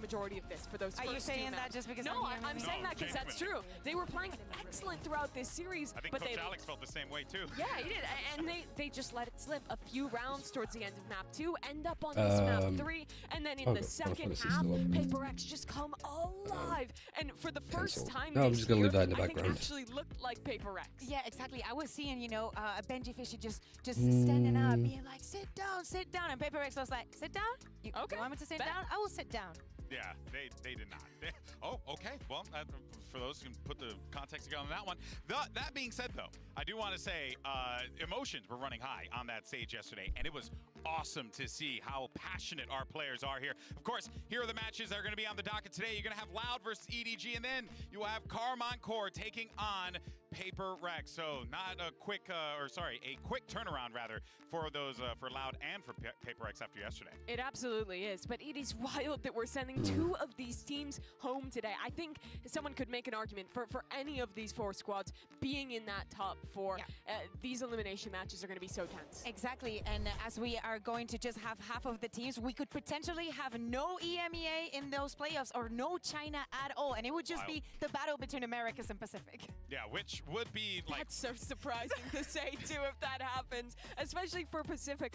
majority of this for those first Are you saying that just because No, I'm saying that because that's true. They were playing excellent throughout this series. I think but Coach Alex felt the same way too. Yeah, he did. And they just let it slip a few rounds towards the end of map 2, end up on this map 3, and then in the second half, Paper X just come alive. And for the first time I'm just gonna leave that in the I think background. actually looked like Paper X. Yeah, exactly. I was seeing, you know, Benji Fishy just standing up, being like, sit down. And Paper X was like, sit down? You want me to sit down? I will sit down. Yeah, they did not. Oh, okay. Well, for those who can put the context together on that one. That being said, though, I do want to say emotions were running high on that stage yesterday, and it was awesome to see how passionate our players are here. Of course, here are the matches that are going to be on the docket today. You're going to have Loud versus EDG, and then you will have Carmine Core taking on Paper Rex. So not a quick, a quick turnaround rather for those for Loud and for Paper Rex after yesterday. It absolutely is, but it is wild that we're sending 2 of these teams home today. I think someone could make an argument for any of these 4 squads being in that top 4. These elimination matches are going to be so tense. Exactly, and as we are going to just have half of the teams, we could potentially have no EMEA in those playoffs or no China at all, and it would just be the battle between Americas and Pacific. Yeah, which would be like... That's so surprising to say, too, if that happens, especially for Pacific.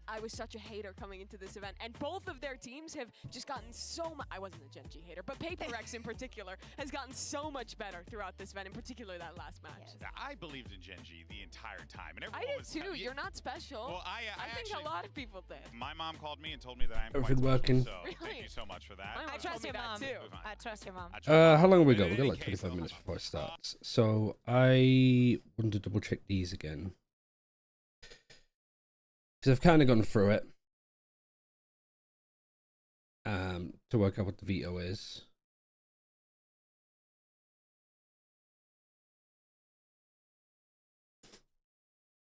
I was such a hater coming into this event, and both of their teams have just gotten so much. I wasn't a Gen G hater, but Paper X in particular has gotten so much better throughout this event, in particular that last match. Yes. I believed in Gen G the entire time, and I did too. You're not special. Well, I think actually, a lot of people did. My mom called me and told me that I am Everything quite working? special, so thank you so much for that. I trust your mom. Too. I trust your mom. How long have we got? We've got like 25 minutes before it starts. So I want to double check these again. Because I've kind of gone through it. To work out what the veto is.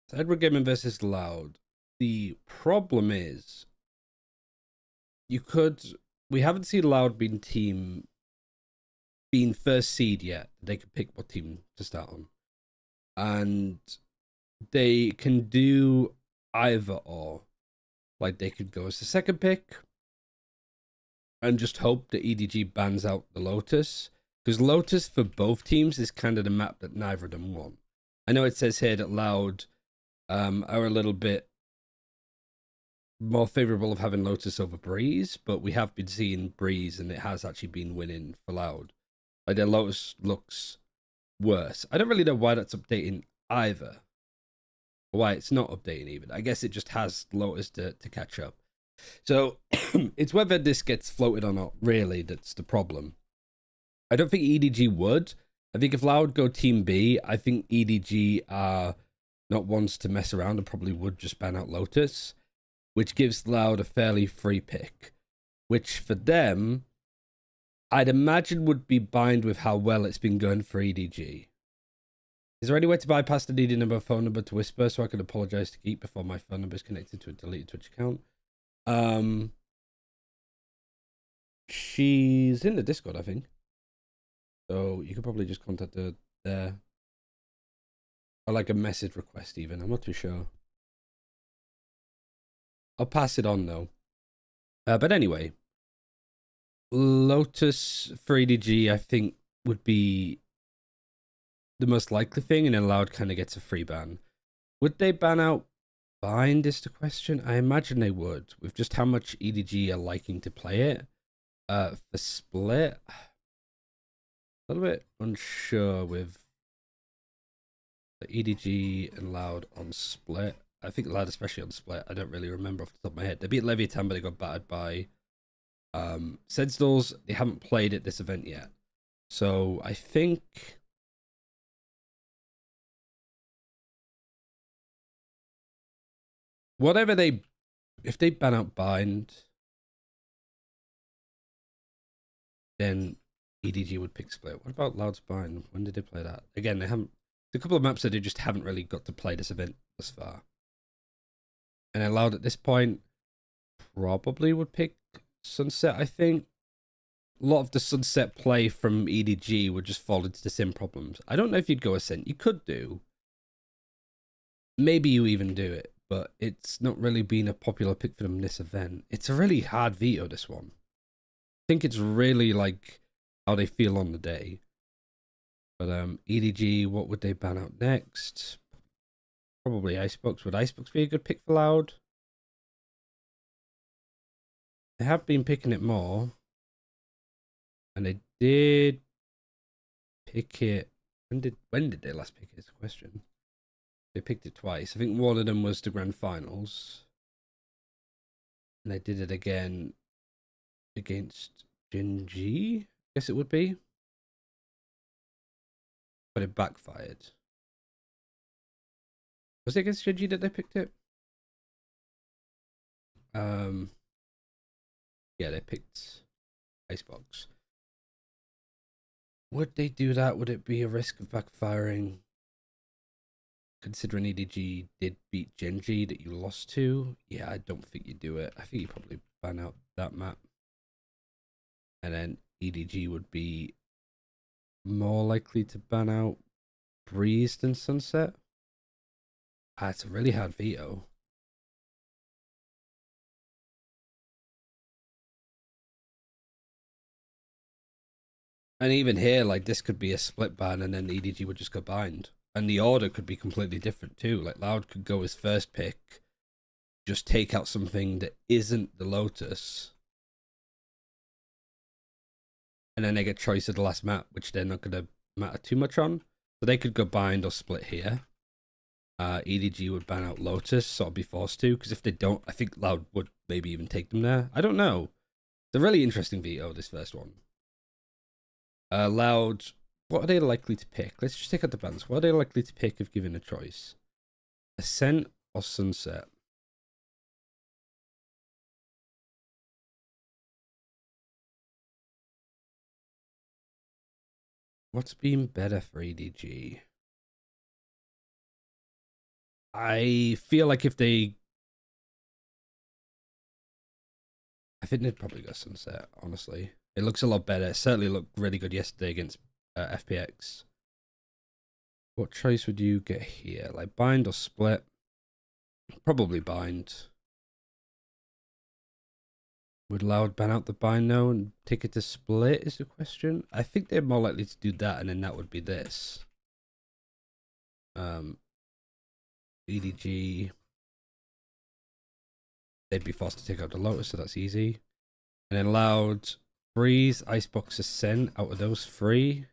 So Edward Gaming versus Loud. The problem is, we haven't seen Loud being first seed yet. They can pick what team to start on. And they can do either or. Like they could go as the second pick and just hope that EDG bans out the Lotus. Because Lotus for both teams is kind of the map that neither of them want. I know it says here that Loud are a little bit more favorable of having Lotus over Breeze, but we have been seeing Breeze and it has actually been winning for Loud. Like their Lotus looks worse. I don't really know why that's updating either. Why it's not updating even. I guess it just has Lotus to catch up. So it's whether this gets floated or not, really, that's the problem. I don't think EDG would. I think if Loud go Team B, I think EDG are not ones to mess around and probably would just ban out Lotus, which gives Loud a fairly free pick, which for them, I'd imagine would be bind with how well it's been going for EDG. Is there any way to bypass the needed number of phone number to Whisper so I can apologize to Geek before my phone number is connected to a deleted Twitch account? She's in the Discord, I think. So you could probably just contact her there. Or like a message request even. I'm not too sure. I'll pass it on though. But anyway. Lotus for EDG I think would be the most likely thing, and then Loud kind of gets a free ban. Would they ban out Bind is the question? I imagine they would, with just how much EDG are liking to play it. For Split, a little bit unsure with the EDG and Loud on Split. I think Loud especially on Split. I don't really remember off the top of my head. They beat Leviathan, but they got battered by Sentinels. They haven't played at this event yet. So I think... whatever they... if they ban out Bind, then EDG would pick Split. What about Loud's Bind? When did they play that? Again, they haven't... a couple of maps that they just haven't really got to play this event thus far. And then Loud at this point probably would pick Sunset, I think. A lot of the Sunset play from EDG would just fall into the same problems. I don't know if you'd go Ascent. You could do. Maybe you even do it. But it's not really been a popular pick for them this event. It's a really hard veto, this one. think it's really like how they feel on the day. But EDG, what would they ban out next? Probably Icebox. Would Icebox be a good pick for Loud? They have been picking it more. And they did pick it. When did they last pick it? Is the question. They picked it twice. I think one of them was the grand finals. And they did it again against Gen.G, I guess it would be. But it backfired. Was it against Gen.G that they picked it? Yeah, they picked Icebox. Would they do that? Would it be a risk of backfiring? Considering EDG did beat Gen.G that you lost to, yeah, I don't think you do it. I think you probably ban out that map. And then EDG would be more likely to ban out Breeze than Sunset. It's a really hard veto. And even here, like, this could be a split ban and then EDG would just go bind. And the order could be completely different too. Like, Loud could go as first pick, just take out something that isn't the Lotus. And then they get choice of the last map, which they're not going to matter too much on. So they could go bind or split here. EDG would ban out Lotus, so I'll be forced to. Because if they don't, I think Loud would maybe even take them there. I don't know. It's a really interesting veto, this first one. Loud, what are they likely to pick? Let's just take out the bans. What are they likely to pick if given a choice? Ascent or Sunset? What's been better for EDG? I feel like if they... I think they'd probably go Sunset, honestly. It looks a lot better. It certainly looked really good yesterday against FPX. What choice would you get here? Like bind or split? Probably bind. Would Loud ban out the bind now and take it to split is the question? I think they're more likely to do that, and then that would be this. EDG. They'd be forced to take out the Lotus, so that's easy. And then Loud, Breeze, Icebox, Ascent. Out of those three,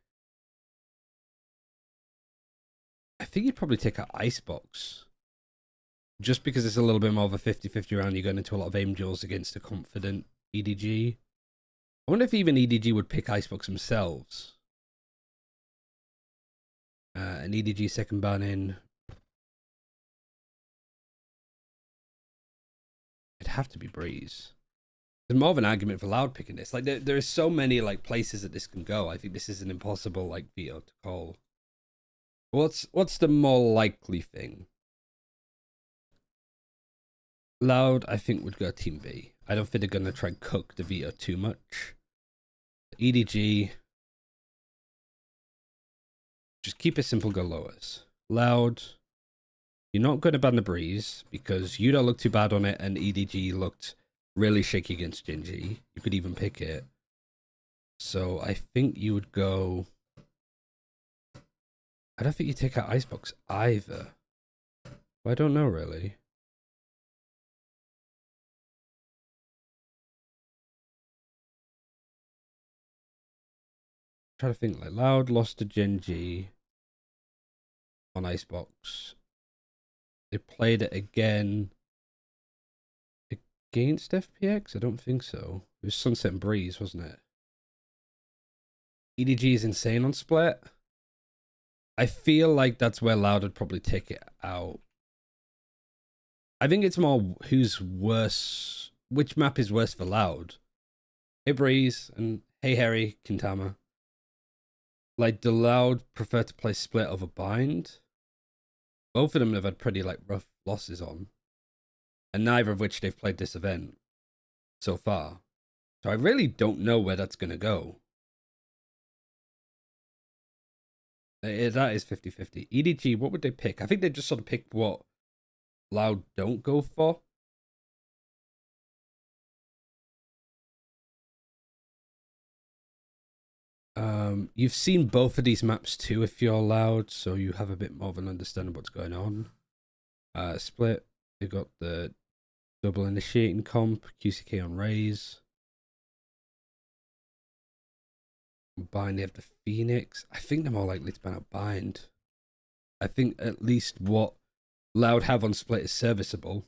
I think you'd probably take out Icebox. Just because it's a little bit more of a 50-50 round, you're going into a lot of aim duels against a confident EDG. I wonder if even EDG would pick Icebox themselves. An EDG second ban in. It'd have to be Breeze. There's more of an argument for Loud picking this. Like there are so many like places that this can go. I think this is an impossible like veto to call. What's the more likely thing? Loud, I think, would go Team B. I don't think they're going to try and cook the veto too much. EDG, just keep it simple, go lowers. Loud, you're not going to ban the Breeze because you don't look too bad on it, and EDG looked really shaky against Gen.G. You could even pick it. So I think you would go... I don't think you take out Icebox either. I don't know, really. Try to think. Like Loud lost to Gen.G on Icebox. They played it again against FPX? I don't think so. It was Sunset and Breeze, wasn't it? EDG is insane on split. I feel like that's where Loud would probably take it out. I think it's more who's worse. Which map is worse for Loud? Hey Breeze and hey Harry Kintama. Like, do Loud prefer to play split over bind? Both of them have had pretty like rough losses on, and neither of which they've played this event so far. So I really don't know where that's gonna go. That is 50-50. EDG, what would they pick? I think they just sort of pick what Loud don't go for. You've seen both of these maps too if you're Loud, so you have a bit more of an understanding of what's going on. Split, you've got the double initiating comp, QCK on Raze. Bind, they have the Phoenix. I think they're more likely to ban out Bind. I think at least what Loud have on Split is serviceable.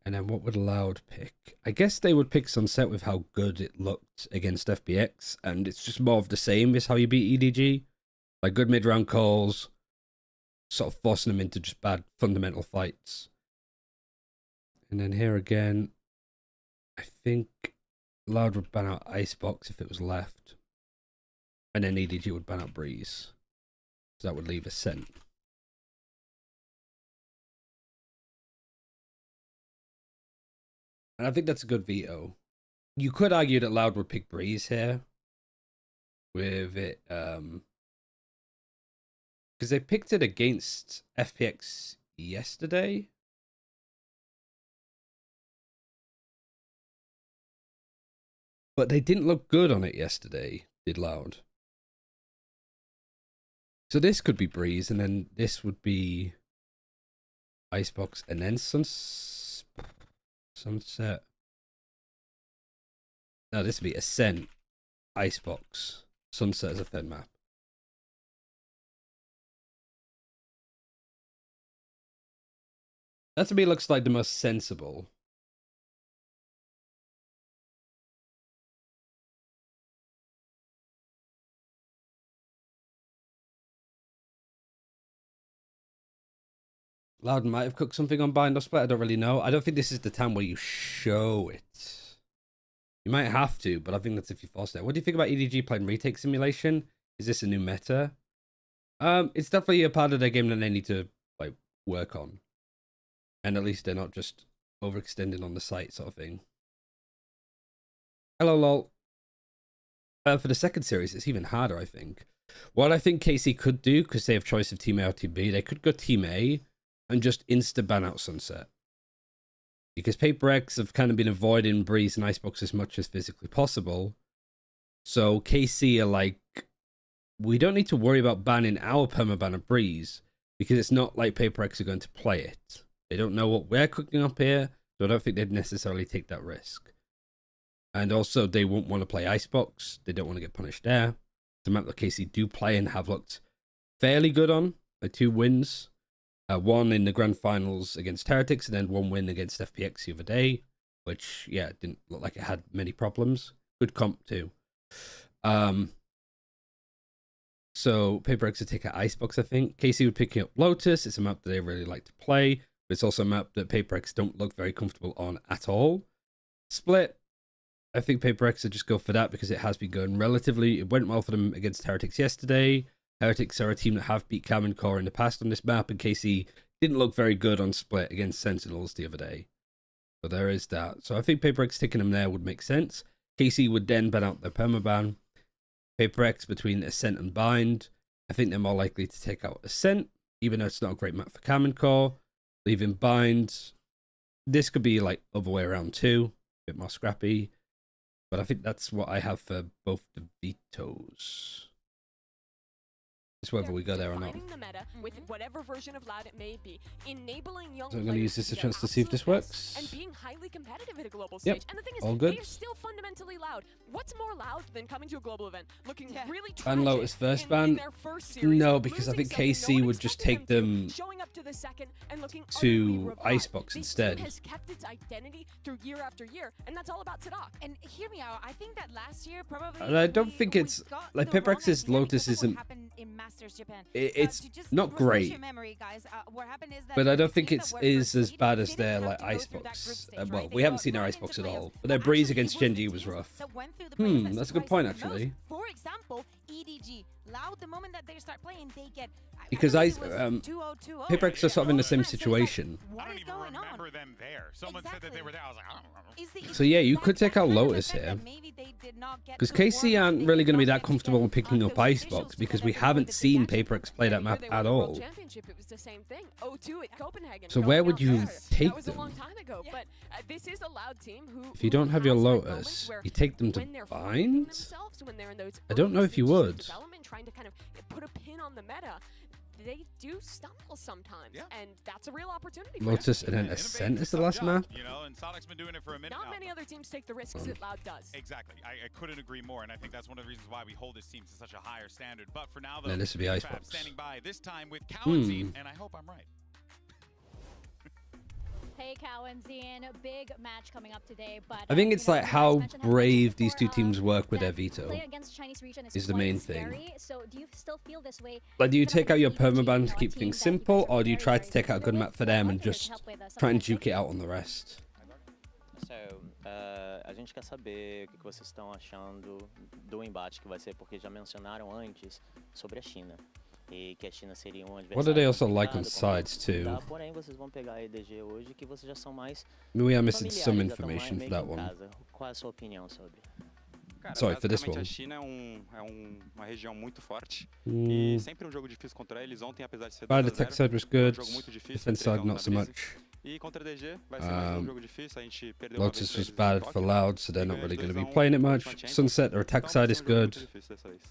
And then what would Loud pick? I guess they would pick Sunset with how good it looked against FPX. And it's just more of the same is how you beat EDG. Like good mid-round calls. Sort of forcing them into just bad fundamental fights. And then here again, I think Loud would ban out Icebox if it was left. And then EDG would ban out Breeze. So that would leave Ascent. And I think that's a good veto. You could argue that Loud would pick Breeze here. With it, because they picked it against FPX yesterday. But they didn't look good on it yesterday, did Loud. So this could be Breeze, and then this would be Icebox, and then Sunset. No, this would be Ascent, Icebox, Sunset as a third map. That to me looks like the most sensible. Loud might have cooked something on Bind or Split, I don't really know. I don't think this is the time where you show it. You might have to, but I think that's if you force it. What do you think about EDG playing retake simulation? Is this a new meta? It's definitely a part of their game that they need to like work on. And at least they're not just overextending on the site sort of thing. Hello, lol. For the second series, it's even harder, I think. What I think KC could do, because they have choice of Team A or Team B, they could go Team A and just insta-ban out Sunset. Because Paper X have kind of been avoiding Breeze and Icebox as much as physically possible. So KC are like, we don't need to worry about banning our permaban of Breeze, because it's not like Paper X are going to play it. They don't know what we're cooking up here, so I don't think they'd necessarily take that risk. And also, they won't want to play Icebox. They don't want to get punished there. The map that KC do play and have looked fairly good on, like 2 wins. One in the grand finals against Heretics, and then 1 win against FPX the other day, which, yeah, didn't look like it had many problems. Good comp, too. So, Paper X would take out Icebox, I think. KC would pick up Lotus. It's a map that they really like to play, but it's also a map that Paper X don't look very comfortable on at all. Split. I think Paper X would just go for that because it has been going relatively. It went well for them against Heretics yesterday. Heretics are a team that have beat Cam and Core in the past on this map, and KC didn't look very good on Split against Sentinels the other day. So there is that. So I think Paper X taking them there would make sense. KC would then ban out their permaban. Paper X between Ascent and Bind. I think they're more likely to take out Ascent, even though it's not a great map for Cam and Core. Leaving Bind. This could be like other way around too. A bit more scrappy. But I think that's what I have for both the vetoes. It's whether we go there or not. The meta with whatever version of Loud it may be, enabling young So I'm going to use this as a chance to see if this works. And being highly competitive at a global stage. And the thing is, all good. they are still fundamentally Loud. What's more Loud than coming to a global event, looking really tragic Ban Lotus first ban? No, because I think KC would just take them to Icebox instead. Has kept its identity through year after year, and that's all about Sadak. And hear me out. I think that last year probably. And I don't think it's like Paper X's Lotus isn't. It's not great, but I don't think it's as bad as their like Icebox. Well, we haven't seen their Icebox at all, but their Breeze against Genji was rough. That's a good point actually. For example, EDG, Loud, the moment that they start playing, they get because Paper X are sort of in the same situation. I don't even remember them there. Someone said that they were there. I was like, I don't remember. So yeah, you could take out Lotus here. Maybe they did not not get Because to warm KC up, aren't they really did going to be not that get to comfortable get with picking the up visuals Icebox because together we with haven't the seen reaction. Paper X play that When map they won at the World all. Championship, it was the same thing. 0-2 at Copenhagen. So going where out would you there. take That was a long them? time ago, but this is a loud team who. If you don't have your has had moments Lotus, where you take them to when they're finding Bind? themselves, when they're in those I don't know early if you stages of would. development, trying to kind of put a pin on the meta. They do stumble sometimes, and that's a real opportunity. For Lotus them. and then Ascent is the last map. You know, and Sonic's been doing it for a minute Not now. many other teams take the risks that Loud does. Exactly. I couldn't agree more, and I think that's one of the reasons why we hold this team to such a higher standard. But for now, though, No, this would be Fab Icebox. standing by this time with Cowanzine, and I hope I'm right. Hey, Cowanzine, big match coming up today, but I think it's you know, like you how guys mentioned brave these before, two teams work with their that veto play against Chinese region is the quite main thing. scary. So do you still feel this way? Like, do you even take out your against EDG, permaban you to know, a keep team things that you guys simple, are or do you very, try very to take out a good familiar map with? for them One and thing to just help with some try and of the juke it out on the rest? Marcel, a gente quer saber o que vocês estão achando do embate que vai ser, porque já mencionaram antes sobre a China. E que a China seria um adversário What do they also like on complicado, sides como too? dá, porém, vocês vão pegar a EDG hoje, que vocês já são mais We are missing familiares, some já estão information for meio that que em one. casa. Qual é a sua opinião sobre? Cara, Sorry for this basicamente one. a China uma região muito forte Mm. e sempre um jogo difícil contra eles. Ontem, apesar de ser Right, 2 the a tech 0, side was foi good. jogo muito difícil. Defense eles side estão not so na brisa. much. E contra a EDG vai ser mais um jogo difícil. A gente perdeu uma vez Lotus pra was eles em bad Tóquio, for Loud, so they're e not really ganhamos going to be 2 a 1 playing it na much. última Champions. Sunset, our attack Então, side vai is ser um jogo muito good. difícil dessa vez.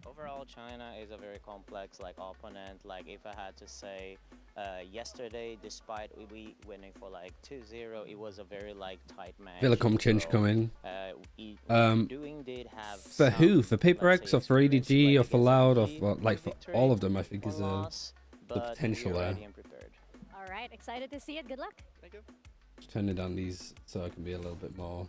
Overall, China is a very complex opponent. Like if I had to say, yesterday, despite we winning for 2-0, it was a very tight match. Villacom change So, coming. Doing did have For who? some, For Paper let's X say, or for experience EDG playing or for against Loud or EDG, for, like for victory, all of them? I think one is loss, but potential we are there. ready and prepared. All right, excited to see it. Good luck. Thank you. Just turning down these so I can be a little bit more.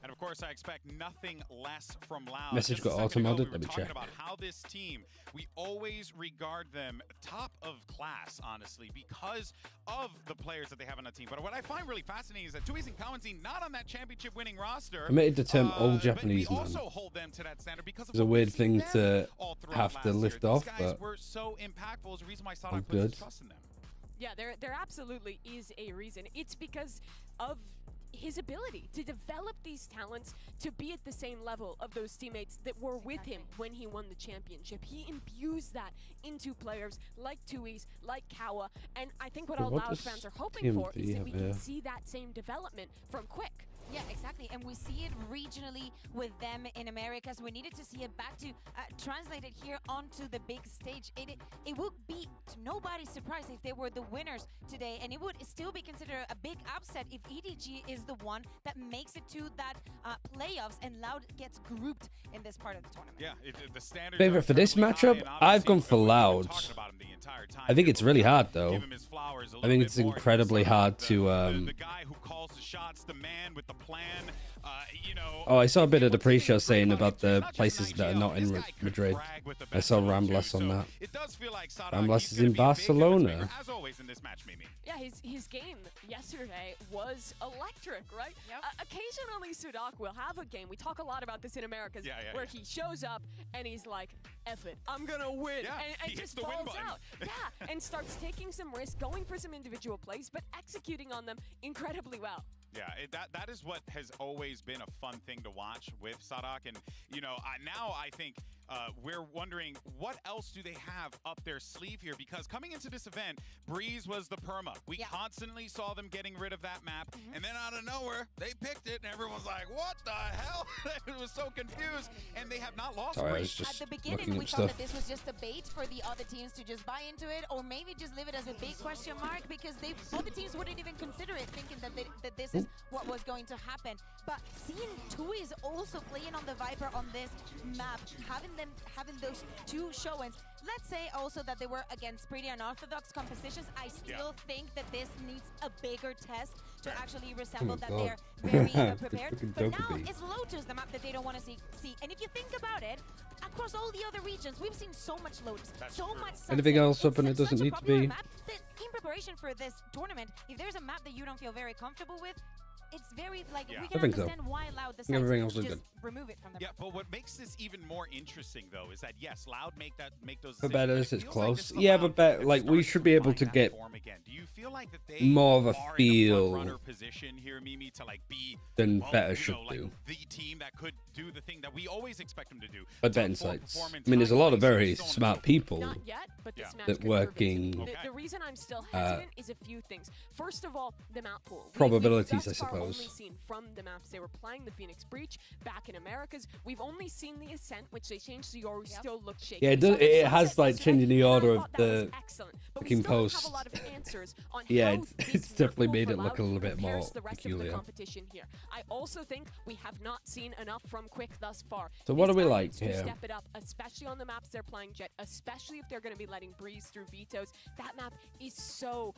And of course, I expect nothing less from Loud. Message Just a got second ago, auto-modded, we let me were talking check. about how this team, we always regard them top of class, honestly, because of the players that they have on the team. But what I find really fascinating is that Tui's and Cowanzine not on that championship-winning roster. Committed to term old but Japanese we man. also hold them to that standard because of It's a what we've weird seen thing them to all throughout have to last lift year. off, These guys but were so impactful. It's the reason why all Sonic places good. trust in them. Yeah, there absolutely is a reason. It's because of his ability to develop these talents to be at the same level of those teammates that were with him when he won the championship. He imbues that into players like Tui's, like Kawa, and I think what But all what Loud does fans are hoping for is TMD that we have can here? see that same development from Quick. Yeah, exactly. And we see it regionally with them in Americas. We needed to see it back to translate it here onto the big stage. It would be to nobody's surprise if they were the winners today, and it would still be considered a big upset if EDG is the one that makes it to that playoffs and Loud gets grouped in this part of the tournament. Yeah, the standards Favorite are for this incredibly high, matchup? and I've gone obviously, for we've been Loud. talking about him the entire time I think here, it's but really we gotta hard though. give him his flowers a I little think bit it's more. He's incredibly sort of hard to the guy who calls the shots, the man with the plan. You know. Oh, I saw a bit of the what's even pre-show great saying about about him, too, the he's not just places an that are IGL, not this in guy can Madrid. brag with the I best saw of them, too, Rambless on so that. It does feel like Sadak, Rambless he's is gonna in be a big difference Barcelona. maker, as always in this match, Mimi. Yeah, his game yesterday was electric, right? Yep. Occasionally, Sadak will have a game. We talk a lot about this in Americas, where he shows up and he's like, "F it, I'm gonna win," Yeah, and he hits just the win balls button. out. Yeah, and starts taking some risks, going for some individual plays, but executing on them incredibly well. Yeah, that is what has always been a fun thing to watch with Sadak, and now I think we're wondering what else do they have up their sleeve here, because coming into this event, Breeze was the perma. We constantly saw them getting rid of that map, and then out of nowhere they picked it, and everyone's like, "What the hell?" It was so confused, and they have not lost. Sorry, I was Breeze. just At the beginning, looking we up thought stuff. that this was just a bait for the other teams to just buy into it, or maybe just leave it as a big question mark, because other teams wouldn't even consider it, thinking that this is what was going to happen. But seeing Tui is also playing on the Viper on this map, having those two showings. Let's say also that they were against pretty unorthodox compositions. I still think that this needs a bigger test to actually resemble that God. they're very The prepared. freaking But now Dokkaebi. it's Lotus, the map that they don't want to see. And if you think about it, across all the other regions, we've seen so much Lotus, That's so true. much Sunset. Anything else up and It's it doesn't such a need to popular be? map that in preparation for this tournament, if there's a map that you don't feel very comfortable with, it's very like Yeah. we I can think so. understand why Loud think everything decides else to is just remove it from the Yeah, map. but what makes this even more interesting, though, is that yes, Loud make those. But decisions, better but is it it's feels like close. this is a Yeah, Loud but team bet that's like we starting should be able find to that get form again. Do you feel like that they more of a are in the feel front-runner position here, Mimi, to like be than well, better you should know, like do. the team that could do the thing that we always expect them to do? But Top bet four insights. performance, I mean, there's a lot of high very placing, so on and smart so forth. people. Not yet, but this Yeah. match That could prove it. working, Okay. The reason I'm still hesitant is a few things. First of all, the map pool. Probabilities, we've thus I far only suppose. seen from the maps they were playing the Phoenix Breach back in Americas. We've only seen the Ascent, which they changed, so you always still look shaky. Yeah, it We does- saw the it has, Sunset like, yesterday, changing the and I order of thought that was the excellent, but we fucking still don't have post. a lot of answers on Yeah, how it's- this it's map definitely pool made for it look Loud a little bit compares more to the rest peculiar. of the competition here. I also think we have not seen enough from Quick thus far. So what This do we guy like needs to here? Step it up, especially on the maps they're playing Jet, especially if they're going to be letting Breeze through vetoes. That map is so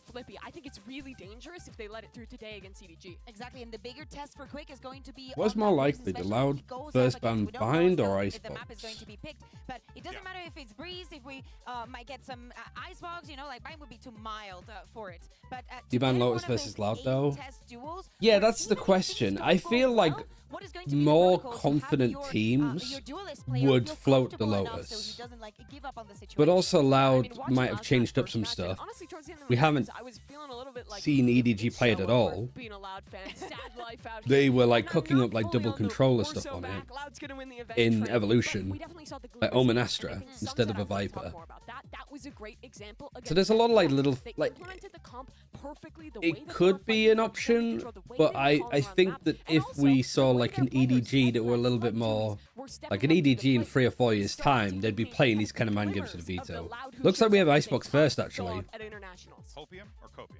flippy. I think it's really dangerous if they let it through today against EDG. Exactly, and the bigger test for Quick is going to be. What's on more that likely, Breeze, the especially if Loud he goes first up against- ban we don't know bind still or if the map is Icebox? going to be picked, but it doesn't Yeah. matter if it's Breeze, if we might get some Icebox, you know, like bind would be too mild for it. But Do you ban to get Lotus one of versus those Loud, 8 though? test duels, Yeah, where that's the even if question. things I don't go feel like well, what is going to be the more protocol to have confident your, teams your duelist player would feel float the comfortable enough Lotus. so he doesn't like give up on the situation. But also I Loud mean, watching might have last changed match, up some first match, and stuff. honestly, towards the end of the We match, haven't I was feeling a little bit like seen if EDG it's play it so at over all. Being a Loud fan, sad life out They here. were like And I'm cooking not up like fully double on the controller Orso stuff on back, it Loud's gonna win the event in train, but Evolution, we definitely saw the like glimmers Omen of it, Astra and I think instead of Sunset, a I wanna talk Viper. more about that. That was a great example So against there's a lot of like Jet. little They like implemented the comp perfectly, the way it that they could were be fighting, an the option, control, the way but they were I calling around the think map, that and if also we the saw way like their an players, EDG that were a Edward, little bit Blood more Twos, were stepping like an up to the EDG in plate. 3 or 4 We years started to time, they'd be give me playing these the kind of mind games for the glimmers of veto. Loud who Looks like we have shows up as a Icebox top first actually. dog at internationals. Hopium or copium?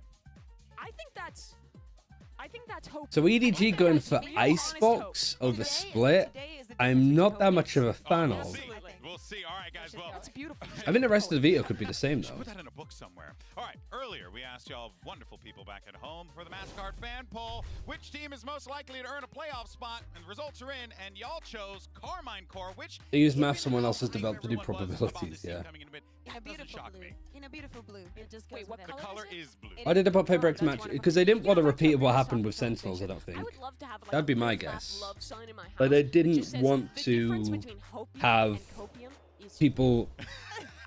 I think that's hope. So EDG think going that's for real honest Icebox hope. over Today- Split, today is the difference I'm between not that hope much and- of a fan we'll of. see. Absolutely. We'll see. All right, guys. Well, It's beautiful. I think the rest of the veto could be the same should though. put that in a book somewhere. All right, earlier we asked y'all wonderful people back at home for the MasterCard fan poll, which team is most likely to earn a playoff spot, and the results are in, and y'all chose Carmine Core, which They use even math someone how else has hype developed to do everyone was about probabilities, this team yeah. coming in a bit, In a that doesn't beautiful shock blue. me. In a beautiful blue. It just goes Wait, what with The it. color color is is blue. It Why did they put Oh, Paper X that's match? wonderful. Because they didn't Yeah, want a that's repeat of what really happened with soft Sentinels, I don't conversation. think. I would love to have like That'd a be my little fat guess. love sign in my But house they that didn't just says, want "The to difference between hopium have and copium is people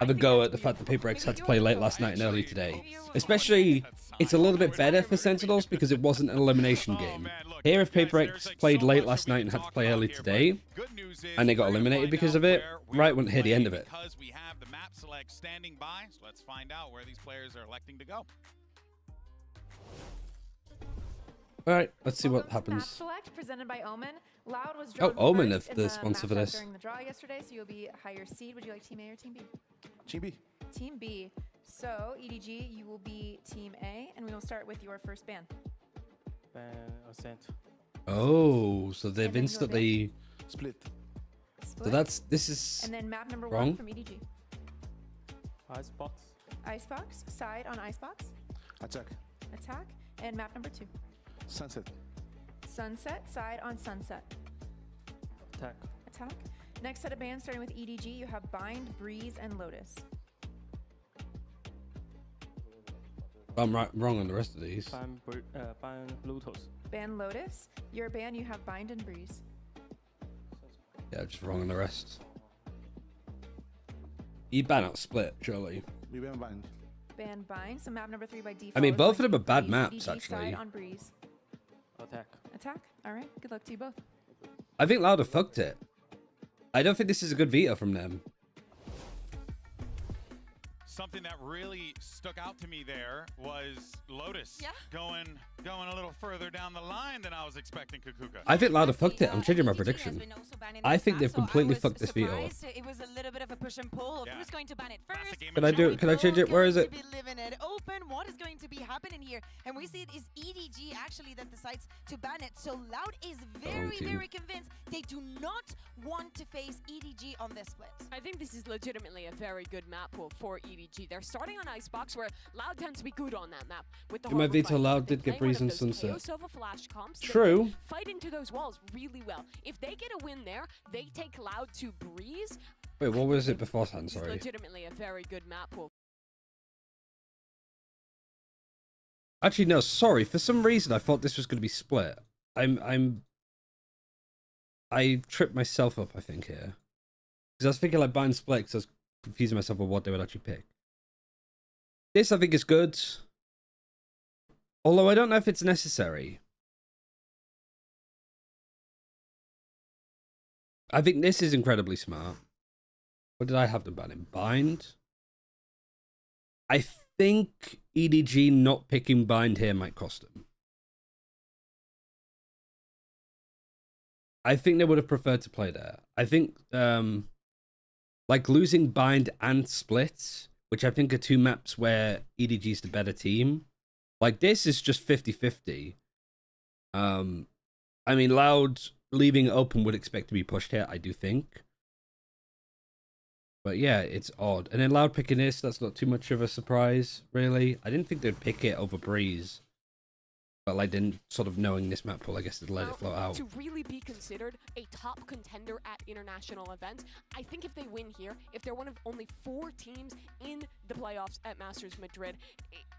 have a think go that's at the fact that Paper X Maybe had to you play wanna late go. last night and early Actually, today. someone Especially, made that it's a sign. little I bit was better really for Sentinels because it wasn't an elimination Oh, game. man, look, Here, if guys, Paper there's, X like, played so late much last that we night and can had to talk play about early here, but today, good news is and they got we're gonna eliminated find because out of it, where we Riot are wouldn't hear the end of playing it. Because we have the map select standing by, so let's find out where these players are electing to go. All right, let's see what Welcome to Map happens. Select presented by Omen. Loud was Oh, drawn Omen first is in the sponsor for matchup this. during the draw yesterday, so you'll be higher seed. Would you like Team A or Team B? Team B. Team B. So EDG, you will be Team A, and we will start with your first ban. Ascent. Oh, so they've And then your instantly. Split. Split. So this is. and then map number wrong. 1 from EDG. Icebox. Icebox, side on Icebox, Attack. attack, and map number 2. Sunset. Sunset, side on Sunset, Attack. attack. Next set of bans starting with EDG, you have Bind, Breeze, and Lotus. I'm wrong on the rest of these. Ban Bluetooth. Ban Lotus, your ban you have Bind and Breeze. Yeah, just wrong on the rest. You ban out Split, surely. We went bind. Ban Bind, so map number 3 by default. I mean, is both going of them to are be bad Breeze, maps, EDG actually. Side on Breeze. Attack. Attack. All right. Good luck to you both. I think Louder fucked it. I don't think this is a good veto from them. Something that really stuck out to me there was Lotus going a little further down the line than I was expecting Kukuka. I think Louder fucked it. I'm changing my EDG has prediction. been also banning I this think map, they've so I completely was fucked this veto. surprised. It was a little bit of a push and pull of Yeah. who's going to ban it first. Classic game Can of I do? China. Can I change it? Where is it? Going to be living it open. What is going to be happening here? And we see it is EDG actually that decides to ban it. So Loud is very, team. very convinced they do not want to face EDG on this split. I think this is legitimately a very good map pool for EDG. They're starting on Icebox, where Loud tends to be good on that map. With the In my harbor veto, fight. Loud They did get play one Breeze of and those Sunset. Chaos Silver Flash comps that True. they fight into those walls really well. If they get a win there, they take Loud to Breeze. Wait, what was it beforehand? This is Sorry. legitimately a very good map pool. Actually, no, sorry. For some reason, I thought this was going to be split. I tripped myself up, I think, here. Because I was thinking like bind split, because I was confusing myself with what they would actually pick. This, I think, is good. Although I don't know if it's necessary. I think this is incredibly smart. What did I have to ban in? Bind? I think EDG not picking bind here might cost them. I think they would have preferred to play there. I think like losing bind and split, which I think are two maps where EDG is the better team. Like this is just 50-50. I mean, Loud leaving open would expect to be pushed here, I do think. But yeah, it's odd. And then Loud picking this, that's not too much of a surprise, really. I didn't think they'd pick it over Breeze. But like, then sort of knowing this map pool, I guess they'd let it float out. To really be considered a top contender at international events, I think if they win here, if they're one of only 4 teams in the playoffs at Masters Madrid,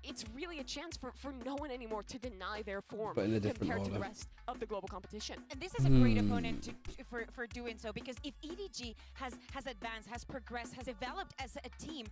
it's really a chance for no one anymore to deny their form But in a different compared order. to the rest of the global competition. And this is a great opponent for doing so, because if EDG has advanced, has progressed, has developed as a team,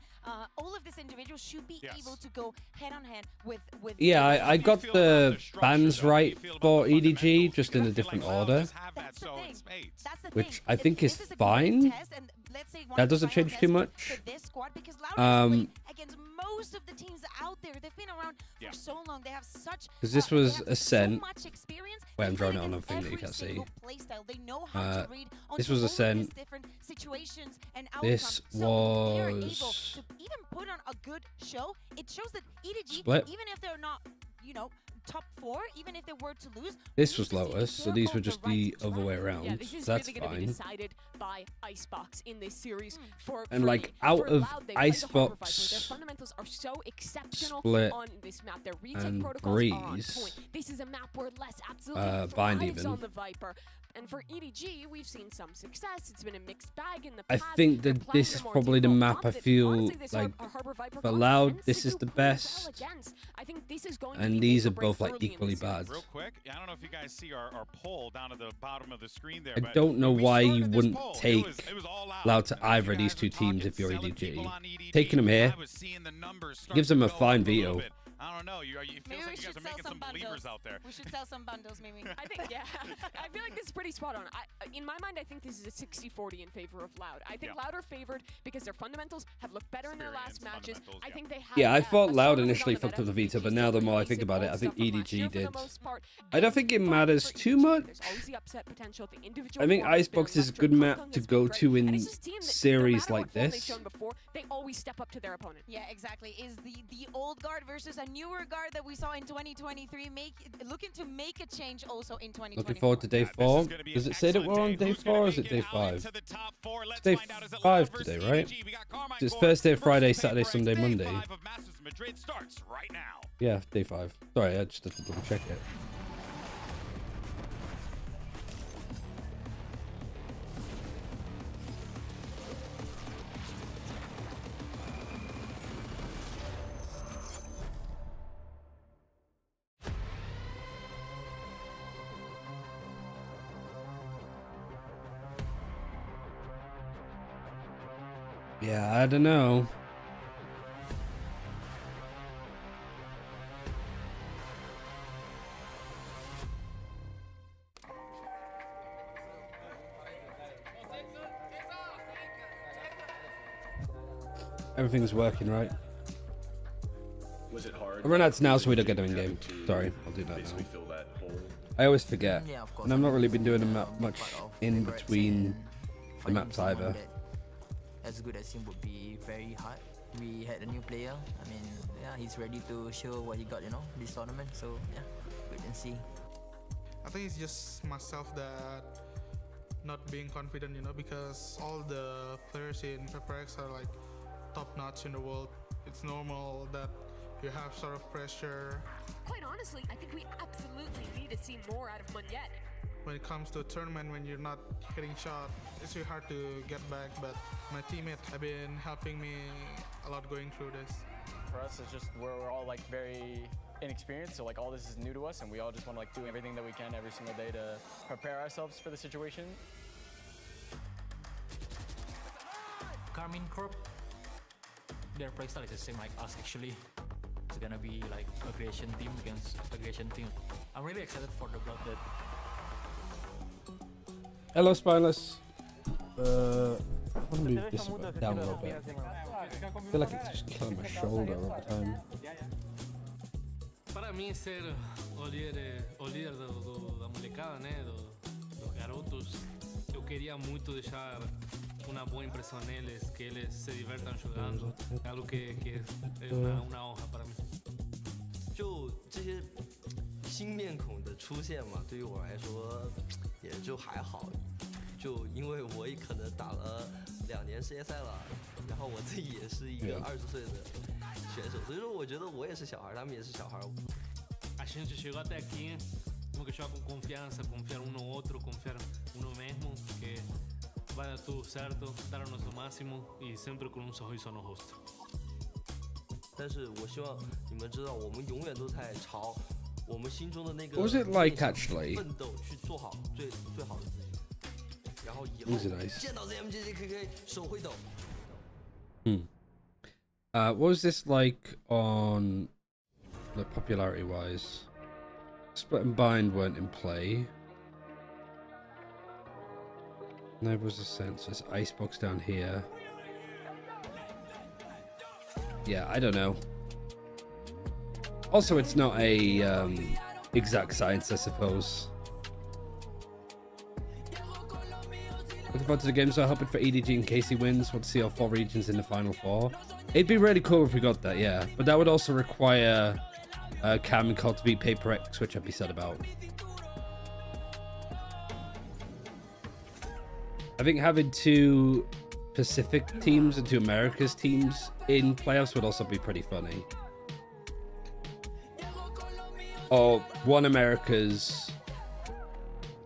all of these individuals should be able to go head on head with Yeah, I got the bans right for EDG, just in a different order. That's the thing. That's the Which thing. I think This is a fine. test, and let's say one That of the doesn't final change too tests much. for this squad, because Loud has played against most of the teams out there. They've been around for so long. They have such Because this was Ascent. so much experience. Wait, I'm They've drawing played it on a against thing that you every can't see. single playstyle. They know how to read This onto was all of Ascent. these different situations and This outcomes. So they're able was to even put on a good show. It shows that EDG, Split. even if they're not, you know, top 4, even if they were to lose, This we was need to see if Lotus, so they're these on were just right the track. other way around. Yeah, this is That's really going to be fine. decided by Icebox in this series. And, for like, me. out For of Loud, they play the Harbor Viper. Icebox, Their fundamentals are so exceptional Split, on this map. Their retake and protocols are on Breeze, point. This is a map where less absolutely bind thrives even. on the Viper. And for EDG, we've seen some success. It's been a mixed bag in the I past. think They're that playing this is more probably the default map comp I that feel honestly this like Harbor Viper for comp Loud, tends this to is do the pretty well best. against. I think this is going to And be these make are or break both like early in equally this series. bad. Real quick, I don't know if you guys see our poll down at the bottom of the screen there. I but don't know when we why you started this wouldn't poll, take it was all Loud to And as either you of these guys two were talking, teams if you're selling EDG. people on EDG, Taking them here I was seeing the numbers start gives to them a go fine up little veto. bit. I don't know. It Maybe feels we like you guys should are sell making some some believers bundles. out there. We should sell some bundles, maybe. I think, yeah. I feel like this is pretty spot on. In my mind, I think this is a 60-40 in favor of Loud. I think Loud are favored because their fundamentals have looked better in their last matches. I think they have. Yeah, I thought a Loud solid initially run on fucked up the meta. veto, but EDG now the still more I releasing think about it, old I think stuff from last year EDG for the did. most part. I don't think it Fine matters for too EDG. much. There's always the upset potential at the individual I think form has been Icebox is a electric. good map Hong to Kong's go been great. to And in it's this team that no series matter like what form they've this. shown before, they always step up to their opponent. Yeah, exactly. Is the old guard versus a newer guard that we saw in 2023 looking to make a change also in 2024? Looking forward to day 4. Does it say that we're on day 4 or is it day 5? It's day 5 today, right? It's Thursday, Friday, Saturday, Sunday, Monday. Yeah, day 5. Sorry, I just had to double check it. Yeah, I don't know. Everything's working, right? Was it hard? I run out now so we don't get them in game. Sorry, I'll do that now. I always forget. And I've not really been doing them much in between the maps either. As good as him would be very hard. We had a new player. I mean, yeah, he's ready to show what he got, you know, this tournament. So yeah, wait and see. I think it's just myself that not being confident, you know, because all the players in PepperX are like top notch in the world. It's normal that you have sort of pressure. Quite honestly, I think we absolutely need to see more out of Munyet. When it comes to a tournament, when you're not hitting shot, it's really hard to get back, but my teammates have been helping me a lot going through this. For us, it's just we're all like very inexperienced, so like all this is new to us, and we all just want to like do everything that we can every single day to prepare ourselves for the situation. Carmine Corp, their playstyle is the same like us actually. It's gonna be like aggression team against aggression team. I'm really excited for the blood that. Hello, Spineless. I want to move this down a little bit. I feel like it's just killing my shoulder all the time. Para mim, ser o líder da molecada, né, dos garotos, eu queria muito deixar uma boa impressão neles, que eles se divertam jogando, é algo que é uma honra para mim. 就这些新面孔的出现嘛，对于我来说也就还好，就因为我也可能打了2年世界赛了，然后我自己也是一个20岁的选手，所以说我觉得我也是小孩，他们也是小孩。A gente chegou até aqui, nunca joga com confiança, confiar um no outro, confiar no mesmo, que vai dar tudo certo, dar o nosso máximo e sempre com sorriso no rosto. 但是我希望你们知道，我们永远都在朝我们心中的那个 What was it like actually? 奋斗去做好最好的自己，然后以后 Was it nice? 见到 ZMJJKK 手会抖。What was this like on like popularity wise? Split and Bind weren't in play. There was a census icebox down here. Yeah, I don't know. Also, it's not a exact science, I suppose. Looking forward to the game, so I'm hoping for EDG in case he wins. Want to see all 4 regions in the final 4. It'd be really cool if we got that, yeah. But that would also require Cam and Cole to beat Paper X, which I'd be sad about. I think having 2 Pacific teams and 2 Americas teams in playoffs would also be pretty funny. Or 1 Americas,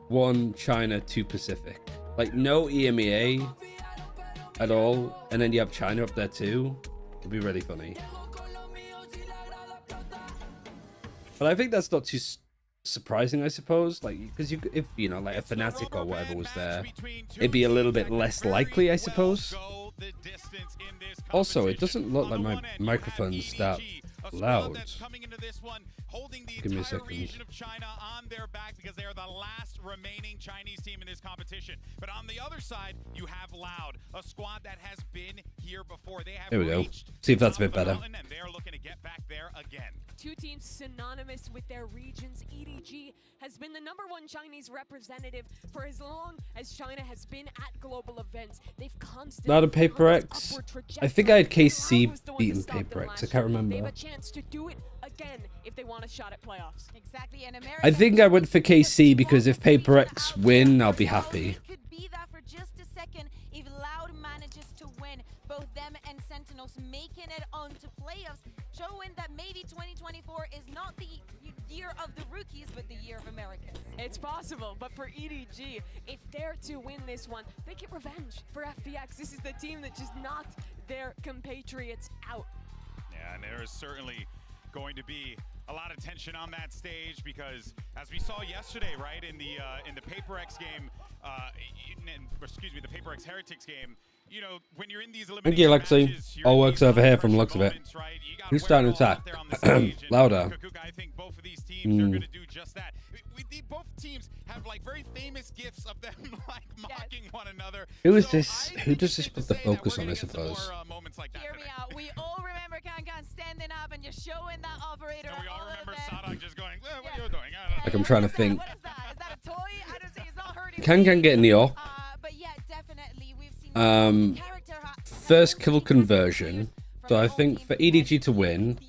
1 China, 2 Pacific. Like no EMEA at all, and then you have China up there too. It'd be really funny. But I think that's not too surprising, I suppose. Like, because if you know, like a Fnatic or whatever was there, it'd be a little bit less likely, I suppose. Also, it doesn't look like my microphone's that loud. Give me a second. Of China on their back because they are the last remaining Chinese team in this competition. But on the other side, you have Loud, a squad that has been here before. They have There we go. See if that's a bit better. And they are looking to get back there again. 2 teams synonymous with their regions. EDG has been the #1 Chinese representative for as long as China has been at global events. They've constantly Not a Paper X. I think I had KC beaten Paper X. I can't They remember. have a chance to do it again if they want a shot at playoffs. Exactly, and America I think I went for KC because if Paper X win, I'll be happy. could be that for just a second if Loud manages to win. Both them and Sentinels making it onto playoffs, showing that maybe 2024 is not the year of the rookies, but the year of Americans. It's possible, but for EDG, if they're to win this one, they get revenge for FPX. This is the team that just knocked their compatriots out. Yeah, and there is certainly going to be a lot of tension on that stage because, as we saw yesterday, right, in the Paper X game, excuse me, the Paper X Heretics game, you know, when you're in these Thank you, Lexi. All works over here from the looks of it. Who's starting to attack? Louder. I think both of these teams are going to do just that. Both teams have like very famous gifs of them like mocking one another. Who is this? Who does this put the focus on, I suppose? Hear me out. We all remember Kankan standing up and just showing that operator. And we all remember Sadak just going, what are you doing? Like I'm trying to think. What is that? Is that a toy? I don't see. It's not hurting. Can get Neo. But yeah, definitely we've seen first kill conversion. So I think for EDG to win,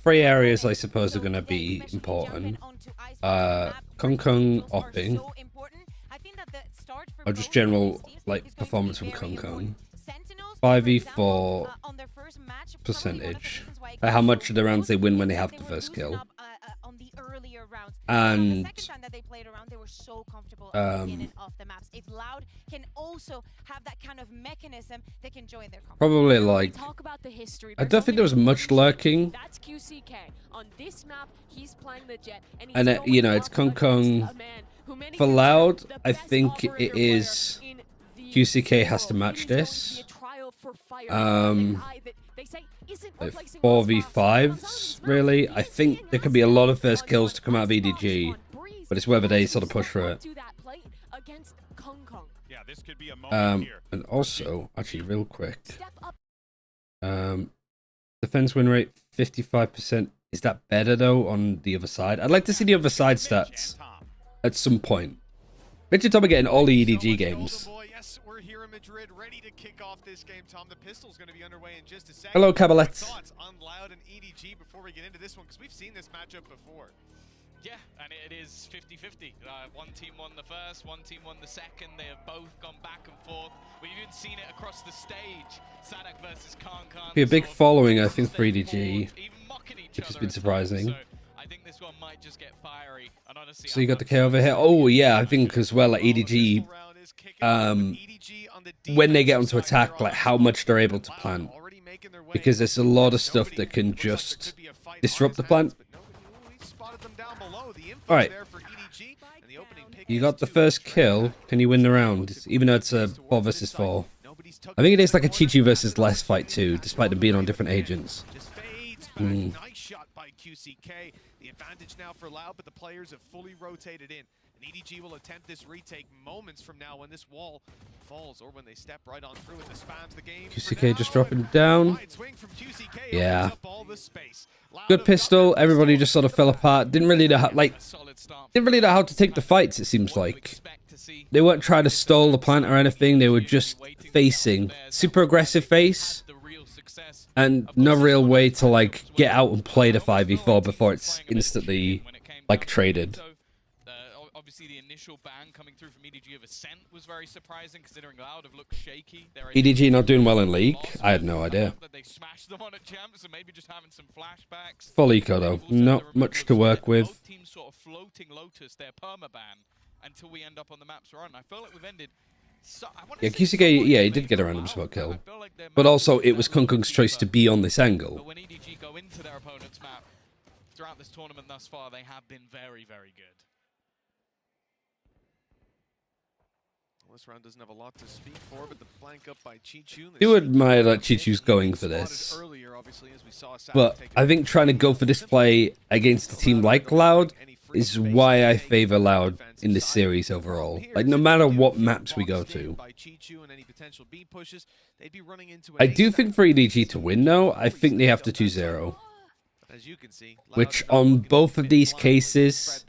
3 areas I suppose are going to be important. Kung Kung opping, or just general like performance from Kung Kung. 5v4 percentage, like how much of the rounds they win when they have the first kill. earlier rounds. And the second time that they played around, they were so comfortable in and off the maps. If Loud can also have that kind of mechanism, they can join their competition. probably like, Talk about the history. I don't think there was much lurking. That's QCK. On this map, he's playing the Jet. And you know, it's Kong Kong. For Loud, I think it is QCK has to match this. Like 4v5s, really. I think there could be a lot of first kills to come out of EDG, but it's whether they sort of push for it. And also, actually, real quick, defense win rate 55%. Is that better though on the other side? I'd like to see the other side stats at some point. Richard Tom are getting all the EDG games. We're here in Madrid, ready to kick off this game, Tom. The pistol's going to be underway in just a second. Hello, Cabalet. Thoughts on Loud and EDG before we get into this one, because we've seen this matchup before. Yeah, and it is 50-50. One team won the first, one team won the second. They have both gone back and forth. We've even seen it across the stage. Sadak versus Kankan. Be a big following, I think, for EDG, which has been surprising. I think this one might just get fiery. And honestly, So you got the K over here. Oh yeah, I think as well, like EDG, when they get onto attack, like how much they're able to plant, because there's a lot of stuff that can just disrupt the plant. All right, you got the first kill. Can you win the round, even though it's a 4 versus 4? I think it is like a Chi-Chi versus Less fight too, despite them being on different agents. Nice shot by QCK. The advantage now for Loud, but the players have fully rotated in. And EDG will attempt this retake moments from now when this wall falls or when they step right on through it. This spans the game. QCK just dropping down. Yeah. Good pistol. Everybody just sort of fell apart. Didn't really know how, how to take the fights, it seems like. They weren't trying to stall the plant or anything. They were just facing. Super aggressive face. And no real way to like get out and play the 5v4 before it's instantly like traded. Obviously, the initial ban coming through from EDG of Ascent was very surprising, considering Loud have looked shaky. EDG not doing well in League? I had no idea. They smashed them on at Champs, so maybe just having some flashbacks. Full eco though, not much to work with. Both teams sort of floating Lotus their permaban until we end up on the maps we're on. I feel like we've ended. Yeah, QCK, yeah, he did get a random spot kill. But also, it was Kong Kong's choice to be on this angle. But when EDG go into their opponent's map, throughout this tournament thus far, they have been very, very good. Well, this round doesn't have a lot to speak for, but the flank up by Chi-Chu. Do admire that Chi-Chu's going for this. But I think trying to go for this play against a team like Loud is why I favor Loud in this series overall. Like, no matter what maps we go to. I do think for EDG to win, though, I think they have to 2-0. Which, on both of these cases,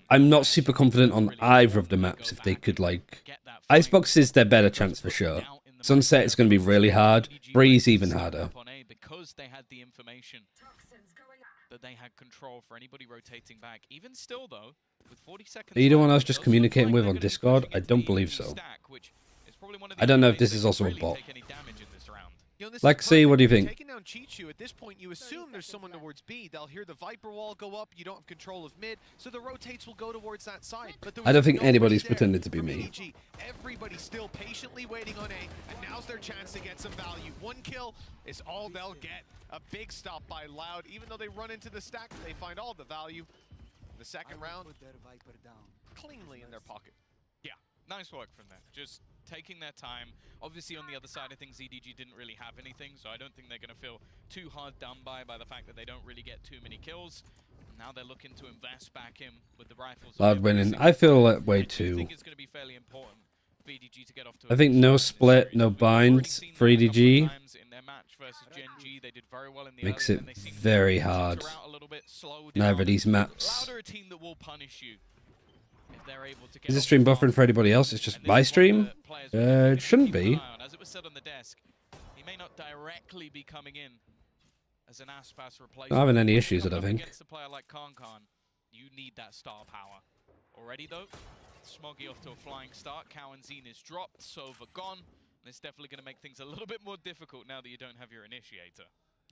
I'm not super confident on either of the maps if they could, like... Icebox is their better chance for sure. Sunset is going to be really hard. Breeze even harder. Because they had the information that they had control for anybody rotating back. Even still, though, with 40 seconds... Are you the one I was just communicating with on Discord? I don't believe so. I don't know if this is also a bot. Lexi, what do you think? Taking down Chi-Chu, at this point, you assume there's someone towards B. They'll hear the Viper wall go up. You don't have control of mid, so the rotates will go towards that side. But I don't think anybody's pretending to be me. Everybody's still patiently waiting on A, and now's their chance to get some value. One kill is all they'll get. A big stop by Loud. Even though they run into the stack, they find all the value. In the second round, cleanly in their pocket. Yeah, nice work from them. Just taking their time. Obviously, on the other side of things, EDG didn't really have anything, so I don't think they're going to feel too hard done by the fact that they don't really get too many kills. And now they're looking to invest back in with the rifles. Loud winning. I feel that way too. I think it's going to be fairly important for EDG to get off to I think no split, no bind for EDG in their match versus Gen G. They did very well in the makes it very hard. Neither of these maps. Loud are a team that will punish you. Is this stream buffering for anybody else? It's just my stream? It shouldn't be. As it was said on the desk, he may not directly be coming in as an Aspas replacement. Not having any issues, I don't think. Against a player like Kankan, you need that star power. Already though, Smoggy off to a flying start. Cowanzine is dropped, Sova gone. And it's definitely going to make things a little bit more difficult now that you don't have your initiator.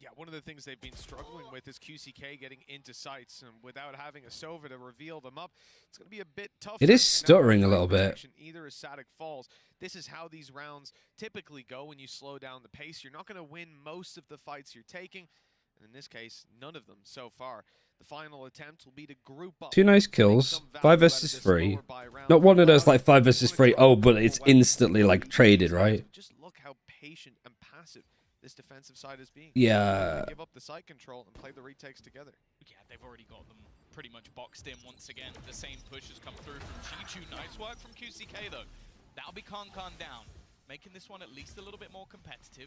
Yeah, one of the things they've been struggling with is QCK getting into sites, and without having a Sova to reveal them up, it's going to be a bit tough. It is stuttering a little bit. Either as Static falls. This is how these rounds typically go when you slow down the pace. You're not going to win most of the fights you're taking, and in this case, none of them so far. The final attempt will be to group up. 2 nice kills. 5 versus 3. Not one of those like 5 versus 3. Oh, but it's instantly like traded, right? Just look how patient and passive this defensive side is being. Yeah. Give up the site control and play the retakes together. Yeah, they've already got them pretty much boxed in once again. The same push has come through from Chichu. Nice work from QCK though. That'll be Khan down, making this one at least a little bit more competitive.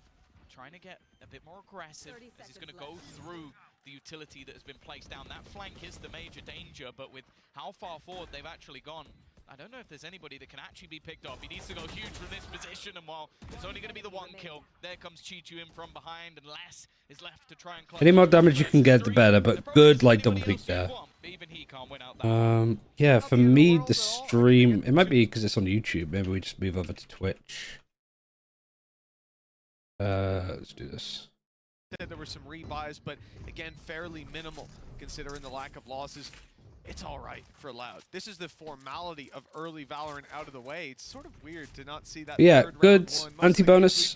Trying to get a bit more aggressive as he's going to go through the utility that has been placed down. That flank is the major danger, but with how far forward they've actually gone, I don't know if there's anybody that can actually be picked off. He needs to go huge from this position, and while it's only going to be the 1 kill, there comes Chichu in from behind, and less is left to try and close. Any more damage you can get, the better, but good like double peek there. Yeah, for me, the stream, it might be because it's on YouTube. Maybe we just move over to Twitch. Let's do this. There were some rebuys, but again, fairly minimal considering the lack of losses. It's all right for Loud. This is the formality of early Valorant out of the way. It's sort of weird to not see that. Yeah, good anti-bonus.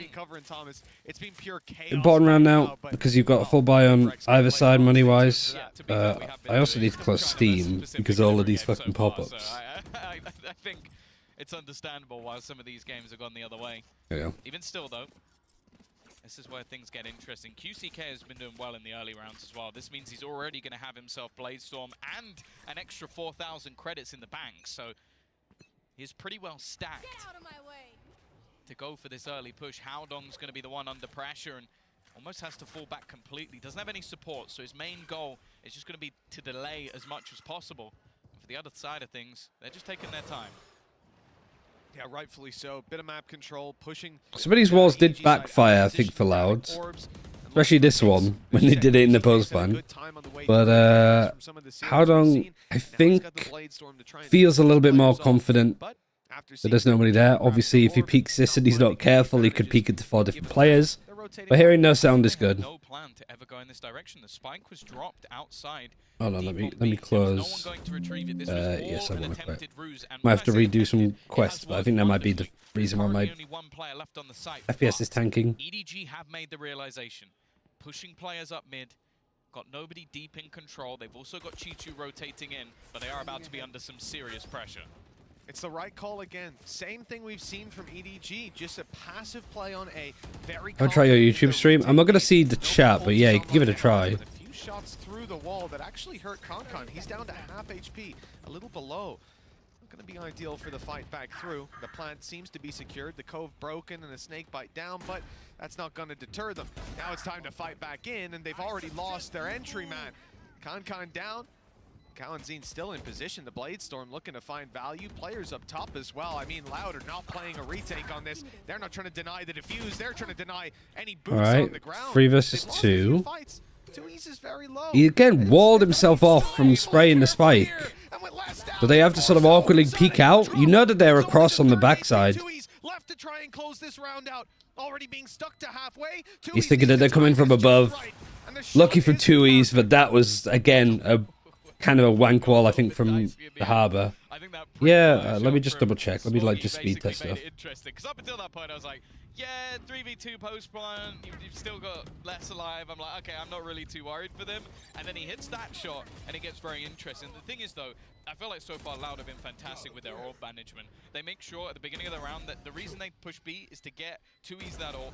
It's been pure chaos. Important round now because you've got a full buy on either side money-wise. I also need to close Steam because all of these fucking pop-ups. I think it's understandable why some of these games have gone the other way. There you go. Even still, though, this is where things get interesting. QCK has been doing well in the early rounds as well. This means he's already going to have himself Bladestorm and an extra 4,000 credits in the bank. So he's pretty well stacked to go for this early push. Howdong's going to be the one under pressure and almost has to fall back completely. Doesn't have any support, so his main goal is just going to be to delay as much as possible. And for the other side of things, they're just taking their time. Yeah, rightfully so. Bit of map control, pushing. Some of these walls did backfire, I think, for Loud. Especially this one, when they did it in the post ban. But Howdong, I think, feels a little bit more confident that there's nobody there. Obviously, if he peeks this and he's not careful, he could peek into 4 different players. But hearing no sound is good. No plan to ever go in this direction. The spike was dropped outside. Hold on, let me close. Yes, I want to quit. Might have to redo some quests, but I think that might be the reason why my FPS is tanking. EDG have made the realization. Pushing players up mid. Got nobody deep in control. They've also got Chichu rotating in, but they are about to be under some serious pressure. It's the right call again. Same thing we've seen from EDG, just a passive play on A. I'll try your YouTube stream. I'm not going to see the chat, but yeah, you can give it a try. A few shots through the wall that actually hurt Concon. He's down to half HP, a little below. Not going to be ideal for the fight back through. The plant seems to be secured, the cove broken, and a snake bite down, but that's not going to deter them. Now it's time to fight back in, and they've already lost their entry man. Concon down. Kalanzine still in position. The Bladestorm looking to find value. Players up top as well. I mean, Loud are not playing a retake on this. They're not trying to deny the defuse. They're trying to deny any boots on the ground. 3 versus 2. 2E's is very low. He again walled himself off from spraying the spike. So they have to sort of awkwardly peek out. You know that they're across on the backside. Left to try and close this round out. Already being stuck to halfway. He's thinking that they're coming from above. Lucky for 2E's, but that was, again, a kind of a wank wall, I think, from the harbor. Yeah, let me just double check. Let me like just speed test stuff. Interesting, because up until that point I was like, yeah, 3v2 post plan, you've still got less alive. I'm like, okay, I'm not really too worried for them. And then he hits that shot, and it gets very interesting. The thing is, though, I feel like so far Loud have been fantastic with their orb management. They make sure at the beginning of the round that the reason they push B is to get 2E's that orb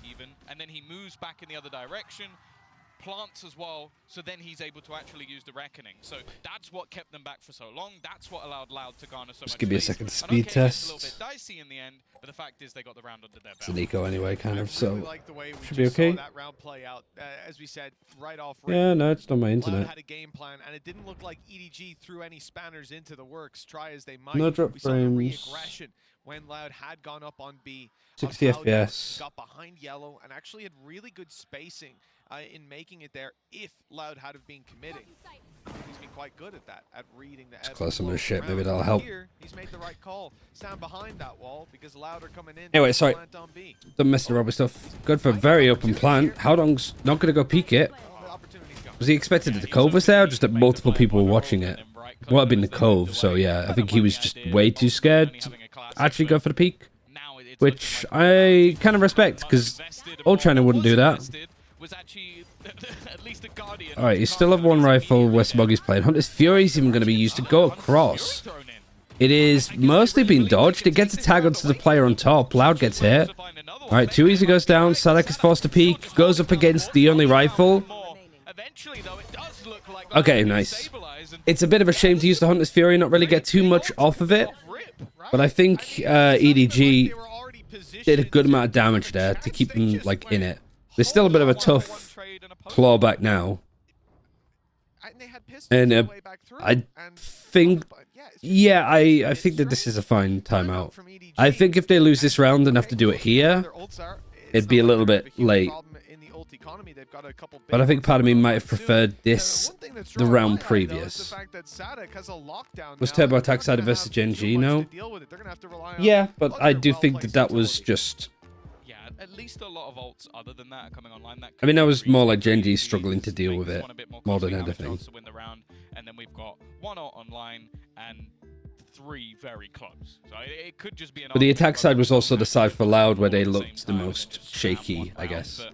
even, and then he moves back in the other direction. Plants as well, so then he's able to actually use the Reckoning. So that's what kept them back for so long. That's what allowed Loud to garner so much. Just give me a second speed it's test. a little bit dicey in the end, but the fact is they got the round under their belt. It's an eco anyway, kind of, so like the way we should be okay. That round play out, as we said, right off. Yeah, no, it's not my internet. Loud had a game plan, and it didn't look like EDG threw any spanners into the works. Try as they might. No drop we saw frames. Re-aggression when Loud had gone up on B. 60 FPS. Got behind yellow and actually had really good spacing in making it there if Loud had have been committing. He's been quite good at that, at reading the Let's close some of the shit, maybe that'll help. Here, He's made the right call. Stand behind that wall because Loud are coming in. Anyway, sorry. Plant on B. Done messing around with stuff. Good for a very open plant. Howdong's not going to go peek it. Was he expected that the Cove was there, or just that multiple people were watching it? Would have been the Cove, so yeah, I think he was just way too scared to actually go for the peek. Which I kind of respect, because old China wouldn't do that. Alright, you still have one rifle where Smoggy's playing. Hunter's Fury is even going to be used to go across. It is mostly being dodged. It gets a tag onto the player on top. Loud gets hit. Alright, Too Easy goes down. Sadek is forced to peek. Goes up against the only rifle. Okay, nice. It's a bit of a shame to use the Hunter's Fury, not really get too much off of it. But I think EDG did a good amount of damage there to keep them like in it. There's still a bit of a tough clawback now. And I think... Yeah, I think that this is a fine timeout. I think if they lose this round and have to do it here, it'd be a little bit late. But I think part of me might have preferred this the round previous. Was Turbo Attack side versus Gen G? No. Yeah, but I do think that that was just... Yeah, at least a lot of ults other than that are coming online. I mean, that was more like Gen G struggling to deal with it more than anything. And then we've got one ult online and 3 very close. So it could just be an... But the attack side was also the side for Loud where they looked the most shaky, I guess. But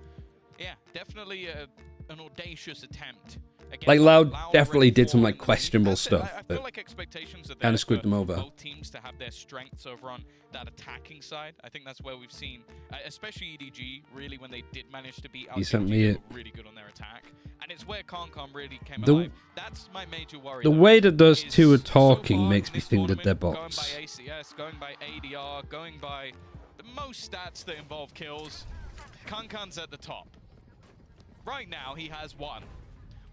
yeah, definitely an audacious attempt. Again, Like Loud definitely did some like questionable stuff, I but feel like expectations are kind there of screwed for them over. both teams to have their strengths over on that attacking side. I think that's where we've seen, especially EDG, really when they did manage to beat out You sent me they it. were really good on their attack, and it's where ConCom really came The- alive. That's my major worry. The though, way that those is two are so talking far makes in me this think that they're tournament, bots. Going by ACS, going by ADR, going by the most stats that involve kills, Kankan's at the top. Right now, he has 1.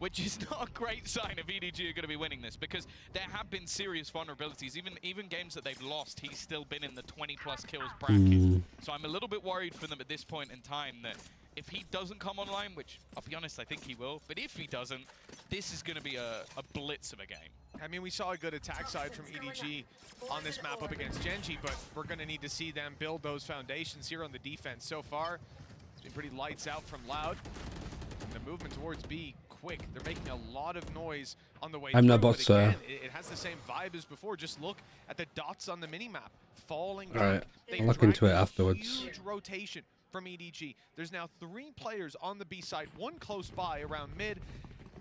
Which is not a great sign if EDG are going to be winning this, because there have been serious vulnerabilities. Even games that they've lost, he's still been in the 20+ kills bracket. So I'm a little bit worried for them at this point in time that if he doesn't come online, which I'll be honest, I think he will, but if he doesn't, this is going to be a blitz of a game. I mean, we saw a good attack side from EDG on this map up against Genji, but we're going to need to see them build those foundations here on the defense. So far, it's been pretty lights out from Loud. And the movement towards B, quick. They're making a lot of noise on the way I'm through, not but bot, sir. again, it has the same vibe as before. Just look at the dots on the minimap falling back. Alright, They I'll look dragged into it a afterwards. Huge rotation from EDG. There's now 3 players on the B side, 1 close by around mid,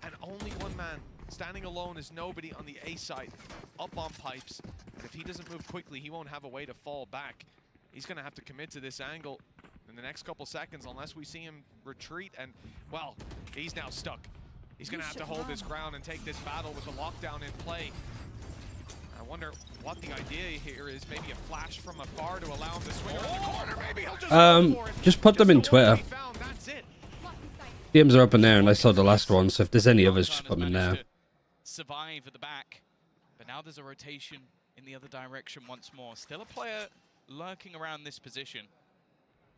and only 1 man standing alone is nobody on the A side, up on pipes. And if he doesn't move quickly, he won't have a way to fall back. He's going to have to commit to this angle in the next couple seconds unless we see him retreat. And, well, he's now stuck. He's going to have to hold his ground and take this battle with the lockdown in play. I wonder what the idea here is. Maybe a flash from afar to allow him to swing around the corner. Maybe he'll just go for it. Just put them in Twitter. That's it. DMs are up in there, and I saw the last one, so if there's any others, just put them in there. Survive at the back, but now there's a rotation in the other direction once more. Still a player lurking around this position.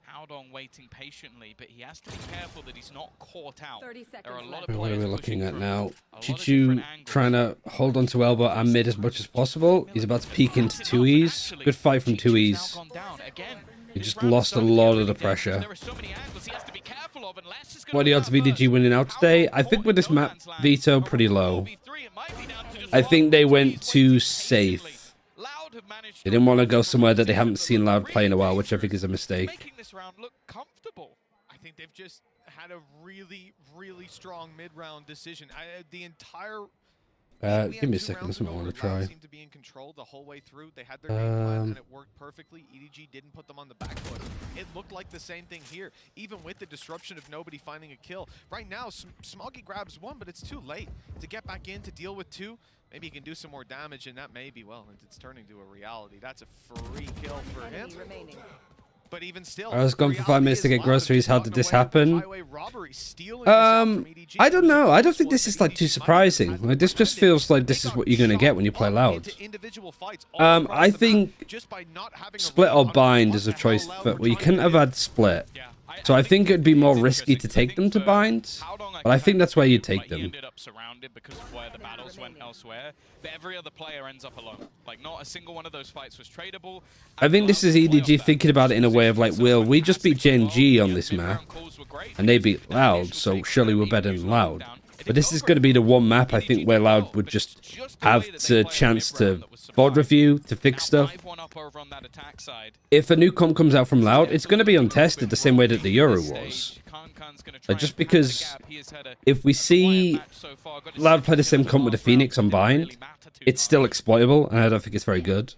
Howdong waiting patiently, but he has to be careful that he's not caught out. There are a lot of What are we players looking at pushing now? from a lot of Chichu different angles. trying to hold on to elbow and mid as much as possible. He's about to peek into 2Es. Good fight from 2Es. He just lost a lot of the pressure. What are the odds of EDG winning out today? I think with this map veto pretty low. I think they went too safe. They didn't want to go somewhere that they haven't seen Loud play in a while, which I think is a mistake. Making this round look comfortable. I think they've just had a really, really strong mid-round decision. The entire... Give me a second, that's what I want to try. Seemed to be in control the whole way through. They had their game plan and it worked perfectly. EDG didn't put them on the back foot. It looked like the same thing here, even with the disruption of nobody finding a kill. Right now, Smoggy grabs 1, but it's too late to get back in to deal with 2. Maybe he can do some more damage, and that may be, well, it's turning to a reality. That's a free kill for him. But even still, I was gone for 5 minutes to get groceries. How did this happen? I don't know. I don't think this is like too surprising. Like, this just feels like this is what you're gonna get when you play Loud. I think split or bind is a choice, but well, you couldn't have had split. So I think it'd be more risky to take them to bind, but I think that's where you take them. He ended up surrounded because of where the battles went elsewhere, but every other player ends up alone. Like, not a single one of those fights was tradable. I think this is EDG thinking about it in a way of like, well, we just beat JNG on this map, and they beat Loud, so surely we're better than Loud. But this is going to be the one map, I think, where Loud would just have the chance to board review, to fix stuff. If a new comp comes out from Loud, it's going to be untested the same way that the Euro was. Like, just because if we see Loud play the same comp with the Phoenix on Bind, it's still exploitable, and I don't think it's very good.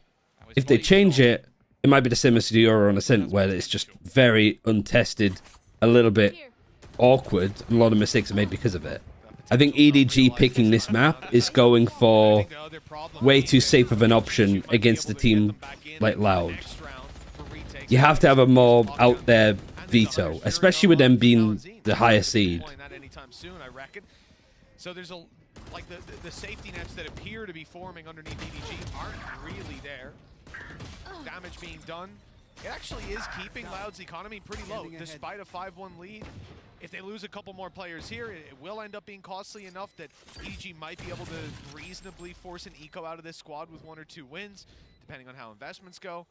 If they change it, it might be the same as the Euro on Ascent, where it's just very untested, a little bit awkward, and a lot of mistakes are made because of it. I think EDG picking this map is going for way too safe of an option against a team like Loud. You have to have a more out there veto, especially with them being the higher seed. So there's like the safety nets that appear to be forming underneath EDG aren't really there. Damage being done. It actually is keeping Loud's economy pretty low, despite a 5-1 lead. If they lose a couple more players here, it will end up being costly enough that EDG might be able to reasonably force an eco out of this squad with 1 or 2 wins, depending on how investments go.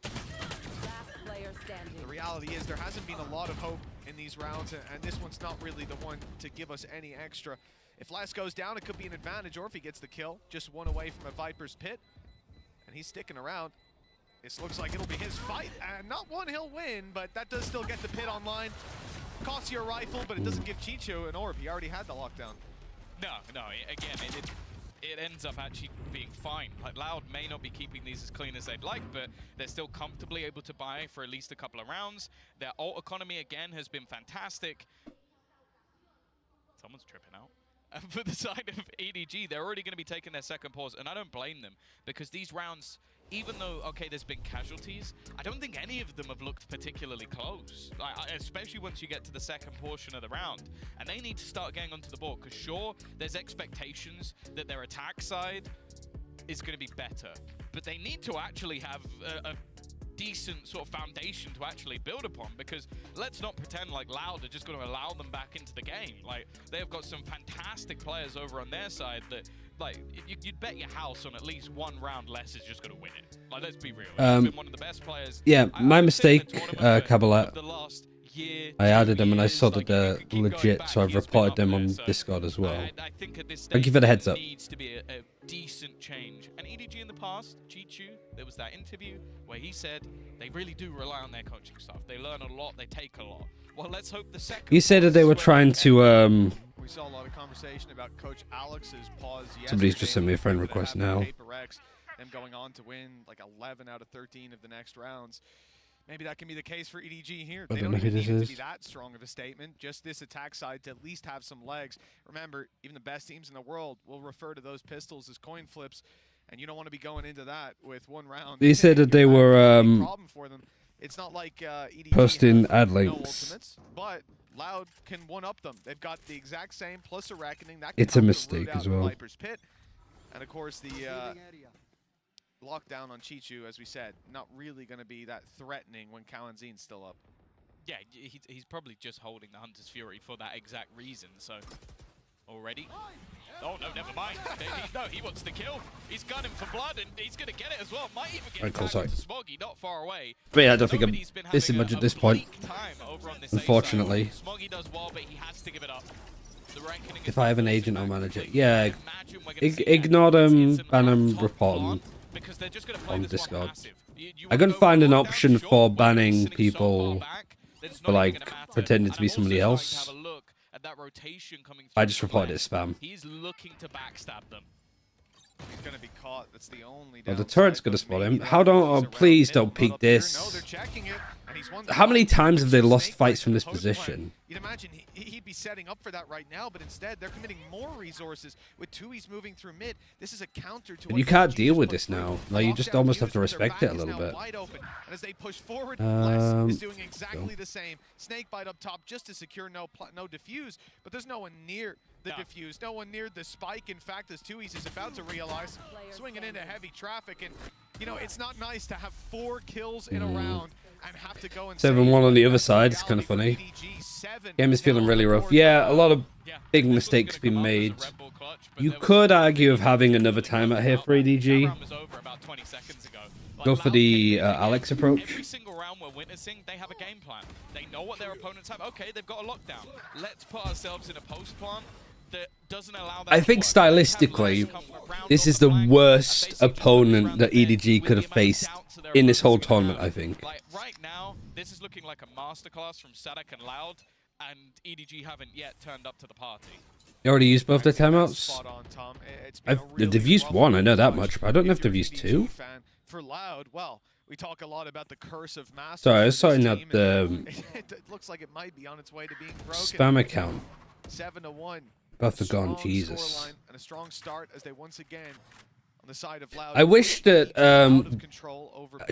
The reality is there hasn't been a lot of hope in these rounds, and this one's not really the one to give us any extra. If Last goes down, it could be an advantage, or if he gets the kill, just 1 away from a Viper's pit, and he's sticking around. This looks like it'll be his fight, and not one he'll win, but that does still get the pit online. Costs you a rifle, but it doesn't give Chicho an orb. He already had the lockdown. No, again, it ends up actually being fine. Like, Loud may not be keeping these as clean as they'd like, but they're still comfortably able to buy for at least a couple of rounds. Their ult economy, again, has been fantastic. Someone's tripping out. And for the side of EDG, they're already going to be taking their second pause, and I don't blame them, because these rounds, even though, okay, there's been casualties, I don't think any of them have looked particularly close, especially once you get to the second portion of the round. And they need to start getting onto the board, because sure, there's expectations that their attack side is going to be better, but they need to actually have a decent sort of foundation to actually build upon, because let's not pretend like Loud are just going to allow them back into the game. Like, they've got some fantastic players over on their side that, like, you'd bet your house on at least 1 round less is just going to win it. Like, let's be real. He's been one of the best players. Yeah, my mistake, Kabbalah. I added them and I saw that they're legit, so I've reported them on Discord as well. Thank you for the heads up. Needs to be a decent change. And EDG in the past, Chichu, there was that interview where he said they really do rely on their coaching staff. They learn a lot, they take a lot. Well, let's hope the second. He said that they were trying to We saw a lot of conversation about Coach Alex's pause yesterday. Somebody's just sent me a friend request now. Them going on to win like 11 out of 13 of the next rounds. Maybe that can be the case for EDG here. They don't even need it to be that strong of a statement. Just this attack side to at least have some legs. Remember, even the best teams in the world will refer to those pistols as coin flips, and you don't want to be going into that with 1 round. He said that they were problem for them. It's not like EDG posting ad no links. ultimates, but Loud can one-up them. They've got the exact same plus a reckoning. That It's a mistake as well. Viper's pit, and of course the lockdown on Chichu, as we said, not really going to be that threatening when Kalanzin's still up. Yeah, he's probably just holding the Hunter's Fury for that exact reason, so... Already? Oh, no, never mind. No, he wants to kill. He's gunning for blood, and he's going to get it as well. Might even get Cool, back to Smoggy, not far away. But yeah, I don't think I'm this much at this point. Unfortunately. Smoggy does well, but he has to give it up. If I have an agent or manager, yeah, ignore them, ban them, report them on Discord. I couldn't find an option for banning people for like pretending to be somebody else. I just reported it as spam. He's looking to backstab them. He's going to be caught. That's the only the turret's going to spot him. How don't? Oh, please don't peek this. How many times have they lost fights from this position? You'd imagine he'd be setting up for that right now, but instead they're committing more resources with Tui's moving through mid. This is a counter to you can't deal with this now. Like, you just almost have to respect it a little bit. And as they push forward, Les is doing exactly the same. Snakebite up top just to secure no defuse, but there's no one near the defuse, no one near the spike. In fact, as Tui's is about to realize, swinging into heavy traffic, and you know, it's not nice to have 4 kills in a round and have to go and 7-1 on the other side. It's kind of funny. Game is feeling really rough. Yeah, a lot of big mistakes been made. You could argue of having another timeout here for EDG. Go for the Alex approach. Every single round we're witnessing, they have a game plan. They know what their opponents have. Okay, they've got a lockdown. Let's put ourselves in a post plan that doesn't allow that. I think stylistically, this is the worst opponent that EDG could have faced in this whole tournament, I think. Like right now, this is looking like a masterclass from Sadak and Loud, and EDG haven't yet turned up to the party. You already used both their timeouts? They've used one, I know that much, but I don't know if they've used two. For Loud, well, we talk a lot about the curse of Masters. Sorry, I was sorting out the it looks like it might be on its way to being broken. spam account. 7-1. Both are gone, Jesus. And a strong start as they once again on the side of Loud. I wish that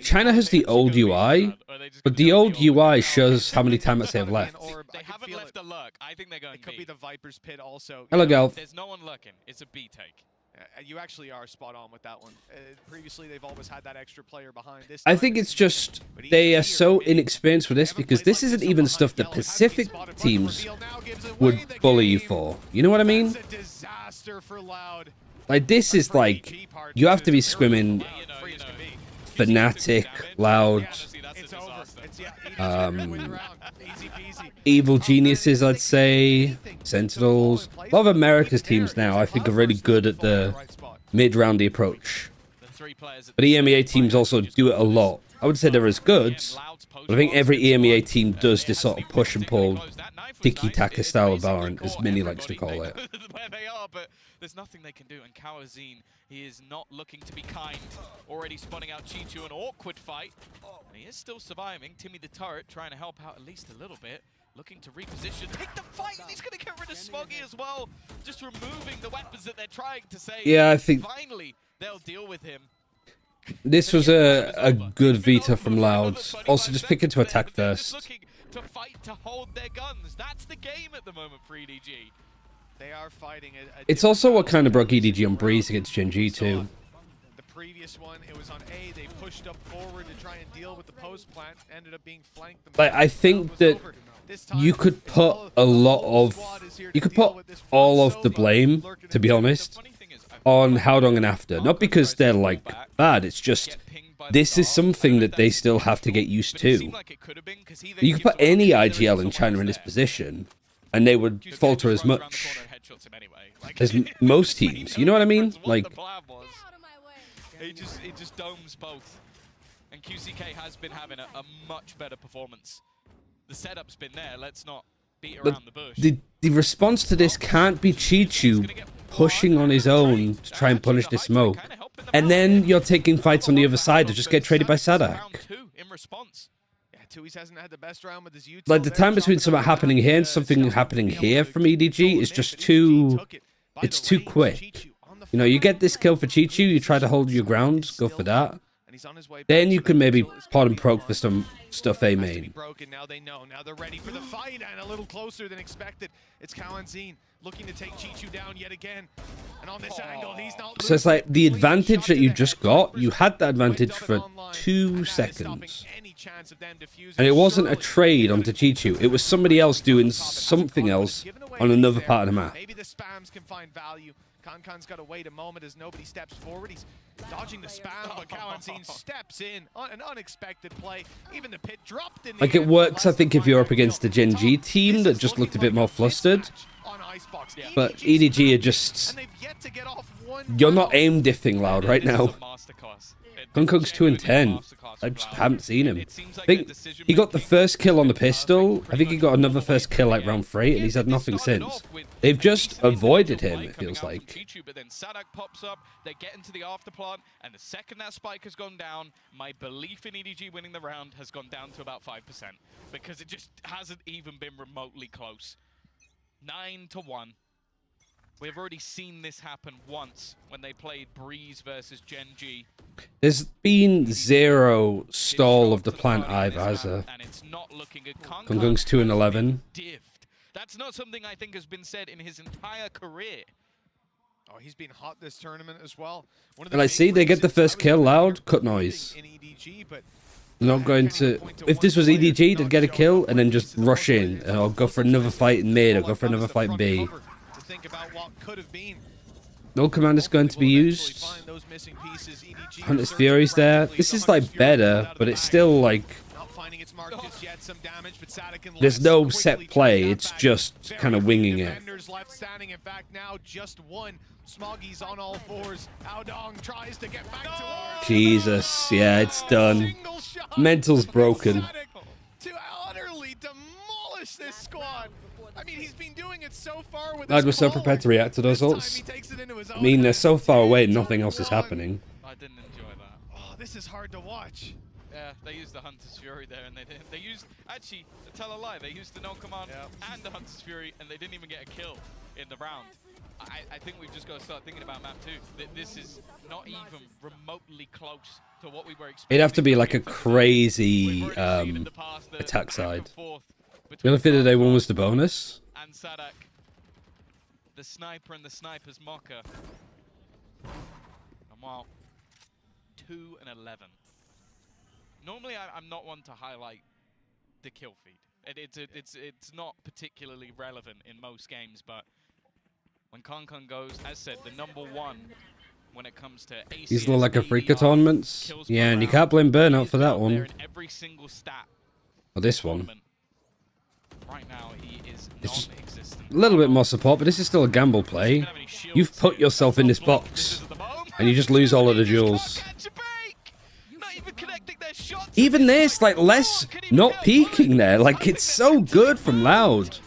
China has the old UI, but the old UI shows how many timeouts they have left. They haven't left a lurk. I think they're going. It could be the Viper's Pit also. Hello, Galv. There's no one lurking. It's a B take. You actually are spot on with that one. Previously, they've always had that extra player behind. This I think it's just they are so inexperienced with this because this isn't even stuff that Pacific teams would bully you for. You know what I mean? Like, this is like, you have to be swimming Fnatic, Loud, Evil Geniuses, I'd say, Sentinels. A lot of America's teams now, I think, are really good at the mid-roundy approach. But EMEA teams also do it a lot. I would say they're as good, but I think every EMEA team does this sort of push and pull, tiki-taka style of Valorant, as Mini likes to call it. Where they are, but there's nothing they can do. And Kawazine, he is not looking to be kind. Already spotting out Chichu, an awkward fight. And he is still surviving. Timmy the Turret trying to help out at least a little bit. Looking to reposition, take the fight, and he's going to get rid of Smoggy as well. Just removing the weapons that they're trying to save. Yeah, I think finally they'll deal with him. this was a good Vita from Loud. Also, just picking to attack first. Looking to fight to hold their guns. That's the game at the moment for EDG. They are fighting It's also what kind of broke EDG on Breeze against Gen G too. The previous one, it was on A. They pushed up forward to try and deal with the post plant. Ended up being flanked. Like, I think that you could put a lot of, you could put all of the blame, to be honest, on Howdong and After. Not because they're like bad, it's just this is something that they still have to get used to. You could put any IGL in China in this position, and they would falter as much as most teams. You know what I mean? Like, He just domes both. And QCK has been having a much better performance. The setup's been there. Let's not beat around the bush. The response to this can't be Chichu pushing on his own to try and punish the smoke. And then you're taking fights on the other side to just get traded by Sadak. In response. Hasn't had the best round with his YouTube. Like, the time between something happening here and something happening here from EDG is just too... It's too quick. You know, you get this kill for Chichu, you try to hold your ground, go for that. Then you can maybe pot and proc for some stuff A main. Now they know. Now they're ready for the fight, and a little closer than expected. It's Kawazine looking to take Chichu down yet again. And on this angle, he's not. So it's like the advantage that you just got, you had that advantage for 2 seconds. And it wasn't a trade onto Chichu, it was somebody else doing something else on another part of the map. Maybe the spams can find value. Kankan's got to wait a moment as nobody steps forward. He's dodging the spam, but Kawazine steps in on an unexpected play. Even the pit dropped in the Like, it works, I think, if you're up against a Gen G team that just looked a bit more flustered. But EDG are just... You're not aim diffing Loud right now. Kunkung's 2-10. I just haven't seen him. I think he got the first kill on the pistol. I think he got another first kill like round 3, and he's had nothing since. They've just avoided him, it feels like. But then Sadak pops up, they get into the afterplant, and the second that spike has gone down, my belief in EDG winning the round has gone down to about 5%, because it just hasn't even been remotely close. 9-1. We've already seen this happen once when they played Breeze versus Gen G. There's been 0 stall of the plant either, has there? And it's not looking good. Kunkung's 2-11. That's not something I think has been said in his entire career. Oh, he's been hot this tournament as well. And I see they get the first kill, Loud, cut noise. In EDG, but They're not going to... If this was EDG, they'd get a kill and then just rush in. Or go for another fight in mid, or go for another fight in B. No command is going to be used. Hunter's Fury's there. This is like better, but it's still like... There's no set play, it's just kind of winging it. Jesus, yeah, it's done. Mental's broken. I mean, he's been doing it so far with Lad was so prepared to react to those ults. I mean, they're so far away, nothing else is happening. I didn't enjoy that. Oh, this is hard to watch. Yeah, they used the Hunter's Fury there, and they used, actually, to tell a lie, they used the no command and the Hunter's Fury, and they didn't even get a kill in the round. I think we've just got to start thinking about map 2. This is not even remotely close to what we were expecting. It'd have to be like a crazy attack side. The only thing that they won was the bonus. And Sadak, the sniper and the sniper's mocker. And wow, 2 and 11. Normally, I'm not one to highlight the kill feed. It's not particularly relevant in most games, but when Kankan goes, as said, the #1 when it comes to ACS, These look like a freaker tournaments. Yeah, and you can't blame Burnout for that one. Every single stat. Or this one. Right now, he is it's just a little bit more support, but this is still a gamble play. You've put yourself in this box, and you just lose all of the duels. Even this, like, less not peeking there. Like, it's so good from Loud.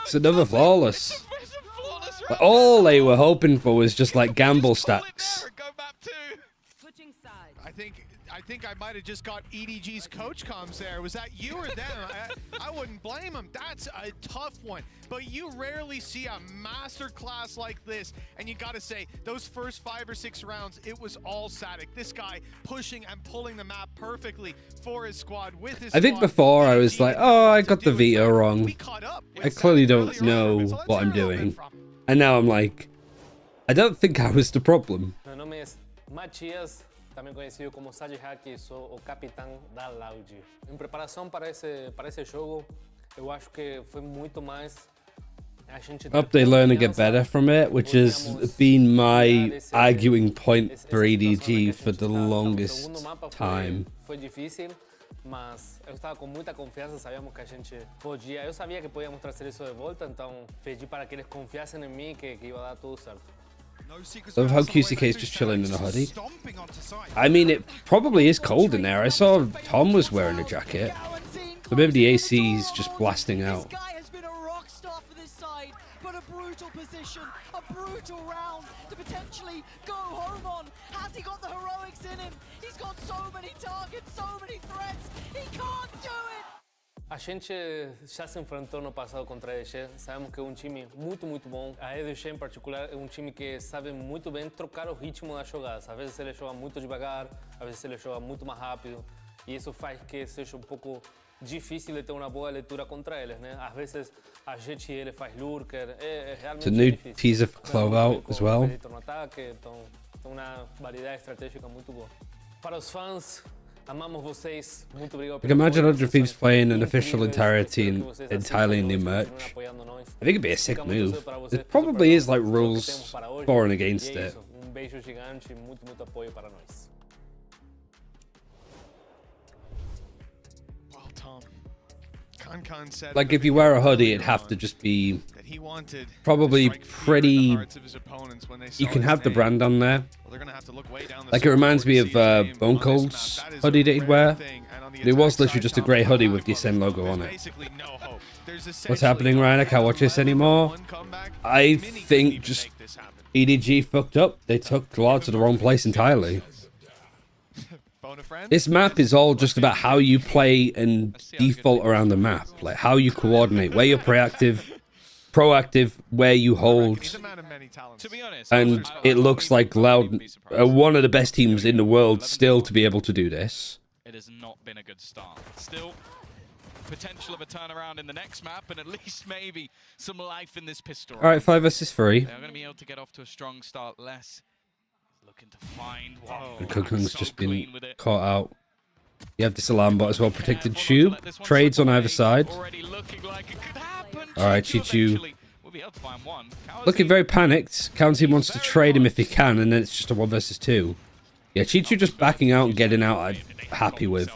It's another flawless. Like, all they were hoping for was just, like, gamble stacks. I think I might have just got EDG's coach comms there. Was that you or them? I wouldn't blame him. That's a tough one. But you rarely see a master class like this. And you got to say, those first 5 or 6 rounds, it was all Sadak. This guy pushing and pulling the map perfectly for his squad with his I think before I was like, oh, I got the veto wrong. I clearly don't know what I'm doing. And now I'm like, I don't think I was the problem. También conhecido como Sage Hack, sou o capitão da Loud. Em preparação para esse jogo, eu acho que foi muito mais a gente. Hope they learn and get better from it, which has been my arguing point for EDG for the longest time. Foi difícil, mas eu estava com muita confiança, sabíamos que a gente podia. Eu sabia que podíamos trazer isso de volta, então pedi para que eles confiassem em mim que ia dar tudo certo. Love how QCK is just chilling in a hoodie. I mean, it probably is cold in there. I saw Tom was wearing a jacket. So maybe the AC is just blasting out. This guy has been a rock star for this side, but a brutal position, a brutal round to potentially go home on. Has he got the heroics in him? He's got so many targets, so many threats. He can't do it. A gente já se enfrentou no passado contra a EDG, sabemos que é um time muito bom. A EDG em particular é um time que sabe muito bem trocar o ritmo das jogadas. Às vezes ele joga muito devagar, às vezes ele joga muito mais rápido. E isso faz que seja um pouco difícil de ter uma boa leitura contra eles, né? Às vezes a gente ele faz lurker, é realmente It's a new difícil. teaser for Clove Out as well. No ataque, então tem uma variedade estratégica muito boa. Para os fãs, amamos vocês. Muito obrigado. I can imagine 100 Thieves playing an official entirely in new merch. I think it'd be a sick move. There probably is like rules for and against it. Beijo gigante, muito apoio para nós. Well, Tom, Kankan said Like if you wear a hoodie, it'd have to just be probably pretty. You can have the brand on there. Like it reminds me of Bone Cold's hoodie that he'd wear. It was literally just a grey hoodie with the Ascend logo on it. What's happening, Ryan? I can't watch this anymore. I think just EDG fucked up. They took Lord to the wrong place entirely. This map is all just about how you play and default around the map, like how you coordinate, where you're proactive, where you hold. And it looks like Loud are one of the best teams in the world still to be able to do this. It has not been a good start. Still, potential of a turnaround in the next map, and at least maybe some life in this pistol. All right, 5 versus 3. They're going to be able to get off to a strong start. Looking to find And Kung's just been caught out. You have this alarm bot as well. Protected Tube. Trades on either side. Alright, Chichu. Looking very panicked. County wants to trade him if he can, and then it's just a 1 versus 2. Yeah, Chichu just backing out and getting out, I'm happy with.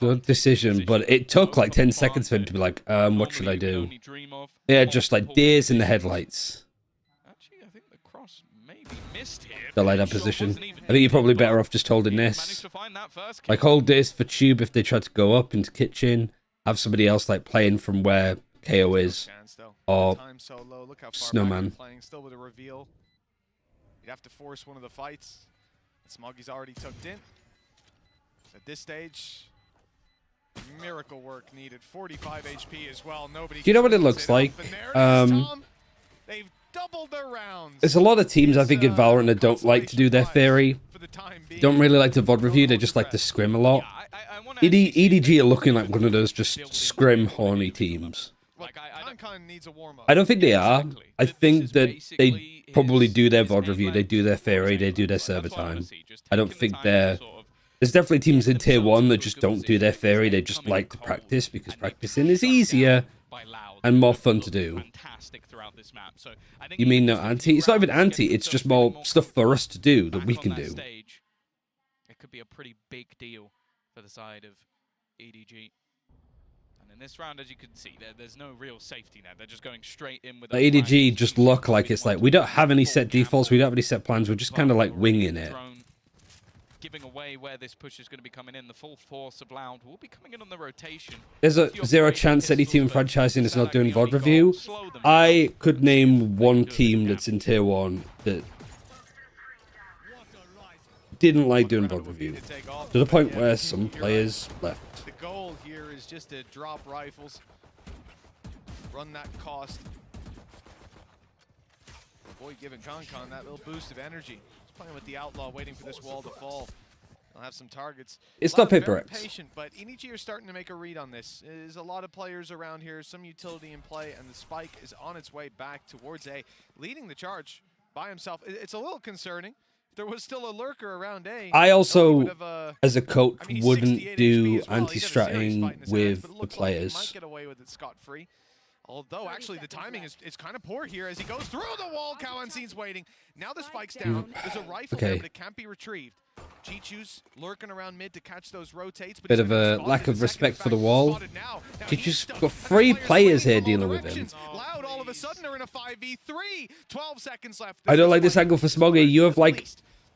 Good decision, but it took like 10 seconds for him to be like, what should I do? Yeah, just like deers in the headlights. The light up position. I think you're probably better off just holding this. Like, hold this for Tube if they try to go up into kitchen. Have somebody else like playing from where KO is. Or Snowman. Still with a reveal. You'd have to force one of the fights. Smoggy's already tucked in. At this stage, miracle work needed. 45 HP as well. Nobody. Do you know what it looks like? They've doubled their rounds. There's a lot of teams I think in Valorant that don't like to do their theory. Don't really like to VOD review. They just like to scrim a lot. EDG are looking like one of those just scrim horny teams. I don't think they are. I think that they probably do their VOD review. They do their theory. They do their server time. I don't think they're... There's definitely teams in Tier 1 that just don't do their theory. They just like to practice because practicing is easier and more fun to do. You mean no anti? It's not even anti. It's just more stuff for us to do that we can do. It could be a pretty big deal for the side of EDG. And in this round, as you can see, there's no real safety net. They're just going straight in with EDG just look like it's like, we don't have any set defaults, we don't have any set plans, we're just kind of like winging it. Giving away where this push is going to be coming in. The full force of Loud will be coming in on the rotation. There's a 0 chance any team in franchising is not doing VOD review. I could name one team that's in Tier 1 that didn't like doing VOD review. To the point where some players left. The goal here is just to drop rifles. Run that cost. Boy, giving Concon that little boost of energy. Playing with the Outlaw, waiting for this wall to fall. I'll have some targets. It's not Paper X. Patient, but EDG are starting to make a read on this. There's a lot of players around here, some utility in play, and the Spike is on its way back towards A, leading the charge by himself. It's a little concerning. If there was still a lurker around A. I also, as a coach, wouldn't do anti-stratting with the players. Might get away with it scot-free. Although, actually, the timing is kind of poor here as he goes through the wall. Cowan's waiting. Now the Spike's down. There's a rifle there, but it can't be retrieved. Chichu's lurking around mid to catch those rotates. But bit of a lack of respect for the wall. Chichu's got 3 players here dealing with him. Loud all of a sudden are in a 5v3. 12 seconds left. I don't like this angle for Smoggy. You have like...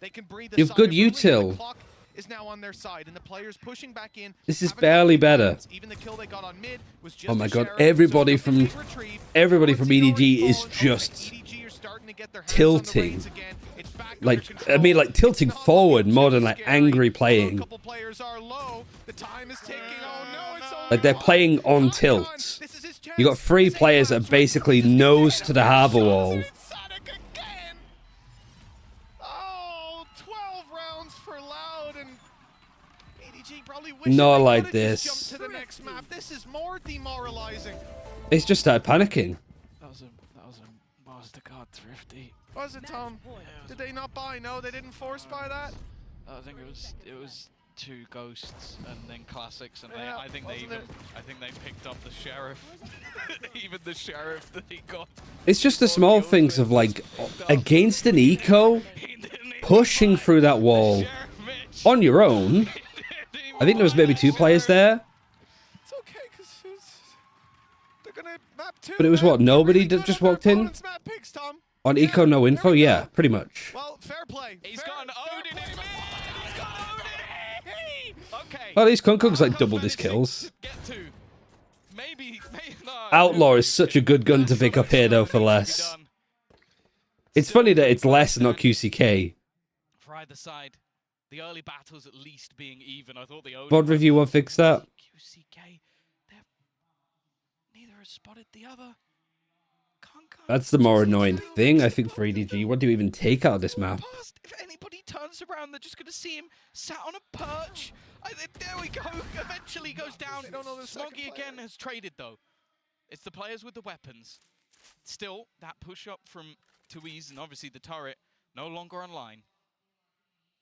You have good util. Is now on their side, and the players pushing back in. This is barely better. Even the kill they got on mid was just oh my god, everybody from EDG is just tilting. Like, I mean, like tilting forward more than like angry playing. Like they're playing on tilt. You got 3 players that are basically nose to the harbor wall. Not like this. This is more demoralizing. It's just started panicking. That was a Mastercard thrifty. Was it, Tom? Did they not buy? No, they didn't force buy that. I think it was 2 ghosts and then classics, and I think they picked up the sheriff. Even the sheriff that he got. It's just the small things of like against an eco, pushing through that wall on your own. I think there was maybe 2 players there. It's okay, because they're gonna map 2. But it was what, nobody that just walked in? On eco, no info? Yeah, pretty much. Well, fair play. He's got an Odin in. He's got Odin in. Okay. Well, these Kunkung's like doubled his kills. Maybe no. Outlaw is such a good gun to pick up here, though, for less. It's funny that it's less and not QCK. For either side. The early battles at least being even. I thought the VOD review won't fix that. QCK, neither has spotted the other. That's the more annoying thing, I think, for EDG. What do you even take out of this map? If anybody turns around, they're just going to see him sat on a perch. There we go. Eventually goes down. Smoggy again has traded, though. It's the players with the weapons. Still, that push up from Tuiz and obviously the turret no longer online.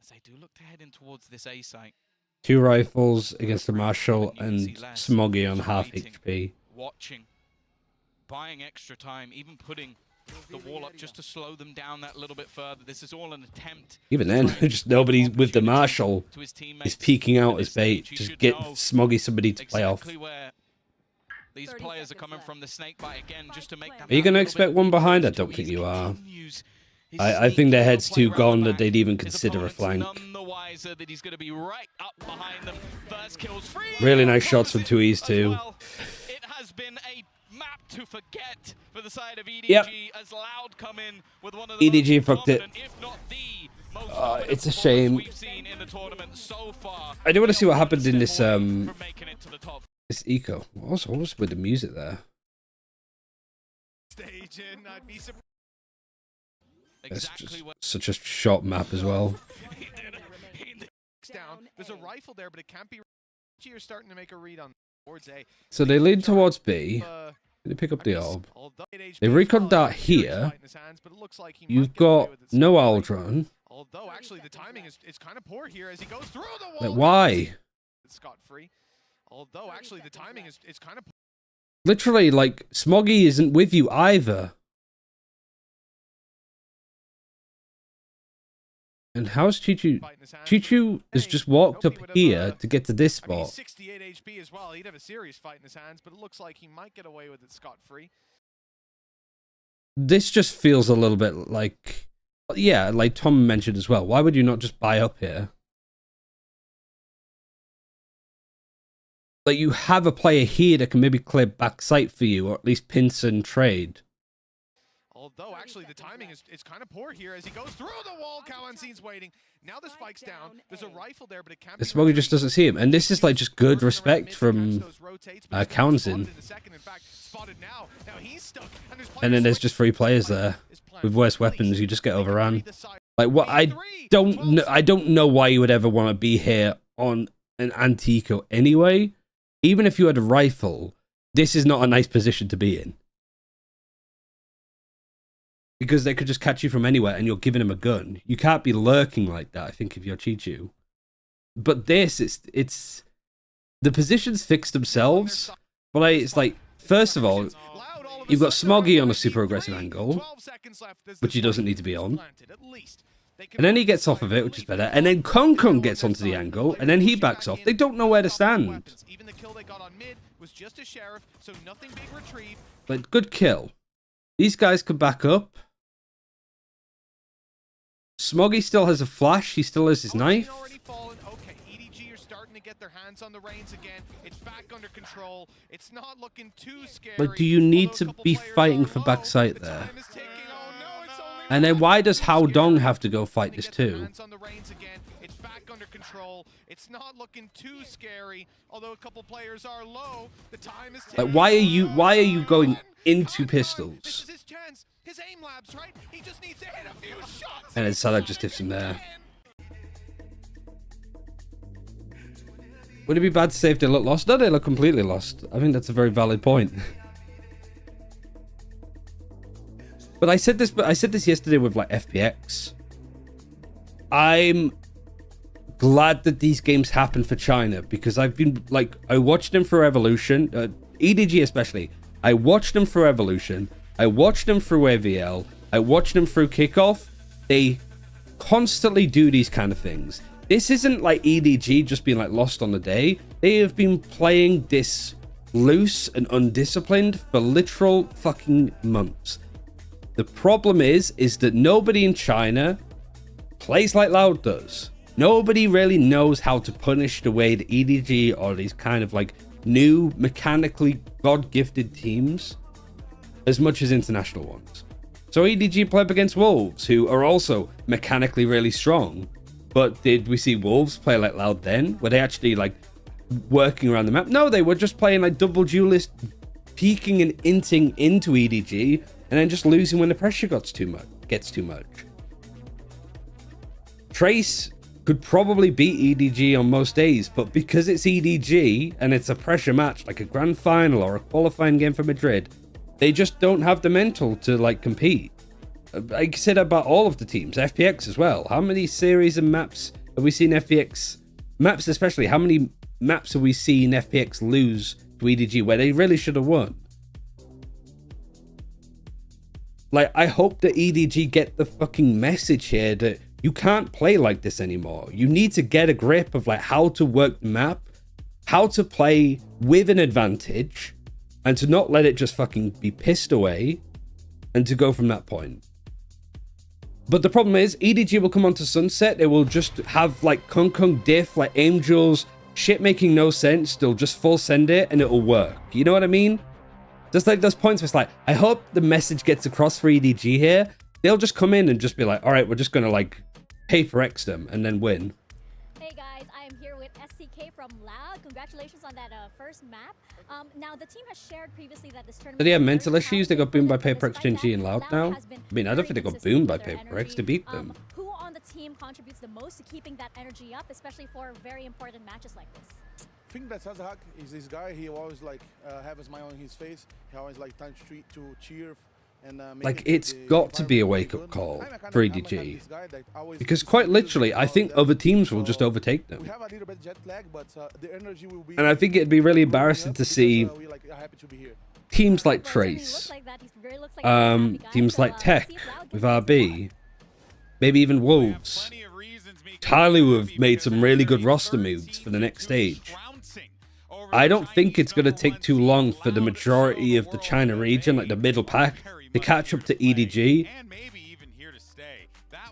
As they do look to head in towards this A site. 2 rifles against the Marshall and Smoggy on half HP. Watching, buying extra time, even putting the wall up just to slow them down that little bit further. This is all an attempt. Even then, just nobody with the Marshall is peeking out as bait. Just get Smoggy somebody to play off. Where these players are coming from the snake bite again, just to make that. Are you going to expect one behind? I don't think you are. I think their head's too gone that they'd even consider a flank. None the wiser that he's going to be right up behind them. First kills free. Really nice shots from 2Es too. It has been a map to forget for the side of EDG. Yep. As Loud come in with one of the EDG fucked it. It's a shame. we've seen in the tournament so far. I do want to see what happened in this this eco. What was with the music there? Stage in, I'd be surprised. It's just such a short map as well. Down. There's a rifle there, but it can't be. You're starting to make a read on towards A. So they lead towards B. They pick up the orb. They recon dart here. You've got no Aldron. Although actually the timing is kind of poor here as he goes through the wall. Like, why? Scot free. Although actually the timing is kind of. Literally, like, Smoggy isn't with you either. And how's Chichu? Chichu has just walked up here to get to this spot. I mean, 68 HP as well. He'd have a serious fight in his hands, but it looks like he might get away with it scot-free. This just feels a little bit like, yeah, like Tom mentioned as well. Why would you not just buy up here? Like, you have a player here that can maybe clear backside for you, or at least pinch and trade. Although actually the timing is kind of poor here as he goes through the wall. Kawanzin's waiting. Now the spike's down. There's a rifle there, but it can't. The Smoggy just doesn't see him, and this is like just good respect from Kawanzin. And then there's just 3 players there with worse weapons. You just get overrun. Like, what? I don't know why you would ever want to be here on an anti-eco anyway. Even if you had a rifle, this is not a nice position to be in. Because they could just catch you from anywhere and you're giving him a gun. You can't be lurking like that, I think, if you're Chichu. But this, it's... The positions fix themselves. But it's like, first of all, you've got Smoggy on a super aggressive angle, which he doesn't need to be on. And then he gets off of it, which is better. And then Kong Kong gets onto the angle, and then he backs off. They don't know where to stand. But good kill. These guys can back up. Smoggy still has a flash. He still has his knife. Okay, EDG are starting to get their hands on the reins again. It's back under control. It's not looking too scary. But do you need to be fighting for backside there? And then why does Hao Dong have to go fight this too? It's back under control. It's not looking too scary. Although a couple players are low, the time is like, why are you going into pistols? This is his chance. His aim labs, right? He just needs to hit a few shots. And then Salah just tips him there. Would it be bad to say if they look lost? No, they look completely lost. I think that's a very valid point. But I said this yesterday with like FPX. I'm glad that these games happen for China because I've been like, I watched them through Evolution, EDG especially. I watched them through Evolution. I watched them through AVL. I watched them through Kickoff. They constantly do these kind of things. This isn't like EDG just being like lost on the day. They have been playing this loose and undisciplined for literal fucking months. The problem is that nobody in China plays like Loud does. Nobody really knows how to punish the way the EDG or these kind of like new mechanically god-gifted teams as much as international ones. So EDG play up against Wolves, who are also mechanically really strong. But did we see Wolves play like Loud then? Were they actually like working around the map? No, they were just playing like double duelist, peeking and inting into EDG, and then just losing when the pressure gets too much. Trace could probably beat EDG on most days, but because it's EDG and it's a pressure match like a grand final or a qualifying game for Madrid, they just don't have the mental to like compete. I said about all of the teams, FPX as well. How many series and maps have we seen FPX maps, especially? How many maps have we seen FPX lose to EDG where they really should have won? Like, I hope that EDG get the fucking message here that you can't play like this anymore. You need to get a grip of like how to work the map, how to play with an advantage, and to not let it just fucking be pissed away, and to go from that point. But the problem is, EDG will come onto Sunset, they will just have like Kung diff, like Angels, shit making no sense, they'll just full send it and it'll work. You know what I mean? Just like those points where it's like, I hope the message gets across for EDG here. They'll just come in and just be like, all right, we're just gonna like paper X them and then win. Hey guys, I am here with SCK from Loud. Congratulations on that first map. Now the team has shared previously that this tournament. Did they have mental issues? They got boomed by Paper X, Gen G, and Loud now? I mean, I don't think they got boomed by Paper X to beat them. Who on the team contributes the most to keeping that energy up, especially for very important matches like this? I think that Sazahak is this guy. He always like have a smile on his face. He always like time to cheer. And, like, it's got to be a wake-up call for EDG. Because quite literally, I think other teams will just overtake them. And I think it'd be really embarrassing to see teams like Trace, teams like Tech with RB, maybe even Wolves, Tyler, who have made some really good roster moves for the next stage. I don't think it's going to take too long for the majority of the China region, like the middle pack, to catch up to EDG.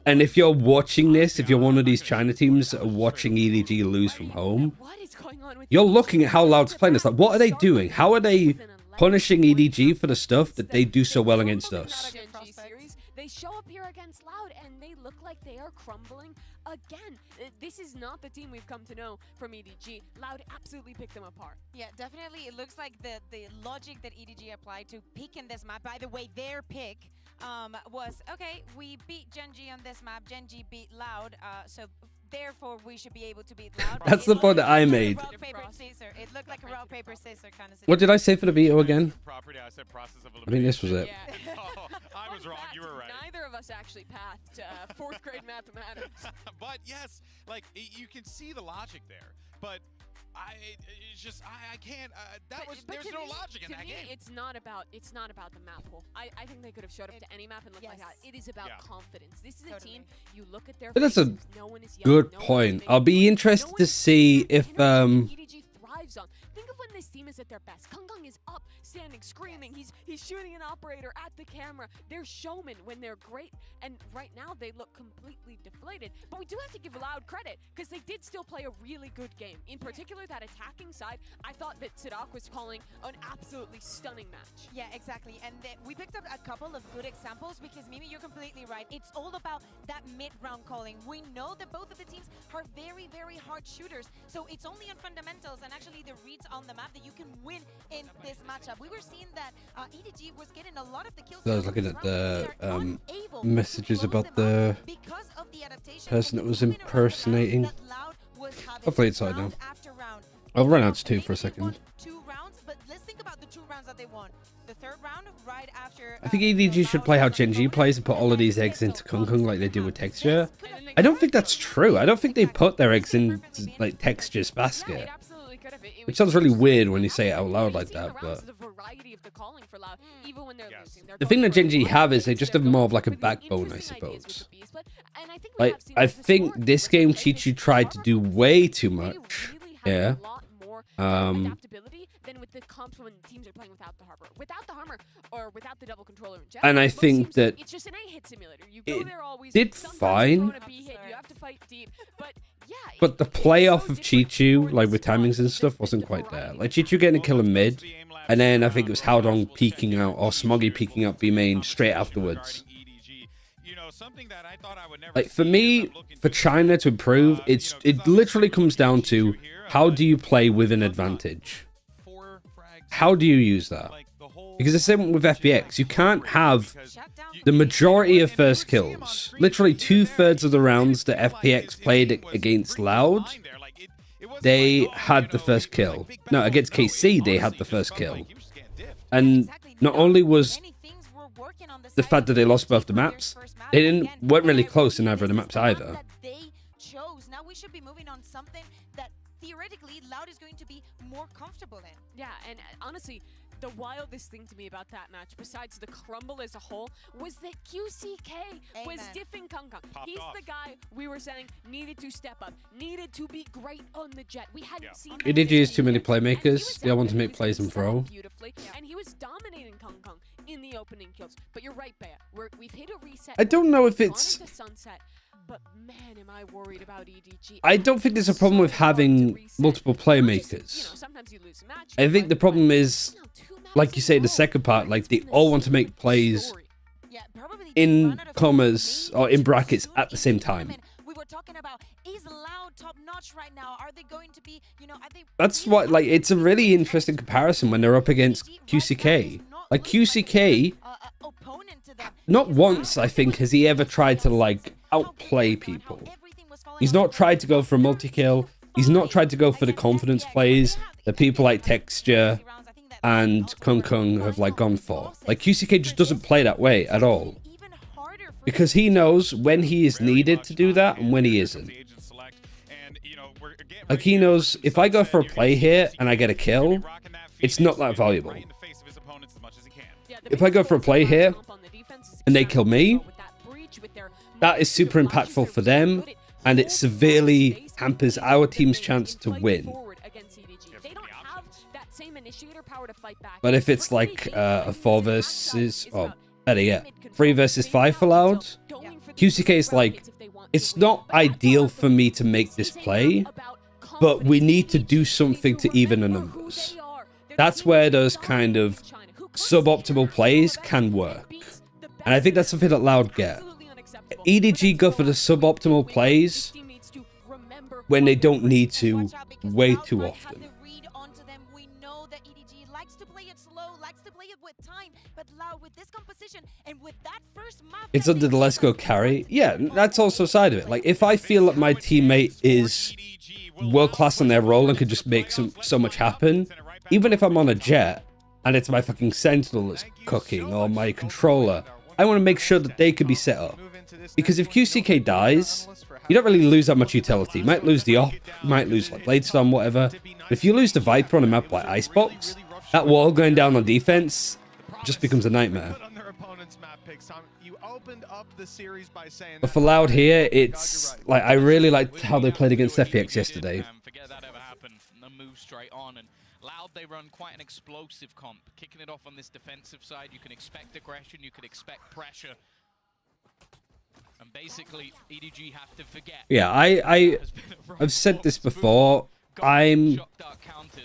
And if you're watching this, if you're one of these China teams that are watching EDG lose from home, you're looking at how Loud's playing. It's like, what are they doing? How are they punishing EDG for the stuff that they do so well against us? They show up here against Loud and they look like they are crumbling again. This is not the team we've come to know from EDG. Loud absolutely picked them apart. Yeah, definitely. It looks like the logic that EDG applied to picking this map, by the way, their pick was, okay, we beat Gen G on this map, Gen G beat Loud, so therefore we should be able to beat Loud. That's the point that I made. Rock, paper, scissors. It looked like a rock, paper, scissors kind of situation. What did I say for the veto again? I think this was it. Yeah. I was wrong. You were right. Neither of us actually passed fourth grade mathematics. But yes, like you can see the logic there. But I can't. There's no logic in that game. It's not about the map pool. I think they could have showed up to any map and looked like that. It is about confidence. This is a team. You look at their. But that's a good point. I'll be interested to see if EDG thrives on. Think of when this team is at their best. Kung is up, standing, screaming. He's shooting an operator at the camera. They're showmen when they're great, and right now they look completely deflated. But we do have to give Loud credit because they did still play a really good game. In particular, that attacking side, I thought that Sidak was calling an absolutely stunning match. Yeah, exactly. And we picked up a couple of good examples because Mimi, you're completely right. It's all about that mid-round calling. We know that both of the teams are very, very hard shooters, so it's only on fundamentals and actually the reads on the map that you can win in this matchup. We were seeing that EDG was getting a lot of the kills. I was looking at the messages about the person that was impersonating. Hopefully it's out now. I'll run out to 2 for a second. 2 rounds, but let's think about the 2 rounds that they won. The 3rd round, right after. I think EDG should play how Gen G plays and put all of these eggs into Kung like they do with Texture. I don't think that's true. I don't think they put their eggs in like Texture's basket. Which sounds really weird when you say it out loud like that, but the thing that Gen G have is they just have more of like a backbone, I suppose. Like, I think this game Chichu tried to do way too much. Yeah. Than with the comps when teams are playing without the Harbor. Without the Hammer or without the double controller in general. And I think that it's just an A-hit simulator. You go there always. Did fine. You have to fight deep. But yeah. But the playoff of Chichu, like with timings and stuff, wasn't quite there. Like Chichu getting a kill in mid, and then I think it was Howdong peeking out or Smoggy peeking out B main straight afterwards. Like for me, for China to improve, it literally comes down to how do you play with an advantage? How do you use that? Because the same with FPX, you can't have the majority of first kills. Literally 2/3 of the rounds that FPX played against Loud, they had the first kill. No, against KC, they had the first kill. And not only was the fact that they lost both the maps. They weren't really close in either of the maps either. They chose. Now we should be moving on something that theoretically Loud is going to be more comfortable in. Yeah, and honestly, the wildest thing to me about that match, besides the crumble as a whole, was that QCK was diffing Kung. He's the guy we were saying needed to step up, needed to be great on the jet. We hadn't seen EDG has too many playmakers. They all want to make plays and throw. Beautifully, and he was dominating Kung in the opening kills. But you're right, Bea. We've hit a reset. I don't know if it's... Sunset, but man, am I worried about EDG. I don't think there's a problem with having multiple playmakers. I think the problem is, like you say, the second part, like they all want to make plays in commas or in brackets at the same time. We were talking about, is Loud top notch right now? Are they going to be, you know, That's what, like, it's a really interesting comparison when they're up against QCK. Like QCK, not once, I think, has he ever tried to, like, outplay people. He's not tried to go for a multi-kill. He's not tried to go for the confidence plays that people like Texture and Kung have, like, gone for. Like, QCK just doesn't play that way at all. Because he knows when he is needed to do that and when he isn't. Like, he knows if I go for a play here and I get a kill, it's not that valuable. If I go for a play here and they kill me, that is super impactful for them, and it severely hampers our team's chance to win. But if it's like a 4 versus, or better yet, 3 versus 5 for Loud, QCK is like, it's not ideal for me to make this play, but we need to do something to even the numbers. That's where those kind of suboptimal plays can work. And I think that's something that Loud get. EDG go for the suboptimal plays when they don't need to way too often. It's under the let's go carry. Yeah, that's also a side of it. Like, if I feel that my teammate is world class on their role and could just make so much happen, even if I'm on a jet and it's my fucking sentinel that's cooking or my controller, I want to make sure that they could be set up. Because if QCK dies, you don't really lose that much utility. You might lose the op, you might lose like Bladestorm, whatever. But if you lose the Viper on a map like Icebox, that wall going down on defense just becomes a nightmare. But for Loud here, it's like, I really liked how they played against FPX yesterday. Forget that ever happened. No move straight on, and Loud, they run quite an explosive comp. Kicking it off on this defensive side, you can expect aggression, you can expect pressure. And basically, EDG have to forget. Yeah, I've said this before. I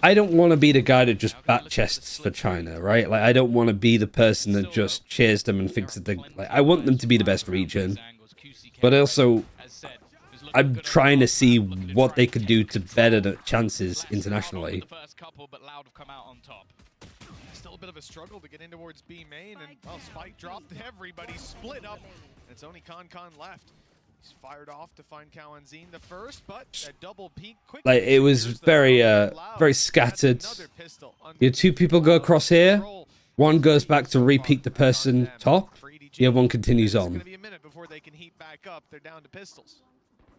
don't want to be the guy that just bat chests for China, right? Like, I don't want to be the person that just cheers them and thinks that they, like, I want them to be the best region, but also I'm trying to see what they could do to better the chances internationally. Still a bit of a struggle to get in towards B main, and well, Spike dropped. Everybody split up, and it's only Con left. He's fired off to find Kawanzine the first, but a double peek quick. Like, it was very very scattered. You had 2 people go across here. One goes back to re-peek the person top. The other one continues on. It's going to be a minute before they can heat back up. They're down to pistols.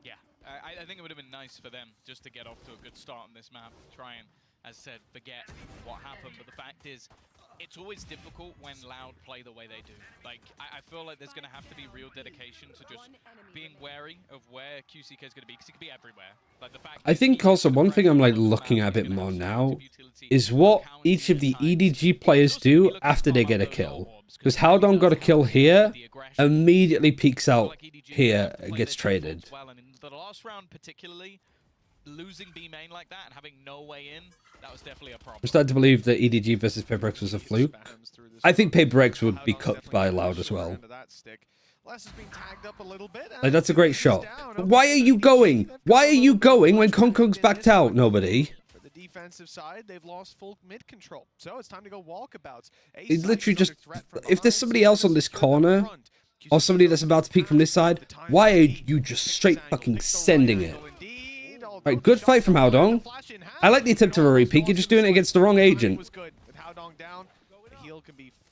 Yeah, I think it would have been nice for them just to get off to a good start on this map. Try and, as said, forget what happened. But the fact is, it's always difficult when Loud play the way they do. Like, I feel like there's going to have to be real dedication to just being wary of where QCK is going to be, because it could be everywhere. Like, the fact I think also one thing I'm like looking at a bit more now is what each of the EDG players do after they get a kill. Because Haldon got a kill here, immediately peeks out here and gets traded. And in the last round particularly, losing B main like that and having no way in, that was definitely a problem. I'm starting to believe that EDG versus PaperX was a fluke. I think PaperX would be cooked by Loud as well. Like, that's a great shot. But why are you going? Why are you going when Kong's backed out? Nobody. For the defensive side, they've lost full mid control, so it's time to go walkabouts. It's literally just, if there's somebody else on this corner, or somebody that's about to peek from this side, why are you just straight fucking sending it? Right, good fight from Haldong. I like the attempt of a re-peek. You're just doing it against the wrong agent.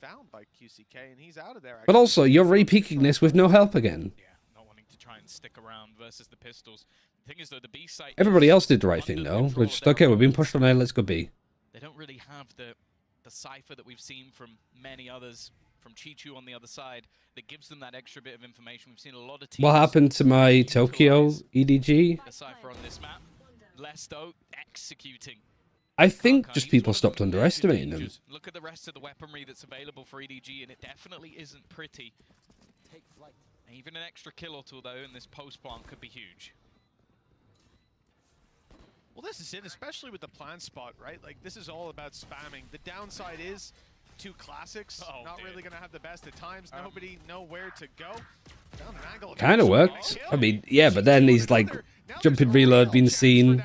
found by QCK, and he's out of there. But also, you're re-peaking this with no help again. Not wanting to try and stick around versus the pistols. The thing is, though, the B site. Everybody else did the right thing, though. We're just, okay, we're being pushed on A, let's go B. They don't really have the cipher that we've seen from many others, from Chichu on the other side, that gives them that extra bit of information. We've seen a lot of teams. What happened to my Tokyo EDG? The cipher on this map. Lesto executing. I think just people stopped underestimating them. Look at the rest of the weaponry that's available for EDG, and it definitely isn't pretty. Even an extra kill or two, though, in this post plant could be huge. Well, this is it, especially with the plant spot, right? Like, this is all about spamming. The downside is 2 classics, not really going to have the best at times. Nobody know where to go. Down an angle. Kind of worked. I mean, yeah, but then he's like jumping reload, being seen.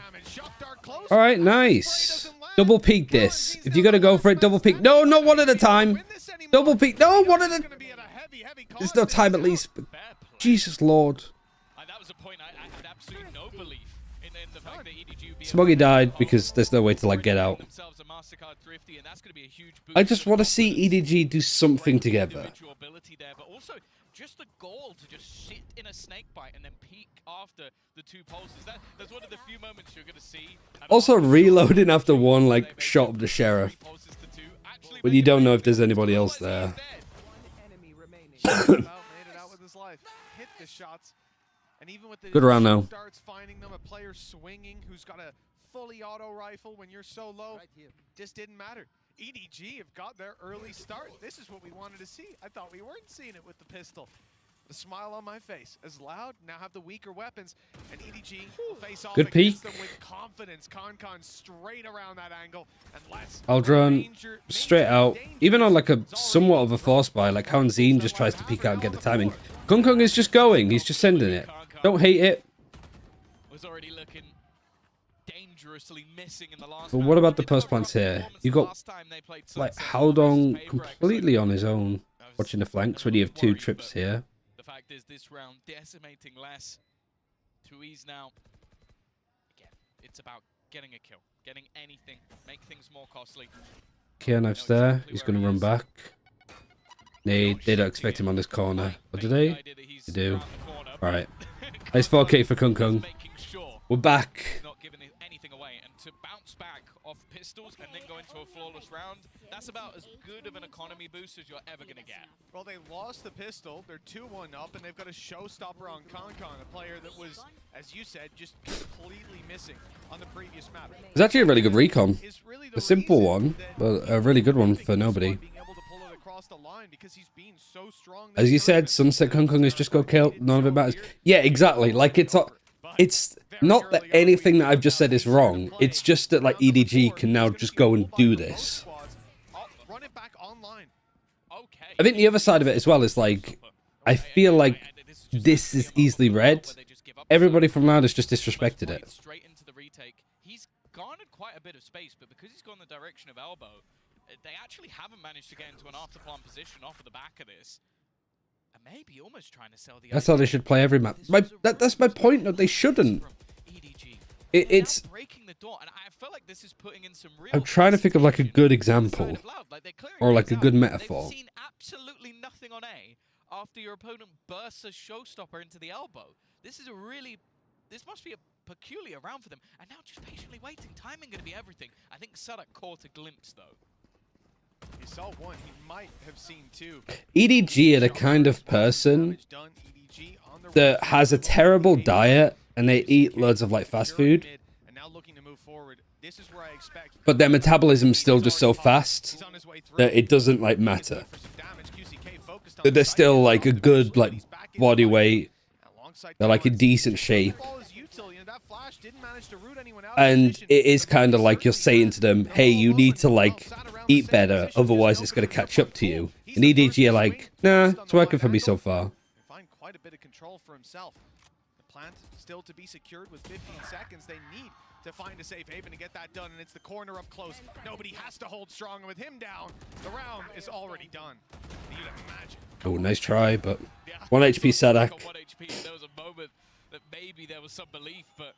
All right, nice. Double peek this. If you're going to go for it, double peek. No, not one at a time. Double peek. No, one at a... There's no time at least. But Jesus Lord. That was a point I had absolutely no belief in the fact that EDG would be Smoggy died because there's no way to like get out. I just want to see EDG do something together. But also just the goal to just sit in a snake bite and then peek after the 2 pulses. That's one of the few moments you're going to see. Also reloading after one like shot of the sheriff when you don't know if there's anybody else there. Made it out with his life. Hit the shots. And even with the Good round though. Starts finding them, a player swinging who's got a fully auto rifle when you're so low, just didn't matter. EDG have got their early start. This is what we wanted to see. I thought we weren't seeing it with the pistol. The smile on my face. As Loud now have the weaker weapons, and EDG will face off against them with confidence. Concon straight around that angle, and let's Aldron straight out. Even on like a somewhat of a force buy, like how Zine just tries to peek out and get the timing. Kung Kung is just going. He's just sending it. Don't hate it. Was already looking dangerously missing in the last But what about the post plants here? You got like Haldong completely on his own, watching the flanks when you have 2 trips here. The fact is, this round decimating less. 2Es now. Again, it's about getting a kill, getting anything, make things more costly. Kia knife's there. He's going to run back. They don't expect him on this corner. But do they? They do. Alright. Nice 4K for Kung Kung. We're back. Not giving anything away, and to bounce back off pistols and then go into a flawless round, that's about as good of an economy boost as you're ever going to get. Well, they lost the pistol. They're 2-1 up, and they've got a showstopper on Concon, a player that was, as you said, just completely missing on the previous map. It's actually a really good recon. A simple one, but a really good one for nobody. As you said, Sunset Kung Kung is just go kill. None of it matters. Yeah, exactly. Like it's not that anything that I've just said is wrong. It's just that like EDG can now just go and do this. I think the other side of it as well is like, I feel like this is easily read. Everybody from Loud has just disrespected it. Straight into the retake. He's garnered quite a bit of space, but because he's gone the direction of elbow, they actually haven't managed to get into an after-plant position off of the back of this. And maybe almost trying to sell the... That's how they should play every map. That's my point. No, they shouldn't. It's... breaking the door, and I feel like this is putting in some real... I'm trying to think of like a good example. Or like a good metaphor. They've seen absolutely nothing on A after your opponent bursts a showstopper into the elbow. This is a really... This must be a peculiar round for them. And now just patiently waiting. Timing going to be everything. I think Sadak caught a glimpse, though. He saw one. He might have seen 2. EDG are the kind of person that has a terrible diet and they eat loads of like fast food. But their metabolism's still just so fast that it doesn't like matter. That they're still like a good like body weight. They're like in decent shape. And it is kind of like you're saying to them, hey, you need to like eat better, otherwise it's going to catch up to you. And EDG are like, nah, it's working for me so far. Find quite a bit of control for himself. The plant still to be secured with 15 seconds. They need to find a safe haven to get that done, and it's the corner up close. Nobody has to hold strong, and with him down, the round is already done. You'd imagine. Oh, nice try, but 1 HP Sadak. 1 HP. There was a moment that maybe there was some belief, but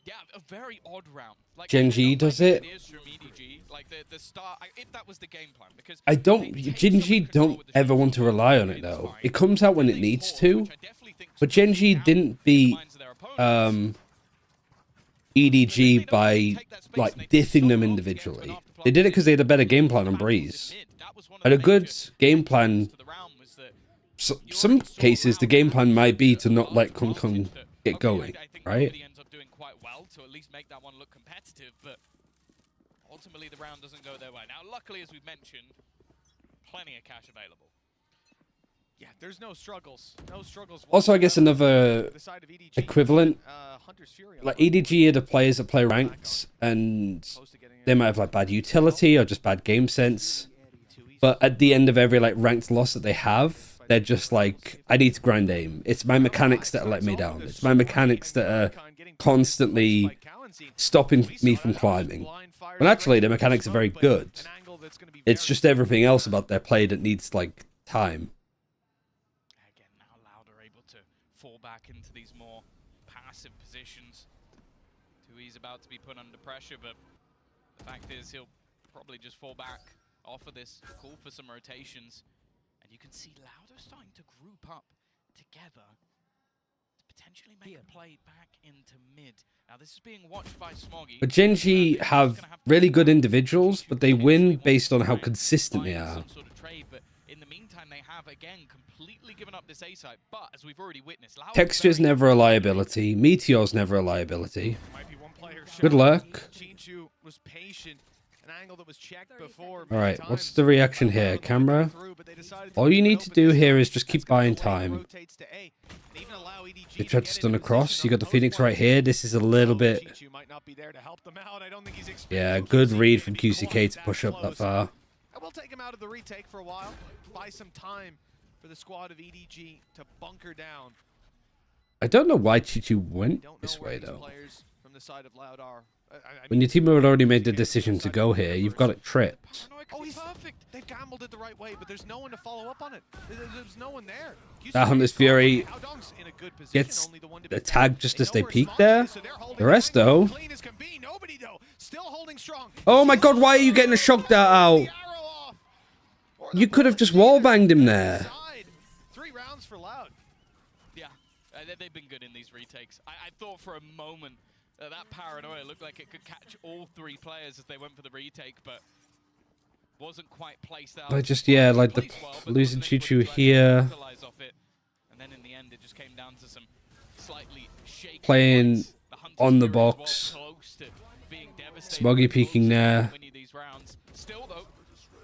Yeah, a very odd round. Like, Gen G does it. Is from EDG. Like the start, if that was the game plan, because I don't. Gen G don't ever want to rely on it though. It comes out when it needs to. But Gen G didn't beat EDG by like diffing them individually. They did it because they had a better game plan on Breeze. And a good game plan. Some cases the game plan might be to not let Kun get going, right? Ends up doing quite well to at least make that one look competitive, but ultimately the round doesn't go their way. Now, luckily, as we've mentioned, plenty of cash available. Yeah, there's no struggles. No struggles. Also, I guess another equivalent, like EDG are the players that play ranked, and they might have like bad utility or just bad game sense. But at the end of every like ranked loss that they have, they're just like, I need to grind aim. It's my mechanics that are letting me down. It's my mechanics that are constantly stopping me from climbing. When actually the mechanics are very good. It's just everything else about their play that needs like time. Again, now Loud are able to fall back into these more passive positions. Tui's about to be put under pressure, but the fact is he'll probably just fall back off of this, call for some rotations. And you can see Loud are starting to group up together to potentially make a play back into mid. Now this is being watched by Smoggy. But Gen G have really good individuals, but they win based on how consistent they are. Some sort of trade, but in the meantime they have again completely given up this A site. But as we've already witnessed, Loud Texture's never a liability. Meteor's never a liability. Good luck. Chichu was patient. An angle that was checked before. Alright, what's the reaction here? Camera? All you need to do here is just keep buying time. They tried to stun across. You got the Phoenix right here. This is a little bit... Yeah, good read from QCK to push up that far. I will take him out of the retake for a while. Buy some time for the squad of EDG to bunker down. I don't know why Chichu went this way, though. From the side of Loud are. When your team had already made the decision to go here, you've got it tripped. Oh, he's perfect. They've gambled it the right way, but there's no one to follow up on it. There's no one there. That Hunter's Fury gets the tag just as they peek there. The rest, though... Oh my god, why are you getting a shock dart out? You could have just wallbanged him there. 3 rounds for Loud. Yeah, they've been good in these retakes. I thought for a moment that paranoia looked like it could catch all 3 players as they went for the retake, but wasn't quite placed out. But just, yeah, like the losing Chichu here. And then in the end, it just came down to some slightly shaky playing on the box. Smoggy peeking there. Still, though,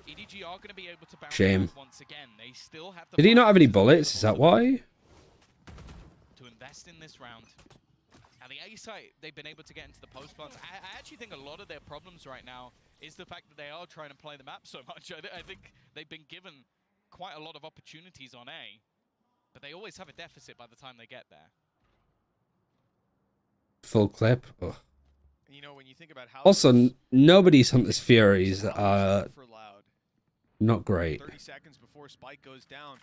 EDG are going to be able to bounce Shame. once again. They still have Did he not have any bullets? Is that why? To invest in this round. Now the A site, they've been able to get into the post plants. I actually think a lot of their problems right now is the fact that they are trying to play the map so much. I think they've been given quite a lot of opportunities on A, but they always have a deficit by the time they get there. Full clip. Ugh. You know, when you think about how Also, nobody's Hunter's Furies are not great. 30 seconds before Spike goes down.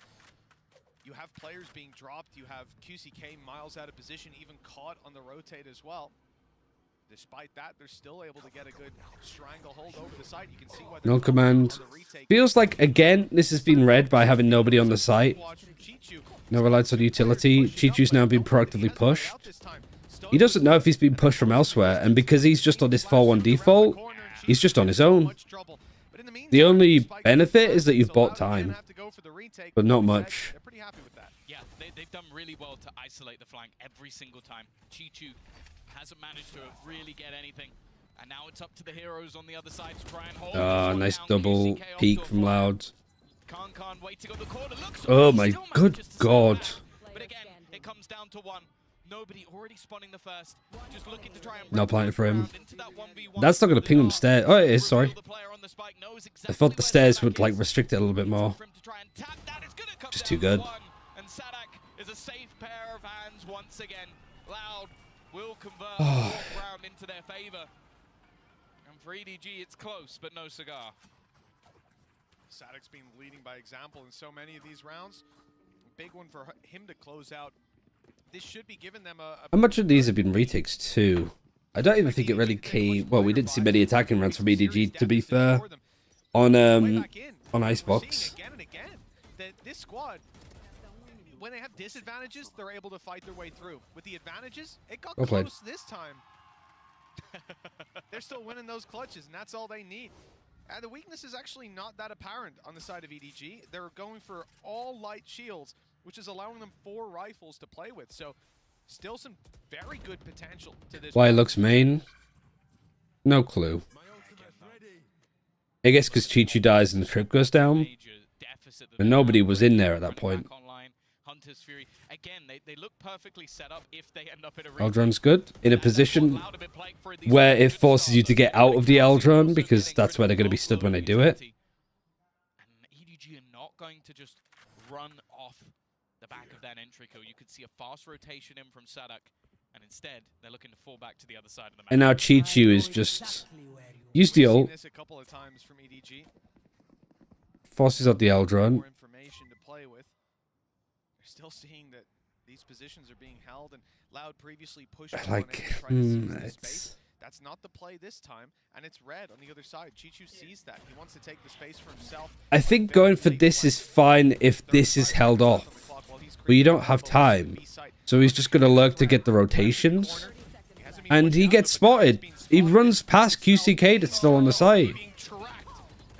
You have players being dropped. You have QCK miles out of position, even caught on the rotate as well. Despite that, they're still able to get a good stranglehold over the site. You can see why No command. Feels like, again, this has been read by having nobody on the site. No reliance on utility. Chichu's now been proactively pushed. He doesn't know if he's been pushed from elsewhere, and because he's just on this 4-1 default, he's just on his own. The only benefit is that you've bought time, but not much. Yeah, they've done really well to isolate the flank every single time. Chichu hasn't managed to really get anything, and now it's up to the heroes on the other side to try and hold. Nice double peek from Loud. Oh my good god. But again, it comes down to one. Nobody already spawning the first. Just looking to try and No planting for him. That's not going to ping him stairs. Oh, it is, sorry. I thought the stairs would like restrict it a little bit more. Just too good. And Sadak is a safe pair of hands once again. Loud will convert fourth round into their favor. And for EDG, it's close, but no cigar. Sadak's been leading by example in so many of these rounds. Big one for him to close out. This should be giving them a How much of these have been retakes too? I don't even think it really came. Well, we didn't see many attacking rounds from EDG, to be fair, on Icebox. Again and again that this squad, when they have disadvantages, they're able to fight their way through. With the advantages, it got Well played. close this time. They're still winning those clutches, and that's all they need. And the weakness is actually not that apparent on the side of EDG. They're going for all light shields, which is allowing them 4 rifles to play with. So still some very good potential to this. Why looks main? No clue. I guess because Chichu dies and the trip goes down. And nobody was in there at that point. Hunter's Fury. Again, they look perfectly set up if they end up in a Eldron's good in a position where it forces you to get out of the Eldron, because that's where they're going to be stood when they do it. And EDG are not going to just run off the back of that entry kill. You could see a fast rotation in from Sadak, and instead they're looking to fall back to the other side of the map. And now Chichu is just use the ult, This a couple of times from EDG. forces out the Eldron. More information to play with. They're still seeing that these positions are being held, and Loud previously pushed Like, space. That's not the play this time, and it's red on the other side. Chichu sees that. He wants to take the space for himself. I think going for this is fine if this is held off, but you don't have time. So he's just going to lurk to get the rotations, and he gets spotted. He runs past QCK that's still on the side. And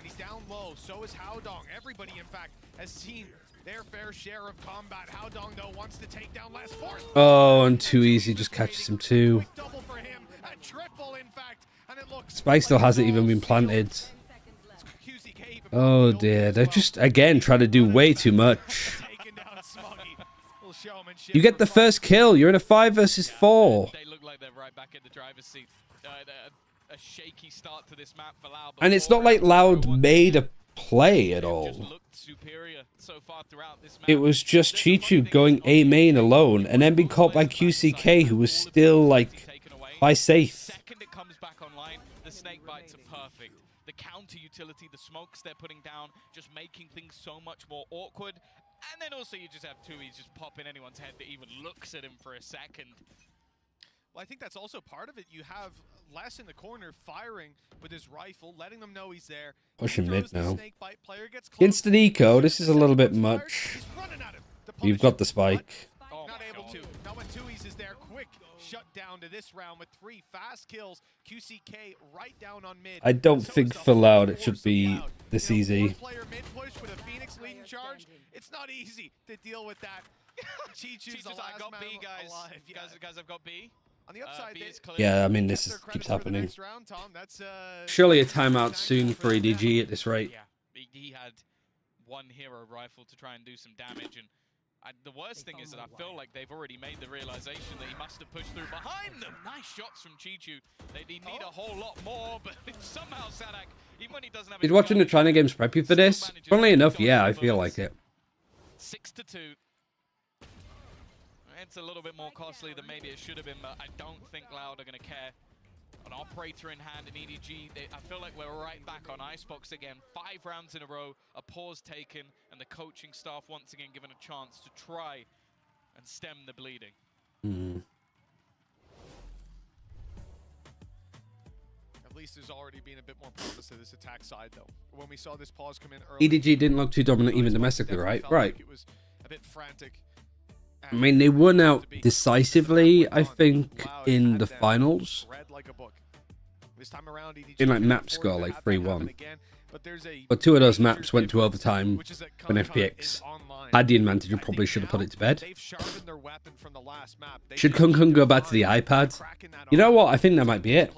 he's down low. So is Howdong. Everybody, in fact, has seen their fair share of combat. Howdong, though, wants to take down last force. Oh, and too easy, just catches him too. Double for him. A triple, in fact. And it looks Spike still hasn't even been planted. Oh dear, they're just, again, trying to do way too much. You get the first kill, you're in a 5 versus 4. They look like they're right back in the driver's seat. A shaky start to this map for Loud. And it's not like Loud made a play at all. It was just Chichu going A main alone and then being caught by QCK, who was still like by safe. Second it comes back online, the snake bites are perfect. The counter utility, the smokes they're putting down, just making things so much more awkward. And then also you just have Tui just pop in anyone's head that even looks at him for a second. Well, I think that's also part of it. You have Les in the corner firing with his rifle, letting them know he's there. Pushing mid now. Instant eco, this is a little bit much. You've got the spike. Not able to. Not when Tui's is there. Quick shut down to this round with 3 fast kills. QCK right down on mid. I don't think for Loud it should be this easy. Player mid push with a Phoenix leading charge. It's not easy to deal with that. Chichu's the last I got B, man guys. alive. Yeah. Guys, I've got B. On the upside, B is clear. Yeah, I mean, this keeps happening. Surely a timeout soon for EDG at this rate. Yeah, he had one hero rifle to try and do some damage, and the worst thing is that I feel like they've already made the realization that he must have pushed through behind them. Nice shots from Chichu. They need a whole lot more, but somehow Sadak, even when he doesn't have Is watching the China games prep you for this? Funnily enough, yeah, I feel like it. 6-2. It's a little bit more costly than maybe it should have been, but I don't think Loud are going to care. An operator in hand in EDG, I feel like we're right back on Icebox again. 5 rounds in a row, a pause taken, and the coaching staff once again given a chance to try and stem the bleeding. At least there's already been a bit more promise to this attack side, though. When we saw this pause come in early, EDG didn't look too dominant even domestically, right? Right. it was a bit frantic. I mean, they won out decisively, I think, in the finals. In like map score, like 3-1. But 2 of those maps went to overtime when FPX had the advantage and probably should have put it to bed. Should Kung Kung go back to the iPad? You know what? I think that might be it.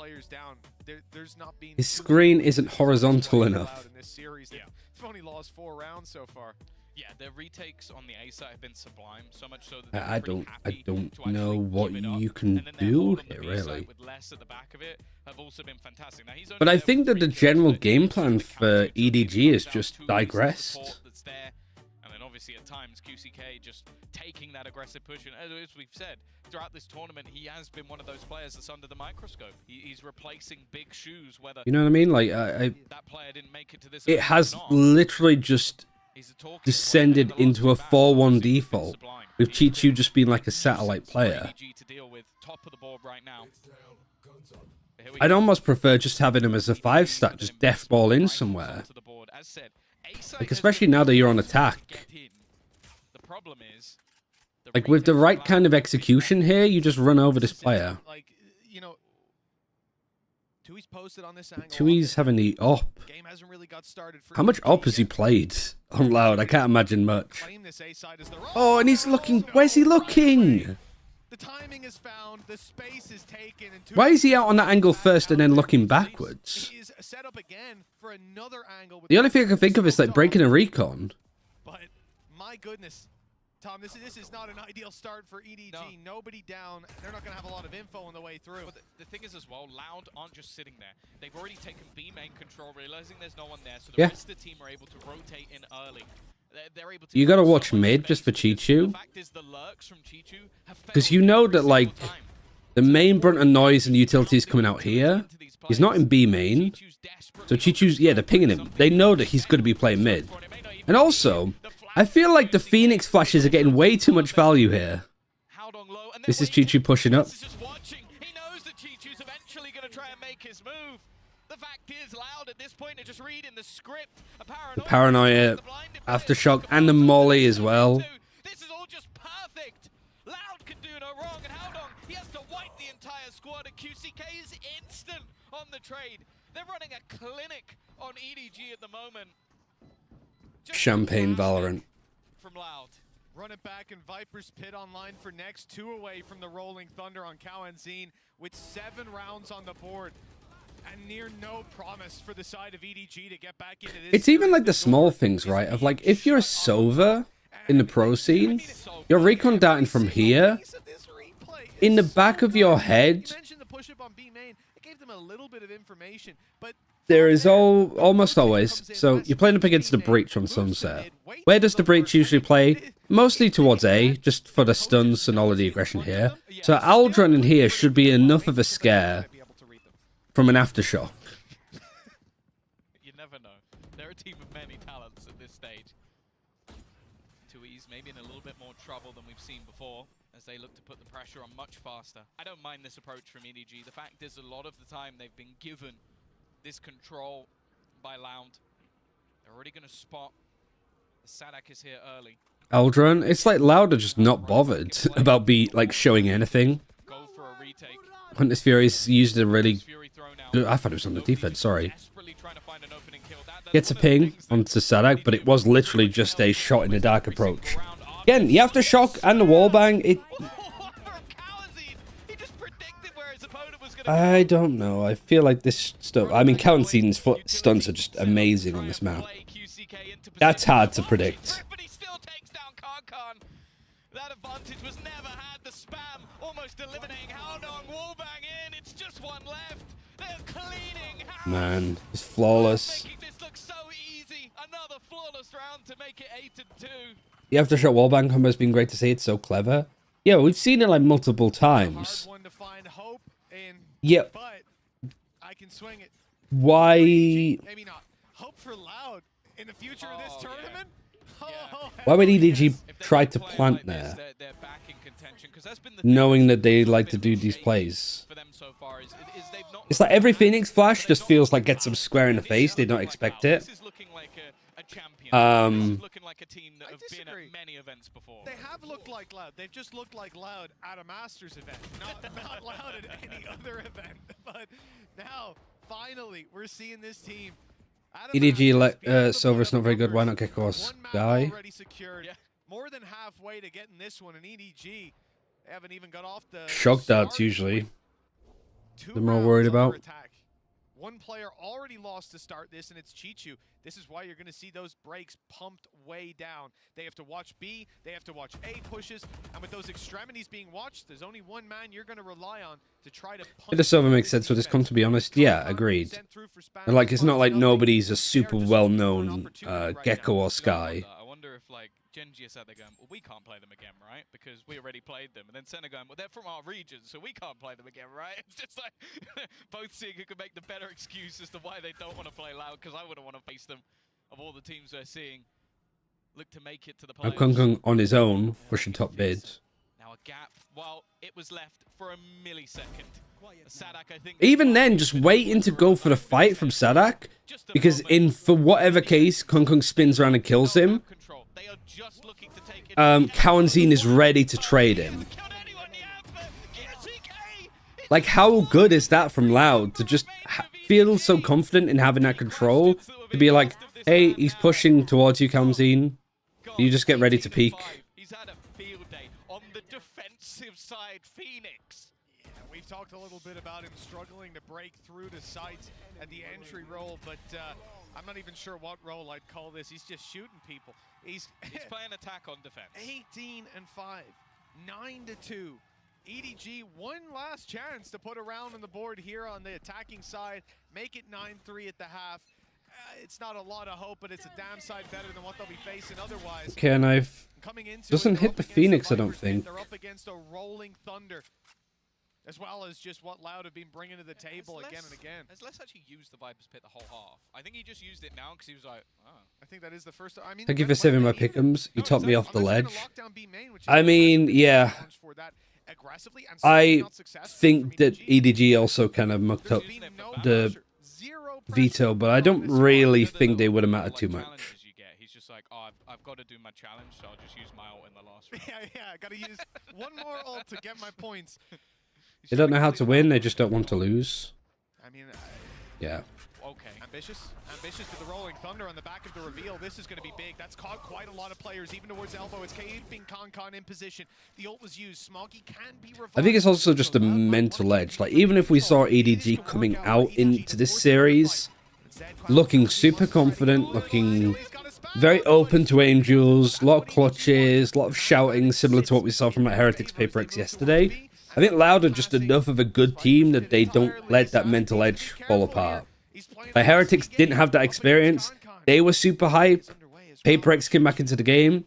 His screen isn't horizontal enough. They've only lost 4 rounds so far. Yeah, the retakes on the A side have been sublime, so much so that I don't know what you can do here, really. with less at the back of it have also been fantastic. Now, he's But I think that the general game plan for EDG is just digressed. That's there, and then obviously at times QCK just taking that aggressive push, and as we've said throughout this tournament, he has been one of those players that's under the microscope. He's replacing big shoes, whether You know what I mean? Like, that player didn't make it to this it has literally just descended into a 4-1 default, with Chichu just being like a satellite player. I'd almost prefer just having him as a 5-stack, just death ball in somewhere. Like, especially now that you're on attack. Like, with the right kind of execution here, you just run over this player. Like, you know, Tui's posted on this angle. Tui's having the op. Game hasn't really got started for How much op has he played on Loud? I can't imagine much. Oh, and he's looking. Where's he looking? The timing is found, the space is taken, and Why is he out on that angle first and then looking backwards? He is set up again for another angle. The only thing I can think of is like breaking a recon. But my goodness, Tom, this is not an ideal start for EDG. No. Nobody down. They're not going to have a lot of info on the way through. But the thing is as well, Loud aren't just sitting there. They've already taken B main control, realizing there's no one there, so the rest of the team are able to rotate in early. They're able to You gotta watch mid just for Chichu. Because you know that, like, the main brunt of noise and utility is coming out here. He's not in B main. So Chichu's, yeah, they're pinging him. They know that he's going to be playing mid. And also, I feel like the Phoenix flashes are getting way too much value here. This is Chichu pushing up. He knows that Chichu's eventually going to try and make his move. The fact is, Loud at this point are just reading the script. The paranoia, aftershock, and the molly as well. This is all just perfect. Loud can do no wrong, and how long? He has to wipe the entire squad, and QCK is instant on the trade. They're running a clinic on EDG at the moment. Champagne Valorant. From Loud. Run it back, and Viper's Pit online for next. 2 away from the Rolling Thunder on Cow and Zine with 7 rounds on the board. And near no promise for the side of EDG to get back into this. It's even like the small things, right? Of like, if you're a Sova in the pro scene, you're recon darting from here. In the back of your head, there is almost always. So you're playing up against the Breach from Sunset. Where does the Breach usually play? Mostly towards A, just for the stuns and all of the aggression here. So Aldrin in here should be enough of a scare from an aftershock. You never know. They're a team of many talents at this stage. Tui's maybe in a little bit more trouble than we've seen before as they look to put the pressure on much faster. I don't mind this approach from EDG. The fact is, a lot of the time they've been given this control by Loud. They're already going to spot the Sadak is here early. Aldrin, it's like Loud are just not bothered about showing anything. Go for a retake. Hunter's Fury's used a really... I thought it was on the defense, sorry. Gets a ping onto Sadak, but it was literally just a shot in the dark approach. Again, the aftershock and the wallbang, it... I don't know. I feel like this stuff... I mean, Kalenzin's stunts are just amazing on this map. That's hard to predict. That advantage was never had. The spam almost eliminating Howdong. Wallbang in. It's just one left. They're cleaning. Man, it's flawless. This looks so easy. Another flawless round to make it 8-2. The aftershock wallbang combo has been great to see. It's so clever. Yeah, we've seen it like multiple times. Yeah. But I can swing it. Why? Maybe not. Hope for Loud in the future of this tournament. Why would EDG try to plant there, knowing that they like to do these plays? It's like every Phoenix flash just feels like gets them square in the face. They don't expect it. Looking like a team that have been at many events before. They have looked like Loud. They've just looked like Loud at a Masters event, not Loud at any other event. But now, finally, we're seeing this team. EDG Silver's not very good. Why not Gecko or Sky? Yeah. More than halfway to getting this one, and EDG they haven't even got off the shock darts usually. They're more worried about. One player already lost to start this, and it's Chichu. This is why you're going to see those breaks pumped way down. They have to watch B, they have to watch A pushes, and with those extremities being watched, there's only one man you're going to rely on to try to punch. It does make sense with this come, to be honest. Yeah, agreed. And like, it's not like nobody's a super well-known Gecko or Sky. I wonder if like Genji is out there going, well, we can't play them again, right? Because we already played them. And then Senna going, well, they're from our region, so we can't play them again, right? It's just like both seeing who can make the better excuse as to why they don't want to play Loud, because I wouldn't want to face them of all the teams we're seeing. look to make it to the Now players. Kung on his own, pushing top mid. Now a gap. Well, it was left for a millisecond. Sadak, I think. Even then, just waiting to go for the fight from Sadak, because for whatever case, Kung spins around and kills him. Kawanzine is ready to trade him. Like, how good is that from Loud to just feel so confident in having that control to be like, hey, he's pushing towards you, Kawanzine. You just get ready to peek. He's had a field day on the defensive side, Phoenix. Yeah, we've talked a little bit about him struggling to break through to sites at the entry role, but I'm not even sure what role I'd call this. He's just shooting people. He's playing attack on defense. 18-5, 9-2. EDG, one last chance to put a round on the board here on the attacking side, make it 9-3 at the half. It's not a lot of hope, but it's a damn sight better than what they'll be facing otherwise. Okay, knife doesn't hit the Phoenix, I don't think. They're up against a rolling Thunder, as well as just what Loud have been bringing to the table again and again. Has Les actually used the Viper's Pit the whole half? I think he just used it now because he was like, oh. I think that is the first. I mean, Thank you for saving my pick'ems. You topped me off the ledge. I mean, yeah. I think that EDG also kind of mucked up the veto, but I don't really think they would have mattered too much. He's just like, oh, I've got to do my challenge, so I'll just use my ult in the last round. Yeah, I got to use one more ult to get my points. They don't know how to win, they just don't want to lose. I mean, yeah. Okay. Ambitious to the rolling Thunder on the back of the reveal. This is going to be big. That's caught quite a lot of players, even towards elbow. It's keeping Con in position. The ult was used. Smoggy can be revived. I think it's also just a mental edge. Like, even if we saw EDG coming out into this series, looking super confident, looking very open to aim duels, a lot of clutches, a lot of shouting, similar to what we saw from Heretics Paper X yesterday. I think Loud are just enough of a good team that they don't let that mental edge fall apart. Like, Heretics didn't have that experience. They were super hype. Paper X came back into the game.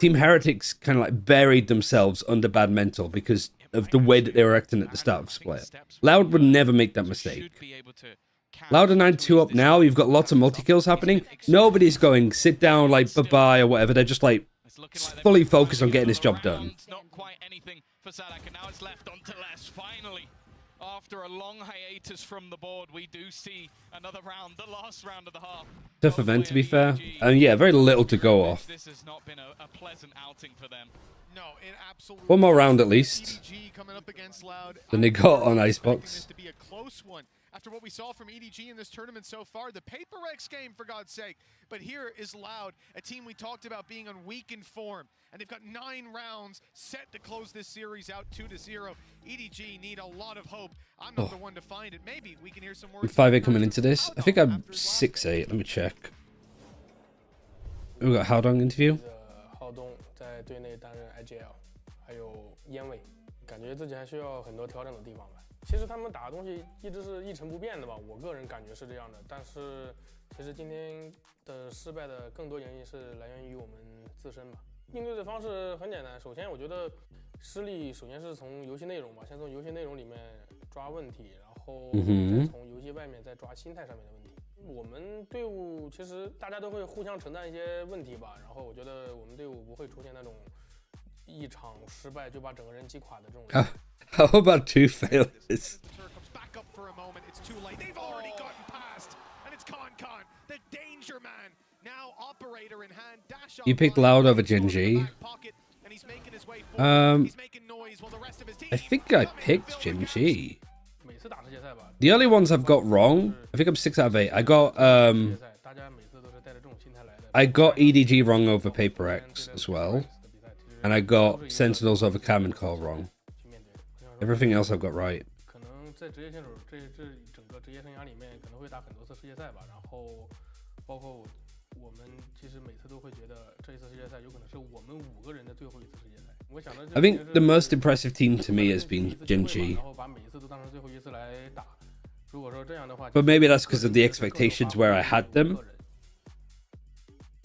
Team Heretics kind of like buried themselves under bad mental because of the way that they were acting at the start of Split. Loud would never make that mistake. Loud are 9-2 up now. You've got lots of multi-kills happening. Nobody's going, sit down, like, bye-bye or whatever. They're just like fully focused on getting this job done. Not quite anything for Sadak, and now it's left on to Les. Finally, after a long hiatus from the board, we do see another round, the last round of the half. Tough event, to be fair. And yeah, very little to go off. This has not been a pleasant outing for them. No, it absolutely. One more round at least. EDG coming up against Loud. Then they got on Icebox. To be a close one. After what we saw from EDG in this tournament so far, the Paper X game, for God's sake. But here is Loud, a team we talked about being on weakened form. And they've got 9 rounds set to close this series out 2-0. EDG need a lot of hope. I'm not the one to find it. Maybe we can hear some words. 5-8 coming into this. I think I'm 6-8. Let me check. We got Howdong interview. 浩东在队内担任 IGL， 还有烟味，感觉自己还需要很多调整的地方吧。其实他们打的东西一直是一成不变的吧，我个人感觉是这样的。但是其实今天的失败的更多原因是来源于我们自身吧。应对的方式很简单，首先我觉得失利首先是从游戏内容吧，先从游戏内容里面抓问题，然后再从游戏外面再抓心态上面的问题。我们队伍其实大家都会互相承担一些问题吧，然后我觉得我们队伍不会出现那种一场失败就把整个人击垮的这种。How about 2 failures? You picked Loud over Gen.G. I think I picked Gen.G. The only ones I've got wrong, I think I'm 6 out of 8. I got EDG wrong over Paper X as well. And I got Sentinels over Cam and Call wrong. Everything else I've got right. 可能在职业选手这整个职业生涯里面，可能会打很多次世界赛吧。然后，包括我们其实每次都会觉得这一次世界赛有可能是我们5个人的最后一次世界赛。我想着 I think the most impressive team to me has been Gen.G. 然后把每一次都当成最后一次来打。如果说这样的话 But maybe that's because of the expectations where I had them.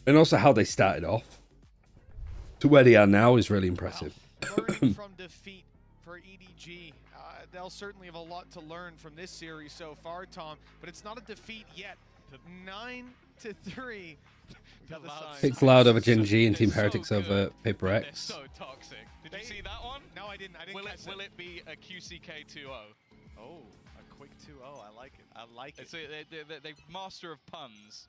And also how they started off. To where they are now is really impressive. Learning from defeat for EDG. They'll certainly have a lot to learn from this series so far, Tom, but it's not a defeat yet. 9 10-3. The other side. Pick Loud over Gen G and Team Heretics over Paper They're X. so toxic. Did you see that one? No, I didn't. Will it be a QCK 2-0? Oh, a quick 2-0. I like it. I like it. It's they master of puns.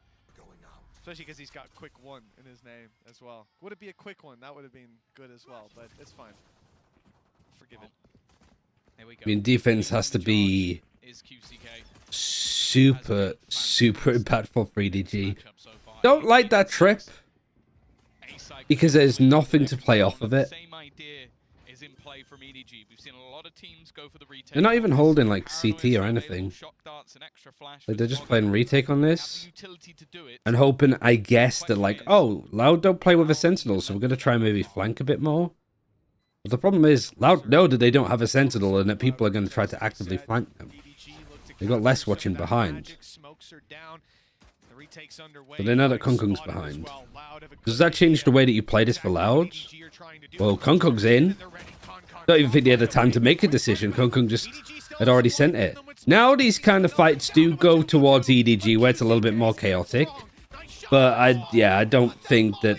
Especially because he's got quick 1 in his name as well. Would it be a quick 1? That would have been good as well, but it's fine. Forgive it. Here we go. I mean, defense has to be super impactful for EDG. Don't like that trip because there's nothing to play off of it. Same idea is in play from EDG. We've seen a lot of teams go for the retake. They're not even holding like CT or anything. Like they're just playing retake on this and hoping, I guess, that like, oh, Loud don't play with a Sentinel, so we're gonna try and maybe flank a bit more. But the problem is, Loud know that they don't have a Sentinel and that people are gonna try to actively flank them. They got less watching behind. But they know that Kong Kong's behind. Does that change the way that you play this for Loud? Well, Kong Kong's in. Don't even think they had the time to make a decision. Kong Kong just had already sent it. Now these kind of fights do go towards EDG where it's a little bit more chaotic. But I don't think that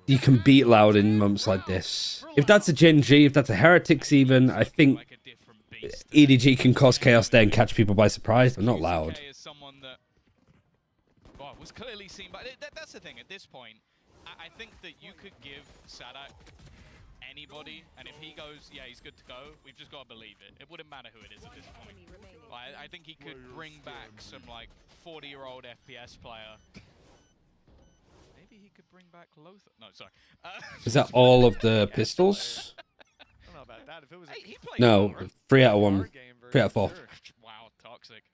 you can beat Loud in moments like this. If that's a Gen G, if that's a Heretics even, I think EDG can cause chaos there and catch people by surprise, but not Loud. Was clearly seen, but that's the thing. At this point, I think that you could give Sadak anybody, and if he goes, yeah, he's good to go, we've just got to believe it. It wouldn't matter who it is at this point. I think he could bring back some like 40-year-old FPS player. Maybe he could bring back Lothar. No, sorry. Is that all of the pistols? I don't know about that. If it was No, 3 out of 1. 3 out of 4. Wow, toxic.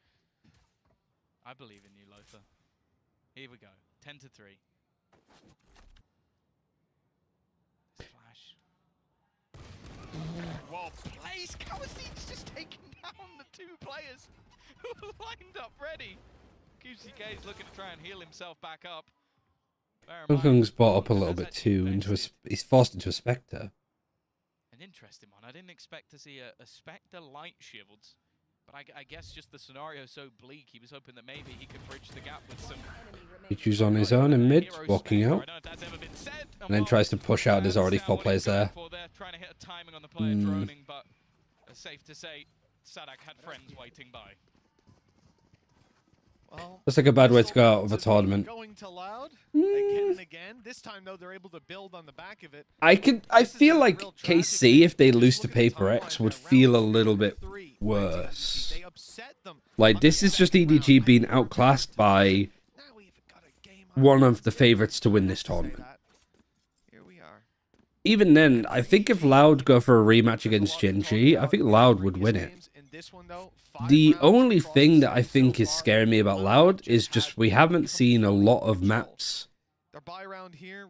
I believe in you, Lothar. Here we go. 10-3. Flash. Well, plays. Kawasin's just taking down the 2 players who are lined up ready. QCK is looking to try and heal himself back up. Kong Kong's brought up a little bit too. He's forced into a Spectre. An interesting one. I didn't expect to see a Spectre light shields. But I guess just the scenario so bleak, he was hoping that maybe he could bridge the gap with some... He chooses on his own in mid, walking out. And then tries to push out. There's already 4 players there. Trying to hit a timing on the player droning, but it's safe to say Sadak had friends waiting by. Well, that's like a bad way to go out of a tournament. Going to Loud again and again. This time though, they're able to build on the back of it. I feel like KC, if they lose to Paper X, would feel a little bit worse. Like this is just EDG being outclassed by one of the favorites to win this tournament. Even then, I think if Loud go for a rematch against Gen G, I think Loud would win it. The only thing that I think is scaring me about Loud is just we haven't seen a lot of maps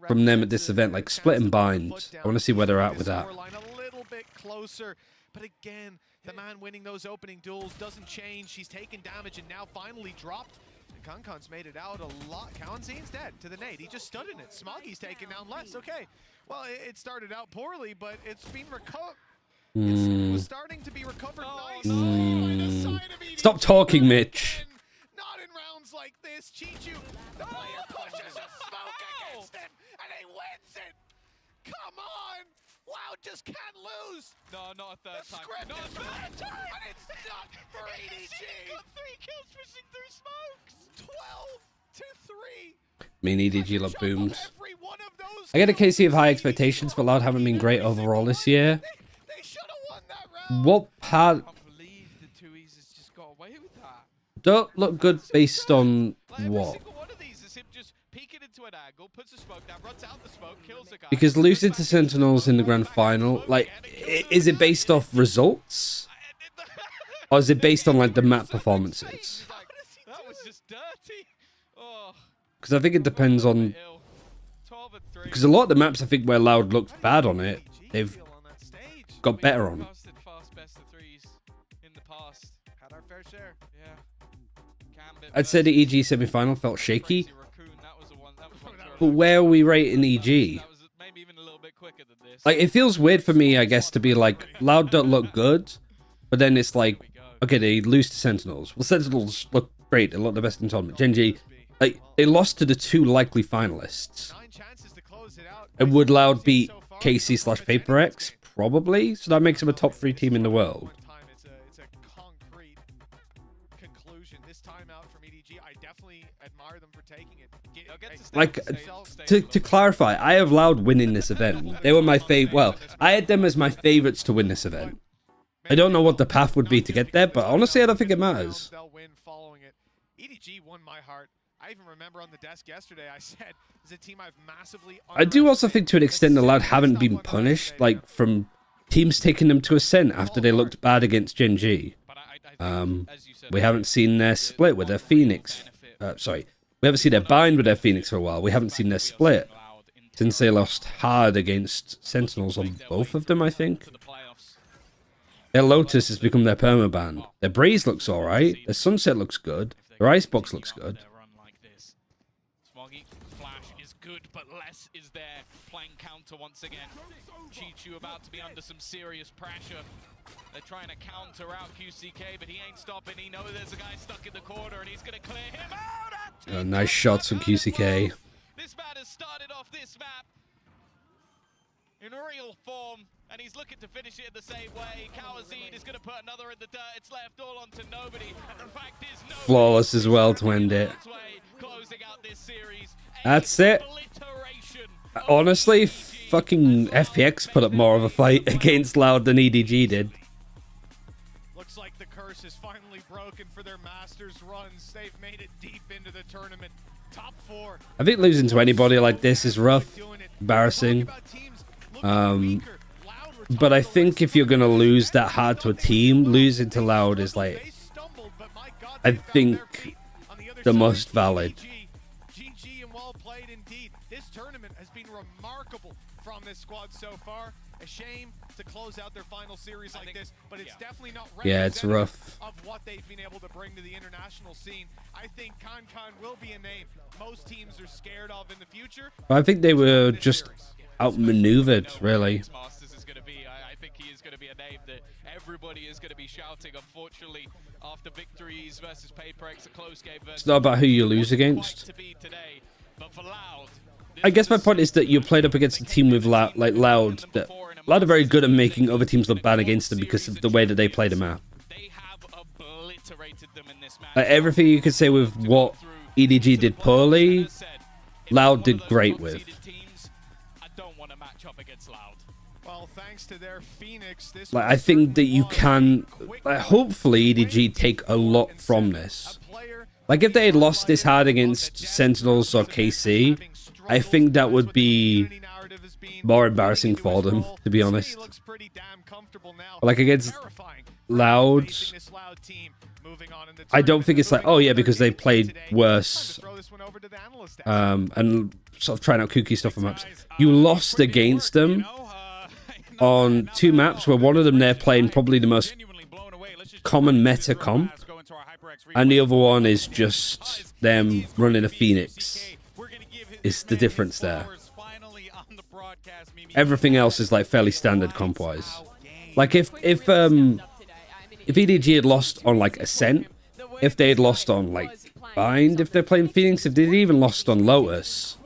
from them at this event, like Split and Bind. I want to see where they're at with that. A little bit closer, but again, the man winning those opening duels doesn't change. He's taken damage and now finally dropped. And Kankan's made it out a lot. Kawanzin's dead to the nade. He just stood in it. Smoggy's taken down less. Okay, well, it started out poorly, but it's been recovered. It was starting to be recovered nicely. Stop talking, Mitch. Not in rounds like this. Chichu, the player pushes a smoke against him, and he wins it. Come on. Loud just can't lose. No, not a third time. Not a third time. And it's not for EDG. Got 3 kills pushing through smokes. 12-3. I mean, EDG love booms. I get a KC of high expectations, but Loud haven't been great overall this year. What part don't look good based on what? Because losing to Sentinels in the grand final, like, is it based off results? Or is it based on, like, the map performances? Because I think it depends on... Because a lot of the maps, I think, where Loud looked bad on it, they've got better on. I'd say the EG semi-final felt shaky. But where are we rating EG? Like, it feels weird for me, I guess, to be like, Loud don't look good, but then it's like, okay, they lose to Sentinels. Well, Sentinels look great. They looked the best in the tournament. Gen G, like, they lost to the 2 likely finalists. And would Loud beat KC/PaperX? Probably. So that makes them a top 3 team in the world. It's a concrete conclusion. This timeout from EDG, I definitely admire them for taking it. Like, to clarify, I have Loud winning this event. They were my favorite. Well, I had them as my favorites to win this event. I don't know what the path would be to get there, but honestly, I don't think it matters. They'll win following it. EDG won my heart. I even remember on the desk yesterday, I said, "It's a team I've massively." I do also think, to an extent, the Loud haven't been punished, like from teams taking them to Ascent after they looked bad against Gen G. We haven't seen their split with their Phoenix. Sorry, we haven't seen their bind with their Phoenix for a while. We haven't seen their split since they lost hard against Sentinels on both of them, I think. Their Lotus has become their permaban. Their Breeze looks alright. Their Sunset looks good. Their Icebox looks good. Smoggy flash is good, but less is there. Playing counter once again. Chichu about to be under some serious pressure. They're trying to counter out QCK, but he ain't stopping. He knows there's a guy stuck in the corner, and he's going to clear him out. Nice shots from QCK. This man has started off this map in real form, and he's looking to finish it in the same way. Kawazid is going to put another in the dirt. It's left all onto nobody. And the fact is, nobody Flawless as well to end it. closing out this series. That's it. Honestly, fucking FPX put up more of a fight against Loud than EDG did. Looks like the curse is finally broken for their Masters runs. They've made it deep into the tournament. Top 4. I think losing to anybody like this is rough, embarrassing. But I think if you're going to lose that hard to a team, losing to Loud is like, I think, the most valid. GG and well played indeed. This tournament has been remarkable from this squad so far. A shame to close out their final series like this, but it's definitely not Yeah, it's rough. of what they've been able to bring to the international scene. I think Con will be a name most teams are scared of in the future. I think they were just outmaneuvered, really. Masters is going to be, I think he is going to be a name that everybody is going to be shouting. Unfortunately, after victories versus PaperX, a close game versus... It's not about who you lose against. Today, but for Loud, I guess my point is that you played up against a team with Loud, like Loud, that Loud are very good at making other teams look bad against them because of the way that they play the map. Like, everything you could say with what EDG did poorly, Loud did great with. Well, thanks to their Phoenix, this Like, I think that you can, like, hopefully EDG take a lot from this. Like, if they had lost this hard against Sentinels or KC, I think that would be more embarrassing for them, to be honest. But like, against Loud, I don't think it's like, oh yeah, because they played worse and sort of trying out kooky stuff on maps. You lost against them on 2 maps where one of them they're playing probably the most common meta comp, and the other one is just them running a Phoenix. Is the difference there. Everything else is like fairly standard comp-wise. Like if EDG had lost on like Ascent, if they had lost on like Bind, if they're playing Phoenix, if they'd even lost on Lotus,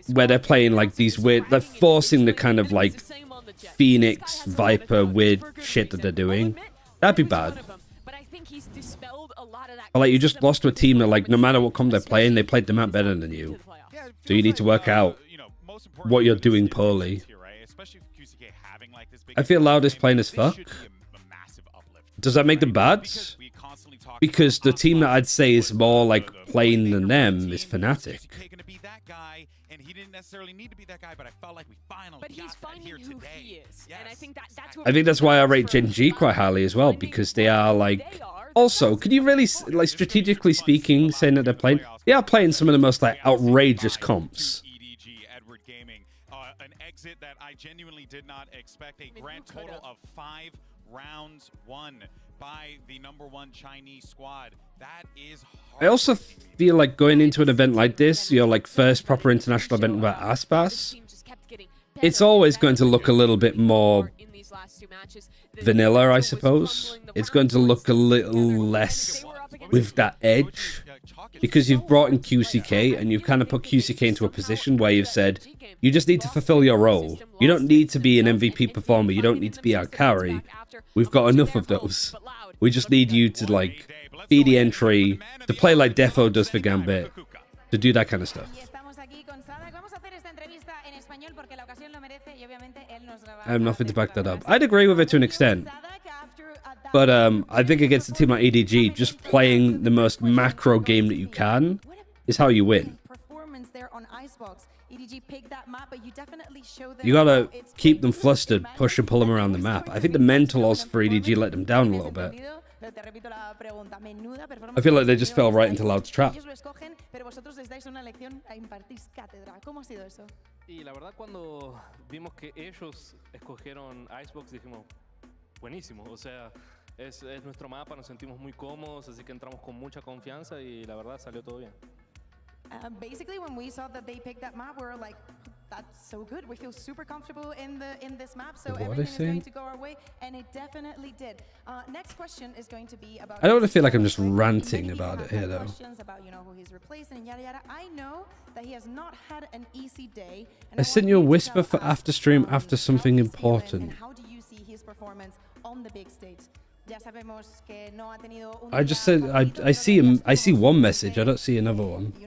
where they're playing like these weird, they're forcing the kind of like Phoenix, Viper, weird shit that they're doing, that'd be bad. But like, you just lost to a team that, like, no matter what comp they're playing, they played the map better than you. So you need to work out what you're doing poorly. I feel Loud is playing as fuck. Does that make them bad? Because the team that I'd say is more like playing than them is Fnatic. But he's finding who he is, and I think that's what... I think that's why I rate Gen G quite highly as well, because they are like... Also, can you really, like, strategically speaking, saying that they're playing... They are playing some of the most, like, outrageous comps. An exit that I genuinely did not expect. A grand total of 5 rounds won by the #1 Chinese squad. That is hard. I also feel like going into an event like this, your, like, first proper international event without Aspas, it's always going to look a little bit more vanilla, I suppose. It's going to look a little less with that edge, because you've brought in QCK and you've kind of put QCK into a position where you've said, you just need to fulfill your role. You don't need to be an MVP performer. You don't need to be our carry. We've got enough of those. We just need you to, like, be the entry, to play like Defo does for Gambit, to do that kind of stuff. I have nothing to back that up. I'd agree with it to an extent. But I think against a team like EDG, just playing the most macro game that you can is how you win. You gotta keep them flustered, push and pull them around the map. I think the mental also for EDG let them down a little bit. I feel like they just fell right into Loud's trap. Y la verdad cuando vimos que ellos escogieron Icebox dijimos, buenísimo, o sea, es nuestro mapa, nos sentimos muy cómodos, así que entramos con mucha confianza y la verdad salió todo bien. Basically, when we saw that they picked that map, we were like, that's so good. We feel super comfortable in this map, so everything is going to go our way, and it definitely did. Next question is going to be about. I don't want to feel like I'm just ranting about it here, though. Questions about, you know, who he's replacing and yada yada. I know that he has not had an easy day. I sent you a whisper for after stream after something important. How do you see his performance on the big stage? I just said I see him. I see one message. I don't see another one. Y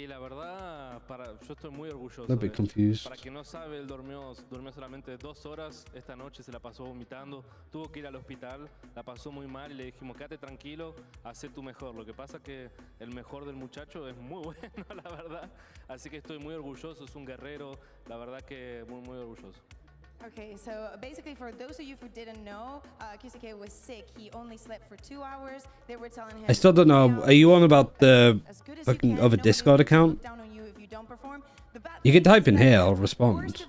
la verdad, yo estoy muy orgulloso. A bit confused. Para quien no sabe, él durmió solamente 2 horas. Esta noche se la pasó vomitando. Tuvo que ir al hospital. La pasó muy mal y le dijimos, quédate tranquilo, haz tu mejor. Lo que pasa es que el mejor del muchacho es muy bueno, la verdad. Así que estoy muy orgulloso. Es un guerrero. La verdad que muy orgulloso. Okay, so basically for those of you who didn't know, QCK was sick. He only slept for 2 hours. They were telling him, I still don't know. Are you on about the fucking other Discord account? You can type in here. I'll respond.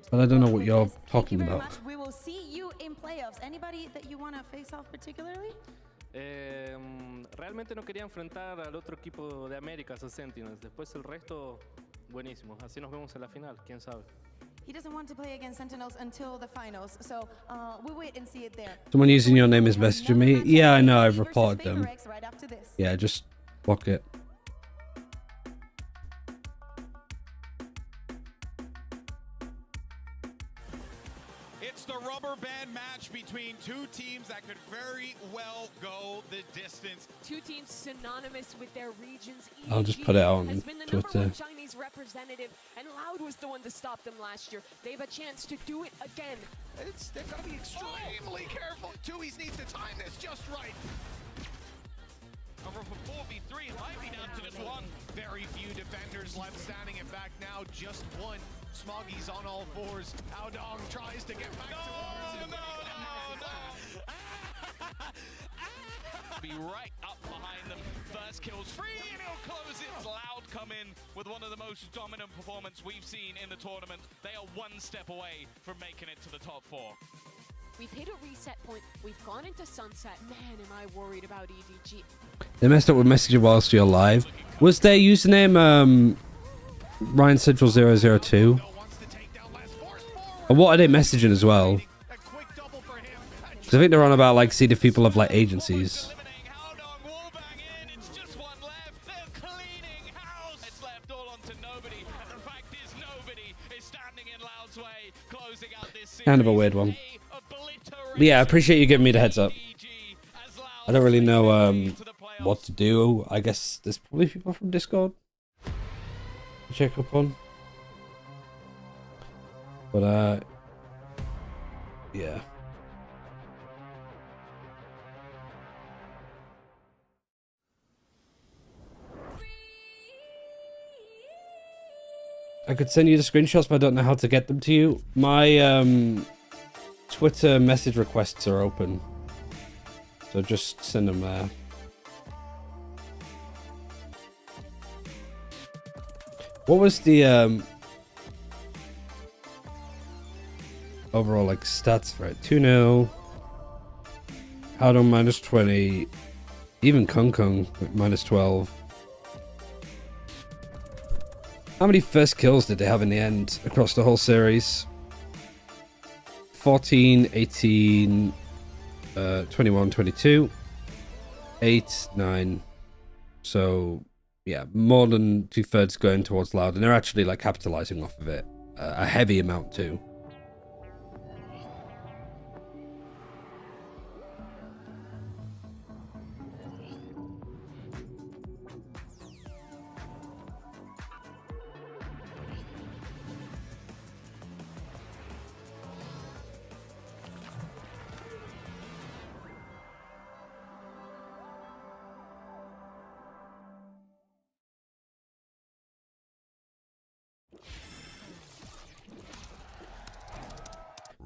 But I don't know what you're talking about. We will see you in playoffs. Anybody that you want to face off particularly? Realmente no quería enfrentar al otro equipo de Américas, a Sentinels. Después el resto, buenísimo. Así nos vemos en la final, quién sabe. He doesn't want to play against Sentinels until the finals, so we'll wait and see it there. Someone using your name is messaging me. Yeah, I know. I've reported them. Yeah, just block it. It's the rubber band match between two teams that could very well go the distance. Two teams synonymous with their regions. I'll just put it on has been the Twitter. #1 Chinese representative, and Loud was the one to stop them last year. They have a chance to do it again. They've got to be extremely careful. Tui's needs to time this just right. Over for 4v3, it might be down to just one. Very few defenders left standing. In fact, now just one. Smoggy's on all fours. Aodong tries to get back towards him. Be right up behind them. First kill's free and he'll close it. Loud come in with one of the most dominant performances we've seen in the tournament. They are one step away from making it to the top 4. We've hit a reset point. We've gone into sunset. Man, am I worried about EDG. They messed up with messaging whilst you're live. Was their username Ryan Central 002? And what are they messaging as well? Because I think they're on about like seeing if people have like agencies. Kind of a weird one. But yeah, I appreciate you giving me the heads up. I don't really know what to do. I guess there's probably people from Discord to check up on. But yeah. I could send you the screenshots, but I don't know how to get them to you. My Twitter message requests are open, so just send them there. What was the overall like stats for it? 2-0. Howdon -20. Even Kung Kung with -12. How many first kills did they have in the end across the whole series? 14, 18, 21, 22, 8, 9. So, yeah, more than 2/3 going towards Loud, and they're actually like capitalizing off of it. A heavy amount too.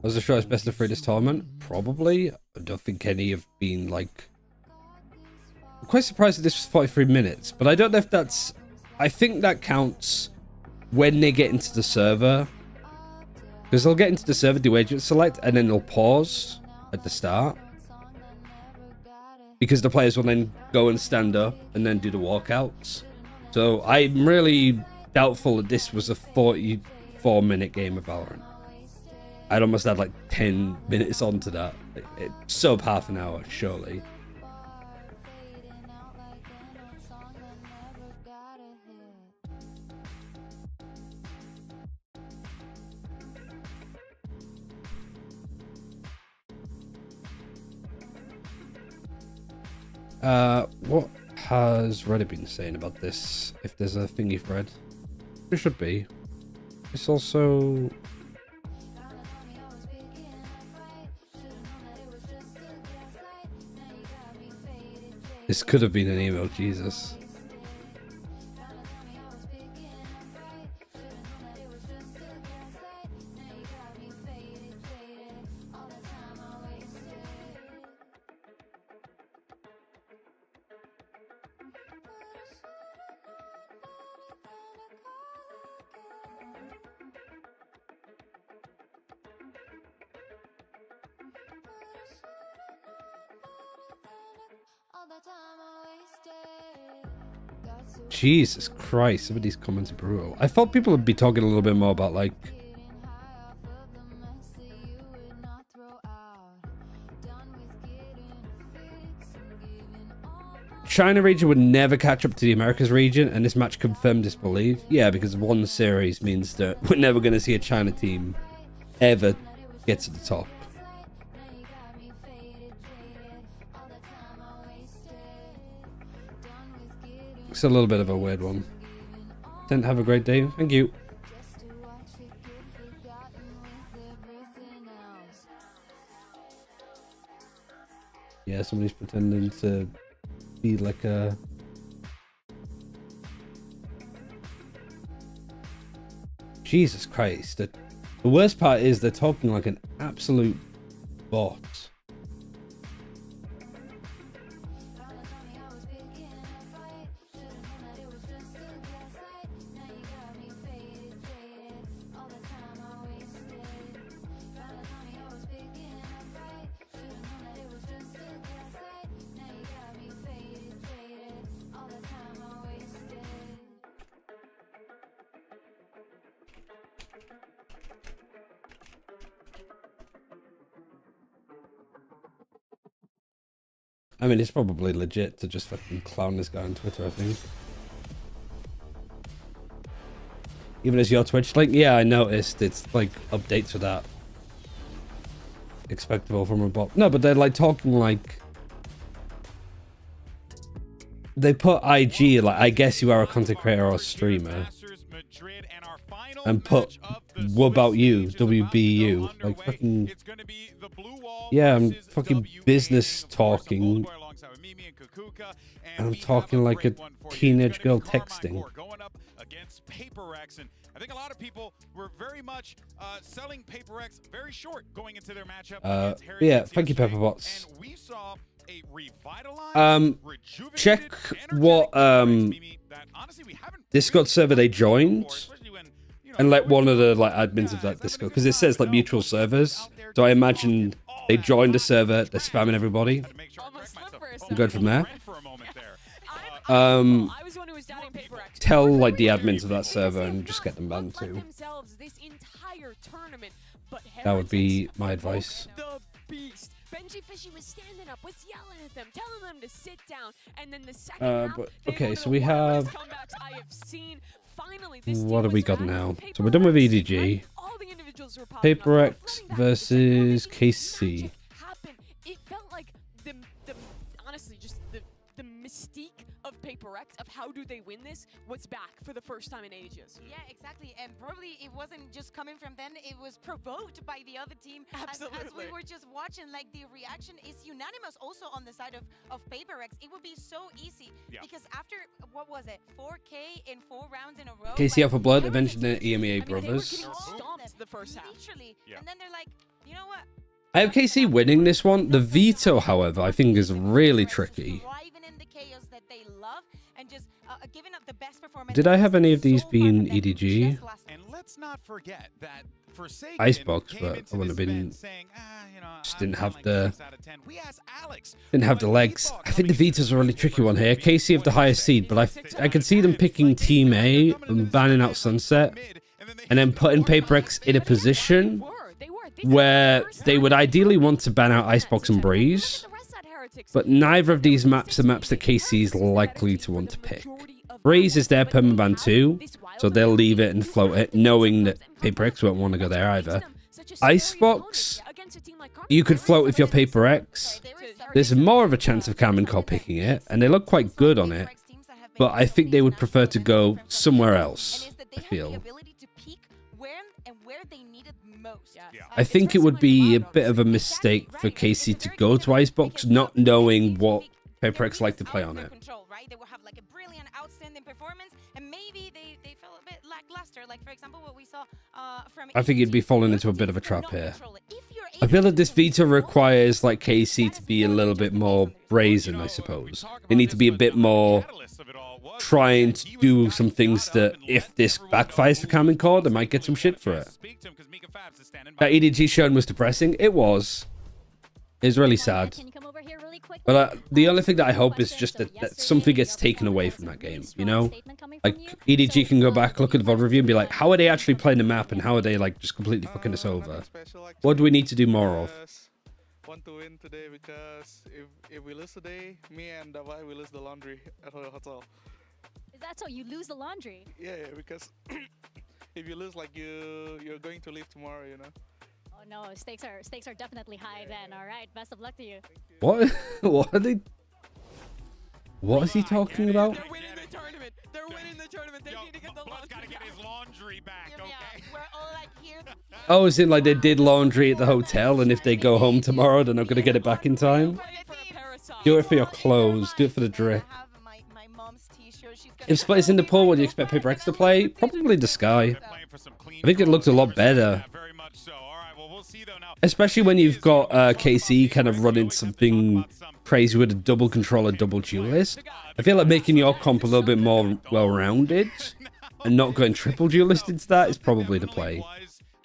Was the shortest best of 3 this tournament? Probably. I don't think any have been like... I'm quite surprised that this was 43 minutes, but I don't know if that's... I think that counts when they get into the server. Because they'll get into the server, do agent select, and then they'll pause at the start. Because the players will then go and stand up and then do the walkouts. So I'm really doubtful that this was a 44-minute game of Valorant. I'd almost add like 10 minutes onto that. Sub half an hour, surely. What has Reddit been saying about this? If there's a thing you've read, there should be. It's also... This could have been an email, Jesus. Jesus Christ, some of these comments are brutal. I thought people would be talking a little bit more about like China region would never catch up to the Americas region, and this match confirmed this belief. Yeah, because one series means that we're never going to see a China team ever get to the top. It's a little bit of a weird one. Didn't have a great day. Thank you. Yeah, somebody's pretending to be like a... Jesus Christ. The worst part is they're talking like an absolute bot. I mean, it's probably legit to just fucking clown this guy on Twitter, I think. Even as your Twitch link? Yeah, I noticed. It's like updates for that. Expectable from a bot. No, but they're like talking like... They put IG, like, I guess you are a content creator or streamer. And put, what about you? WBU. Like, fucking... Yeah, I'm fucking business talking. And I'm talking like a teenage girl texting. I think a lot of people were very much selling Paper X very short going into their matchup. Yeah, thank you, Pepperbots. And we saw a revitalized, check what Discord server they joined, and like one of the like admins of that Discord, because it says like mutual servers. So I imagine they joined the server, they're spamming everybody. We're good from there. Tell like the admins of that server and just get them banned too. This entire tournament but That would be Heretics my evoke advice. the beast. Benji Fishy was standing up, was yelling at them, telling them to sit down, and then the second half, But they okay, were so the we one of the have. best comebacks I have seen. Finally, this What team have we was got back. now? Paper So we're done with Rex, EDG. right? All the individuals were popping Paper up. X versus KC. Happened. It felt like the honestly just the mystique of Paper X of how do they win this was back for the first time in ages. Yeah, exactly. And probably it wasn't just coming from them, it was provoked by the other team. Absolutely. As we were just watching, like the reaction is unanimous also on the side of Paper X. It would be so easy because after, what was it, 4K in 4 rounds in a row? KC Alpha Blood avenging the EMEA They were brothers. getting stomped the first half. Literally. And then they're like, you know what? I have KC winning this one. The veto, however, I think is really tricky. Thriving in the chaos that they love and just giving up the best performance. Did I have any of these being EDG? And let's not forget that Forsaken Icebox, came but into I wouldn't this have been. event saying, Just didn't have the. we asked Alex, Didn't have the legs. I think the veto's a really tricky one here. KC have the highest seed, but I could see them picking Team A and banning out Sunset, and then putting Paper X in a position where they would ideally want to ban out Icebox and Breeze, but neither of these maps are maps that KC is likely to want to pick. Breeze is their permaban too, so they'll leave it and float it, knowing that Paper X won't want to go there either. Icebox, you could float if you're Paper X. There's more of a chance of Cam and Cole picking it, and they look quite good on it, but I think they would prefer to go somewhere else, I feel. I think it would be a bit of a mistake for KC to go to Icebox, not knowing what Paper X like to play on it. Right? They will have like a brilliant, outstanding performance, and maybe they felt a bit lackluster. Like for example, what we saw from. I think you'd be falling into a bit of a trap here. I feel that this veto requires like KC to be a little bit more brazen, I suppose. They need to be a bit more trying to do some things that if this backfires for Cam and Core, they might get some shit for it. That EDG showing was depressing. It was. It's really sad. But the only thing that I hope is just that something gets taken away from that game, you know? Like, EDG can go back, look at the VOD review and be like, how are they actually playing the map and how are they, like, just completely fucking us over? What do we need to do more of? Want to win today because if we lose today, me and Davai will lose the laundry at the hotel. Is that so? You lose the laundry? Yeah, because if you lose, like you're going to leave tomorrow, you know. Oh no, stakes are definitely high then. All right, best of luck to you. What? What are they? What is he talking about? They're winning the tournament. They're winning the tournament. They need to get the laundry. Gotta get his laundry back, okay? We're all like here. Oh, is it like they did laundry at the hotel and if they go home tomorrow, they're not going to get it back in time? Do it for your clothes. Do it for the drip. If Split is in the pool, what do you expect Paper X to play? Probably the Sky. I think it looked a lot better. Especially when you've got KC kind of running something crazy with a double controller, double duelist. I feel like making your comp a little bit more well-rounded and not going triple duelist into that is probably the play.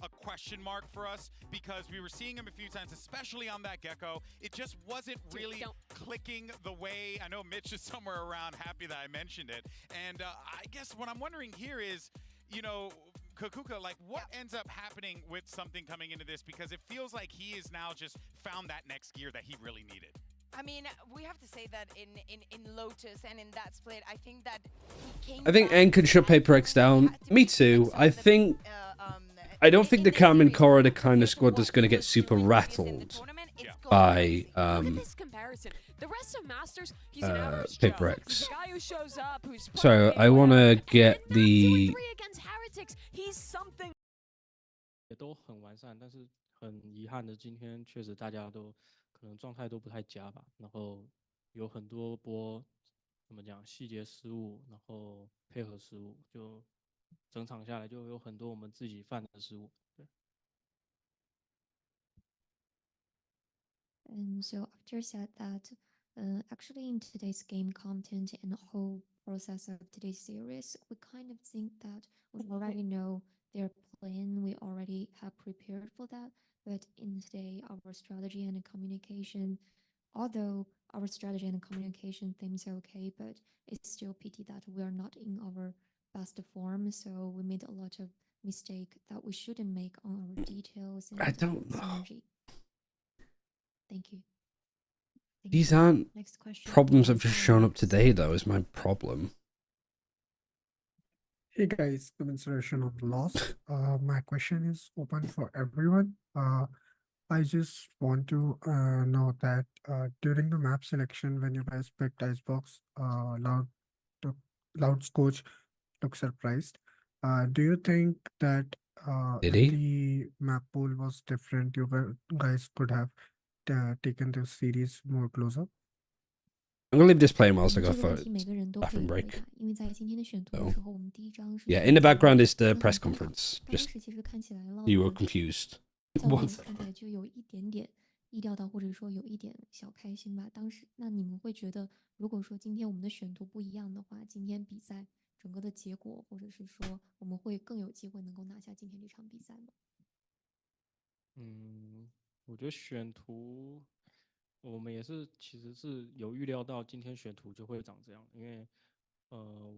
A question mark for us because we were seeing him a few times, especially on that Gecko. It just wasn't really clicking the way. I know Mitch is somewhere around happy that I mentioned it. And I guess what I'm wondering here is, you know, Kakuka, like what ends up happening with something coming into this? Because it feels like he has now just found that next gear that he really needed. I mean, we have to say that in Lotus and in that split, I think that he came. I think N can shut Paper X down. Me too. I don't think the Cam and Core are the kind of squad that's going to get super rattled by Paper X. So I want to get the. 也都很完善，但是很遗憾的，今天确实大家都可能状态都不太佳吧，然后有很多波怎么讲细节失误，然后配合失误，就整场下来就有很多我们自己犯的失误。对。So after said that, actually in today's game content and the whole process of today's series, we kind of think that we already know their plan. We already have prepared for that. But in today, our strategy and communication, although our strategy and communication seems okay, but it's still pity that we are not in our best form. So we made a lot of mistake that we shouldn't make on our details and I don't know. synergy? Thank you. These aren't Next question problems that have is just shown up Alex. today, though, is my problem. Hey guys, commiseration on the loss. My question is open for everyone. I just want to know that during the map selection, when you guys picked Icebox, took, Loud's coach looked surprised. Do you think that Did if he? the map pool was different, you guys could have taken the series more closer? I'm gonna leave this playing whilst I 嗯， go 这个 for 问题每个人都可 bathroom 以回 break. 答，因为在今天的选图的 So 时候，我们第一张是 yeah, 选 in the 择 background is the 人 press 和方法。 conference. 当 Just 时其实看起来 you ，Loud were 的 confused. 教练 What? 看起来就有一点点意料到，或者说有一点小开心吧。当时，那你们会觉得，如果说今天我们的选图不一样的话，今天比赛整个的结果，或者是说我们会更有机会能够拿下今天这场比赛吗？我觉得选图，我们也是其实是有预料到今天选图就会长这样，因为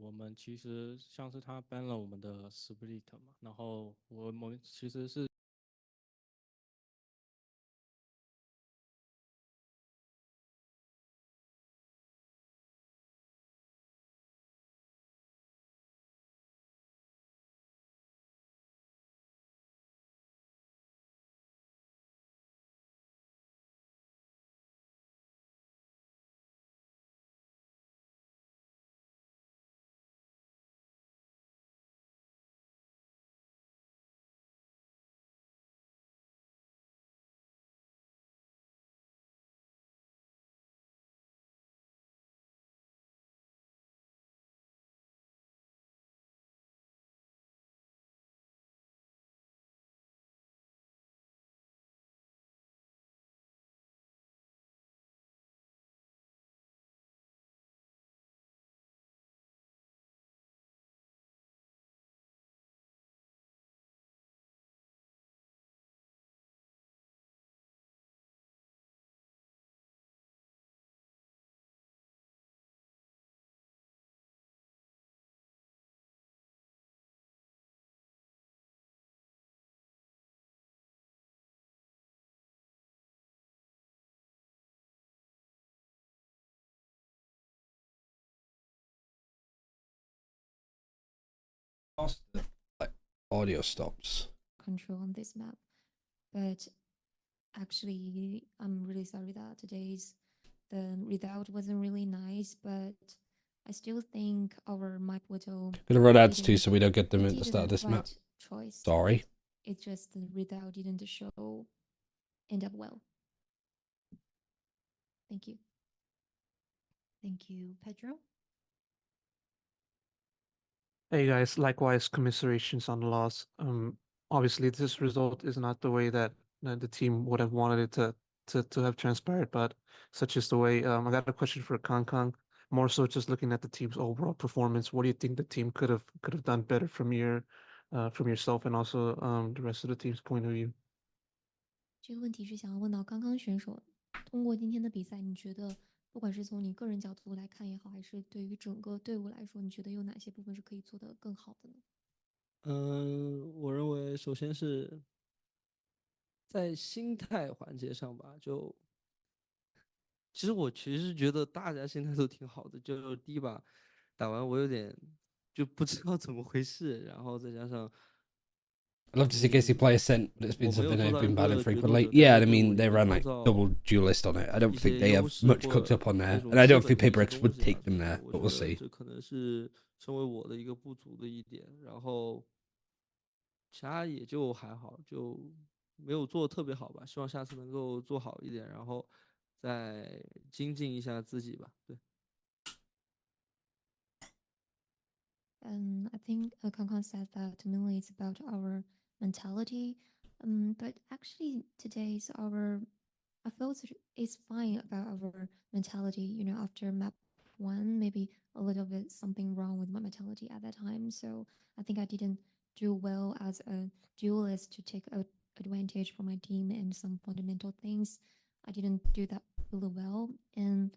我们其实像是他 ban 了我们的 split 嘛，然后我们其实是。like audio stops. Control on this map, but actually, I'm really sorry that the result wasn't really nice, but I still think our map widow Gonna run ads too, so we don't get them at the start of this map. choice. Sorry. It's just the result didn't show end up well. Thank you. Thank you, Pedro. Hey guys, likewise commiserations on the loss. Obviously this result is not the way that the team would have wanted it to have transpired, but such is the way. I got a question for Kang. More so just looking at the team's overall performance. What do you think the team could have done better from yourself and also the rest of the team's point of view? 这个问题是想要问到刚刚选手，通过今天的比赛，你觉得不管是从你个人角度来看也好，还是对于整个队伍来说，你觉得有哪些部分是可以做得更好的呢？我认为首先是在心态环节上吧，其实我觉得大家心态都挺好的，就第一把打完我有点就不知道怎么回事，然后再加上。I'd love to see Casey play a scent, but it's been something they've been banning frequently. Yeah, I mean, they ran like double duelist on it. I don't think they have much cooked up on there, and I don't think Paper X would take them there, but we'll see. 这可能是成为我的一个不足的一点，然后其他也就还好，就没有做特别好吧。希望下次能够做好一点，然后再精进一下自己吧。对。I think Kankan said that mainly it's about our mentality. But actually today's I feel it's fine about our mentality. You know, after map 1, maybe a little bit something wrong with my mentality at that time. So I think I didn't do well as a duelist to take advantage for my team and some fundamental things. I didn't do that really well. And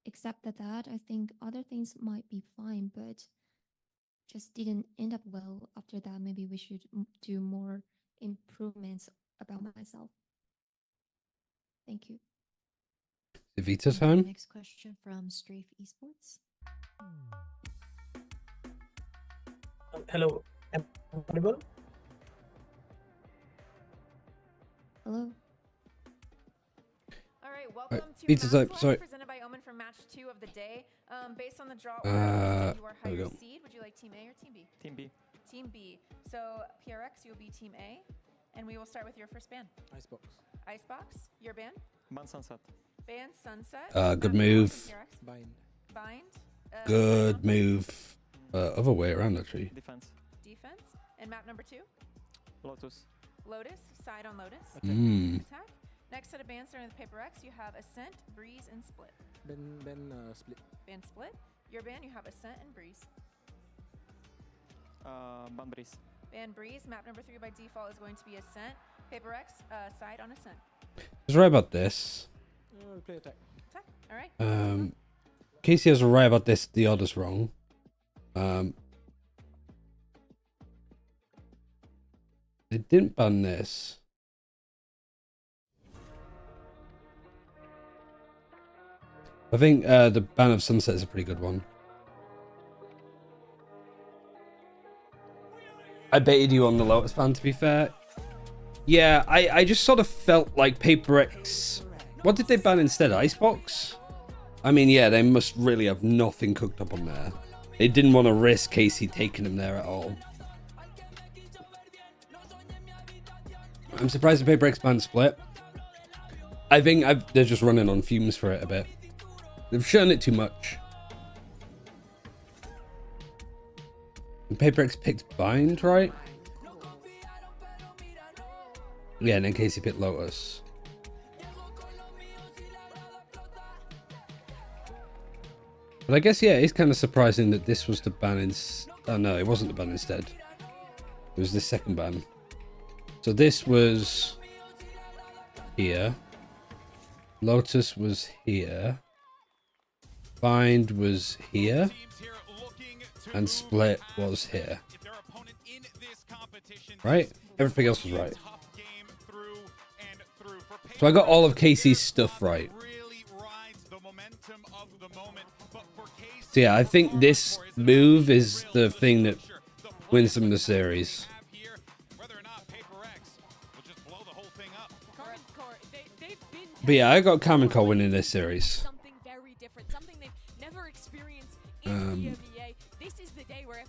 except that, I think other things might be fine, but just didn't end up well. After that, maybe we should do more improvements about myself. Thank you. Vita time. Next question from Strafe Esports. Hello, am I audible? Hello. All right, welcome to Vita Match time. Sorry. presented by Omen from match 2 of the day. Based on the draw Uh, order, you are there we higher go. seed. Would you like Team A or Team B? Team B. Team B. So PRX, you'll be Team A, and we will start with your first ban. Icebox. Icebox, your ban. Ban Sunset. Ban Sunset. Good move. PRX. Bind. Bind. Good move. Other way around actually. Defense. Defense. And map number 2. Lotus. Lotus. Side on Lotus. Attack. Attack. Next set of bans starting with Paper X, you have Ascent, Breeze, and Split. Split. Ban Split. Your ban, you have Ascent and Breeze. Ban Breeze. Ban Breeze. Map number 3 by default is going to be Ascent. Paper X, side on Ascent. I was right about this. Play attack. Attack. All right. Casey was right about this. The order's wrong. They didn't ban this. I think the ban of Sunset is a pretty good one. I baited you on the Lotus ban, to be fair. Yeah, I just sort of felt like Paper X. What did they ban instead? Icebox? I mean, yeah, they must really have nothing cooked up on there. They didn't want to risk Casey taking him there at all. I'm surprised the Paper X ban Split. I think they're just running on fumes for it a bit. They've shown it too much. And Paper X picked Bind, right? Yeah, and then Casey picked Lotus. But I guess, yeah, it's kind of surprising that this was the ban instead. Oh, no, it wasn't the ban instead. It was the second ban. So this was here. Lotus was here. Bind was here. And Split was here. Right? Everything else was right. So I got all of Casey's stuff right. So yeah, I think this move is the thing that wins them the series. But yeah, I got Common Core winning this series. Something very different, something they've never experienced in the EMEA. This is the day where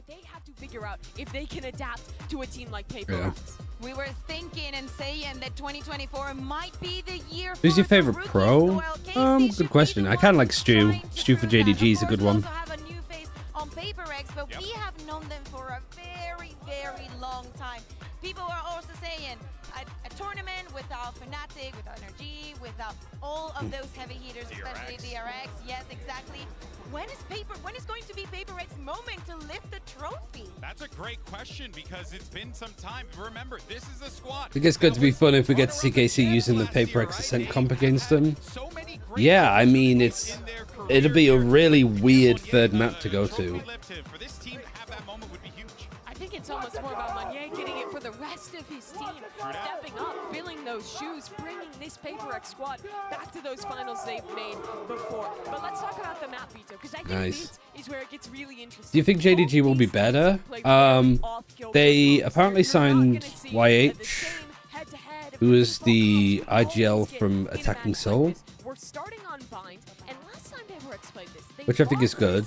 they have to figure out if they can adapt to a team like Paper X. We were thinking and saying that 2024 might be the year. Who's your favorite pro? Good question. I kind of like Stu. Stu for JDG is a good one. We also have a new face on Paper X, but we have known them for a very, very long time. People are also saying a tournament without Fnatic, without Energy, without all of those heavy hitters, especially DRX. Yes, exactly. When is going to be Paper X's moment to lift the trophy? That's a great question because it's been some time. Remember, this is a squad. I think it's going to be fun if we get to see KC using the Paper X Ascent comp against them. Yeah, I mean, it'll be a really weird third map to go to. I think it's almost more about Manier getting it for the rest of his team, stepping up, filling those shoes, bringing this Paper X squad back to those finals they've made before. But let's talk about the map, Vito, because I think this is where it gets really interesting. Do you think JDG will be better? They apparently signed YH, who is the IGL from Attacking Soul, We're starting on Bind, and last time Paper X played this, they which I think is good.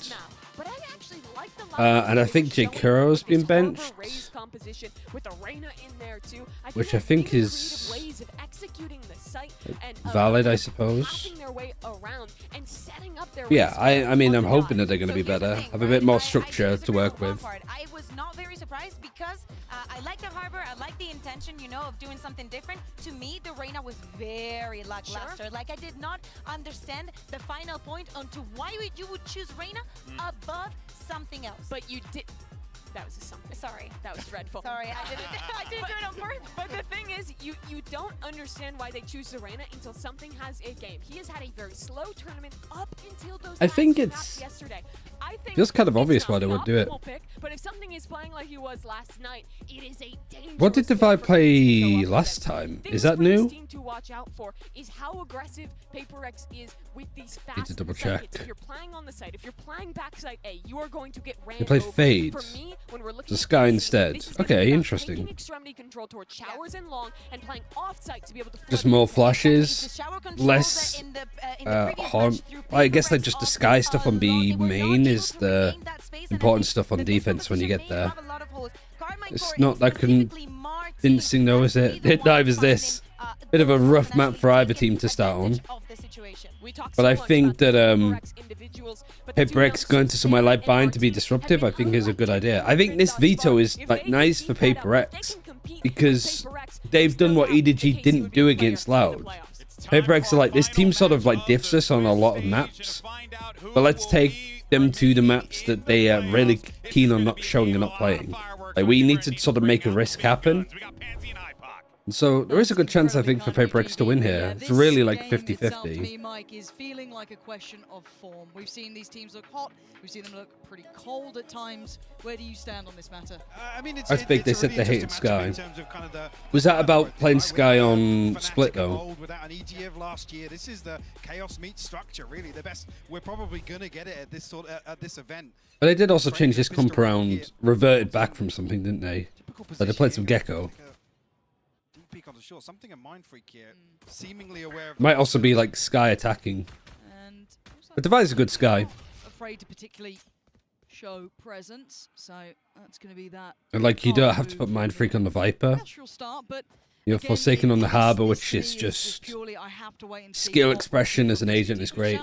but I actually like the And I think J. Kuro's been benched, composition with Arena in there too. which I think is ways of executing the site and valid, I suppose. their way around and setting up their Yeah, I mean, I'm hoping that they're going to be better, have a bit more structure to work with. I was not very surprised because I like the harbor, I like the intention, you know, of doing something different. To me, the Reyna was very lackluster. Like, I did not understand the final point onto why you would choose Reyna above something else. But you did. That was a something. Sorry. That was dreadful. Sorry, I didn't do it on purpose. But the thing is, you don't understand why they choose Serena until something has a game. He has had a very slow tournament up until those I think last it's maps yesterday. I think feels kind of it's obvious why not they an would do it. optimal pick, but if something is playing like he was last night, it is a dangerous What did pick Divide for play last time? Is that for this new? team to watch out for is how aggressive PaperX is with these fast Need to double side hits. check. If you're playing on the site, if you're playing backside A, you are going to get ran He played over. Fade. For me, when we're looking The at Sky this, instead. this is gonna be Okay, about interesting. taking extremity control towards showers and long and playing off-site to be able to Just flip more it. flashes, less harm. I guess like just the Sky stuff on B main is the important stuff on defense when you get there. It's not I didn't see notice it. Neither is this. Bit of a rough map for either team to start on. But I think that PaperX going to somewhere like Bind to be disruptive, I think is a good idea. I think this veto is like nice for PaperX because they've done what EDG didn't do against Loud. PaperX are like, this team sort of like diffs us on a lot of maps, but let's take them to the maps that they are really keen on not showing and not playing. Like, we need to sort of make a risk happen. And so there is a good chance, I think, for PaperX to win here. It's really like 50-50. Mike, is feeling like a question of form. We've seen these teams look hot. We've seen them look pretty cold at times. Where do you stand on this matter? I mean, I think they said they hated Sky. Was that about playing Sky on Split though? Without an EG last year, this is the chaos meets structure. Really, the best. We're probably gonna get it at this at this event. But they did also change this comp around, reverted back from something, didn't they? Like they played some Gecko. Peek on the shore. Something in Mind Freak here, seemingly aware of. Might also be like Sky attacking. But Divide is a good Sky. Afraid to particularly show presence, so that's going to be that. And like you don't have to put Mind Freak on the Viper. Start, but You're Forsaken on the Harbor, which is just skill expression as an agent is great.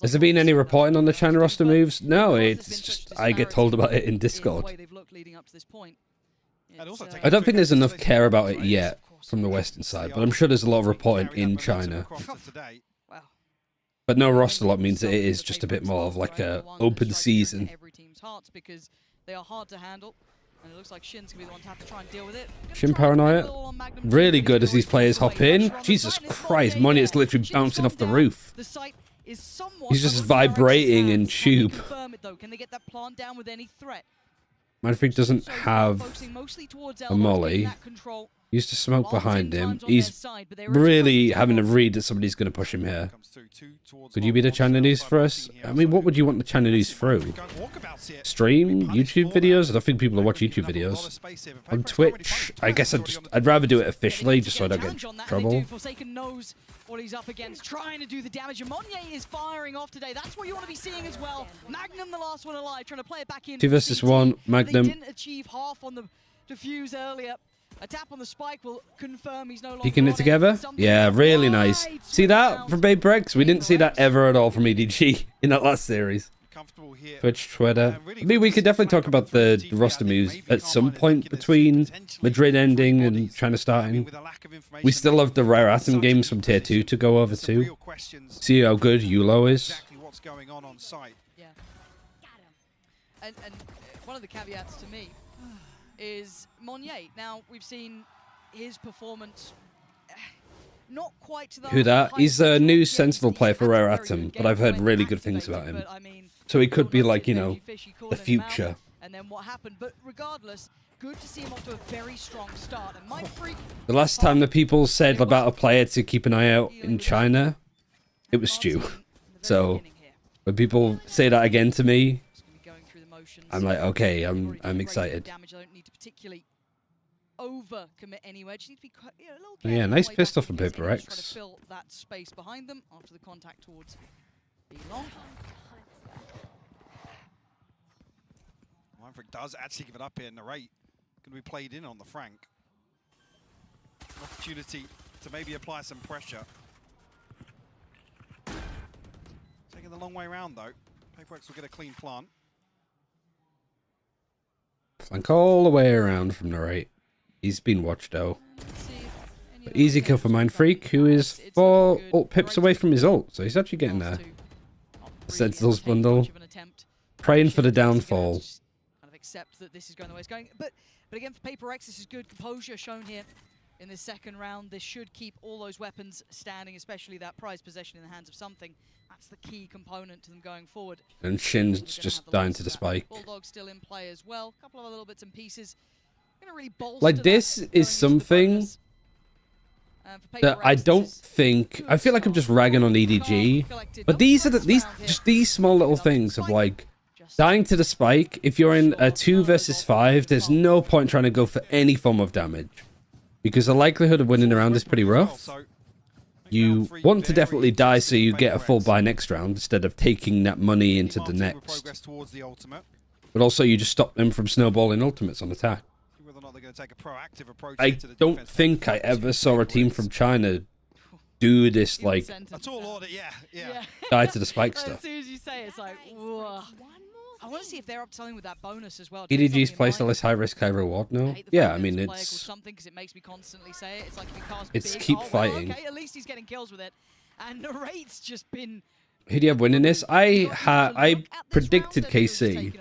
Has there been any reporting on the China roster moves? No, it's just I get told about it in Discord. I don't think there's enough care about it yet from the Western side, but I'm sure there's a lot of reporting in China. But no roster lot means that it is just a bit more of like a open season. Because they are hard to handle, and it looks like Shin's gonna be the one to have to try and deal with it. Shin Paranoia, really good as these players hop in. Jesus Christ, money is literally bouncing off the roof. He's just vibrating in tube. Can they get that plant down with any threat? Mind Freak doesn't have a molly. Used to smoke behind him. He's really having to read that somebody's going to push him here. Could you be the Chinese for us? I mean, what would you want the Chinese through? Stream? YouTube videos? I don't think people will watch YouTube videos. On Twitch? I guess I'd rather do it officially just so I don't get in trouble. Forsaken knows what he's up against, trying to do the damage, and Monye is firing off today. That's what you want to be seeing as well. Magnum, the last one alive, trying to play it back in. 2 versus 1, Magnum. They didn't achieve half on the defuse earlier. A tap on the spike will confirm he's no longer Peeking it together? Yeah, really nice. See that from PaperX? We didn't see that ever at all from EDG in that last series. Twitch, Twitter. I mean, we could definitely talk about the roster moves at some point between Madrid ending and China starting. We still have the Rare Atom games from Tier 2 to go over too. See how good Yulo is. Exactly what's going on site. Yeah. And one of the caveats to me is Monye. Now, we've seen his performance not quite to the Who that? He's a new Sentinel player for Rare Atom, but I've heard really good things about him. So he could be like, you know, the future. And then what happened, but regardless, good to see him off to a very strong start. And Mind Freak, The last time the people said about a player to keep an eye out in China, it was Stu. So when people say that again to me, I'm like, okay, I'm excited. Overcommit anywhere. Just need to be quite, a little Yeah, careful nice way pistol back from in case they PaperX. try to fill that space behind them after the contact towards B long. Mind Freak does actually give it up here in the rate. Going to be played in on the Frank. Opportunity to maybe apply some pressure. Taking the long way around though. PaperX will get a clean plant. Flank all the way around from the right. He's been watched though. But easy kill for Mind Freak, who is 4 ult pips away from his ult. So he's actually getting there. The Sentinels bundle. Praying for the downfall. accept that this is going the way it's going. But again, for Paper X, this is good composure shown here in this second round. This should keep all those weapons standing, especially that prized possession in the hands of something. That's the key component to them going forward. And Shin's just dying to the spike. Bulldog's still in play as well. A couple of other little bits and pieces. Gonna really bolster Like, this is something that I don't think... I feel like I'm just ragging on EDG. But these are these small little things of, like, dying to the spike. If you're in a 2 versus 5, there's no point trying to go for any form of damage. Because the likelihood of winning the round is pretty rough. You want to definitely die so you get a full buy next round instead of taking that money into the next. But also you just stop them from snowballing ultimates on attack. I don't think I ever saw a team from China do this, like, die to the spike stuff. As soon as you say it, it's like, whoa. I want to see if they're upselling with that bonus as well. EDG's playstyle is high risk, high reward now. Yeah, I mean, it's it makes me constantly say it. It's like if he casts it's big, keep well, fighting. okay, at least he's getting kills with it. And the rate's just been... Who do you have winning this? I predicted KC.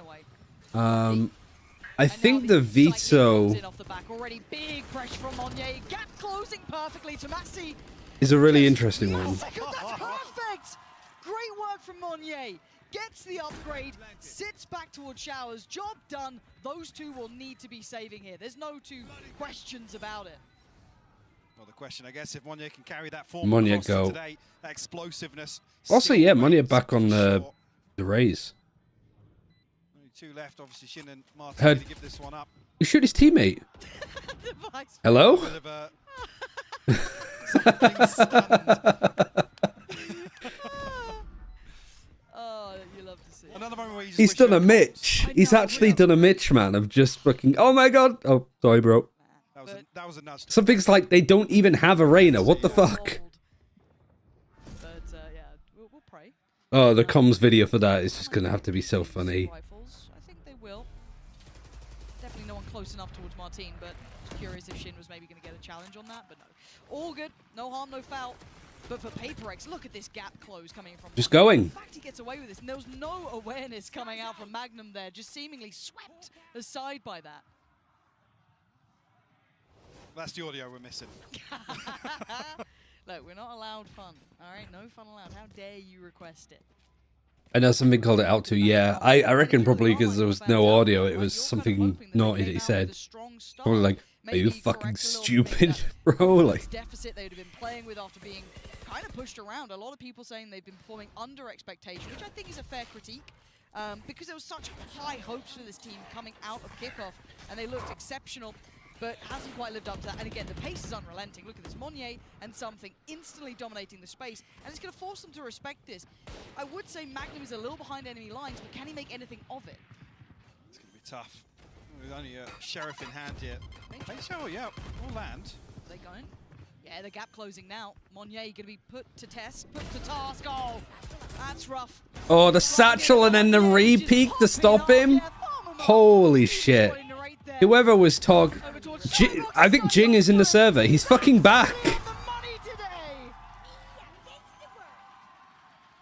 I think the veto is a really interesting one. That's perfect! Great work from Monnier. Gets the upgrade, sits back towards Showers. Job done. Those two will need to be saving here. There's no two questions about it. Well, the question, I guess, if Monnier can carry that form Monnier go. Today, that explosiveness. Also, yeah, Monnier back on the raise. Only 2 left, obviously. Shin and Martin to give this one up. You shoot his teammate. Hello? He's done a Mitch. He's actually done a Mitch, man, of just fucking... Oh my god! Oh, sorry, bro. That was a nudge. Something's like they don't even have a Reyna. What the fuck? We'll pray. Oh, the comms video for that is just going to have to be so funny. I think they will. Definitely no one close enough towards Martin, but just curious if Shin was maybe going to get a challenge on that, but no. All good. No harm, no foul. But for Paper X, look at this gap close coming from... Just going. In fact, he gets away with this. And there was no awareness coming out from Magnum there, just seemingly swept aside by that. That's the audio we're missing. Look, we're not allowed fun. All right, no fun allowed. How dare you request it? I know something called it out to, yeah. I reckon probably because there was no audio, it was something naughty that he said. Probably like, are you fucking stupid, bro? Like, deficit they would have been playing with after being kind of pushed around. A lot of people saying they've been performing under expectation, which I think is a fair critique. Because there was such high hopes for this team coming out of kickoff, and they looked exceptional, but hasn't quite lived up to that. And again, the pace is unrelenting. Look at this, Monnier and something instantly dominating the space, and it's going to force them to respect this. I would say Magnum is a little behind enemy lines, but can he make anything of it? It's going to be tough. With only a Sheriff in hand yet. Oh, yeah, all land. Are they going? Yeah, the gap closing now. Monnier going to be put to test, put to task. Oh, that's rough. oh, the satchel and then the re-peek to stop him? Holy shit. Whoever was talking... I think Jing is in the server. He's fucking back.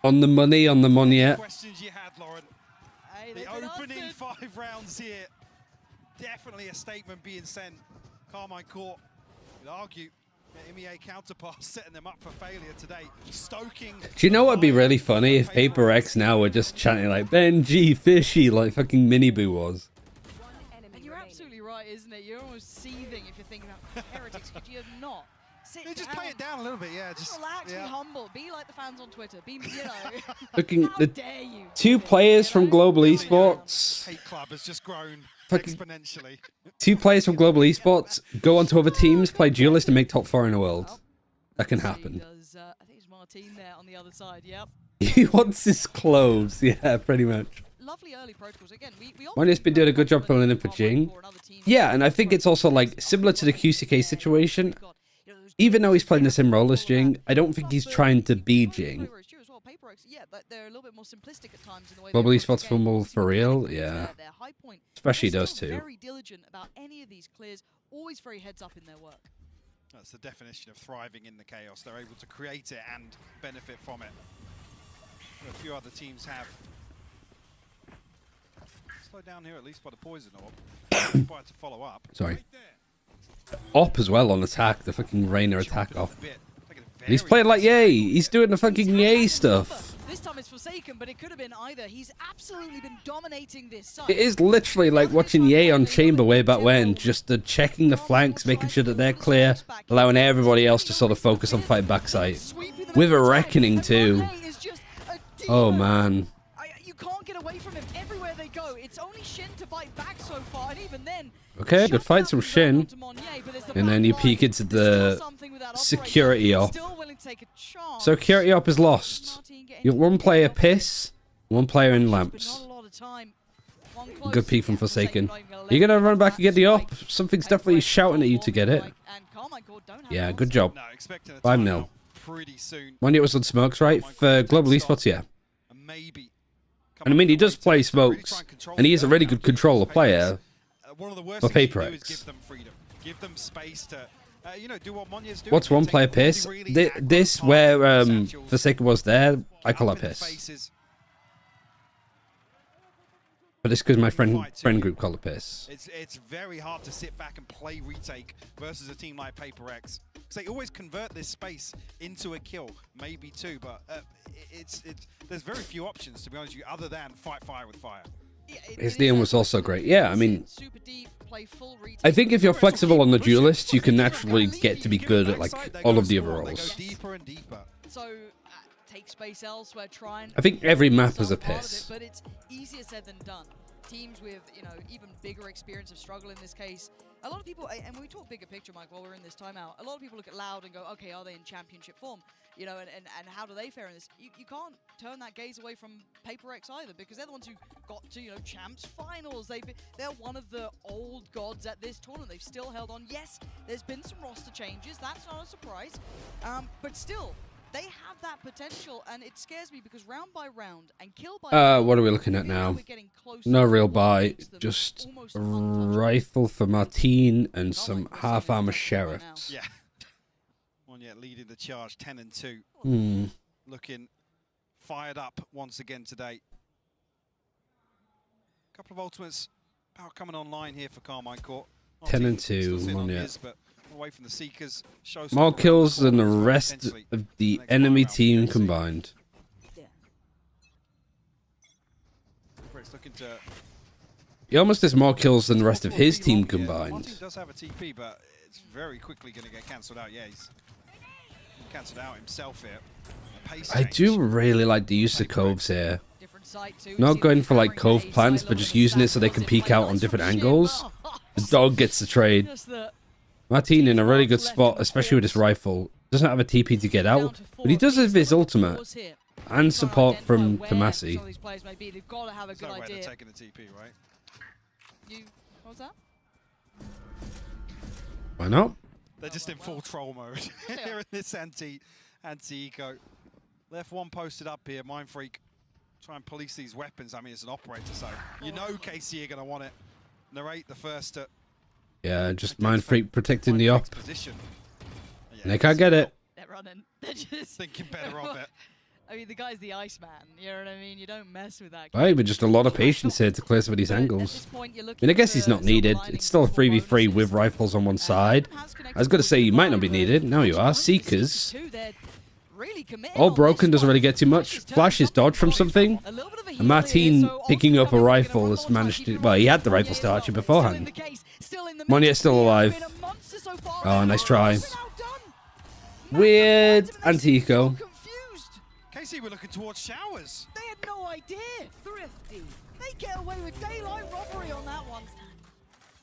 On the money, on the Monnier. Questions you had, Lauren. The opening 5 rounds here. Definitely a statement being sent. Carmine Court would argue that MEA counterparts setting them up for failure today. Stoking. Do you know what'd be really funny if Paper X now were just chanting like Benji, Fishy, like fucking Miniboo was? And you're absolutely right, isn't it? You're almost seething if you're thinking about Heretics. Could you have not? Yeah, just play it down a little bit, yeah. Just relax, be humble, be like the fans on Twitter. Be, you know. Fucking the 2 players from Global Esports. Hate Club has just grown fucking exponentially. 2 players from Global Esports go onto other teams, play Duelist, and make top 4 in the world. That can happen. I think it's Martin there on the other side. Yep. He wants his clothes. Yeah, pretty much. Lovely early protocols again. Money's been doing a good job filling in for Jing. Yeah, and I think it's also like similar to the QCK situation. Even though he's playing the same role as Jing, I don't think he's trying to be Jing. Global Esports fumble for real? Yeah. Especially those two. Very diligent about any of these clears, always very heads up in their work. That's the definition of thriving in the chaos. They're able to create it and benefit from it. A few other teams have. Slow down here at least by the poison orb. Inspired to follow up. Sorry. Op as well on attack. The fucking Rainer attack off. And he's playing like Yay. He's doing the fucking Yay stuff. This time it's Forsaken, but it could have been either. He's absolutely been dominating this side. It is literally like watching Yay on Chamber way back when. Just checking the flanks, making sure that they're clear, allowing everybody else to sort of focus on fighting backside. With a Reckoning too. Oh man. You can't get away from him everywhere they go. It's only Shin to fight back so far, and even then. Okay, good fight from Shin. And then you peek into the security op. Security op is lost. You got one player piss, one player in lamps. Good peek from Forsaken. You're gonna run back and get the op? Something's definitely shouting at you to get it. Yeah, good job. 5-0. Mind it was on Smokes, right? For Global Esports, yeah. And I mean, he does play Smokes, and he is a really good controller player for Paper X. Give them space to, do what Monya's doing. What's one player piss? This, where Forsaken was there, I call that piss. But it's because my friend group call it piss. It's very hard to sit back and play retake versus a team like Paper X. Because they always convert this space into a kill, maybe two, but there's very few options, to be honest with you, other than fight fire with fire. His DM was also great. Yeah, I mean, I think if you're flexible on the duelist, you can naturally get to be good at like all of the other roles. So take space elsewhere, try and I think every map is a piss. but it's easier said than done. Teams with, even bigger experience of struggle in this case. A lot of people, and when we talk bigger picture, Mike, while we're in this timeout, a lot of people look at Loud and go, okay, are they in championship form? And how do they fare in this? You can't turn that gaze away from Paper X either, because they're the ones who got to, champs finals. They're one of the old gods at this tournament. They've still held on. Yes, there's been some roster changes. That's not a surprise. But still, they have that potential, and it scares me because round by round and kill by What are we looking at now? No real buy, just a rifle for Martine and some half armor sheriffs. Yeah. Monya leading the charge 10-2. Looking fired up once again today. Couple of ultimates about coming online here for Carmine Court. 10-2, Monya. But away from the Seekers. More kills than the rest of the enemy team combined. He almost has more kills than the rest of his team combined. Martin does have a TP, but it's very quickly going to get cancelled out. Yeah, he's cancelled out himself here. I do really like the use of coves here. Not going for like cove plants, but just using it so they can peek out on different angles. The dog gets the trade. Martin in a really good spot, especially with his rifle. Doesn't have a TP to get out, but he does have his ultimate. And support from Tomasi. They've got to have a good idea. Taking the TP, right? What was that? Why not? They're just in full troll mode here in this anti-eco. Left one posted up here, Mind Freak. Try and police these weapons. I mean, it's an operator, so you know KC are going to want it. Narrate the first to... Yeah, just Mind Freak protecting the op. And they can't get it. They're running. They're just thinking better of it. I mean, the guy's the Iceman. You know what I mean? You don't mess with that guy. Right, but just a lot of patience here to clear some of these angles. I mean, I guess he's not needed. It's still a 3v3 with rifles on one side. I was going to say you might not be needed. Now you are. Seekers. All broken, doesn't really get too much. Flash is dodge from something. And Martin picking up a rifle has managed to... Well, he had the rifle still actually beforehand. Monya's still alive. Oh, nice try. Weird anti-eco. KC were looking towards showers. They had no idea. Thrifty. They get away with daylight robbery on that one.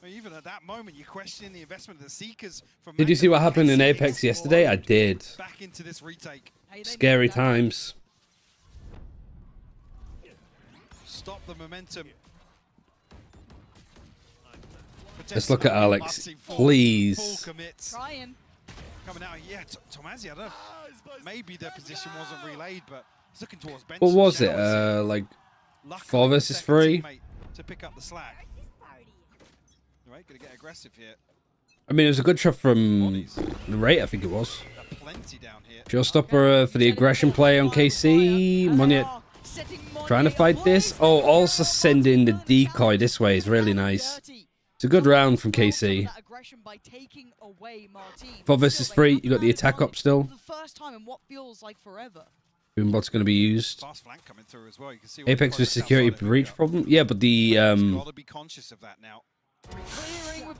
Well, even at that moment, you're questioning the investment of the Seekers. From Did you see what happened in Apex yesterday? I did. Back into this retake. Scary times. Stop the momentum. Let's look at Alex, please. Full commits. Trying. Coming out, yeah, Tomasi, I don't know. Maybe the position wasn't relayed, but he's looking towards bench. What was it? Like 4 versus 3? To pick up the slack. Right, gonna get aggressive here. I mean, it was a good shot from Narrate, I think it was. Plenty down here. Showstopper for the aggression play on KC. Monya Trying to fight this. Oh, also sending the decoy this way is really nice. It's a good round from KC. 4 versus 3. You got the attack up still. Boombot's going to be used. Apex with security breach problem. Yeah, but the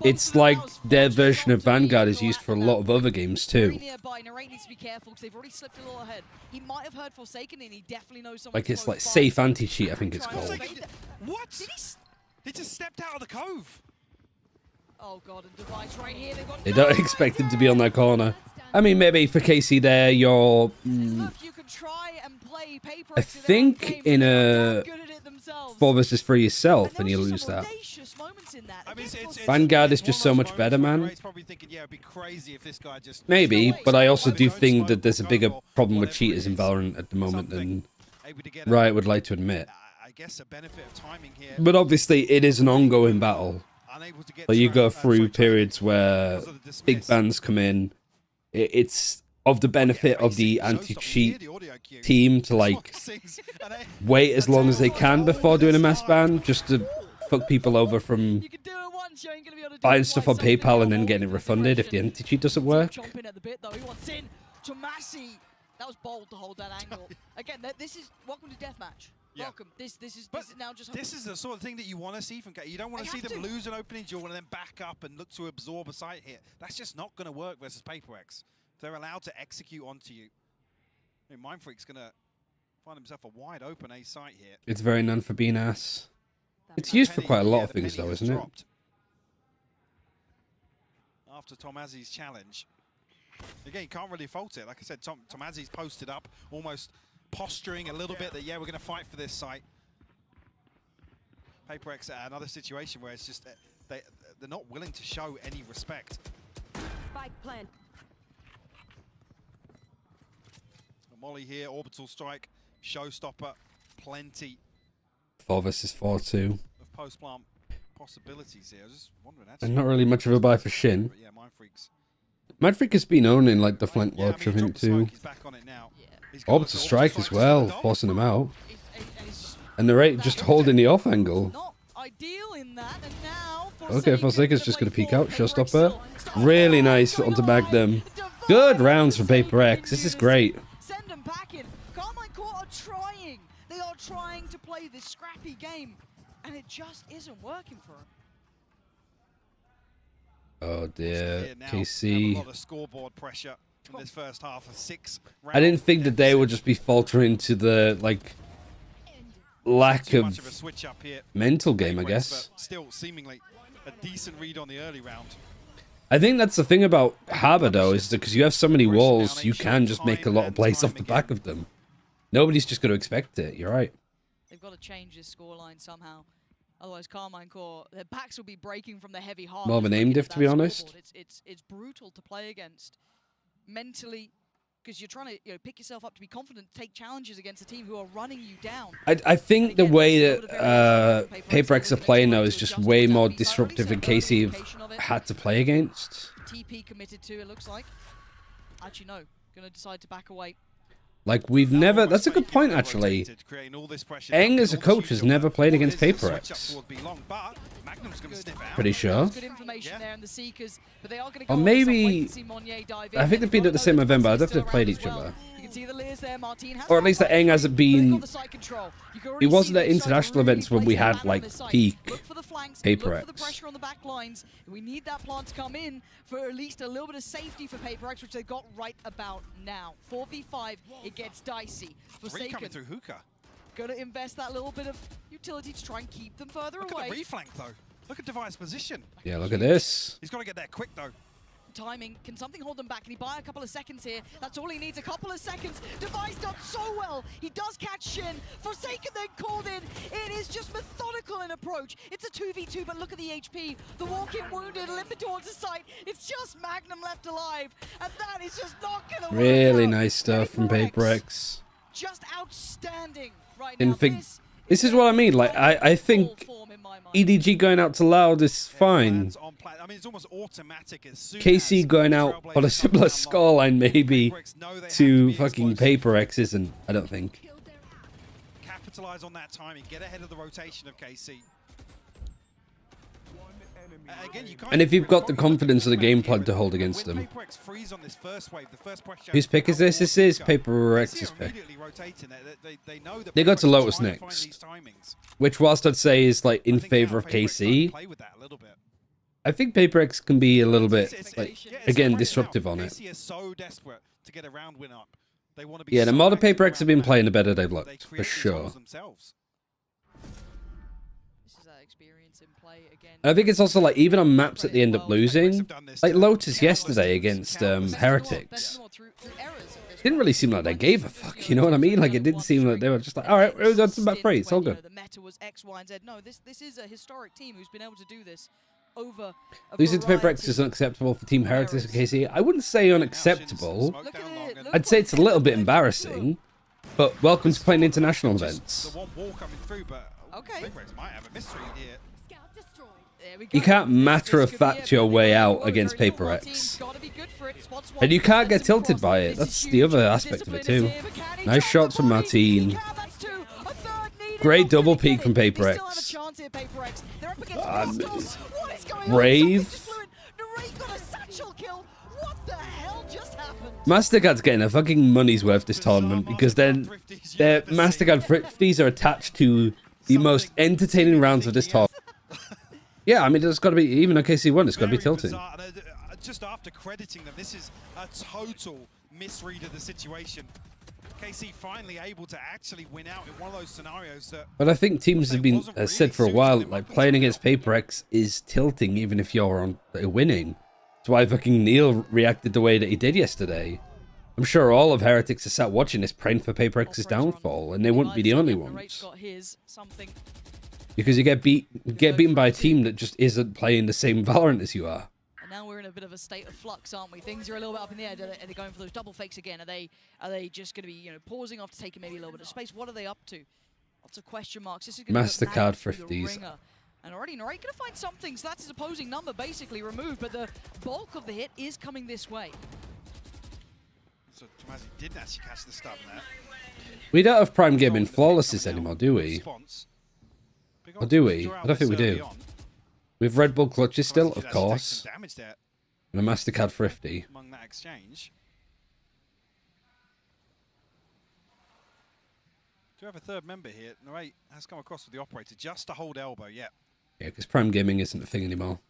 it's like their version of Vanguard is used for a lot of other games too. Like it's like safe anti-cheat, I think it's called. What? He just stepped out of the cove. Oh god, and Device right here. They don't expect him to be on that corner. I mean, maybe for KC there, you're... I think in a 4 versus 3 yourself, and you lose that. Vanguard is just so much better, man. Maybe, but I also do think that there's a bigger problem with cheaters in Valorant at the moment than Riot would like to admit. But obviously, it is an ongoing battle. Like you go through periods where big bans come in. It's of the benefit of the anti-cheat team to like wait as long as they can before doing a mass ban, just to fuck people over from buying stuff on PayPal and then getting it refunded if the anti-cheat doesn't work. That was bold to hold that angle. Again, this is welcome to deathmatch. Yeah. Welcome. This is now just. This is the sort of thing that you want to see from KC. You don't want to see them lose an opening duel and then back up and look to absorb a site hit. That's just not going to work versus PaperX. If they're allowed to execute onto you, I mean, Mindfreak's going to find himself a wide open A site here. It's very known for being ass. It's used for quite a lot of things though, isn't it? After Tomazzi's challenge. Again, you can't really fault it. Like I said, Tomazzi's posted up, almost posturing a little bit that, yeah, we're going to fight for this site. PaperX at another situation where it's just they're not willing to show any respect. Spike plant. Molly here, orbital strike, showstopper, plenty. 4 versus 4 too. Of post-plant possibilities here. I was just wondering, actually. And not really much of a buy for Shin. Yeah, Mindfreak's. Mindfreak has been owning like the flank watch, I think, too. Orbital strike as well, forcing him out. And the rate just holding the off angle. Okay, Forsaken's just going to peek out. Showstopper. Really nice onto Magnum. Good rounds for PaperX. This is great. Send them packing. Carmine Court are trying. They are trying to play this scrappy game, and it just isn't working for them. Oh dear, KC. A lot of scoreboard pressure in this first half of 6 rounds. I didn't think that they would just be faltering to the like lack of mental game, I guess. Still seemingly a decent read on the early round. I think that's the thing about Harbor though, is that because you have so many walls, you can just make a lot of plays off the back of them. Nobody's just going to expect it. You're right. They've got to change this scoreline somehow. Otherwise, Carmine Core, their backs will be breaking from the heavy heart. More of an aim diff, to be honest. It's brutal to play against mentally, because you're trying to pick yourself up to be confident, take challenges against a team who are running you down. I think the way that PaperX are playing now is just way more disruptive than KC have had to play against. TP committed to, it looks like. Actually, no. Going to decide to back away. Like, we've never... That's a good point, actually. Eng, as a coach, has never played against PaperX. Pretty sure. Or maybe... I think they've been at the same event, but I don't think they've played each other. Or at least that Eng hasn't been... He wasn't at international events when we had, like, peak PaperX. On the back lines. We need that plant to come in for at least a little bit of safety for PaperX, which they got right about now. 4v5, it gets dicey. Three coming through hookah. Got to invest that little bit of utility to try and keep them further away. Look at the reflank, though. Look at Device's position. Yeah, look at this. He's got to get there quick, though. Timing. Can something hold him back? Can he buy a couple of seconds here? That's all he needs, a couple of seconds. Device done so well. He does catch Shin. Forsaken then called in. It is just methodical in approach. It's a 2v2, but look at the HP. The walk-in wounded, limping towards the site. It's just Magnum left alive. And that is just not going to work Really out. nice stuff from PaperX. Just outstanding right Didn't now. think... This is what I mean. Like, I think EDG going out to Loud is fine. I mean, it's almost automatic as soon KC going out on a similar scoreline maybe to fucking PaperX isn't, I don't think. capitalize on that timing, get ahead of the rotation of KC. Again, you And if you've got the confidence of the game plan to hold against them. Whose pick is this? This is Paper X's pick. They go to Lotus next, which whilst I'd say is like in favor of KC, I think Paper X can be a little bit like again disruptive on it. Yeah, the modern Paper X have been playing the better they've looked for sure. I think it's also like even on maps that they end up losing, like Lotus yesterday against Heretics. Didn't really seem like they gave a fuck, you know what I mean? Like it didn't seem like they were just like, all right, we're going to map 3, it's all good. The meta was X, Y, and Z. No, this is a historic team who's been able to do this over. Losing to Paper X is unacceptable for Team Heretics and KC. I wouldn't say unacceptable. I'd say it's a little bit embarrassing, but welcome to playing international events. Okay. You can't matter-of-fact your way out against Paper X. And you can't get tilted by it. That's the other aspect of it too. Nice shots from Martin. Great double peek from Paper X. Brave. Mastercard's getting a fucking money's worth this tournament because then their Mastercard 50s are attached to the most entertaining rounds of this tournament. Yeah, I mean, it's got to be, even on KC1, it's got to be tilting. Just after crediting them, this is a total misread of the situation. KC finally able to actually win out in one of those scenarios that... But I think teams have been said for a while, like playing against Paper X is tilting even if you're on winning. That's why fucking Neil reacted the way that he did yesterday. I'm sure all of Heretics are sat watching this praying for Paper X's downfall, and they wouldn't be the only ones. Because you get beaten by a team that just isn't playing the same Valorant as you are. And now we're in a bit of a state of flux, aren't we? Things are a little bit up in the air. Are they going for those double fakes again? Are they just going to be, pausing after taking maybe a little bit of space? What are they up to? Lots of question marks. This is going to Mastercard 50s. And already Norate going to find something. So that's his opposing number basically removed, but the bulk of the hit is coming this way. So Tomazi didn't actually catch the stun there. We don't have Prime Gaming Flawlesses anymore, do we? Or do we? I don't think we do. With Red Bull clutches still, of course. And a Mastercard 50. Among that exchange. Do have a third member here. Narrate has come across with the operator just to hold elbow, yeah. Yeah, because Prime Gaming isn't a thing anymore.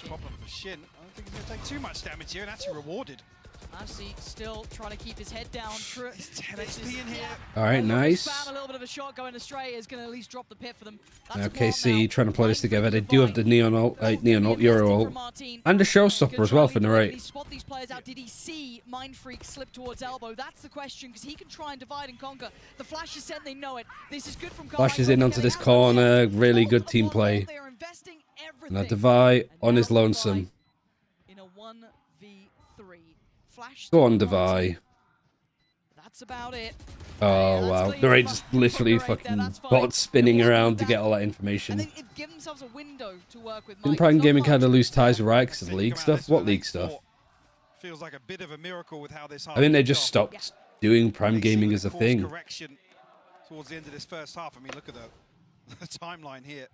Problem for Shin. I don't think he's going to take too much damage here and actually rewarded. Tomasi still trying to keep his head down. 10 HP in here. All right, nice. A little bit of a shot going astray is going to at least drop the pit for them. Now KC trying to play this together. They do have the Neon ult, Euro ult, and a Showstopper as well for Narrate. Spot these players out. Did he see Mind Freak slip towards elbow? That's the question, because he can try and divide and conquer. The flash is sent. They know it. This is good from Flashes in onto this corner. Really good team play. Now Devi on his lonesome. In a 1v3. Flash. Go on, Devi. That's about it. Oh wow, Narrate just literally fucking bot spinning around to get all that information. And they've given themselves a window to work with. Didn't Prime Gaming kind of lose ties with Riot because of the league stuff? What league stuff? Feels like a bit of a miracle with how this I think they just stopped doing Prime Gaming as a thing. Correction towards the end of this first half. I mean, look at the timeline here.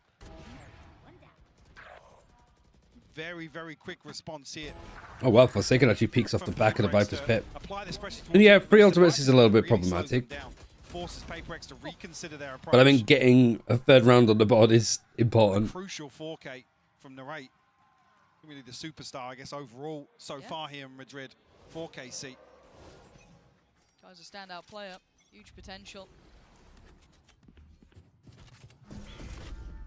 Very, very quick response here. Oh well, Forsaken actually peeks off the back of the Viper's pit. And yeah, free ultimates is a little bit problematic. But I think getting a third round on the board is important. Crucial 4K from Narrate. Really the superstar, I guess, overall so far here in Madrid. 4KC. Guy's a standout player. Huge potential.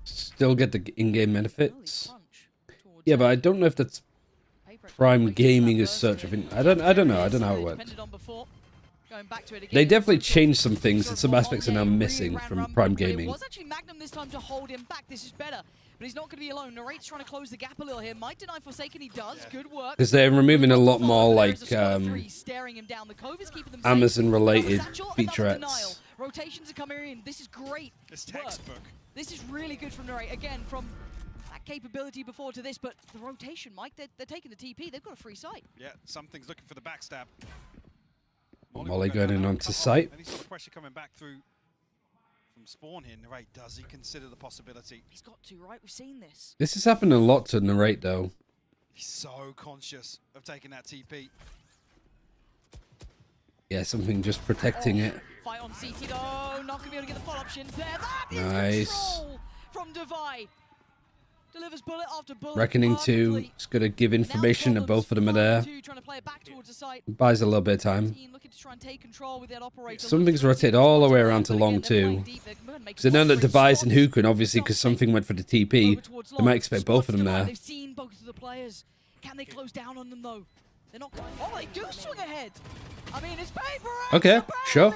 Still get the in-game benefits. Yeah, but I don't know if that's Prime Gaming as such. I don't know. I don't know how it works. They definitely changed some things, and some aspects are now missing from Prime Gaming. It was actually Magnum this time to hold him back. This is better, but he's not going to be alone. Narrate's trying to close the gap a little here. Might deny Forsaken. He does. Good work. Because they're removing a lot more like Amazon-related featurettes. Rotations are coming in. This is great. It's textbook. This is really good from Narrate. Again, from that capability before to this, but the rotation, Mike, they're taking the TP. They've got a free sight. Yeah, something's looking for the backstab. Molly going in onto site. Any sort of pressure coming back through from spawn here, Narrate, does he consider the possibility? He's got to, right? We've seen this. This has happened a lot to Narrate, though. He's so conscious of taking that TP. Yeah, something just protecting it. Fight on CT though, not gonna be able to get the follow options there. That is Nice. control from Devi. Delivers bullet after bullet. Reckoning 2 is going to give information that both of them are there. Trying to play it back towards the site. Buys a little bit of time. Looking to try and take control with that operator. Something's rotated all the way around to long 2. Because they know that Device and Hukun, obviously, because something went for the TP, they might expect both of them there. They've seen both of the players. Can they close down on them though? They're not going. Oh, they do swing ahead. I mean, it's paper. Okay, sure.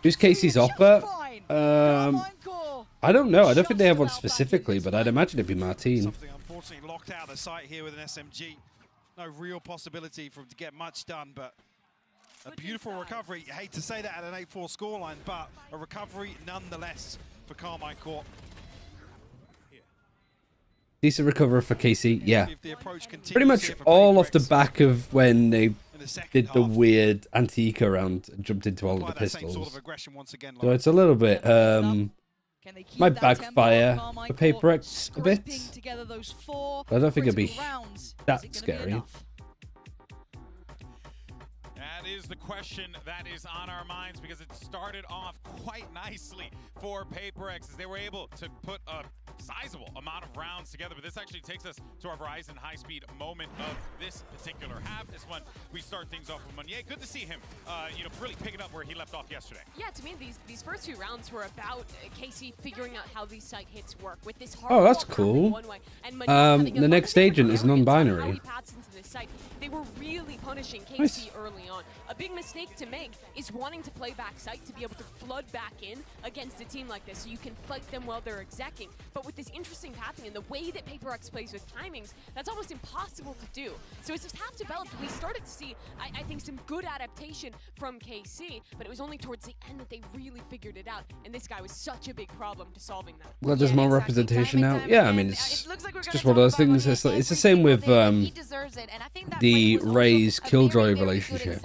Who's Casey's opera? I don't know. I don't think they have one specifically, but I'd imagine it'd be Martine. Something unfortunately locked out of sight here with an SMG. No real possibility for him to get much done, but a beautiful recovery. I hate to say that at an 8-4 scoreline, but a recovery nonetheless for Carmine Court. Decent recovery for Casey, yeah. Pretty much all off the back of when they did the weird Antica round and jumped into all of the pistols. So it's a little bit, might backfire for Paper X a bit. But I don't think it'd be that scary. That is the question that is on our minds, because it started off quite nicely for Paper X as they were able to put a sizable amount of rounds together. But this actually takes us to our Verizon high-speed moment of this particular half. Is when we start things off with Meunier. Good to see him, really picking up where he left off yesterday. Yeah, to me, these first 2 rounds were about Casey figuring out how these site hits work with this hard. Oh, that's cool. The next agent is non-binary. They were really punishing Casey early on. A big mistake to make is wanting to play back site to be able to flood back in against a team like this, so you can fight them while they're execing. But with this interesting pathing and the way that Paper X plays with timings, that's almost impossible to do. So as this half developed, we started to see, I think, some good adaptation from KC, but it was only towards the end that they really figured it out. And this guy was such a big problem to solving that. Well, there's more representation now. Yeah, I mean, it's just one of those things. It's the same with the Ray's Killjoy relationship.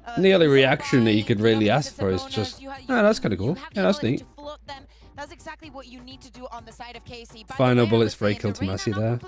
And the only reaction that you could really ask for is just, oh, that's kind of cool. Yeah, that's neat. That's exactly what you need to do on the side of Casey. Final bullets for a kill to Massey there.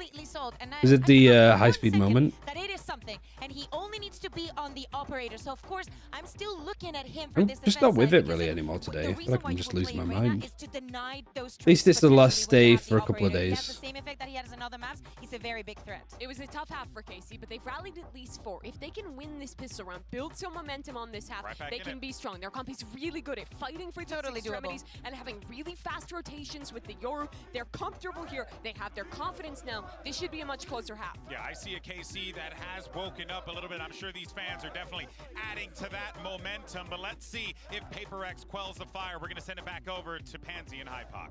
Is it the high-speed moment? That it is something, and he only needs to be on the operator. So of course, I'm still looking at him for I'm this just not with it really anymore today. I feel like I'm just losing my mind. At least it's the last day for a couple of days. The same effect that he had in other maps. He's a very big threat. It was a tough half for Casey, but they've rallied at least 4. If they can win this pistol round, build some momentum on this half, they can be strong. Their comp is really good at fighting for these extremities and having really fast rotations with the Yoru. They're comfortable here. They have their confidence now. This should be a much closer half. Yeah, I see a KC that has woken up a little bit. I'm sure these fans are definitely adding to that momentum, but let's see if Paper X quells the fire. We're going to send it back over to Pansy and Hypoc.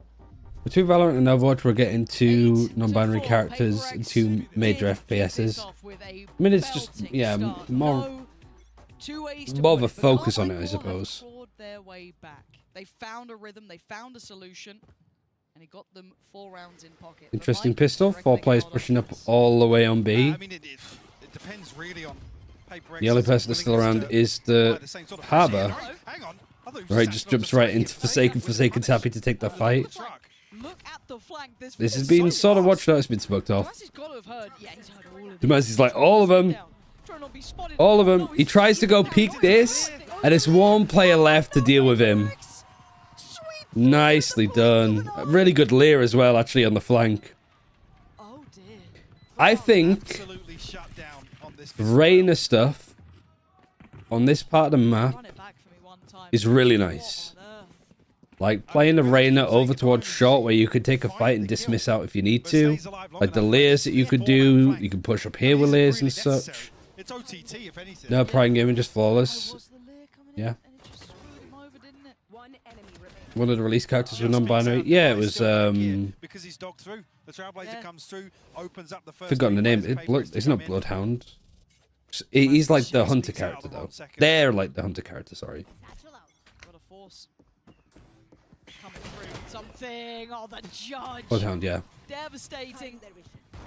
Between Valorant and Overwatch, we're getting 2 non-binary characters and 2 major FPSs. I mean, it's just, yeah, more of a focus on it, I suppose. Their way back. They found a rhythm, they found a solution, and he got them 4 rounds in pocket. Interesting pistol. 4 players pushing up all the way on B. I mean, it depends really on Paper X. The only person that's still around is the Harbor. Right, just jumps right into Forsaken. Forsaken's happy to take the fight. This has been sort of watched out. It's been smoked off. Demazi's like, all of them. All of them. He tries to go peek this, and it's 1 player left to deal with him. Nicely done. A really good Lear as well, actually, on the flank. I think Reyna stuff on this part of the map is really nice. Like playing the Reyna over towards short where you could take a fight and dismiss out if you need to. Like the Lears that you could do. You can push up here with Lears and such. No, Prime Gaming just flawless. Yeah. One of the release characters were non-binary. Yeah, it was because he's dogged through. The Trailblazer comes through, opens up the first. Forgotten the name. It's not Bloodhound. He's like the hunter character though. They're like the hunter character, sorry. Something. Oh, the judge. Bloodhound, yeah. Devastating.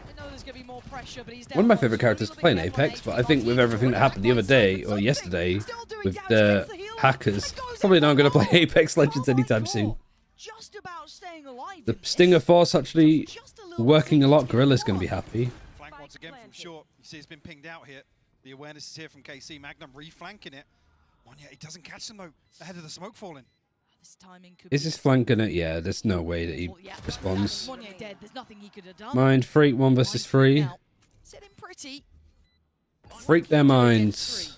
I know there's going to be more pressure, but he's One of my down favorite characters to play in Apex, but I think with everything that happened the other day or yesterday with the hackers, probably not going to play Apex Legends anytime soon. just about staying alive. The Stinger Force actually working a lot. Gorilla's going to be happy. Flank once again from short. You see it's been pinged out here. The awareness is here from KC. Magnum reflanking it. Monye, he doesn't catch them though. Ahead of the smoke falling. This timing could Is this flank gonna? Yeah, there's no way that he responds. Monye dead. There's nothing he could have done. Mind Freak 1 versus 3. Sitting pretty. Freak their minds.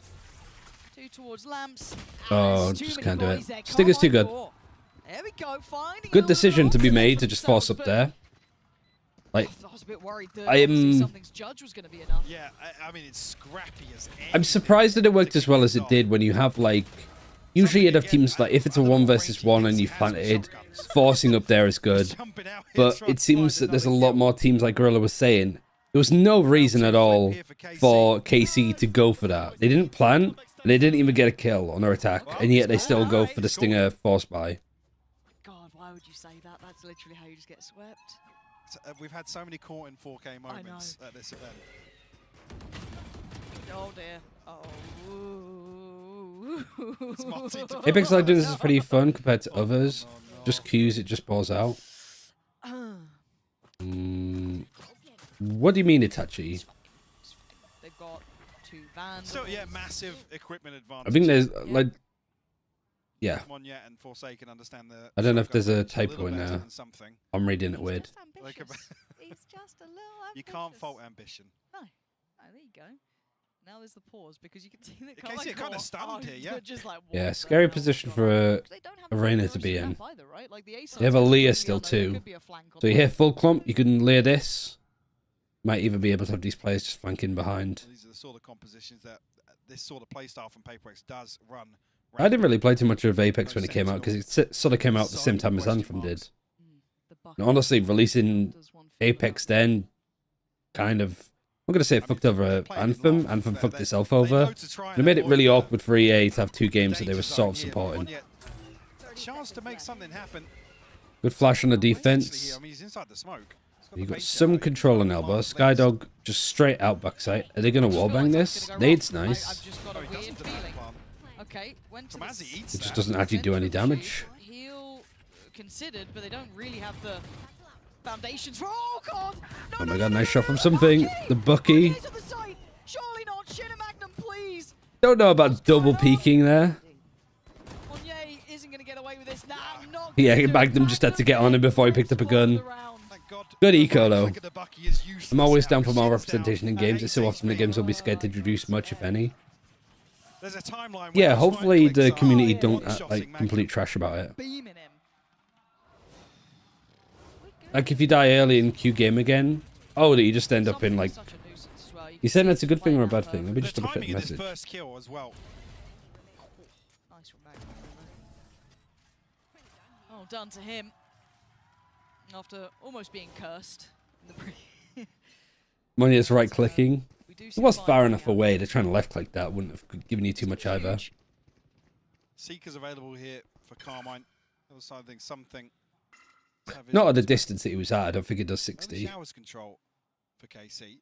Two towards lamps. Oh, just can't do it. Stinger's too good. There we go. Finding Good decision to be made to just force up there. Like, I was a bit worried that I am. something's judge was going to be enough. Yeah, I mean, it's scrappy as I'm surprised that it worked as well as it did when you have like. Usually you'd have teams like if it's a 1 versus 1 and you've planted, forcing up there is good. But it seems that there's a lot more teams like Gorilla was saying. There was no reason at all for KC to go for that. They didn't plant, and they didn't even get a kill on their attack, and yet they still go for the Stinger force buy. God, why would you say that? That's literally how you just get swept. We've had so many caught in 4K moments at this event. Oh dear. Oh. Apex Legends is pretty fun compared to others. Just Qs, it just balls out. What do you mean Itachi? They've got 2 vans. So yeah, massive equipment advantage. I think there's like, yeah. Monye and Forsaken understand the. I don't know if there's a typo in there. I'm reading it weird. He's just a little ambitious. You can't fault ambition. No. Oh, there you go. Now there's the pause because you can see that KC kind of stunned here, yeah. Just like, Yeah, scary position for Arena to be in. They have a Leer still too. So you hear full clump, you can Leer this. Might even be able to have these players just flanking behind. These are the sort of compositions that this sort of playstyle from PaperX does run. I didn't really play too much of Apex when it came out because it sort of came out at the same time as Anthem did. And honestly, releasing Apex then kind of, I'm going to say it fucked over Anthem. Anthem fucked itself over. It made it really awkward for EA to have 2 games that they were sort of supporting. Chance to make something happen. Good flash on the defense. I mean, he's inside the smoke. You got some control on elbow. Skydog just straight out backside. Are they going to wallbang this? Nade's nice. Okay, It just doesn't actually do any damage. Heal considered, but they don't really have the foundations for. Oh god! Oh my god, nice shot from something. The Bucky. Surely not. Shinna Magnum, please. Don't know about double peeking there. Monye isn't gonna get away with this. Nah, not. Yeah, Magnum just had to get on him before he picked up a gun. Good eco though. I'm always down for more representation in games. It's so often the games will be scared to introduce much, if any. There's a timeline. Yeah, hopefully the community don't like complete trash about it. Like if you die early in Q game again, oh, that you just end up in like. You saying that's a good thing or a bad thing? Let me just double check the message. First kill as well. Nice from Magnum. Oh, done to him. After almost being cursed. Monye's right clicking. It was far enough away. They're trying to left click that. Wouldn't have given you too much either. Seeker's available here for Carmine. Other side thing, something. Not at the distance that he was at. I don't think it does 60. Showers control for KC.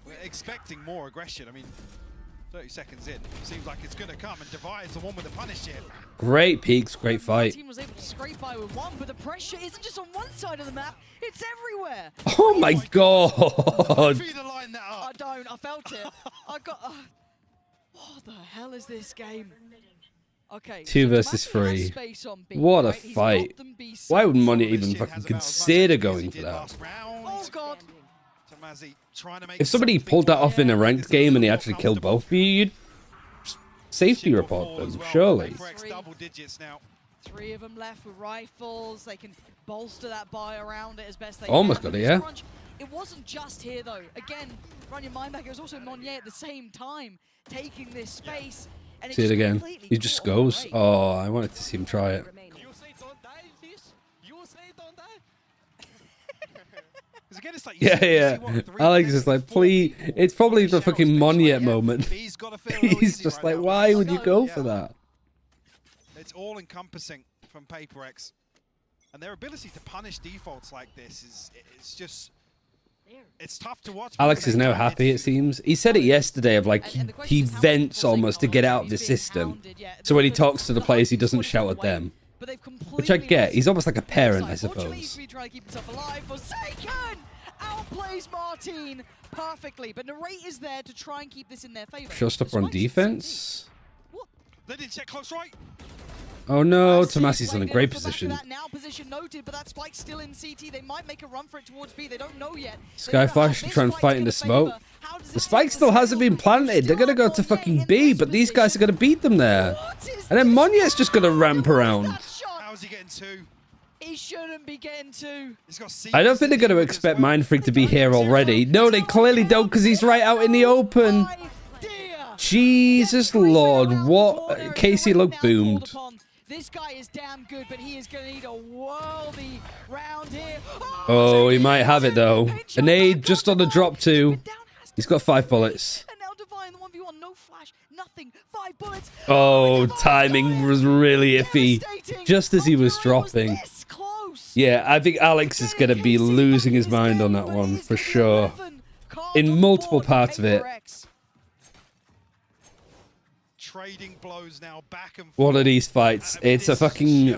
We're expecting more aggression. I mean, 30 seconds in, seems like it's going to come, and Divide's the one with the punish here. Great peaks, great fight. The team was able to scrape by with 1, but the pressure isn't just on one side of the map, it's everywhere. Oh my god! I don't, I felt it. I got. What the hell is this game? Okay. 2 versus 3. What a fight! Why would Monye even fucking consider going for that? Oh god! If somebody pulled that off in a ranked game and he actually killed both of you, you'd safety report them, surely. 3 of them left with rifles. They can bolster that buy around it as best they Almost can. got it, yeah. It wasn't just here though. Again, run your mind back. It was also Monye at the same time taking this space. And See it again. He just goes. Oh, I wanted to see him try it. Yeah. Alex is like, please. It's probably the fucking Monye moment. He's just like, why would you go for that? It's all encompassing from PaperX. And their ability to punish defaults like this is just... It's tough to watch. Alex is now happy, it seems. He said it yesterday of like he vents almost to get out of the system. So when he talks to the players, he doesn't shout at them. Which I get. He's almost like a parent, I suppose. Trying to keep himself alive. Forsaken outplays Martin perfectly, but Narrate is there to try and keep this in their favor. Showstopper on defense. They didn't check close right. Oh no, Tomasi's in a great position. Now position noted, but that spike's still in CT. They might make a run for it towards B. They don't know yet. Skyflash should try and fight in the smoke. The spike still hasn't been planted. They're gonna go to fucking B, but these guys are gonna beat them there. And then Monya's just gonna ramp around. How's he getting two? He shouldn't be getting two. He's got I don't think they're gonna expect Mindfreak to be here already. No, they clearly don't, because he's right out in the open. Jesus Lord, what? Casey looked boomed. This guy is damn good, but he is going to need a worldy round here. Oh, he might have it though. A nade just on the drop too. He's got 5 bullets. And now Divine, the 1v1, no flash, nothing, 5 bullets. Oh, timing was really iffy. Just as he was dropping. Yeah, I think Alex is going to be losing his mind on that one for sure. In multiple parts of it. Trading blows now back and forth. One of these fights, it's a fucking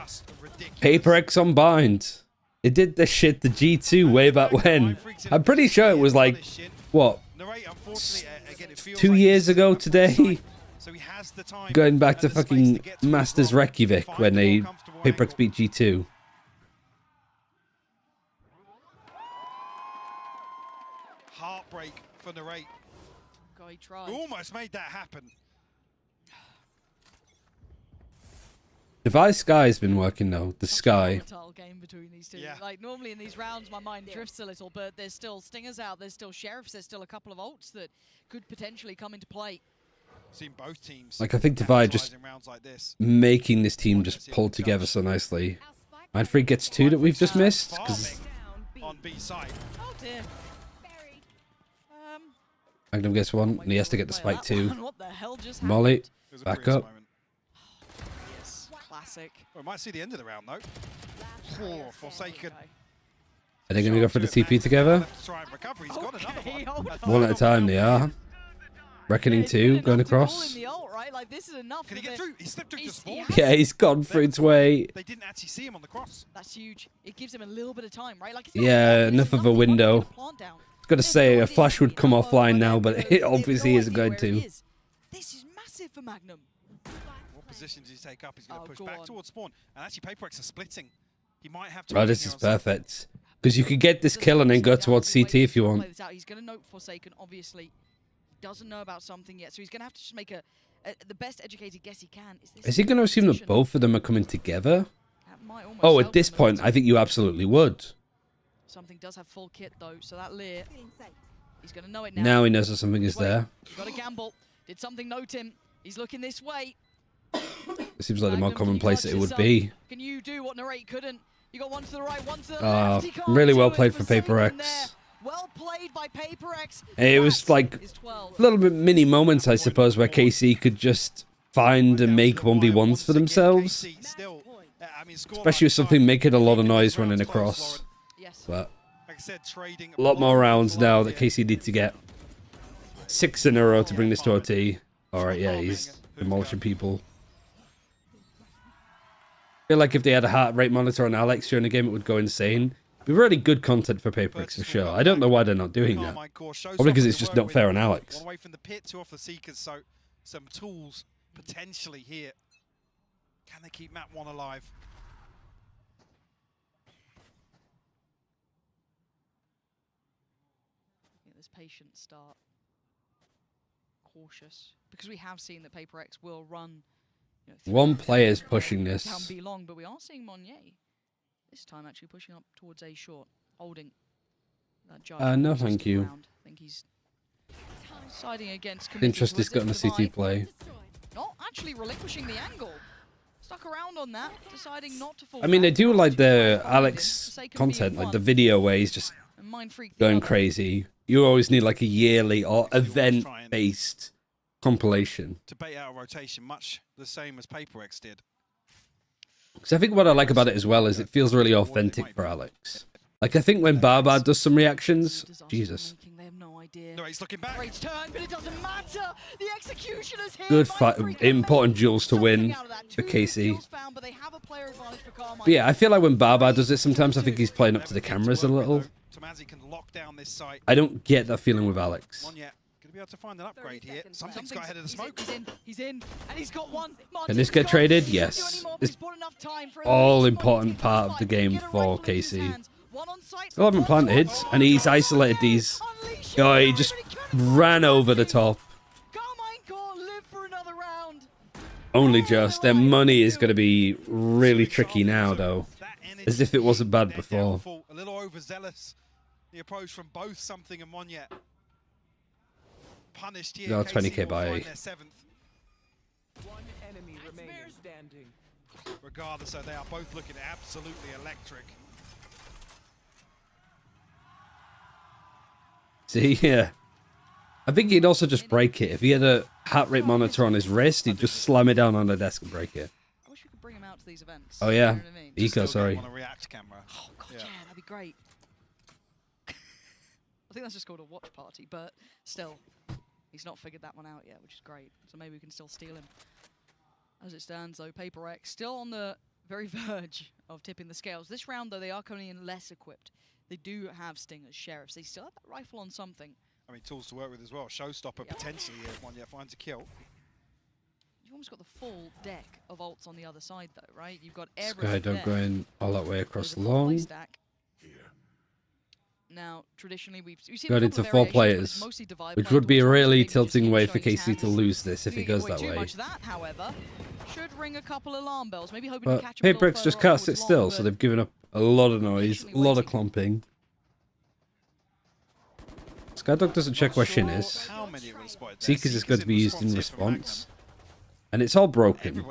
Paper X on bind. It did this shit to G2 way back when. I'm pretty sure it was like, what, 2 years ago today? Going back to fucking Masters Reykjavik when they Paper X beat G2. Heartbreak for Narrate. God, he tried. Almost made that happen. Device Sky's been working though. The Sky. Game between these two. Yeah. Like normally in these rounds, my mind drifts a little, but there's still stingers out. There's still sheriffs. There's still a couple of ults that could potentially come into play. Seen both teams. Like I think Divide just making this team just pull together so nicely. Mindfreak gets 2 that we've just missed. On B side. Oh dear. Magnum gets 1, and he has to get the spike too. What the hell just Molly, back up. Classic. We might see the end of the round though. Oh, Forsaken. Are they going to go for the TP together? One at a time they are. Reckoning 2 going across. Can he get through? He slipped through the spawn. Yeah, he's gone through its way. They didn't actually see him on the cross. That's huge. It gives him a little bit of time, right? Like yeah, enough of a window. Got to say a flash would come offline now, but it obviously isn't going to. This is massive for Magnum. What position does he take up? He's going to push back towards spawn. And actually, Paper X are splitting. He might have to. Right, this is perfect. Because you could get this kill and then go towards CT if you want. He's going to note Forsaken, obviously. He doesn't know about something yet, so he's going to have to just make the best educated guess he can. Is he going to assume that both of them are coming together? Oh, at this point, I think you absolutely would. Something does have full kit, though, so that Lear, he's going to know it now. Now he knows that something is there. He's got a gamble. Did something note him? He's looking this way. It seems like the more commonplace it would be. Can you do what Narrate couldn't? You got one to the right, one to the left. Really well played for Paper X. Well played by Paper X. It was like a little bit mini moments, I suppose, where KC could just find and make 1v1s for themselves. Especially with something making a lot of noise running across. But a lot more rounds now that KC need to get. 6 in a row to bring this to OT. Alright, yeah, he's demolishing people. I feel like if they had a heart rate monitor on Alex during the game, it would go insane. It'd be really good content for Paper X for sure. I don't know why they're not doing that. Probably because it's just not fair on Alex. One away from the pit, 2 off the Seekers, so some tools potentially here. Can they keep map 1 alive? This patient start. Cautious. Because we have seen that Paper X will run. One player's pushing this. Down B long, but we are seeing Monnier this time actually pushing up towards A short, holding that judge. No, thank you. I think he's siding against. Interest he's got in the CT play. Not actually relinquishing the angle. Stuck around on that, deciding not to fall. I mean, they do like the Alex content, like the video where he's just going crazy. You always need like a yearly or event-based compilation. To bait out a rotation, much the same as Paper X did. Because I think what I like about it as well is it feels really authentic for Alex. Like, I think when Barbar does some reactions, Jesus. No, he's looking back. Great turn, but it doesn't matter. The execution is here. Good fight, important duels to win for KC. But yeah, I feel like when Barbar does it, sometimes I think he's playing up to the cameras a little. I don't get that feeling with Alex. Gonna be able to find an upgrade here. Something's got ahead of the smoke. He's in, and he's got one. Can this get traded? Yes. It's all important part of the game for KC. Still haven't planted, and he's isolated these. Oh, he just ran over the top. Only just. Their money is going to be really tricky now, though. As if it wasn't bad before. A little overzealous. The approach from both Something and Monya. Punished here. No, 20k by. One enemy remaining standing. Regardless, so they are both looking absolutely electric. See, yeah. I think he'd also just break it. If he had a heart rate monitor on his wrist, he'd just slam it down on the desk and break it. I wish we could bring him out to these events. Oh, yeah. You know what I mean? Eco, sorry. On a React camera. Oh, God, yeah, that'd be great. I think that's just called a watch party, but still, he's not figured that one out yet, which is great. So maybe we can still steal him. As it stands, though, Paper X still on the very verge of tipping the scales. This round, though, they are coming in less equipped. They do have Stingers, Sheriffs. They still have that rifle on Something. I mean, tools to work with as well. Showstopper potentially if one finds a kill. You've almost got the full deck of ults on the other side, though, right? You've got air Skydog going all that way across the long. Now, traditionally, we've seen got into 4 players, which would be a really tilting way for KC to lose this if it goes that way. That, however, should ring a couple alarm bells. Maybe hoping But to catch Paper X just can't sit still, so they've given up a lot of noise, a lot of clumping. Skydog doesn't check where Shin is. Seekers is going to be used in response. And it's all broken.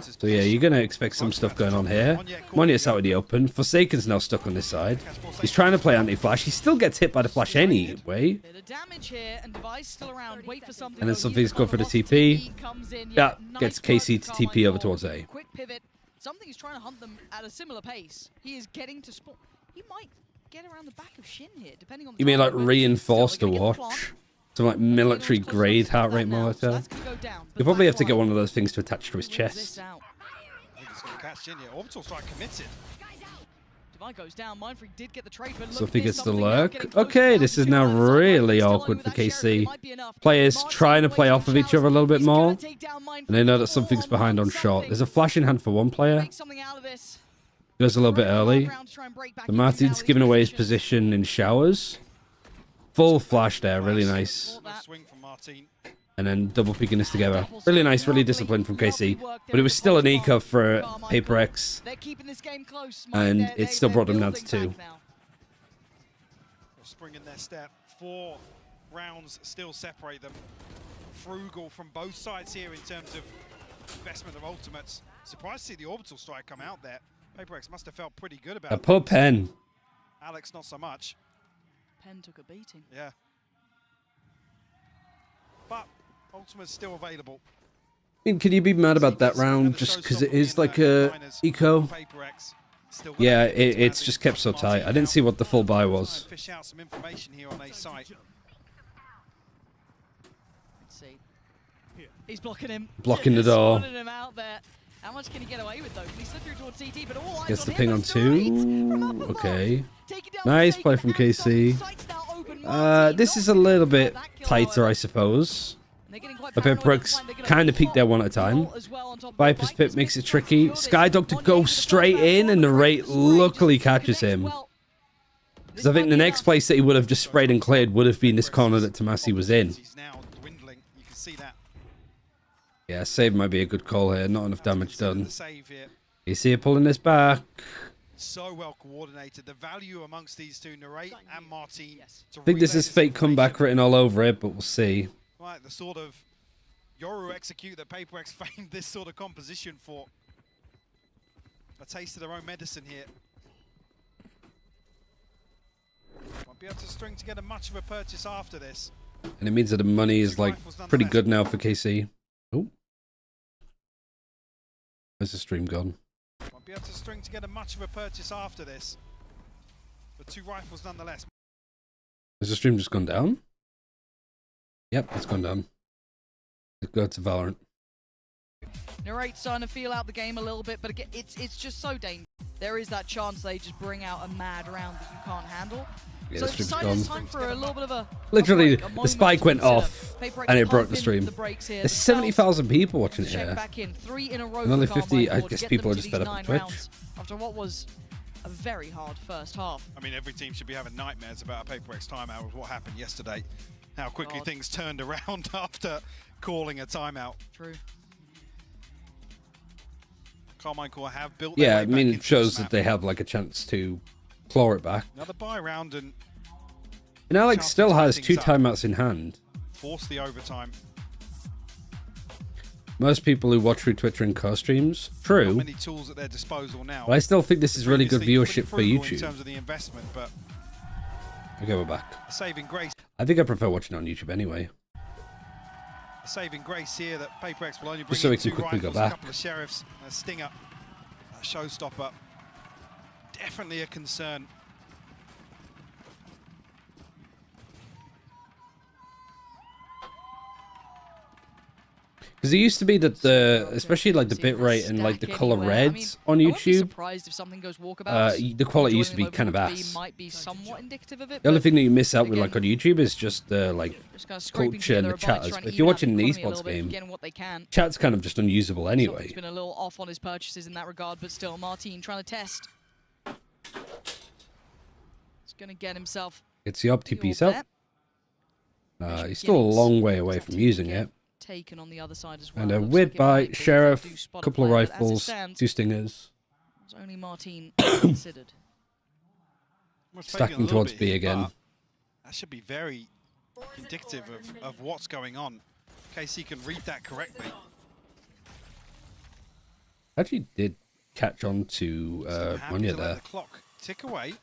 So yeah, you're going to expect some stuff going on here. Monya's out in the open. Forsaken's now stuck on this side. He's trying to play anti-flash. He still gets hit by the flash anyway. And then Something's going for the TP. That gets KC to TP over towards A. Quick pivot. Something is trying to hunt them at a similar pace. He is getting to spawn. He might get around the back of Shin here, depending on the You mean like reinforced to watch? Some like military grade heart rate monitor. You probably have to get one of those things to attach to his chest. Something gets the lurk. Okay, this is now really awkward for KC. Players trying to play off of each other a little bit more. And they know that Something's behind on shot. There's a flash in hand for one player. Goes a little bit early. The Martin's giving away his position in showers. Full flash there, really nice. And then double peeking this together. Really nice, really disciplined from KC. But it was still an eco for Paper X. And it still brought them down to 2. Springing their step. 4 rounds still separate them. Frugal from both sides here in terms of investment of ultimates. Surprised to see the orbital strike come out there. Paper X must have felt pretty good about it. Poor Pen. Alex, not so much. Pen took a beating. Yeah. But ultimate's still available. I mean, can you be mad about that round just because it is like a eco? Yeah, it's just kept so tight. I didn't see what the full buy was. Fish out some information here on A site. Let's see. He's blocking him. Blocking the door. Him out there. How much can he get away with though? Can he slip through towards CT? But all eyes Gets the on ping him. on 2. Okay. Nice play from KC. This is a little bit tighter, I suppose. The Paper X kind of peeked there one at a time. Viper's Pit makes it tricky. Skydog to go straight in, and the rate luckily catches him. Because I think the next place that he would have just sprayed and cleared would have been this corner that Tomasi was in. Yeah, save might be a good call here. Not enough damage done. You see it pulling this back. So well coordinated. The value amongst these two, Narrate and Martin. I think this is fake comeback written all over it, but we'll see. Right, the sort of Yoru execute that Paper X famed this sort of composition for. A taste of their own medicine here. Won't be able to string together much of a purchase after this. And it means that the money is like pretty good now for KC. Oh. Where's the stream gone? Won't be able to string together much of a purchase after this. But 2 rifles nonetheless. Has the stream just gone down? Yep, it's gone down. Let's go to Valorant. Narrate's starting to feel out the game a little bit, but again, it's just so dangerous. There is that chance they just bring out a mad round that you can't handle. Yeah, so the stream's decided gone. it's time for a little bit of a Literally, break, a the moment spike to went consider. off Paper and it X broke pump the in stream. the brakes here There's themselves. 70,000 people watching it Check here. back in 3 in a row And only for 50, Carmine I Core to guess get people them are to just fed these up 9 with Twitch. rounds after what was a very hard first half. I mean, every team should be having nightmares about a Paper X timeout with what happened yesterday. How quickly God. things turned around after calling a timeout. True. Carmine Core have built Yeah, their I way mean, back it into shows this that map. they have like a chance to claw it back. Another buy round and And Alex chance to still tie has things 2 up. timeouts in hand. Force the overtime. Most people who watch through Twitter and co-streams, Not true. many tools at their disposal now. But I still think this is really good Previously pretty viewership for frugal in YouTube. terms of the investment, but Okay, we're back. a saving grace. I think I prefer watching on YouTube anyway. A saving grace here that Paper X will only bring Just so in we can 2 quickly go rifles, a back. couple of sheriffs, a stinger, a showstopper. Definitely a concern. Because it used to be that especially like the bitrate and like the color reds on I wouldn't be YouTube, surprised if something goes walkabouts. the quality used to be Joining kind of local ass. might be somewhat indicative of it, The only but thing that you miss out with again, like on YouTube is just the like just kinda scraping culture and together the a bite, chatters. trying But to if you're even out watching an the economy a esports little bit, game, getting what they can. chat's kind of just unusable anyway. He's been a little off on his purchases in that regard, but still, Martin trying to test. He's going to get himself. It's the Opti the piece orb out. there. He's still a long way away from using it. Taken on the other side as well. And a Looks weird like it might bite, be if they sheriff, do spot a couple of player, but as it rifles, stands, 2 stingers. it's only Martin considered. Almost Stacking fading a little towards bit B here, again. but that should be very indicative of what's going on. KC can read that correctly. Actually did catch on to Happy Monya to let there. the clock tick away.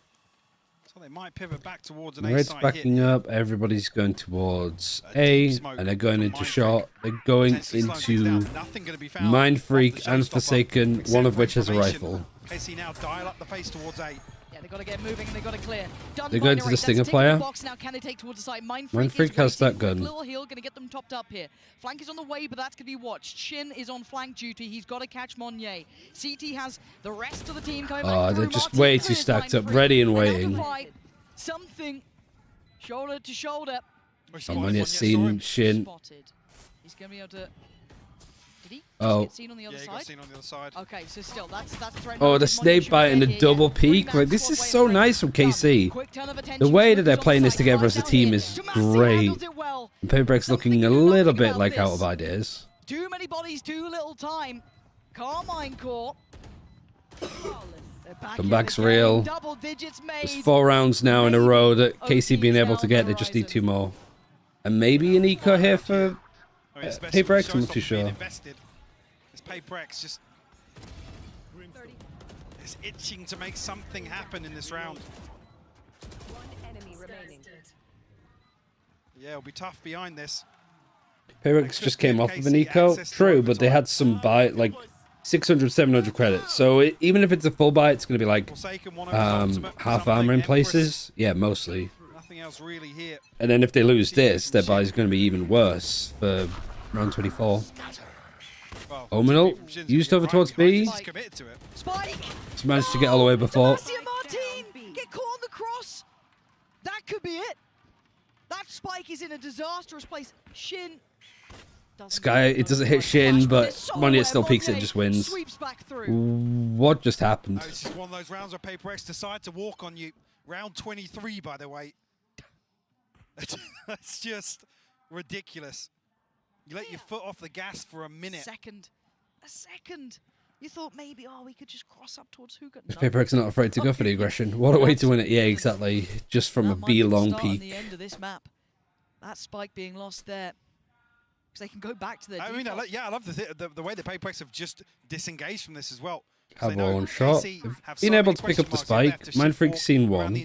So they might pivot back towards an A Red's site backing hit. up, everybody's going towards A, and they're going into shot. They're going into Mind Freak and Forsaken, one of which has a rifle. KC now dial up the pace towards A. Yeah, they've got to get moving and they've got to clear. Done They're by going to the Narrate. Stinger That's taking the player. box now. Can they take towards the side? Mind Mind Freak Freak has is that waiting. gun. Little Hill going to get them topped up here. Flank is on the way, but that's going to be watched. Shin is on flank duty. He's got to catch Monye. CT has the rest of the team coming back They're through. just Martin way too clears stacked Mind up, Freak. ready and They're out to waiting. fight. Something shoulder to shoulder. Monya's seen Shin. Spotted. He's going to be able to. Did he just Oh. get seen on the other Yeah, he side? got seen on the other side. Okay, so still, that's threat. Oh, the snake bite and the double peek. Like, this is so nice from KC. The way that they're playing this together as a team is great. And Paper X looking a little bit like out of ideas. Too many bodies, too little time. Carmine Core. Comeback's real. Double digits made. There's 4 rounds now in a row that KC been able to get. They just need 2 more. And maybe an eco here for Paper X, I'm not too sure. This Paper X just is itching to make something happen in this round. Yeah, it'll be tough behind this. Paper X just came off of an eco. True, but they had some buy, like 600, 700 credits. So even if it's a full buy, it's going to be like half armor in places. Yeah, mostly. Nothing else really here. And then if they lose this, their buy is going to be even worse for round 24. Ominal used over towards B. Spike. He's managed to get all the way before. Sebastian Martin get caught on the cross. That could be it. That spike is in a disastrous place. Shin. Sky, it doesn't hit Shin, but Monya still peeks it and just wins. Sweeps back through. What just happened? This is one of those rounds where Paper X decide to walk on you. Round 23, by the way. That's just ridiculous. You let your foot off the gas for a minute. A second. You thought maybe, oh, we could just cross up towards Hugo. No. Paper X not afraid to go for the aggression. What a way to win it. Yeah, exactly. Just from a B long peak. The end of this map. That spike being lost there. Because they can go back to their I mean, default. I love the way the Paper X have just disengaged from this as well. Have one shot. Been able to pick up the spike. Mind Freak's seen one.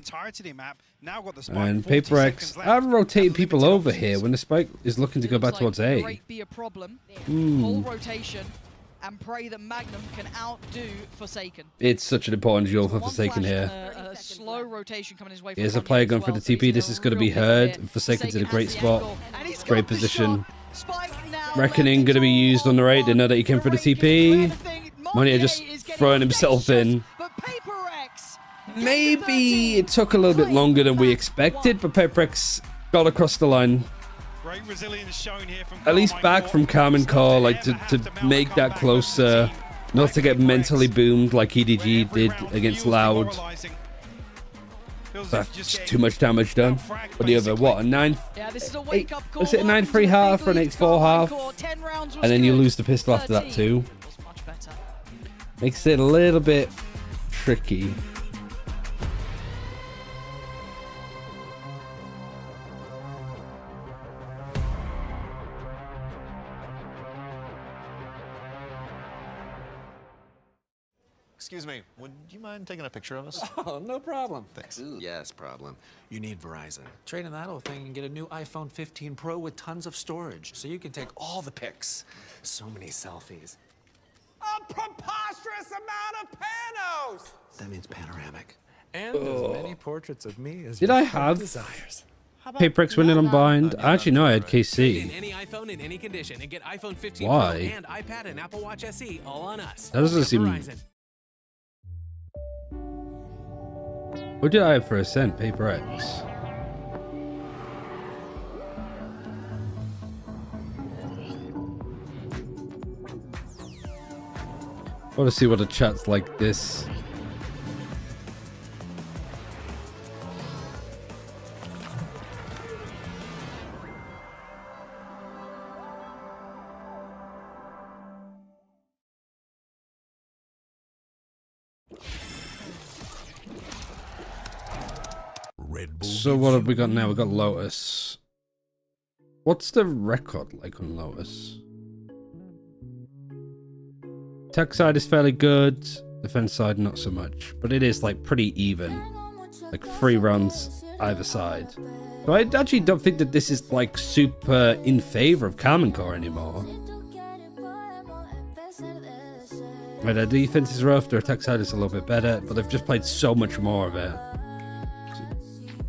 And Paper X are rotating people over here when the spike is looking to go back towards A. Be a problem. Whole rotation. and pray that Magnum can outdo Forsaken. It's such an important duel for Forsaken here. A slow rotation coming his way. Here's a player going for the TP. This is going to be heard. Forsaken's in a great spot. Great position. Reckoning going to be used on the right. Didn't know that he came for the TP. Monia just throwing himself in. Maybe it took a little bit longer than we expected, but Paperex got across the line. Great resilience shown here from At least back from Carmen Core, like to make that closer, not to get mentally boomed like EDG did against Loud. That's just too much damage done. But the other, what, a 9? Yeah, this is a wake-up call. Was it a 9-3 half or an 8-4 half? And then you lose the pistol after that too. Makes it a little bit tricky. Excuse me, would you mind taking a picture of us? Oh, no problem. Thanks. Yes, problem. You need Verizon. Trade in that old thing and get a new iPhone 15 Pro with tons of storage, so you can take all the pics. So many selfies. A preposterous amount of panos! That means panoramic. And as many portraits of me as Did your I heart have desires. Paperex winning on bind? I actually know I had Trade in KC. any iPhone in any condition and get iPhone 15 Why? Pro and iPad and Apple Watch SE all on us. That doesn't seem... Verizon. What did I have for Ascent? Paperex. I want to see what a chat's like this. So what have we got now? We got Lotus. What's the record like on Lotus? Attack side is fairly good. Defense side not so much, but it is like pretty even. Like 3 rounds either side. So I actually don't think that this is like super in favor of Carmen Core anymore. Right, their defense is rough, their attack side is a little bit better, but they've just played so much more of it.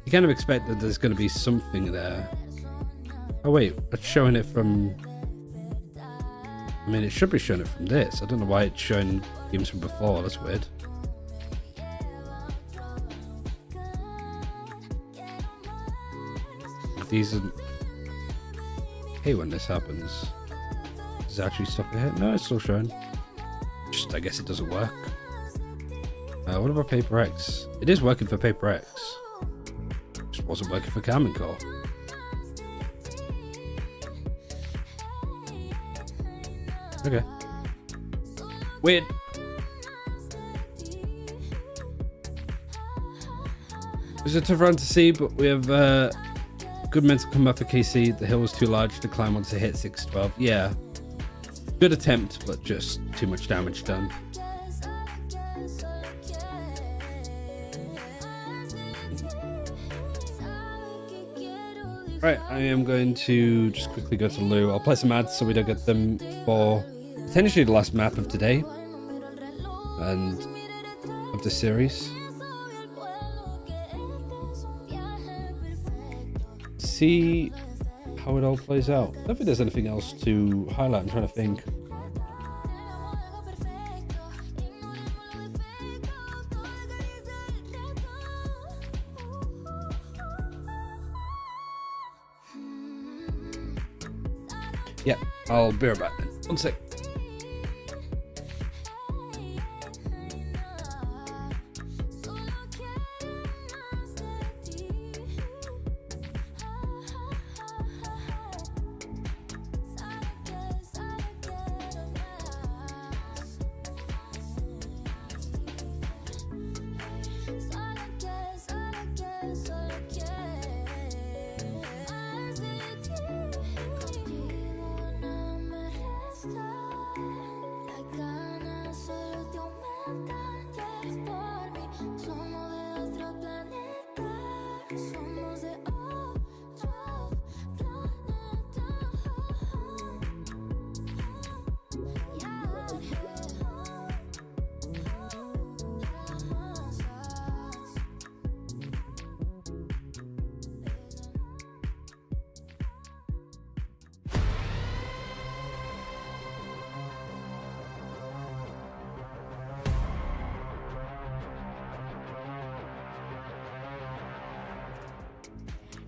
You kind of expect that there's going to be something there. Oh wait, it's showing it from... I mean, it should be showing it from this. I don't know why it's showing games from before. That's weird. These are... Hey, when this happens. Does it actually stop ahead? No, it's still showing. Just, I guess it doesn't work. What about Paperex? It is working for Paperex. Just wasn't working for Carmen Core. Okay. Weird. It's a tough round to see, but we have good mental comeback for KC. The hill was too large to climb once it hit 6-12. Yeah. Good attempt, but just too much damage done. Right, I am going to just quickly go to Lou. I'll play some ads so we don't get them for potentially the last map of today and of the series. See how it all plays out. I don't think there's anything else to highlight. I'm trying to think. Yeah, I'll be right back then. 1 sec. Stop.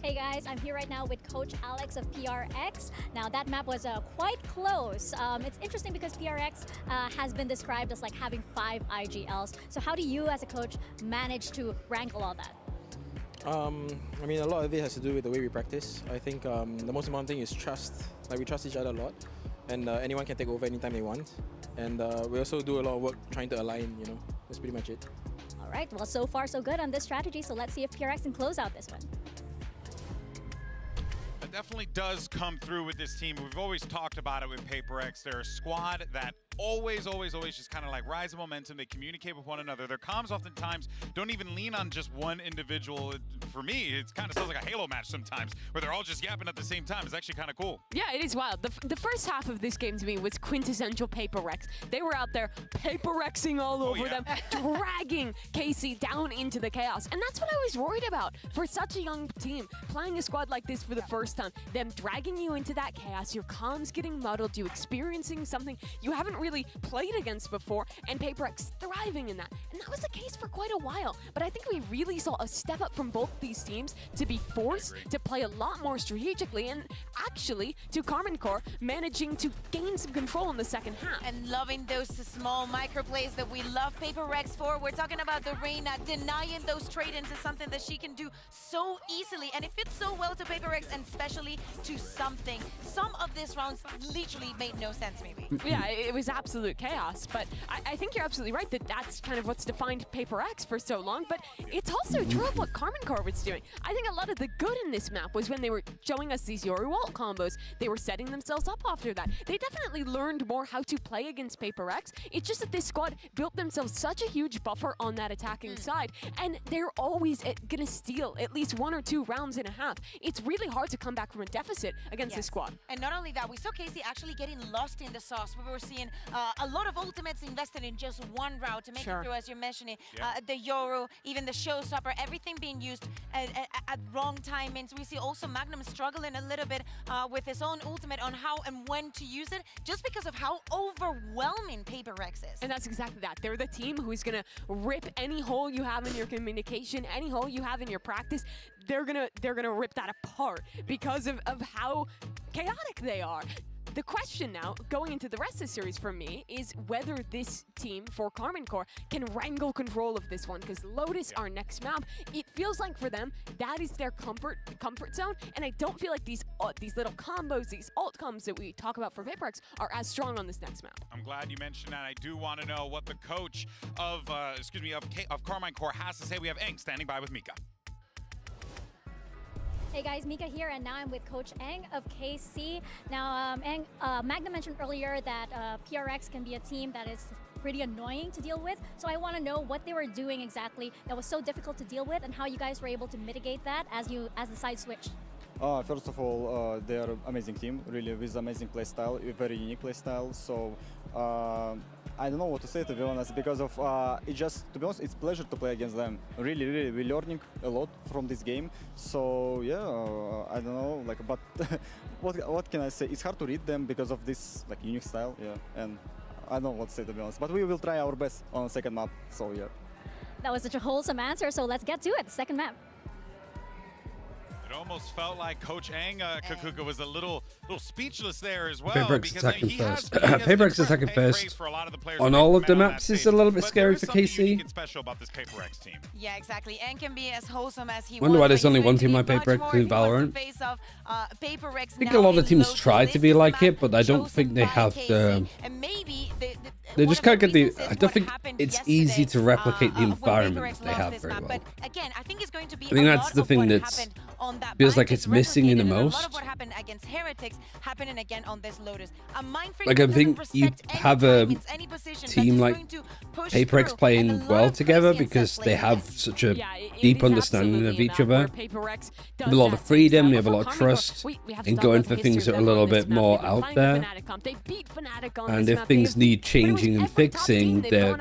Hey guys, I'm here right now with Coach Alex of PRX. Now that map was quite close. It's interesting because PRX has been described as like having 5 IGLs. So how do you as a coach manage to wrangle all that? I mean, a lot of it has to do with the way we practice. I think the most important thing is trust. Like, we trust each other a lot, and anyone can take over anytime they want. And we also do a lot of work trying to align, you know. That's pretty much it. All right, well, so far so good on this strategy. So let's see if PRX can close out this one. It definitely does come through with this team. We've always talked about it with PaperX. They're a squad that always just kind of like rise in momentum. They communicate with one another. Their comms oftentimes don't even lean on just one individual. For me, it kind of sounds like a Halo match sometimes, where they're all just yapping at the same time. It's actually kind of cool. Yeah, it is wild. The first half of this game to me was quintessential PaperX. They were out there PaperXing all over them, dragging KC down into the chaos. And that's what I was worried about for such a young team. Playing a squad like this for the first time, them dragging you into that chaos, your comms getting muddled, you experiencing something you haven't really played against before, and PaperX thriving in that. And that was the case for quite a while. But I think we really saw a step up from both these teams to be forced to play a lot more strategically, and actually to Karmine Corp managing to gain some control in the second half. And loving those small micro plays that we love PaperX for. We're talking about the Reina denying those trade-ins is something that she can do so easily, and it fits so well to PaperX, and especially to something. Some of these rounds literally made no sense, maybe. Yeah, it was absolute chaos, but I think you're absolutely right that that's kind of what's defined PaperX for so long, but it's also true of what Karmine Corp was doing. I think a lot of the good in this map was when they were showing us these Yoru ult combos. They were setting themselves up after that. They definitely learned more how to play against PaperX. It's just that this squad built themselves such a huge buffer on that attacking side, and they're always gonna steal at least 1 or 2 rounds and a half. It's really hard to come back from a deficit against this squad. And not only that, we saw KC actually getting lost in the sauce. We were seeing a lot of ultimates invested in just one route to make it through, as you're mentioning. The Yoru, even the Showstopper, everything being used at wrong timings. We see also Magnum struggling a little bit with his own ultimate on how and when to use it, just because of how overwhelming PaperX is. And that's exactly that. They're the team who's gonna rip any hole you have in your communication, any hole you have in your practice. They're gonna rip that apart because of how chaotic they are. The question now, going into the rest of the series for me, is whether this team for Karmine Corp can wrangle control of this one, because Lotus, our next map, it feels like for them, that is their comfort zone, and I don't feel like these little combos, these ult combos that we talk about for PaperX are as strong on this next map. I'm glad you mentioned that. I do want to know what the coach of Karmine Corp has to say. We have Eng standing by with Mika. Hey guys, Mika here, and now I'm with Coach Eng of KC. Now, Eng, Magna mentioned earlier that PRX can be a team that is pretty annoying to deal with. So I want to know what they were doing exactly that was so difficult to deal with, and how you guys were able to mitigate that as the side switched. First of all, they are an amazing team, really, with amazing playstyle, a very unique playstyle. So I don't know what to say, to be honest, because of to be honest, it's a pleasure to play against them. Really, we're learning a lot from this game. So yeah, I don't know, like, but what can I say? It's hard to read them because of this like unique style, and I don't know what to say, to be honest. But we will try our best on the second map. So yeah. That was such a wholesome answer. So let's get to it. Second map. It almost felt like Coach Eng Kakuka was a little speechless there as well. PaperX attacking first. PaperX attacking first. On all of the maps is a little bit scary for KC. Special about this PaperX team. Yeah, exactly. Eng can be as wholesome as he Wonder why there's only one team like PaperX in Valorant. I think a lot of teams try to be like it, but I don't think they have the. They just can't get the. I don't think it's easy to replicate the environment they have very well. But again, I think it's going to be. I think that's the thing that feels like it's missing in the most. A lot of what happened against Heretics happening again on this Lotus. Like I think you have a team like PaperX playing well together because they have such a deep understanding of each other. They have a lot of freedom, they have a lot of trust in going for things that are a little bit more out there. And if things need changing and fixing, they're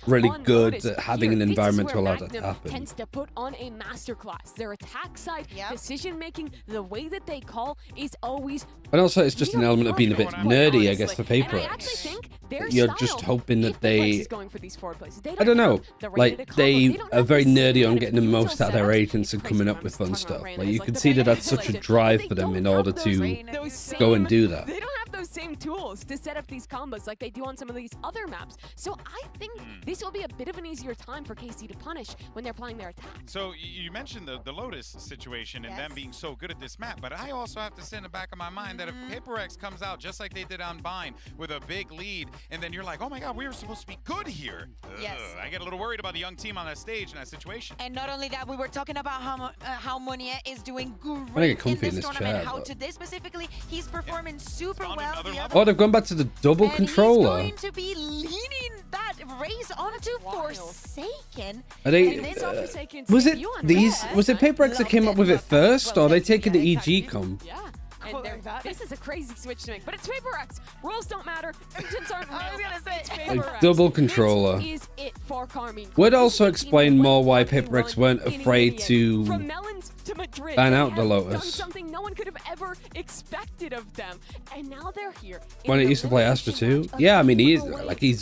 really good at having an environment to allow that to happen. Tends to put on a masterclass. Their attack side, decision making, the way that they call is always. And also, it's just an element of being a bit nerdy, I guess, for PaperX. I actually think you're just hoping that they. Is going for these forward places. They I don't know. have the ready to Like combo. they don't are have very the same nerdy on kind of getting the neutral most out of their setups. agents and coming up with fun stuff. Like you can see that that's such a Legend. drive They for them don't in have order those to same- go and do that. They don't have those same tools to set up these combos like they do on some of these other maps. So I think this will be a bit of an easier time for KC to punish when they're playing their attack. So you mentioned the Lotus situation and them being so good at this map, but I also have to say in the back of my mind that if PaperX comes out just like they did on Vine with a big lead, and then you're like, oh my God, we were supposed to be good here. Yes. I get a little worried about the young team on that stage in that situation. And not only that, we were talking about how Monier is doing get great in comfy in this this tournament. chair, How but- today specifically, he's performing super well. Oh, they've gone back to the double controller. He's going to be leading that race onto Forsaken. Are they? And this Forsaken's Was it debut on these? Red. Was it PaperX that came up with it first, or are they taking the EG comp? Yeah. And this is a crazy switch to make, but it's PaperX. Rules don't matter. Agents aren't real. I was gonna say it's Like PaperX. double controller. This is it for Carmine. Would also explain more why PaperX weren't afraid to From Melons to Madrid, ban they out the have Lotus. done something no one could have ever expected of them, and now they're here. When it used to play Astra too. Yeah, I mean he's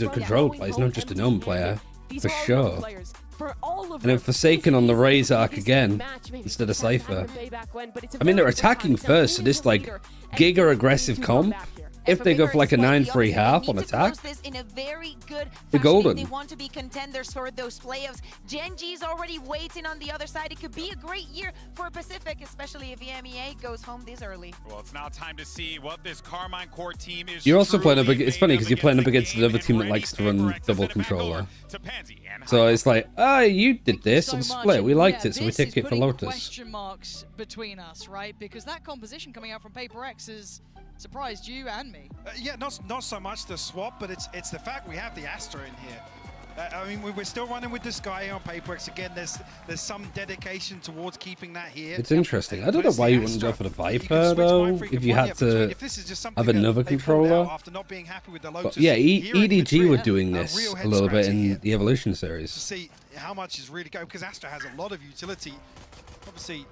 a control player. He's not just a gnome player, for sure. And then Forsaken on the Raze arc again instead of Cypher. I mean they're attacking first, so this like giga aggressive comp. If they go for like a 9-3 half on attack, in a very good they're golden. They want to be contenders for those playoffs. Genji's already waiting on the other side. It could be a great year for Pacific, especially if EMEA goes home this early. Well, it's now time to see what this Carmine core team is. You're also playing up. It's funny because you're playing up against another team that likes to run double controller. So it's like, you did this on split. We liked it, so we take it for Lotus. Question marks between us, right? Because that composition coming out from PaperX has surprised you and me. Yeah, not so much the swap, but it's the fact we have the Astra in here. I mean, we're still running with this guy on PaperX again. There's some dedication towards keeping that here. It's interesting. I don't know why you wouldn't go for the Viper though, if you had to have another controller. But yeah, EDG were doing this a little bit in the Evolution To series. see how much is really going, because Astra has a lot of utility. Obviously,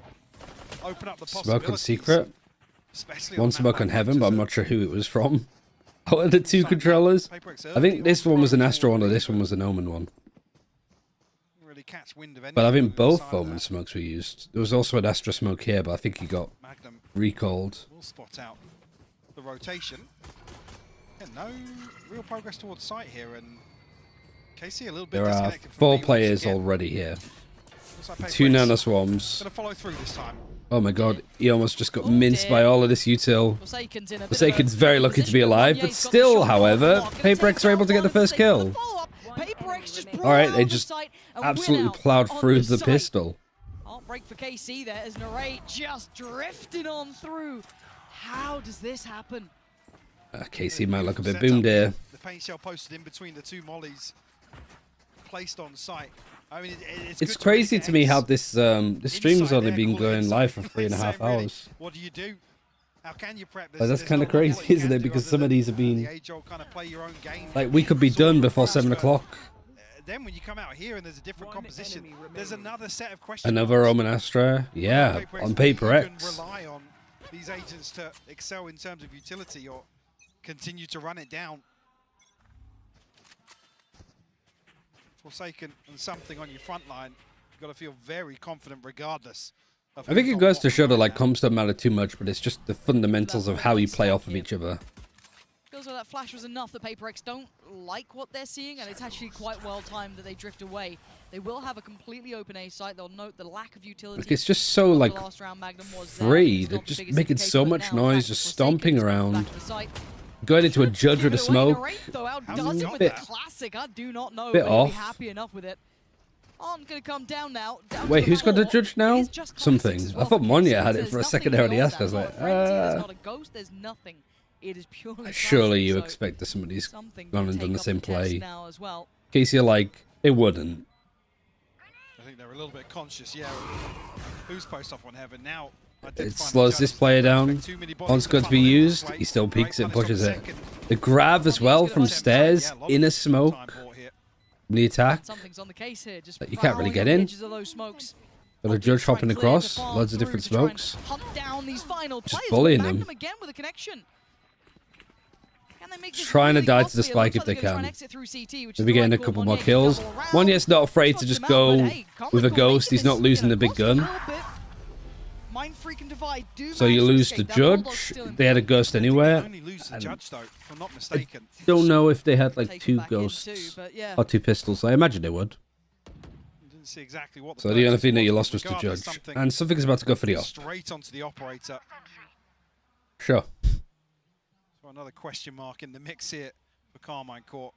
open up the Smoke on possibilities. Secret. especially One on Smoke on that Heaven, but I'm not sure who it was from. Out of the two controllers, I think this one was an Astro one, or this one was an Omen one. Really catch wind of But I anything think both Omen smokes were used. There was also an Astra smoke here, but I think he got recalled. We'll spot out the rotation. Yeah, no real progress towards site here, and KC a little bit There are disconnected from 4 B-Launch players again. already here. Looks like 2 PaperX Nano Swarms. gonna follow through this time. Oh my god, he almost just got minced by all of this util. Forsaken's very lucky to be alive, but still, however, PaperX are able to get the first kill. Alright, they just absolutely plowed through the pistol. Heartbreak for KC there as Narray just drifting on through. How does this happen? KC might look a bit boomed here. The paint shell posted in between the 2 mollies placed on site. I mean, It's crazy to me how this stream's only been going live for 3.5 hours. What do you do? How can you prep? Like, that's kind of crazy, isn't it? Because some of these have been like we could be done before 7 o'clock. Then when you come out here and there's a different composition, there's another set of questions. Another Omen Astra, yeah, on PaperX. Rely on these agents to excel in terms of utility or continue to run it down. Forsaken and something on your front line, you've got to feel very confident regardless of I think who's it on goes what to show that right like now. comps don't matter too much, but it's just the fundamentals of how you play off of each other. Feels like that flash was enough that PaperX don't like what they're seeing, and it's actually quite well timed that they drift away. They will have a completely open A site. They'll note the lack of utility. Like it's just so like The last round Magnum was there. free. It's They're not the just biggest making so indicator, much but now noise, back just to stomping Forsaken, around. back to the site. Going into a judge with a Give it away. smoke. Narrate, though, outdoes it with Bit- the classic. I do not know. bit But he'll be off. happy enough with it. On going to come down now. Down Wait, to the who's got the 4. judge now? Something. I thought Monya had it There's for a nothing second there on the beyond Astra. I that. was like, There's not a frenzy, there's not a ghost, there's nothing. It is purely surely you classic, so expect that somebody's something gone to and done take the up same the test play. now as well. Casey are like, they wouldn't. I think they're a little bit conscious, yeah. Who's post off on Heaven now? It slows this player down. Once got to be used, he still peeks it, pushes it. The grab as well from stairs in a smoke. The attack. Something's on the case here. Just That you can't really prowling get on the in. edges of those smokes. Got a judge hopping across, loads of different smokes. Hunt down these final Just players. bullying Magnum them. again with a connection. Can they make this trying to really die to the costly? It looks spike if like they they're gonna try and can. exit through CT, which They'll is be the getting right a couple call. more Monye can kills. double around. Monye's not afraid to just go with a ghost. He's not losing the big gun. Mind Freak and Divide do So you manage to lose the escape. That Bulldog's judge. still in They had a ghost anywhere. Only lose the And judge though, if I'm not mistaken. don't know if they had like Take 2 back in ghosts too, but yeah. or 2 pistols. I imagine they would. Didn't see exactly what So the only thing that you purchase lost was the regardless, judge. something And something's about to go for the op. straight onto the operator. Sure. So another question mark in the mix here for Carmine Court.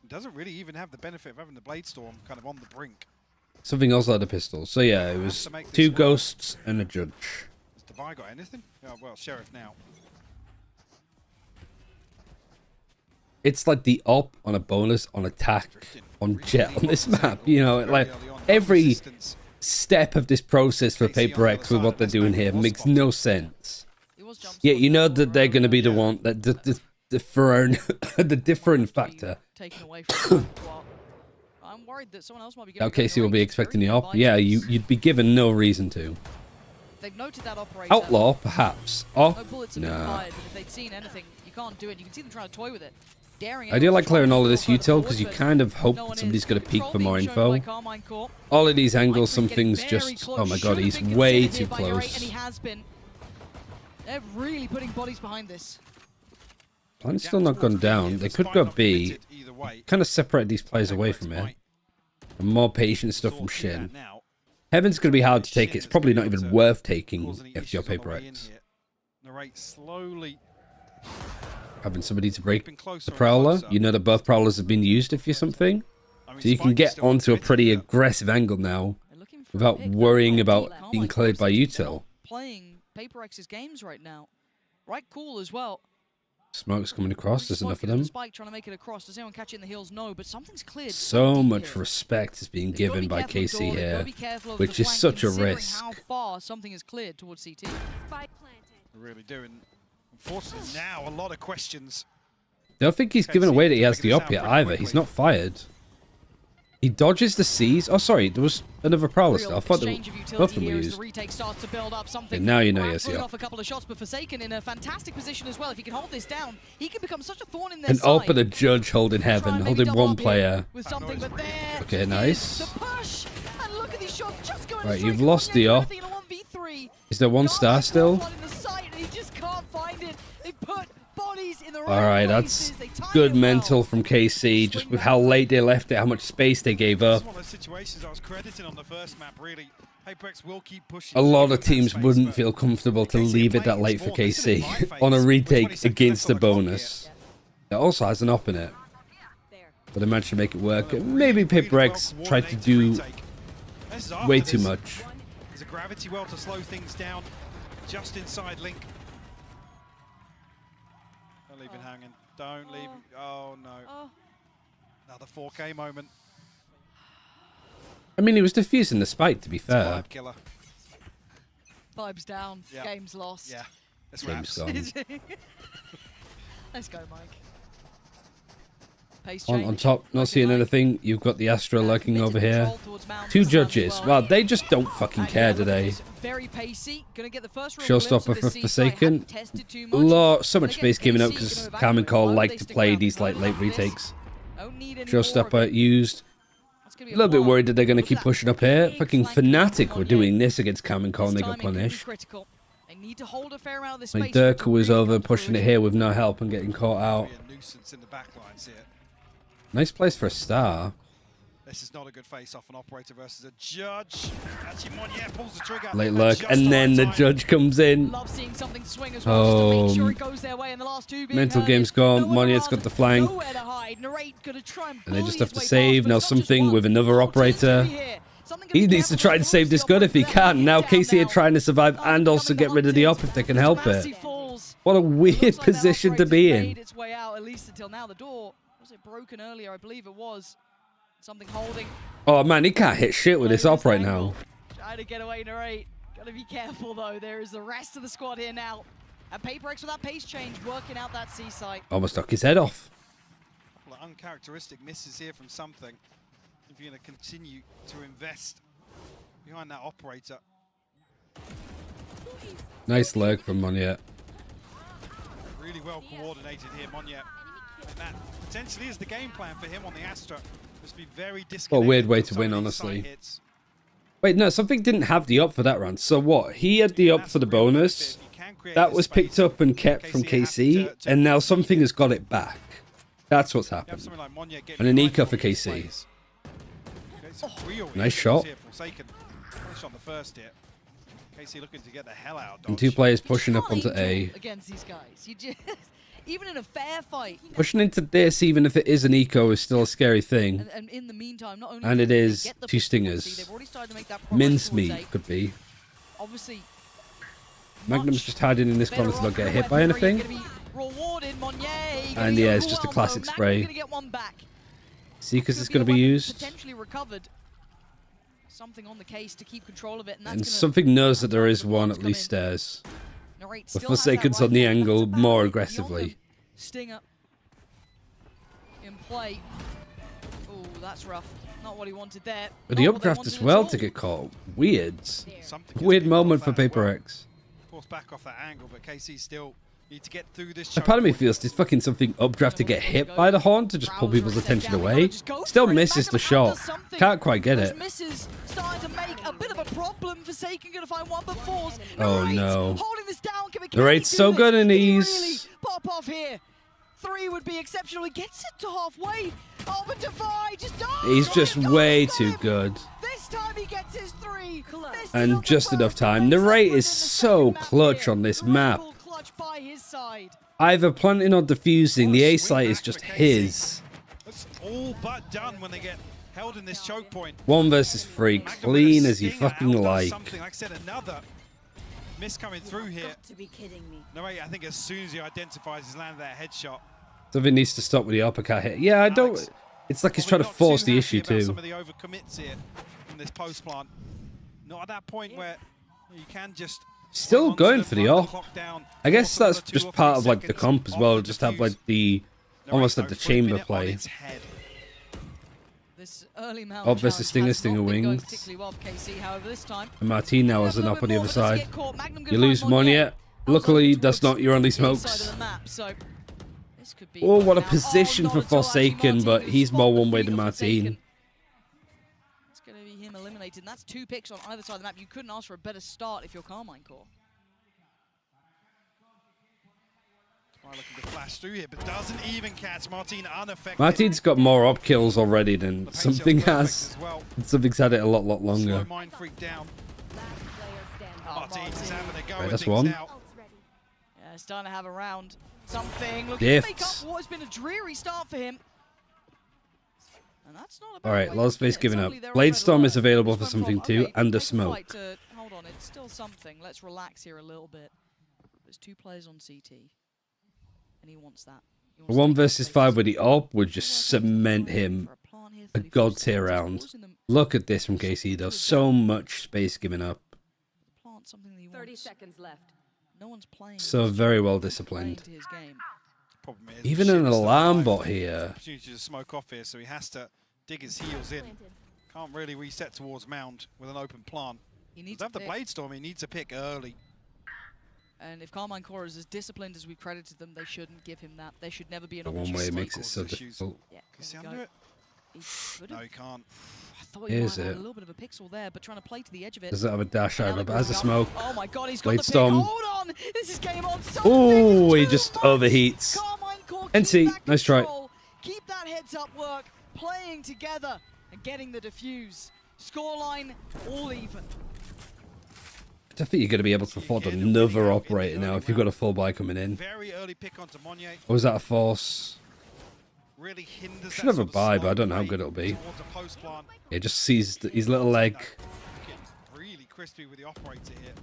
Doesn't really even have the benefit of having the Blade Storm kind of on the brink. Something else like the pistol. So yeah, it was 2 ghosts and a judge. Has Divide got anything? Oh, well, Sheriff now. It's like the op on a bonus on attack on Jet on this map. You know, like every step of this process for Paper X with what they're doing here makes no sense. Yet you know that they're going to be the one that the different factor. Taken away from I'm worried that someone else might be Now Casey will be expecting the op. Yeah, you'd be given no reason to. They've noted that operator. Outlaw, perhaps. Op, No bullets have been nah. fired, but if they'd seen anything, you can't do it. You can see them trying to toy with it. Daring I do like everyone's clearing trying all to of this go util forward, because you but kind of hope no that one somebody's is. going to peek Control for more being shown by info. Carmine Court. All of these angles, Mike some getting things very just... close. Oh my Should god, have he's been way considered too here by Narrate, close. and he has been. They're really putting bodies behind this. Plan's still not gone down. They could go B. Kind of separate these players away from it. And more patient stuff from Shin. Heaven's going to be hard to take. It's probably not even worth taking if you're Paper X. Narrate slowly. Having somebody to break the Prowler. You know that both Prowlers have been used if you're something. So you can get onto a pretty aggressive angle now without worrying about being cleared by util. Playing Paper X's games right now. Right cool as well. Smoke's coming across. There's enough of them. Spike trying to make it across. Does anyone catch it in the heels? No, but something's cleared. So much respect is being given by KC here, which is such a risk. How far something is cleared towards CT. Really doing. Unfortunately, now a lot of questions. Don't think he's given away that he has the op yet either. He's not fired. He dodges the C's. Oh, sorry, there was another Prowler still. I thought both of them were used. And now you know he has the op. Off a couple of shots, but Forsaken in a fantastic position as well. If he can hold this down, he can become such a thorn in their An side. op and a judge holding Heaven, holding one player. With something, but there Okay, nice. the push. And look at these shots just going Right, straight you've to lost Monye, the op. everything in a 1v3. Is there 1 star still? One in the sight, and he just can't find it. They put bodies in the right Alright, places. that's They time good it mental from KC, just with how late they left it, how much space they gave up. This is one of those situations I was crediting on the first map, really. HyperX will keep pushing. A lot of teams wouldn't feel comfortable to leave it that late for KC on a retake against a bonus. It also has an op in it. But I managed to make it work. Maybe Paper X tried to do way too much. There's a gravity well to slow things down just inside Link. Don't leave it hanging. Don't leave it. Oh no. Another 4K moment. I mean, he was defusing the spike, to be fair. Killer. Vibes down. Yeah. Game's lost. Yeah. That's Game's wraps. gone. Let's go, Mike. Pace On change. top, not seeing anything. You've got the Astra lurking over here. 2 judges. Well, they just don't fucking care, do they? Very pacey. Gonna get the first Showstopper for Forsaken. So much space giving up because Carmen Cole liked to play these like late retakes. Showstopper used. A little bit worried that they're going to keep pushing up here. Fucking Fnatic were doing this against Carmen Cole and they got punished. They need to hold a fair amount of this Like space. Dirk was over pushing it here with no help and getting caught out. Nuisance in the backlines here. Nice place for a star. This is not a good face-off, an operator versus a judge. Actually, Monye pulls the trigger. Late lurk, and then the judge comes in. Love seeing something swing as well, just to make sure it goes their way in the last 2 being Mental heard. game's gone. Nowhere Monye's got the flank. Nowhere to hide. Narrate gonna try and And they bully just have his to way save. past, Now but it's not just something one. with another operator. He needs to try and save this gun if he can. Now KC are trying to survive and also get rid of the op if they can help it. What a weird position to be in. Made its way out, at least until now. The door, was it broken earlier? I believe it was. Something holding. Oh man, he can't hit shit with this op right now. Trying to get away, Narrate. Gotta be careful though. There is the rest of the squad here now. And Paper X with that pace change, working out that C site. Almost knocked his head off. Well, uncharacteristic misses here from something. If you're going to continue to invest behind that operator. Nice lurk from Monye. Really well coordinated here, Monye. And that potentially is the game plan for him on the Astra. Must be very disconnected. What a weird way from to some win, of these honestly. side hits. Wait, no, something didn't have the up for that round. So what? He had the up for the bonus. That was picked up and kept from KC, and now something has got it back. That's what's happened. And an eco for KC. Nice shot. On the first hit. KC looking to get the hell out. And two players pushing up onto A. Against these guys, you just even in a fair fight. Pushing into this, even if it is an eco, is still a scary thing. And in the meantime, not only And it is get the two frequency, stingers. they've already started to make that progress Mincemeat towards A. could be. Obviously, Magnum's just hiding in this corner to not get hit by anything. And yeah, it's just a classic spray. Seekers is going to be used. Potentially recovered. Something on the case to keep control of it, And something knows that there is one at least stairs. With Forsaken's on the angle more aggressively. Stinger in play. Oh, that's rough. Not what he wanted there. But he updraft as well to get caught. Weird. Weird moment for Paper X. Force back off that angle, but KC still need to get through this. A part of me feels there's fucking something updraft to get hit by the horn to just pull people's attention away. Still misses the shot. Can't quite get it. Misses starting to make a bit of a problem. Forsaken gonna find one, but Force. Oh no. Holding this down. The rate's so good in these. Pop off here. 3 would be exceptional. He gets it to halfway. Oh, but Divide just dies. He's just way too good. This time he gets his 3. And just enough time. The rate is so clutch on this map. By his side. Either planting or defusing, the A site is just his. It's all but done when they get held in this choke point. 1 versus 3, clean as you fucking like. Something like I said, another miss coming through here. Narrate, I think as soon as he identifies he's landed that headshot. Something needs to stop with the uppercut hit. Yeah, I don't. It's like he's trying to force the issue too. Some of the overcommits here from this post plant. Not at that point where you can just. Still going for the off. I guess that's just part of like the comp as well. Just have like the almost like the chamber play. This early Up versus Stinger wings. And Martin now has an up on the other side. You lose Monye. Luckily, that's not your only smokes. Oh, what a position for Forsaken, but he's more one way than Martin. It's going to be him eliminated, and that's 2 picks on either side of the map. You couldn't ask for a better start if you're Carmine Core. Looking to flash through here, but doesn't even catch Martin unaffected. Martin's got more up kills already than Something has. Something's had it a lot longer. Mind freak down. Martin's having a go. Right, that's one. Yeah, starting to have a round. Something looking to make up Diffs. what has been a dreary start for him. And that's not a bad Alright, way lot of to put space it. giving up. Suddenly they're Blade on Storm red is alert. available for This something went too, from, and a okay, smoke. fight to, hold on, it's still something. Let's relax here a little bit. There's 2 players on CT. And he wants that. He wants 1 versus 5 with the AWP would just cement him a god tier round. Look at this from KC though. So much space given up. Plant something that he 30 seconds left. No one's playing. So very well disciplined. Into his game. Problem is, Even the an ship's alarm alive. bot here. Opportunity to smoke off here, so he has to dig his heels in. Can't really reset towards mound with an open plant. He needs to have to the pick. Blade Storm, he needs to pick early. And if Carmine Core is as disciplined as we've credited them, they shouldn't give him that. There should never be an The one opportunity. way makes it so difficult. Yeah, Can you see there we under go. it? No, he can't. I thought he Here's might have it. had a little bit of a pixel there, but trying to play to the edge of it. Doesn't have a dash And now either, they're but has a going up. smoke. Oh my god, he's got Blade the pick. Storm. Hold on! This is game on. Oh, he just overheats. NC, nice try. Keep that heads up work, playing together and getting the defuse. Scoreline all even. I don't think you're going to be able to afford another operator now if you've got a full buy coming in. Very early pick onto Monye. Or was that a force? Really hinders Should have a buy, but I don't know how good it'll be. It just sees his little leg. Really crispy with the operator here.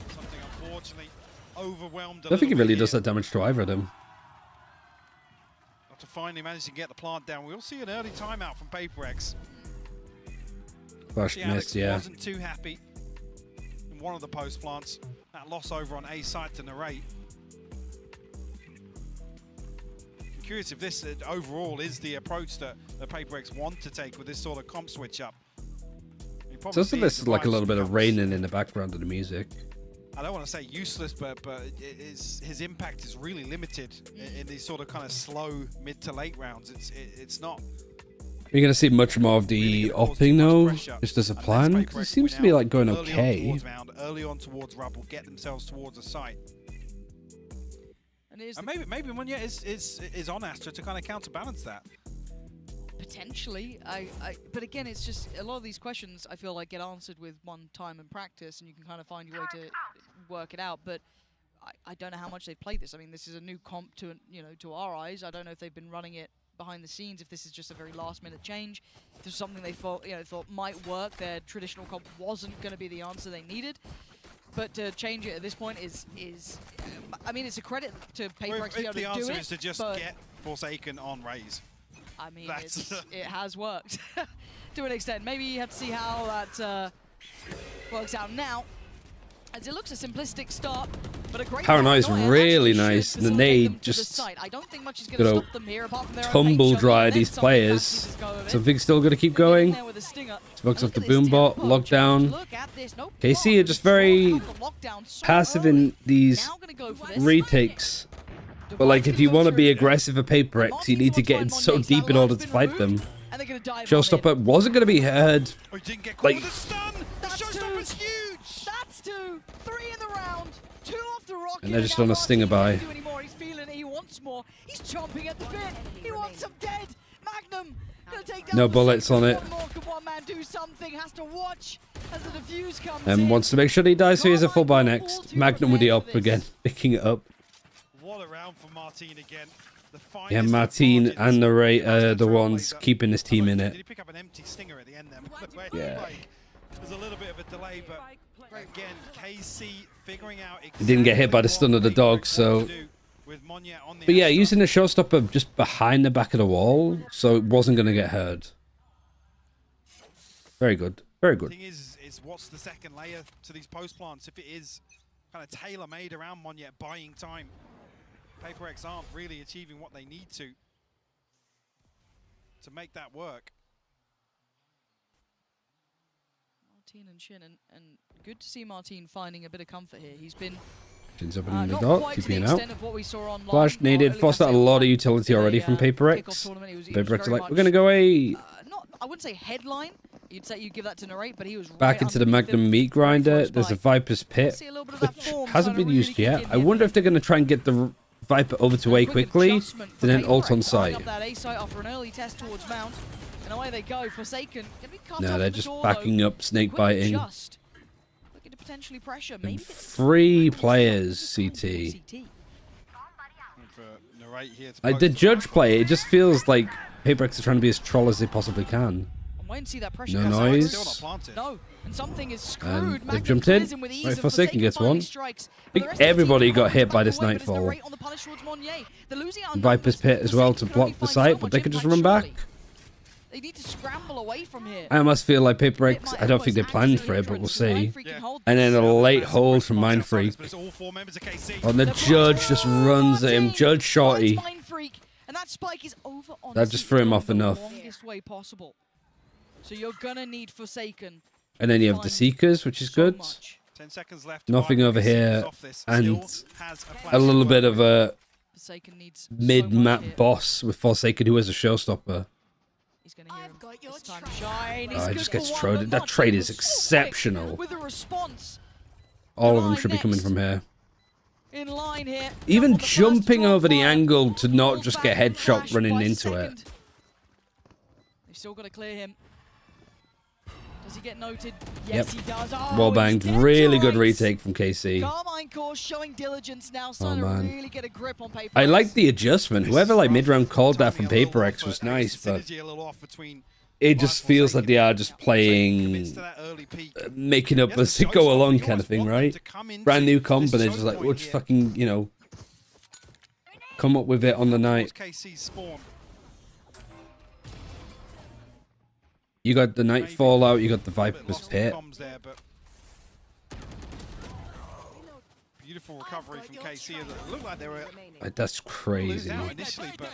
Something unfortunately overwhelmed. I don't think he really does that damage to either of them. To finally manage to get the plant down. We'll see an early timeout from Paper X. Flash missed, yeah. Wasn't too happy in one of the post plants. That loss over on A site to narrate. I'm curious if this overall is the approach that the Paper X want to take with this sort of comp switch up. So also there's like a little bit of raining in the background of the music. I don't want to say useless, but his impact is really limited in these sort of kind of slow mid to late rounds. It's not. You're going to see much more of the opping though, just as a plan. 'Cause it seems to be like going okay. Early on towards Rubble, get themselves towards a site. And maybe Munya is on Astra to kind of counterbalance that. Potentially, but again, it's just a lot of these questions I feel like get answered with one time and practice, and you can kind of find your way to work it out. But I don't know how much they've played this. I mean, this is a new comp to to our eyes. I don't know if they've been running it behind the scenes, if this is just a very last-minute change, if there's something they thought might work. Their traditional comp wasn't going to be the answer they needed. But to change it at this point is I mean, it's a credit to PaperX to be able to do it. The answer is to just get Forsaken on Raze. I mean, it has worked to an extent. Maybe you have to see how that works out now. As it looks a simplistic start, but a great Paranoia is really nice. And the nade just gonna tumble dry these players. Something's still gonna keep going. Smokes off the boombot, lockdown. KC are just very passive in these retakes. But like, if you want to be aggressive at PaperX, you need to get in so deep in order to fight them. Showstopper wasn't going to be heard. Like, Showstopper's huge. That's 2, 3 in the round. 2 off the rocket. and they're just on a stinger by. He's feeling it. He wants more. He's chomping at the bit. He wants some dead. Magnum gonna take down No bullets on it. One more. Can one man do something? Has to watch as the defuse comes And wants to make sure that he dies, so he has a full buy next. Magnum with the up again, picking it up. What a round for Martin again. Yeah, Martin and the Ray are the ones keeping this team in Did it. he pick up an empty stinger at the end there? Yeah. There's a little bit of a delay, but again, KC figuring out. He didn't get hit by the stun of the dog, so. But yeah, using the showstopper just behind the back of the wall, so it wasn't going to get heard. Very good. Very good. The thing is what's the second layer to these post plants? If it is kind of tailor-made around Monyet, buying time, PaperX aren't really achieving what they need to make that work. Martin and Shin, and good to see Martin finding a bit of comfort here. He's been Shin's opening the not door, quite to keeping the it out. extent of what we saw online. Flash needed. Forced out a lot of utility already from PaperX. PaperX are like, we're going to go away. I wouldn't say headline. You'd say you'd give that to Narrate, but he was Back right into the underneath Magnum him. meat grinder. There's a Viper's Pit, which hasn't been used yet. I wonder if they're going to try and get the Viper over to A quickly, and then ult on site. Up that A site after an early test towards Mount, and away they go. Forsaken. Gonna be cut No, off they're at the just door, backing though. up, snake Quick biting. adjust. Looking to potentially pressure. Maybe get 3 players, CT. Like the judge play, it just feels like PaperX are trying to be as troll as they possibly can. wait and see that pressure No comes out. noise. No, and something is screwed. And Magnum they've jumped clears in. him with ease, Right, and Forsaken gets finally one. strikes. I But the think rest of the team everybody can't got hit by back this away, but it's the Nightfall. rate on the punish towards Monnier. They're losing out on Viper's Pit as well to block the site, but they could just run back. They need to scramble away from here. I almost feel like PaperX, I don't think they planned for it, but we'll see. And then a late hold from Mind Freak. And the Judge just runs at him. Judge Shorty. And that spike is over on That just threw him off the enough. longest way possible. So you're gonna need Forsaken. And then you have the Seekers, which is good. 10 seconds left. Nothing over here. And a little bit of a Forsaken needs mid-map boss with Forsaken, who is a showstopper. He's gonna hear him this time shine. Oh, he just gets traded. That trade is exceptional. With a response All of them should be coming from here. in line here. Even jumping over the angle to not just get headshot running into it. They've still got to clear him. Does he get noted? Yes, Yep. he does. Oh, Wall he's banged. dead Really to good rights. retake from KC. Carmine Core showing diligence now, starting man. to really get a grip on paper. I like the adjustment. Whoever like mid-round called that from PaperX was nice, but it just feels like they are just playing, making up as they go along kind of thing, right? Brand new comp, and they're just like, we'll just fucking, you know, come up with it on the night. You got the Night Fallout, you got the Viper's Pit. Beautiful recovery from KC. It looked like they were. Like, that's crazy. Initially, but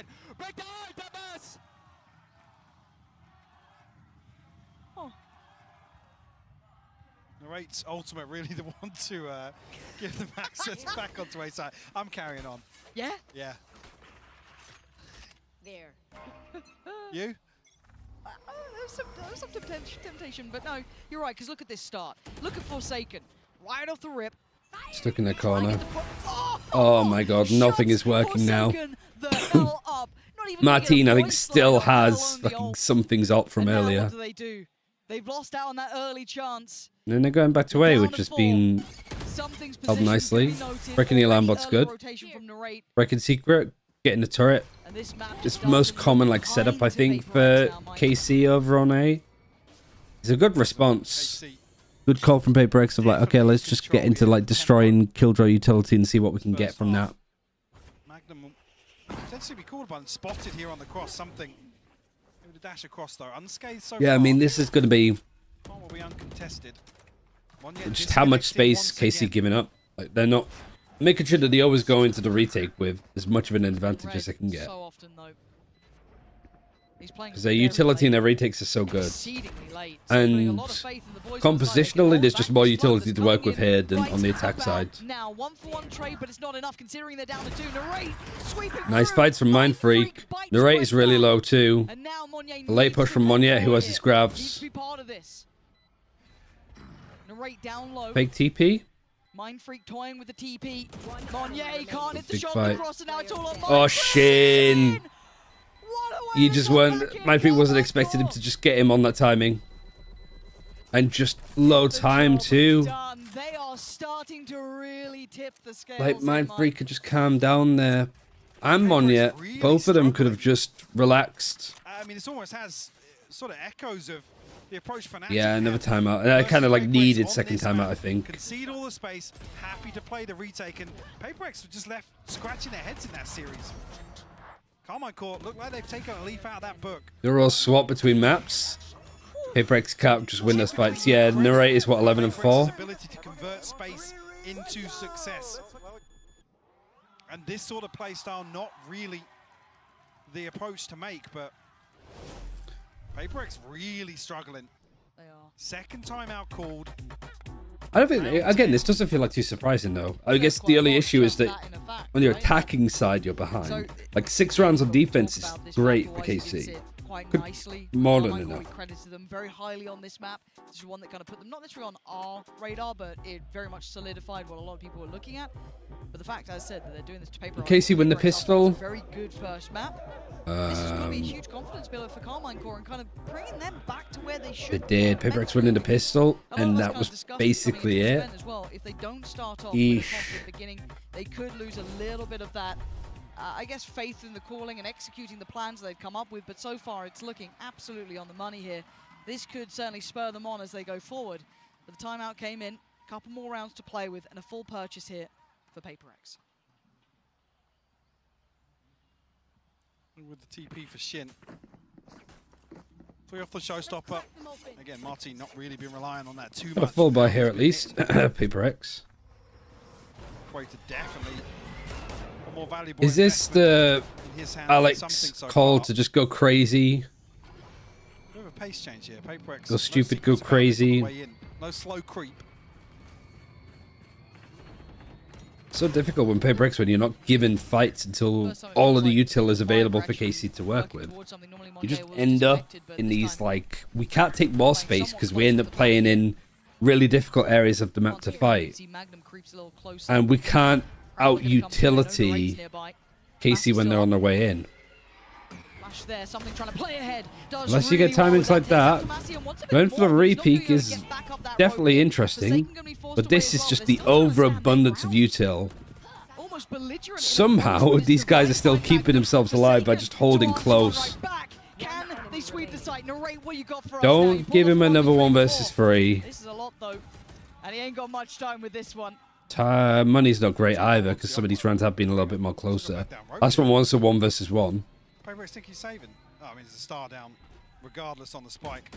Narrate's ultimate really the one to give them access back onto A side. I'm carrying on. Yeah? Yeah. There. You? There's some temptation, but no, you're right, because look at this start. Look at Forsaken, right off the rip. Stuck in the corner. Oh my god, nothing is working now. Martin, I think, still has fucking something's up from earlier. What do they do? They've lost out on that early chance. And then they're going back to A, which has been held nicely. Breaking the alarm bot's good. Breaking secret, getting the turret. It's the most common like setup, I think, for KC over on A. It's a good response. Good call from Paper X of like, okay, let's just get into like destroying Killjoy utility and see what we can get from that. Magnum will potentially be called upon, spotted here on the cross. Something. Maybe the dash across though, unscathed so Yeah, I far. mean, this is going to be Will be uncontested. just how much space KC giving up. Like they're not making sure that they always go into the retake with as much of an advantage as they can get. So often though. Because their utility and their retakes are so good. And compositionally, there's just more utility to work with here than on the attack side. Now 1-for-1 trade, but it's not enough considering they're down to 2. Narrate sweeping Nice fights from Mind Freak. Narrate is really low too. A late push from Monye, who has his grabs. Narrate down low. Fake TP. Mind Freak toying with the TP. Monye can't hit the Big shot fight. across, and now it's all on Oh, Shin. You just weren't. Mind Freak wasn't expecting him to just get him on that timing. And just low time too. They are starting to really tip the scales. Like Mind Freak could just calm down there. And Monye, both of them could have just relaxed. I mean, this almost has sort of echoes of the approach for Yeah, another timeout. And I kind of like needed second timeout, I think. Concede all the space, happy to play the retake, and Paper X were just left scratching their heads in that series. Carmine Court look like they've taken a leaf out of that book. They're all swap between maps. Paper X can't just win those fights. Yeah, Narrate is what, 11 and 4. Ability to convert space into success. And this sort of play style, not really the approach to make, but Paper X really struggling. They are. Second timeout called. I don't think, again, this doesn't feel like too surprising though. I guess the only issue is that on your attacking side, you're behind. Like 6 rounds on defense is great for KC. Quite nicely. More than Carmichael, enough. we credited them very highly on this map. This is one that kind of put them not necessarily on our radar, but it very much solidified what a lot of people were looking at. But the fact, as I said, that they're doing this to Paper KC win the pistol. Very good first map. This is going to be a huge confidence builder for Carmine Core and kind of bringing them back to where they should. They did. Paper X winning the pistol, and that was basically it. As well. If they don't start off with a confident beginning, they could lose a little bit of that, I guess, faith in the calling and executing the plans they've come up with. But so far, it's looking absolutely on the money here. This could certainly spur them on as they go forward. But the timeout came in, a couple more rounds to play with, and a full purchase here for Paper X. With the TP for Shin. 3 off the showstopper. Again, Martin not really been relying on that too Got a much. full buy here at least. Paper X. Way to definitely a more valuable Is this the in his hand than something Alex so call far. to just go crazy? Bit of a pace change here. Paper X. Go stupid, go crazy. No slow creep. So difficult when Paper X when you're not given fights until all of the util is available for KC to work with. You just end up in these like, we can't take more space because we end up playing in really difficult areas of the map to fight. And we can't out utility KC when they're on their way in. There, something trying to play ahead. Unless you get timings like that. Going for the re-peak is definitely interesting, but this is just the overabundance of util. Somehow, these guys are still keeping themselves alive by just holding close. Can they sweep the site? Narrate what you got for us. Don't give him another 1 versus 3. This is a lot though, and he ain't got much time with this one. Money's not great either, because some of these rounds have been a little bit more closer. Last one was a 1 versus 1. Paper X think he's saving. Oh, I mean, it's a star down, regardless on the spike.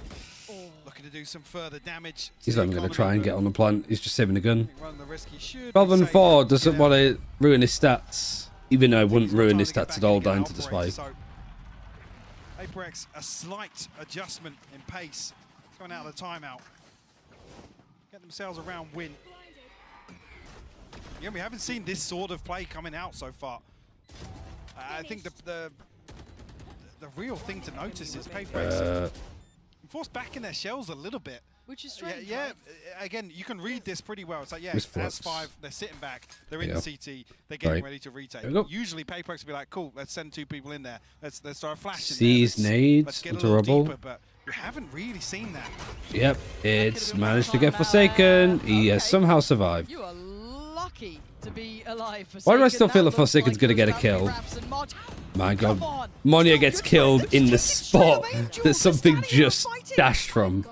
Looking to do some further damage. He's not even going to try and get on the plant. He's just saving the gun. Run the risk. He should 12 be and safe. 4 doesn't want to ruin his stats, even though it wouldn't ruin his stats at all down to the spike. So, Paper X, a slight adjustment in pace. Going out of the timeout. get themselves a round win. Yeah, we haven't seen this sort of play coming out so far. I think the real thing to notice is Paper forced back in their shells a little bit. Which is strange. Yeah, right? Again, you can read this pretty well. It's like, yeah, Miss that's Flux. 5, they're sitting back, they're in Yeah. the CT, they're getting Right. ready to retake. There we go. Usually Paper will be like, cool, let's send 2 people in there. Let's start flashing. Sees let's nades get a into little rubble. deeper, but we haven't really seen that. Yep, it's managed to get Forsaken. He has somehow survived. You are lucky to be alive. Why do I Forsaken. still feel That that Forsaken's looks going to like get a it was kill? Raps and Mod. My god. Come on. Monia gets killed in the spot that something just dashed from.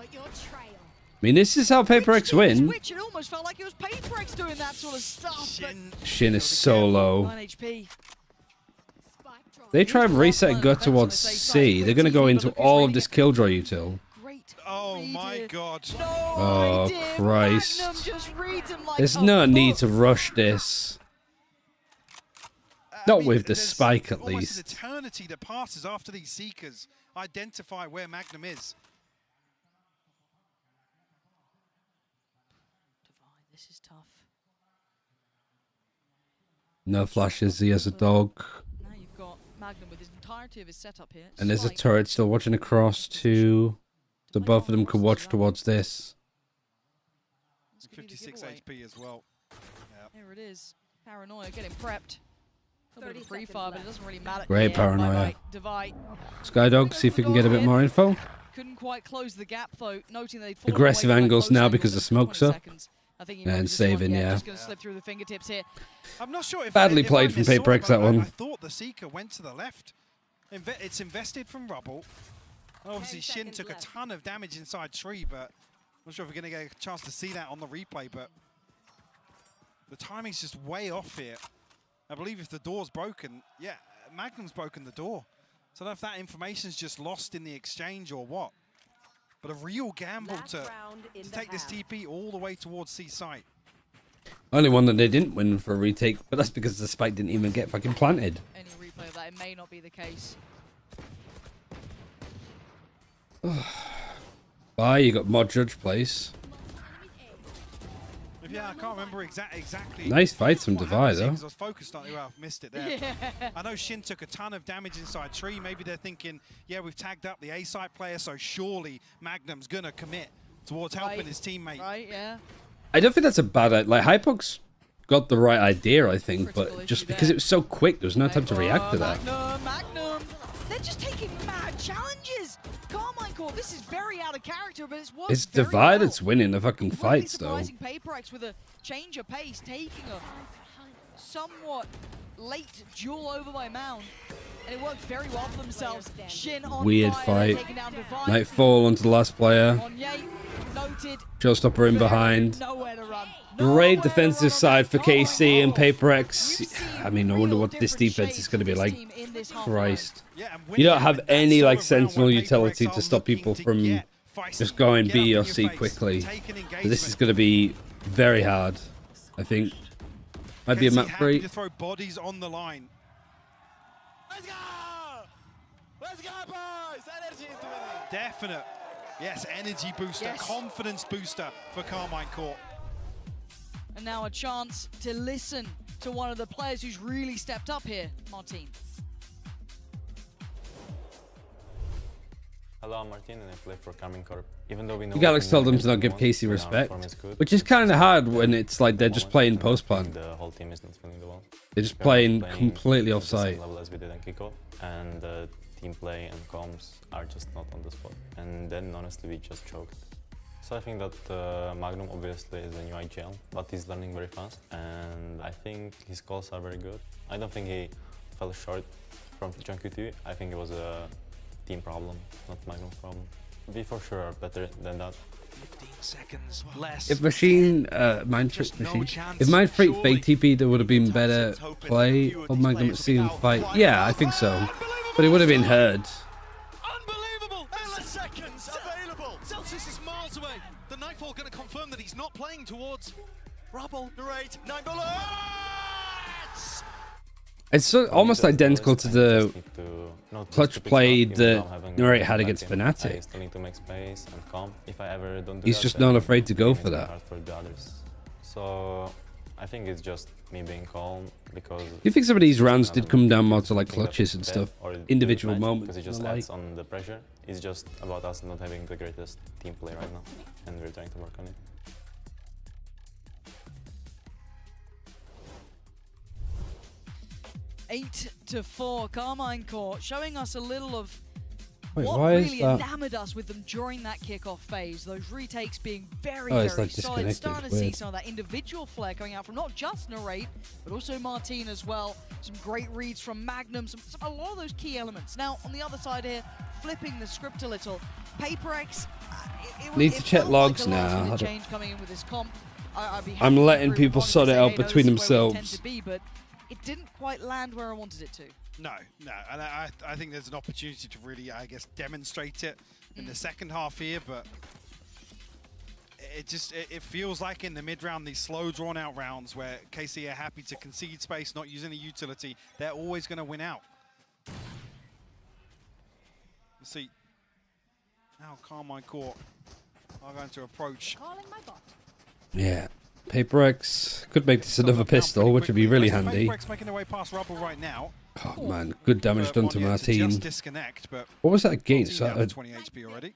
I mean, this is how Paper X win. Which it almost felt like it was Paper X doing that sort of stuff. Shin is so low. 9 HP. They try and reset and go towards C. They're going to go into all of this Killjoy util. Oh my god. Oh, Christ. Just reads him like There's a no need book. to rush this. Not with the There's spike, at almost an least. eternity that passes after these Seekers identify where Magnum is. This is tough. No flashes, he has a dog. Now you've got Magnum with his entirety of his setup here. And there's a Spike. turret still watching across to... So both of them could watch towards this. 56 HP as well. Yep. Here it is. Paranoia getting prepped. A little bit of free fire, but it doesn't really matter. Great Yeah, paranoia. bye-bye. Divide. Skydog, see if we can get a bit more info. Couldn't quite close the gap though, noting they'd fallen Aggressive away quite angles close now angle because the within smoke's 20 up. seconds. I think he might And be just gone, saving, yeah. Just gonna slip through the fingertips here. I'm not sure if Badly if played I from missaw Paper it, X, but that one. I thought the Seeker went to the left. It's invested from rubble. Obviously, Shin took a ton of damage inside tree, but I'm not sure if we're going to get a chance to see that on the replay, but the timing's just way off here. I believe if the door's broken, yeah, Magnum's broken the door. So I don't know if that information's just lost in the exchange or what. But a real gamble to take this TP all the way towards C site. Only one that they didn't win for a retake, but that's because the spike didn't even get fucking planted. Any replay of that, it may not be the case. Bye, you got Mod Judge place. Yeah, I can't remember exactly. Nice fights from what Divide, happened, though. 'cause I was focused on it. Well, I've missed it there. Yeah. I know Shin took a ton of damage inside tree. Maybe they're thinking, yeah, we've tagged up the A-side player, so surely Magnum's going to commit towards helping his teammate. Right, yeah. I don't think that's a bad idea. Like, Hypog's got the right idea, I think, but just because it was so quick, there was no time to react to that. Magnum. They're just taking mad challenges. Carmine Core, this is very out of character, but it's worked It's very Divide well. that's winning the fucking Really fights, though. surprising Paper X with a change of pace, taking a somewhat late duel over by Mound. And it worked very well for themselves. Shin on Weird fire, fight. taking down Divide. Nightfall onto the last player. Onye noted. Showstopper in behind. Nowhere to run. Great defensive side for KC and Paper X. I mean, I wonder what this defense is going to be like. Christ. You don't have any like sentinel utility to stop people from just going B or C quickly. So this is going to be very hard, I think. Might be a map happy break. to throw bodies on the line. Let's go, boys! Energy into it. Definite. Yes, energy booster, Yes. confidence booster for Carmine Court. And now a chance to listen to one of the players who's really stepped up here, Martin. Hello, I'm Martin and I play for Carmine Corp. Even though we know Galax told them to not give Casey respect, which is kind of hard when it's like they're just playing post plan. The whole team is not feeling the well. They're just We are playing not completely at the same offside. level as we did in kickoff, and team play and comms are just not on the spot. And then honestly, we just choked. So I think that Magnum obviously is a new IGL, but he's learning very fast, and I think his calls are very good. I don't think he fell short from John Q2. I think it was a team problem, not Magnum problem. We for sure are better than that. 15 seconds less. If Machine, Mind Trick Machine, if Mind Freak Fake TP, there would have been better play on Magnum at seeing fight. Yeah, I think so. But it would have been heard. Milliseconds available. Celsius is miles away. The Nightfall going to confirm that he's not playing towards Rubble. Narrate 9 bullets. It's so, almost identical to the clutch play that Narrate had against I Fnatic. still need to make space and calm. If I ever don't do He's that, just then not afraid to go it's for gonna be that. hard for the others. So I think it's just me being calm because. Do you think some of these rounds did come down more to like I think clutches that's and bad stuff, or the individual match, moments? Because it and just the adds like? on the pressure. It's just about us not having the greatest team play right now, and we're trying to work on it. Eight to 4, Carmine Court, showing us a little of Wait, what why is really that? enamored us with them during that kickoff phase. Those retakes being very, Oh, it's, very like, solid. disconnected. Starting to see Weird. some of that individual flair coming out from not just Narrate, but also Martine as well. Some great reads from Magnum, a lot of those key elements. Now, on the other side here, flipping the script a little, PaperX, Need to check felt logs like a now. I last-minute don't- change coming in with this comp. I'd be I'm happy letting if people everyone sort could it say, out hey, no, between this is where we themselves. intend to be, but it didn't quite land where I wanted it to. No, and I think there's an opportunity to really, I guess, demonstrate it in the second half here, but it feels like in the mid-round, these slow, drawn-out rounds where KC are happy to concede space, not using the utility, they're always going to win out. Let's see. Now Carmine Court are going to approach. Yeah. PaperX could make this another pistol, which would be really handy. PaperX making their way past Rubble right now. Oh man, good damage done to Martine. Just disconnect, but What was that against? Martine down That to 20 HP already.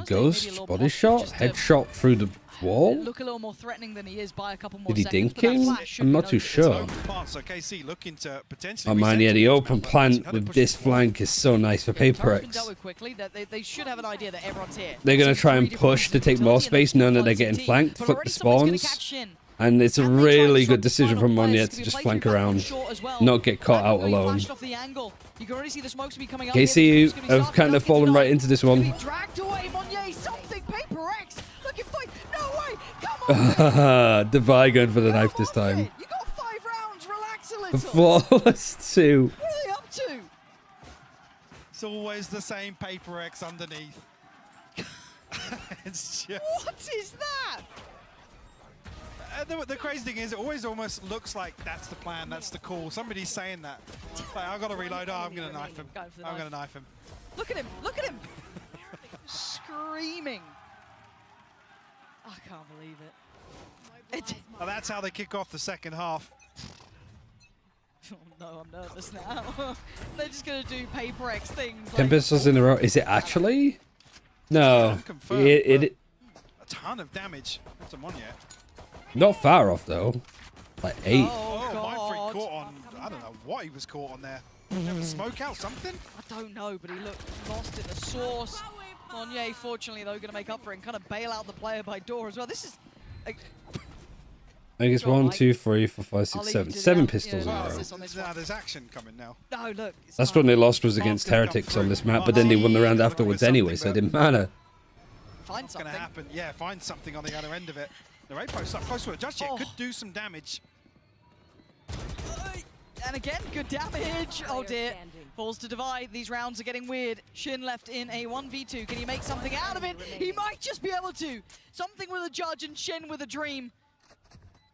ghost body shot, headshot through the wall. Look a little more threatening than he is by a couple more Did he seconds, dink but that him? flash should I'm be not too noticed. sure. So KC looking to potentially. Oh man, yeah, the open plant Had to with push this it forward. flank is so nice for Turret's been PaperX. dealt with quickly. That they should have an idea that everyone's here. They're gonna Some try and 3 push to different take more utility and space, knowing that they're flanks getting team. flanked, But flip already the someone's gonna spawns. catch Shin. And it's a And they try to really shot good the decision final from players. Monya Could to be a just play flank through back around, short as well. not get caught out Magnum really alone. flashed off the angle. You can already see the smokes be coming up. KC have kind of fallen right into this one. Dragged away, Monye, something, PaperX, looking for, no way, come on, Devi going for the knife this time. you got 5 rounds, relax a little. Flawless 2. What are they up to? It's always the same PaperX underneath. It's just. What is that? The crazy thing is, it always almost looks like that's the plan, that's the call. Somebody's saying that. Like, I've got to reload. Oh, I'm going to knife him. I'm going to knife him. Look at him, look at him. Screaming. I can't believe it. Well, that's how they kick off the second half. Oh no, I'm nervous now. They're just going to do PaperX things. 10 pistols in a row. Is it actually? No. Confirmed, It a ton of damage. That's a Monya. not far off though. Like 8. Oh, Mindfreak caught on. I don't know what he was caught on there. Have a smoke out, something? I don't know, but he looked lost in the source. Monye, fortunately, though, going to make up for it and kind of bail out the player by door as well. This is... I think it's 1, 2, 3, 4, 5, 6, 7. 7 pistols in a row. Now there's action coming now. No, look. That's when they lost was against Heretics on this map, but then they won the round afterwards anyway, so it didn't matter. Find What's something. going to happen? Yeah, find something on the other end of it. The Ray post up close to it. Judge it could do some damage. And again, good damage. Oh dear. Falls to divide. These rounds are getting weird. Shin left in a 1v2. Can he make something out of it? He might just be able to. Something with a judge and Shin with a dream.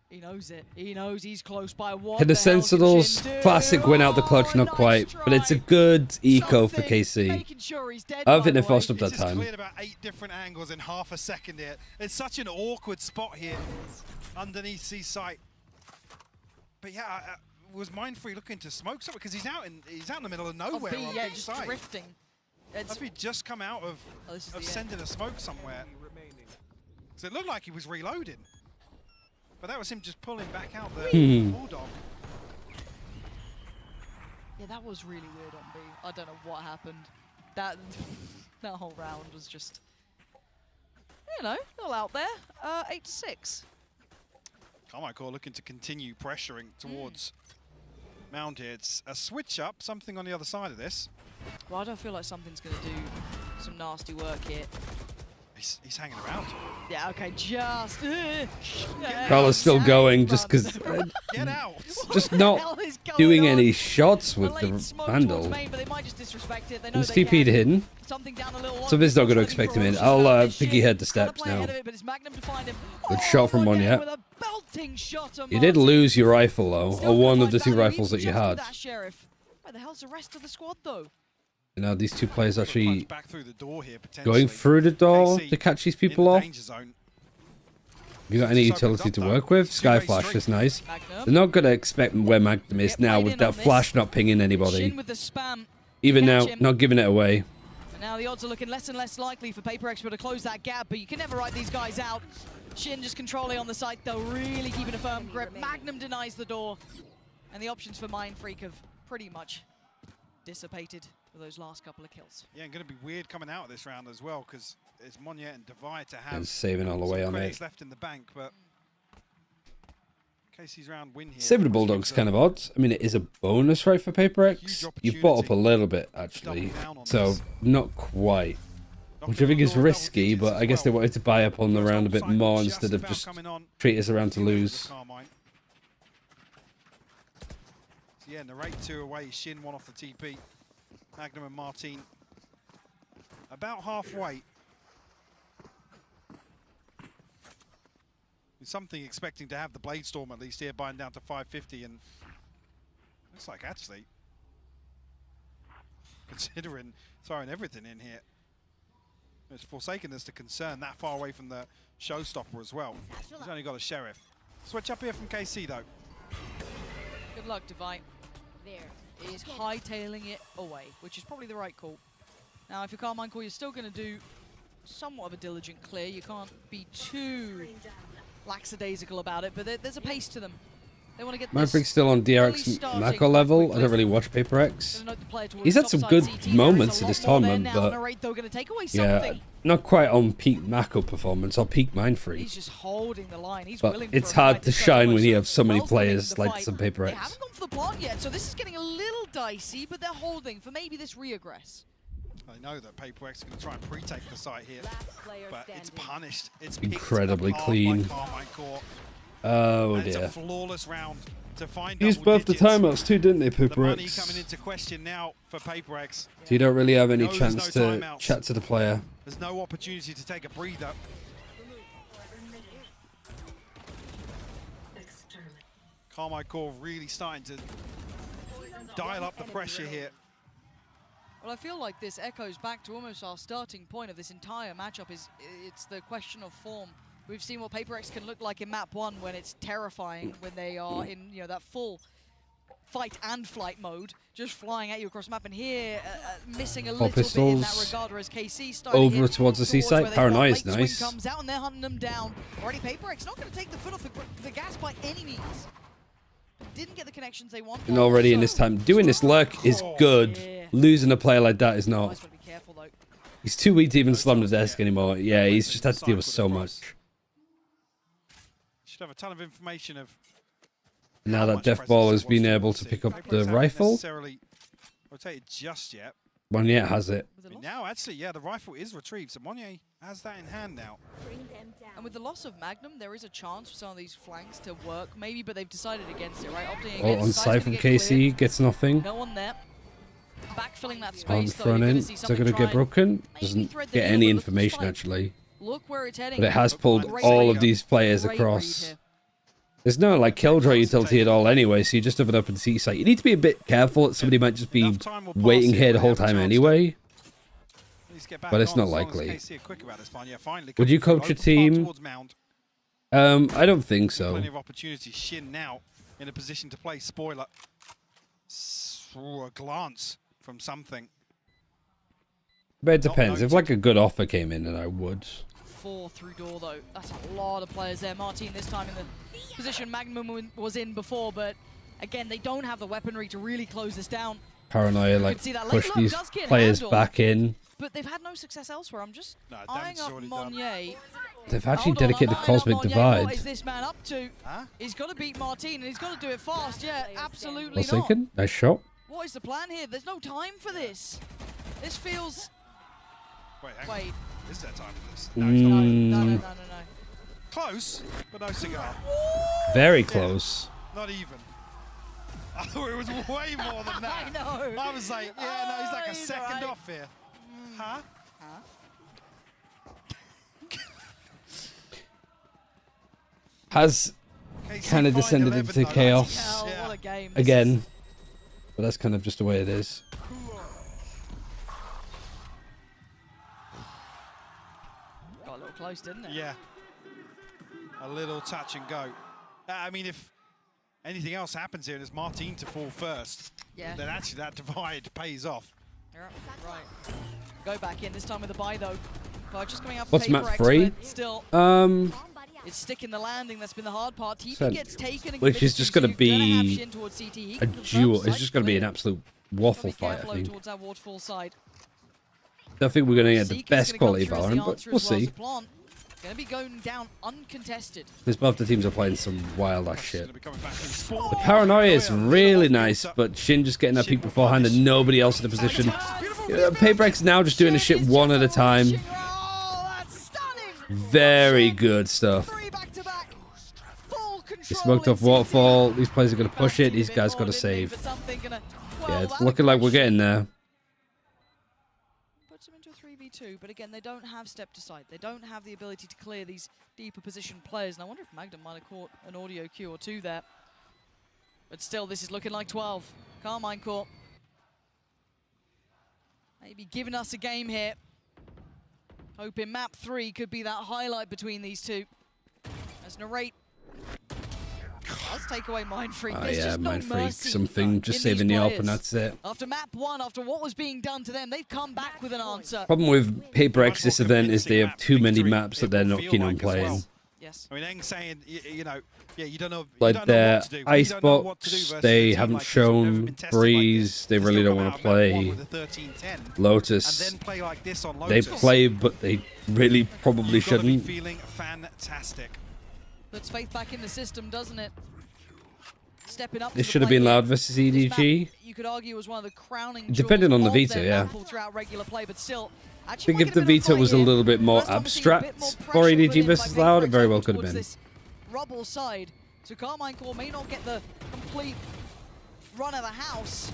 He knows it. He knows he's close by. What Hit the hell can Sentinels. Shin do? Classic win out the clutch, not quite, but it's a good eco for KC. Making sure he's dead, I don't by think they the way. forced up that This is time. cleared about 8 different angles in half a second here. It's such an awkward spot here underneath C site. But yeah, was Mindfree looking to smoke something because he's out in the middle of nowhere on yeah, B just side. drifting. Must be just come out of sending a smoke somewhere. So it looked like he was reloading. But that was him just pulling back out the Bulldog. Yeah, that was really weird on B. I don't know what happened. That whole round was just, you know, all out there. 8-6. Carmine Core looking to continue pressuring towards Mound here. It's a switch up, something on the other side of this. Well, I don't feel like something's going to do some nasty work here. He's hanging around. Yeah, okay, just... Carla's still going just because... Get out! Just not doing any shots with the Vandal. Main, but they might just disrespect it. They know He's they TP'd can. in. Something down a little So Viz not going to expect him in. I'll piggy head the steps now. But it's Magnum to find him. Good shot from Monya. With a belt Haunting shot on You did Martin. lose your rifle though, Still or one gonna of the find two value rifles that even you just had. with that Sheriff. Where the hell's the rest of the squad though? You know, these two players actually Back through the door here, going potentially. through the door KC to catch these in people the off. danger zone. You got any Just opens utility up, to though. work with? Two-way Skyflash streak. is nice. Magnum. They're not going to expect where Magnum is now with that flash not pinging anybody. Shin with the spam. Even Catch now, him. not giving it away. And now the odds are looking less and less likely for Paper Expert to close that gap, but you can never write these guys out. Shin just controlling on the site, though, really keeping a firm grip. Magnum denies the door. And the options for Mind Freak have pretty much dissipated for those last couple of kills. Yeah, and going to be weird coming out of this round as well, because it's Monye and Divide to have And saving all the way on credits it. left in the bank, but Casey's round win here. Saving the Bulldog's kind of odd. I mean, it is a bonus, right, for Paper X? You've bought up a little bit, actually. So, not quite. Which I think is risky, but I guess they wanted to buy up on the round a bit more instead of just treat us around to lose. So yeah, narrate 2 away, Shin 1 off the TP. Magnum and Martin about halfway. Something expecting to have the Blade Storm at least here, buying down to 550, and looks like actually considering throwing everything in here, it's Forsakenness to concern that far away from the showstopper as well. He's only got a Sheriff. Switch up here from KC though. Good luck, Divine. There is hightailing it away, which is probably the right call. Now, if you're Carmine Core, you're still going to do somewhat of a diligent clear. You can't be too lackadaisical about it, but there's a pace to them. They want to get Maveric's still on DRX macro level. I don't really watch Paper X. He's had some good moments in this tournament, but yeah, not quite on peak Mako performance or peak Mind Freak. He's just holding the line. He's But willing it's for a hard fight to stretch shine when almost you have so many welcoming players the like fight. some Paper They X. haven't gone for the plant yet, so this is getting a little dicey, but they're holding for maybe this reaggress. I know that Paper X is going to try and pre-take the site here, but it's punished. It's Incredibly picked clean. apart by Carmine Core. Oh And it's a dear. flawless round to find Used double both the digits. timeouts too, didn't they, The Paper money X? coming into question now for Paper X. So you don't really have any No, there's chance no to timeouts. chat to the player. There's no opportunity to take a breather. Carmine Core really starting to dial up the pressure here. Well, I feel like this echoes back to almost our starting point of this entire matchup. It's the question of form. We've seen what Paper X can look like in map 1 when it's terrifying, when they are in that full fight and flight mode, just flying at you across map. And here, missing a little bit in that pistols regard, whereas KC starting over towards the seaside. Paranoia is Swing nice. comes out and they're hunting them down. Already Paper X not going to take the foot off the gas by any means. Didn't get the connections they want. And already in this time, doing this lurk is good. Losing a player like that is not. He's too weak to even slam the desk anymore. Yeah, he's just had to deal with so much. Should have a ton of information of Now that Death Ball has been able to pick up Paper the X haven't rifle, necessarily rotated just yet. Monye has it. I mean, now, actually, yeah, the rifle is retrieved, so Monye has that in hand now. And with the loss of Magnum, there is a chance for some of these flanks to work, maybe, but they've decided against it, right? Opting Oh, against on Sai's side gonna from get KC, cleared. gets nothing. No one there. Backfilling that On space, though, front you're end, gonna see is that something going to try get broken? Doesn't thread the get needle, any but look at the information, spike. actually. Look where it's heading. But it has pulled Great all read. of these players Great read across. here. There's no like killjoy utility at all anyway, so you just have an open C site. You need to be a bit careful that somebody might just be waiting here the whole time anyway. But it's not likely. Would you coach a team? I don't think so. Plenty of opportunities. Shin now in a position to play spoiler. Through a glance from something. But it depends. If like a good offer came in, then I would. 4 through door, though. That's a lot of players there. Martin this time in the position Magnum was in before, but again, they don't have the weaponry to really close this down. Paranoia, You like, can see that push late these look does get players handled, back in. But they've had no success elsewhere. I'm just eyeing up Monye. They've actually Hold on, dedicated the I'm eyeing up Cosmic Monye. Divide. What is this man up to? He's got to beat Martin, and he's got to do it fast. Yeah, absolutely not. Forsaken, nice shot. What is the plan here? There's no time for this. This feels... Wait. Is there time for this? No. Close, but no cigar. Very close. Not even. I thought it was way more than that. I know. I was like, yeah, no, he's like a second off here. Huh? Has kind of descended into chaos Hell, what a game. again. But that's kind of just the way it is. Got a little close, didn't it? Yeah. A little touch and go. I mean, if anything else happens here and it's Martin to fall first, then actually that divide pays off. Yeah, right. Go back in, this time with a buy though. But just coming up for What's Paper map X, 3? but still, it's sticking the landing that's been the hard part. TP gets taken and Which is just going to be a duel. It's just going to be an absolute waffle fight, I think. towards that waterfall side. Don't think we're going to get the Seeker's best gonna quality come through as the Valorant, but answer we'll as well. see. So Plant gonna be going down uncontested. Because both the teams are playing some wild ass shit. The paranoia is really nice, but Shin just getting that peek beforehand and nobody else in the position. Paper X now just doing the shit one at a time. Very good stuff. He smoked off Waterfall. These players are going to push it. These guys got to save. Yeah, it's looking like we're getting there. Puts them into a 3v2, but again, they don't have step to side. They don't have the ability to clear these deeper position players. And I wonder if Magnum might have caught an audio cue or two there. But still, this is looking like 12. Carmine Court. Maybe giving us a game here. Hoping map 3 could be that highlight between these two. As Narrate does take away Mind Freak. Oh There's yeah, just no Mind Freak, mercy something, just in saving these the players. op and that's it. After map 1, after what was being done to them, they've come back with an answer. Problem with Paper X this event is they have too many maps that they're not keen on playing. Yes. I mean, Eng's saying, you know, yeah, you don't know. Like their Icebox, they haven't shown. Breeze, they really don't want to play. Lotus, they play, but they really probably shouldn't. Feeling fantastic. Puts faith back in the system, doesn't it? Stepping up. This should have been loud versus EDG. You could argue was one of the crowning. Depending on the jewels of veto, their yeah. map throughout regular play, but still. I think if the veto was a little bit more abstract for EDG versus loud, it very well could have been. Rubble side, so Carmine Core may not get the complete run of the house.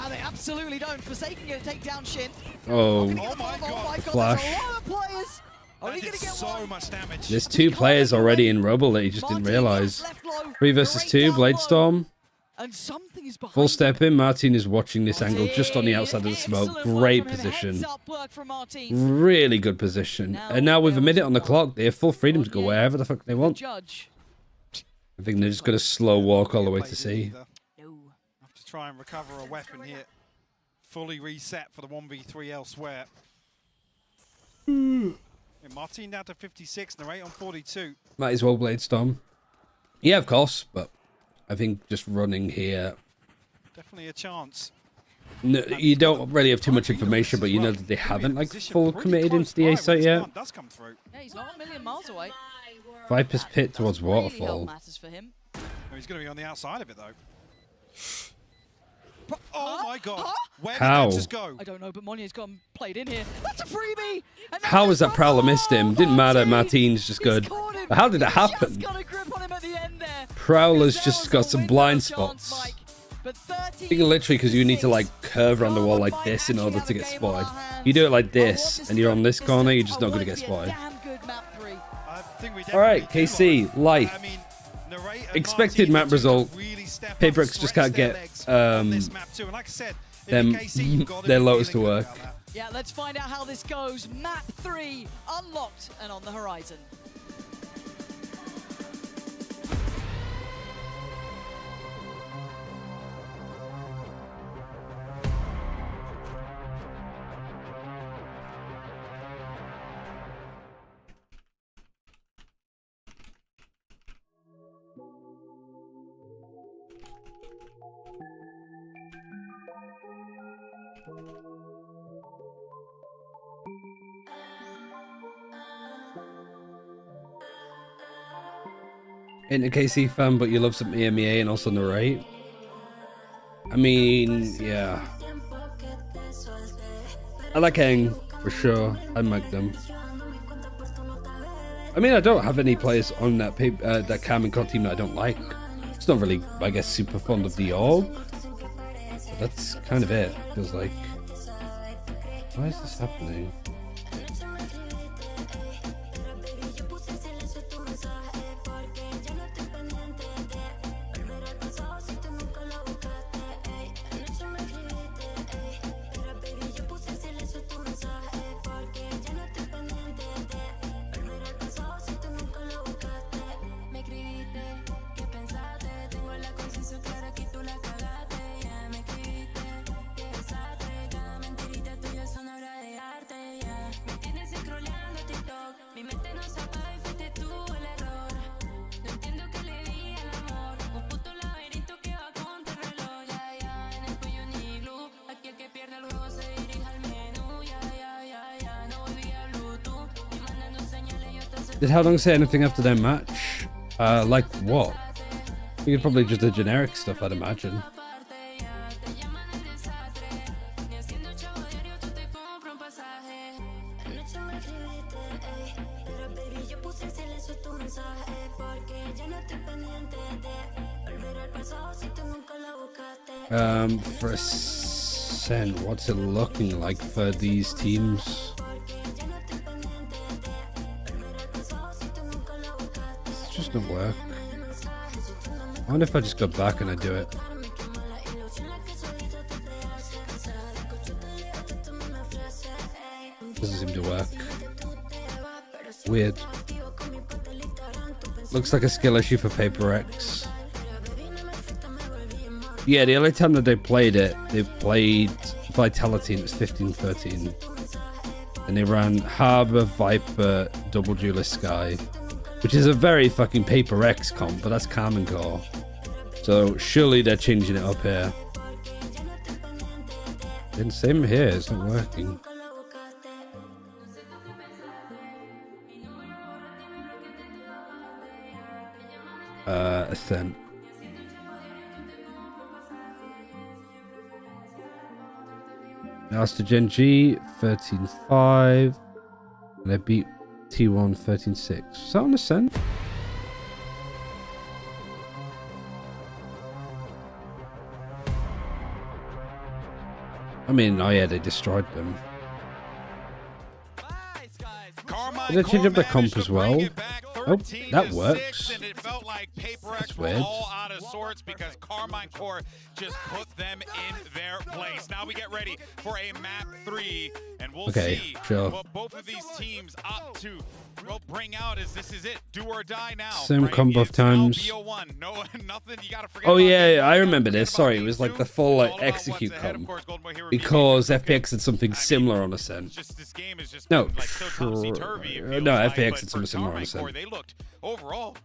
They absolutely don't. Forsaken going to take down Shin. Oh my God, Flash. there's a lot of players. Only gonna get so much damage. There's 2 players already in Rubble that he just didn't realize. 3 versus 2, Bladestorm. And something is behind Full step in. Martin is watching this angle just on the outside of the smoke. Great position. Really good position. And now with a minute on the clock, they have full freedom to go wherever the fuck they want. I think they're just going to slow walk all the way to C. Have to try and recover a weapon here. Fully reset for the 1v3 elsewhere. Martin down to 56, Narrate on 42. Might as well Bladestorm. Yeah, of course, but I think just running here. Definitely a chance. No, you don't really have too much information, but you know that they haven't like full committed into the A site yet. Yeah, he's not a million miles away. Viper's pit towards Really Waterfall. matters for him. He's going to be on the outside of it though. Oh my god. Where did How? that just go? I don't know, but Monier's got him played in here. That's a freebie! And How was that Prowler missed him? Didn't matter, Martin's just good. But how did it happen? got a grip on him at the end there. Prowler's just got some blind spots. I think literally because you need to like curve around the wall like this in order to get spotted. You do it like this and you're on this corner, you're just not going to get spotted. Alright, KC, life. Expected map result. Paper X just can't get their Lotus to work. Yeah, let's find out how this goes. Map 3 unlocked and on the horizon. Ain't a KC fan, but you love some EMEA and also Narrate. I mean, yeah. I like Eng, for sure. I Magnum. I mean, I don't have any players on that that Carmine Core team that I don't like. It's not really, I guess, super fond of the org. But that's kind of it, feels like. Why is this happening? Did How Long say anything after their match? Like what? You could probably just the generic stuff, I'd imagine. For Ascent, what's it looking like for these teams? It's just not work. I wonder if I just go back and I do it. Doesn't seem to work. Weird. Looks like a skill issue for Paper X. Yeah, the only time that they played it, they played Vitality and it's 15-13. And they ran Harbor, Viper, Double Duelist Sky, which is a very fucking Paper X comp, but that's Common Core. So surely they're changing it up here. And same here, it's not working. Ascent. Lost to Gen G 13-5. And they beat T1 13-6. Is that on Ascent? I mean, oh yeah, they destroyed them. Did they change up the comp as well? Oh, that works. That's weird. All out of sorts because Carmine Core just put them in their place. Now we get ready for a map 3, and we'll see what both of these teams opt to bring out. As this is it, do or die now. Same comp both times. No, nothing. You gotta forget. Oh yeah, I remember this. Sorry, it was like the full like execute comp because FPX had something similar on Ascent. No, no, FPX had something similar on Ascent. They looked overall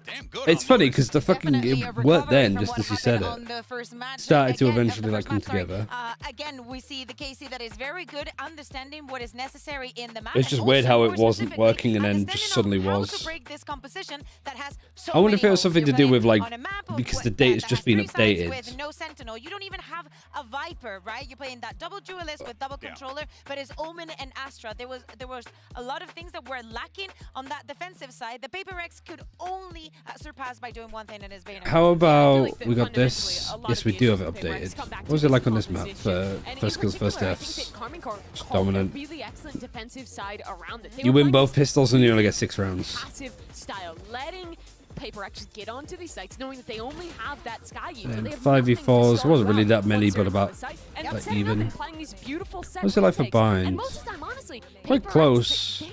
damn good. It's funny because the fucking it worked then, just as you said it. Started to eventually like come together. Again, we see the KC that is very good understanding what is necessary in the map. It's just weird how it wasn't working and then just suddenly was. I wonder if it was something to do with like because the data's just been updated. With no Sentinel, you don't even have a Viper, right? You're playing that double duelist with double controller, but it's Omen and Astra. There was a lot of things that were lacking on that defensive side. The Paper X could only surpass by doing one thing, and is Vayner. How about we got this? Yes, we do have it updated. What was it like on this map for first kills, first deaths? Dominant. Really excellent defensive side around it. You win both pistols and you only get 6 rounds. Passive style, letting Paper X get onto these sites, knowing that they only have that Sky user. And 5v4s wasn't really that many, but about like even. What's it like for Bind? And most of the time, honestly, quite close.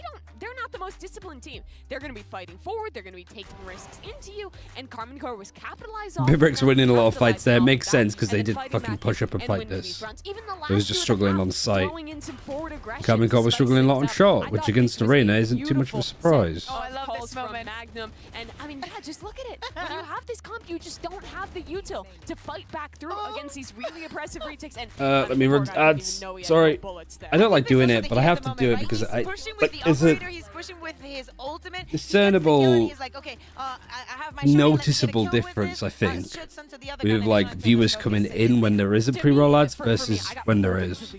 They're not the most disciplined team. They're going to be fighting forward. They're going to be taking risks into you. And Carmine Core was capitalized on. Paper X winning a lot of fights there. It makes sense because they did fucking push up and fight this. It was just struggling on site. Carmine Core was struggling a lot on shot, which against Arena isn't too much of a surprise. Oh, I love this moment. Magnum. And I mean, yeah, just look at it. When you have this comp, you just don't have the util to fight back through against these really oppressive retakes. And let me run ads. Sorry, I don't like doing it, but I have to do it because I. It's a discernible, noticeable difference, I think, with like viewers coming in when there isn't pre-roll ads versus when there is.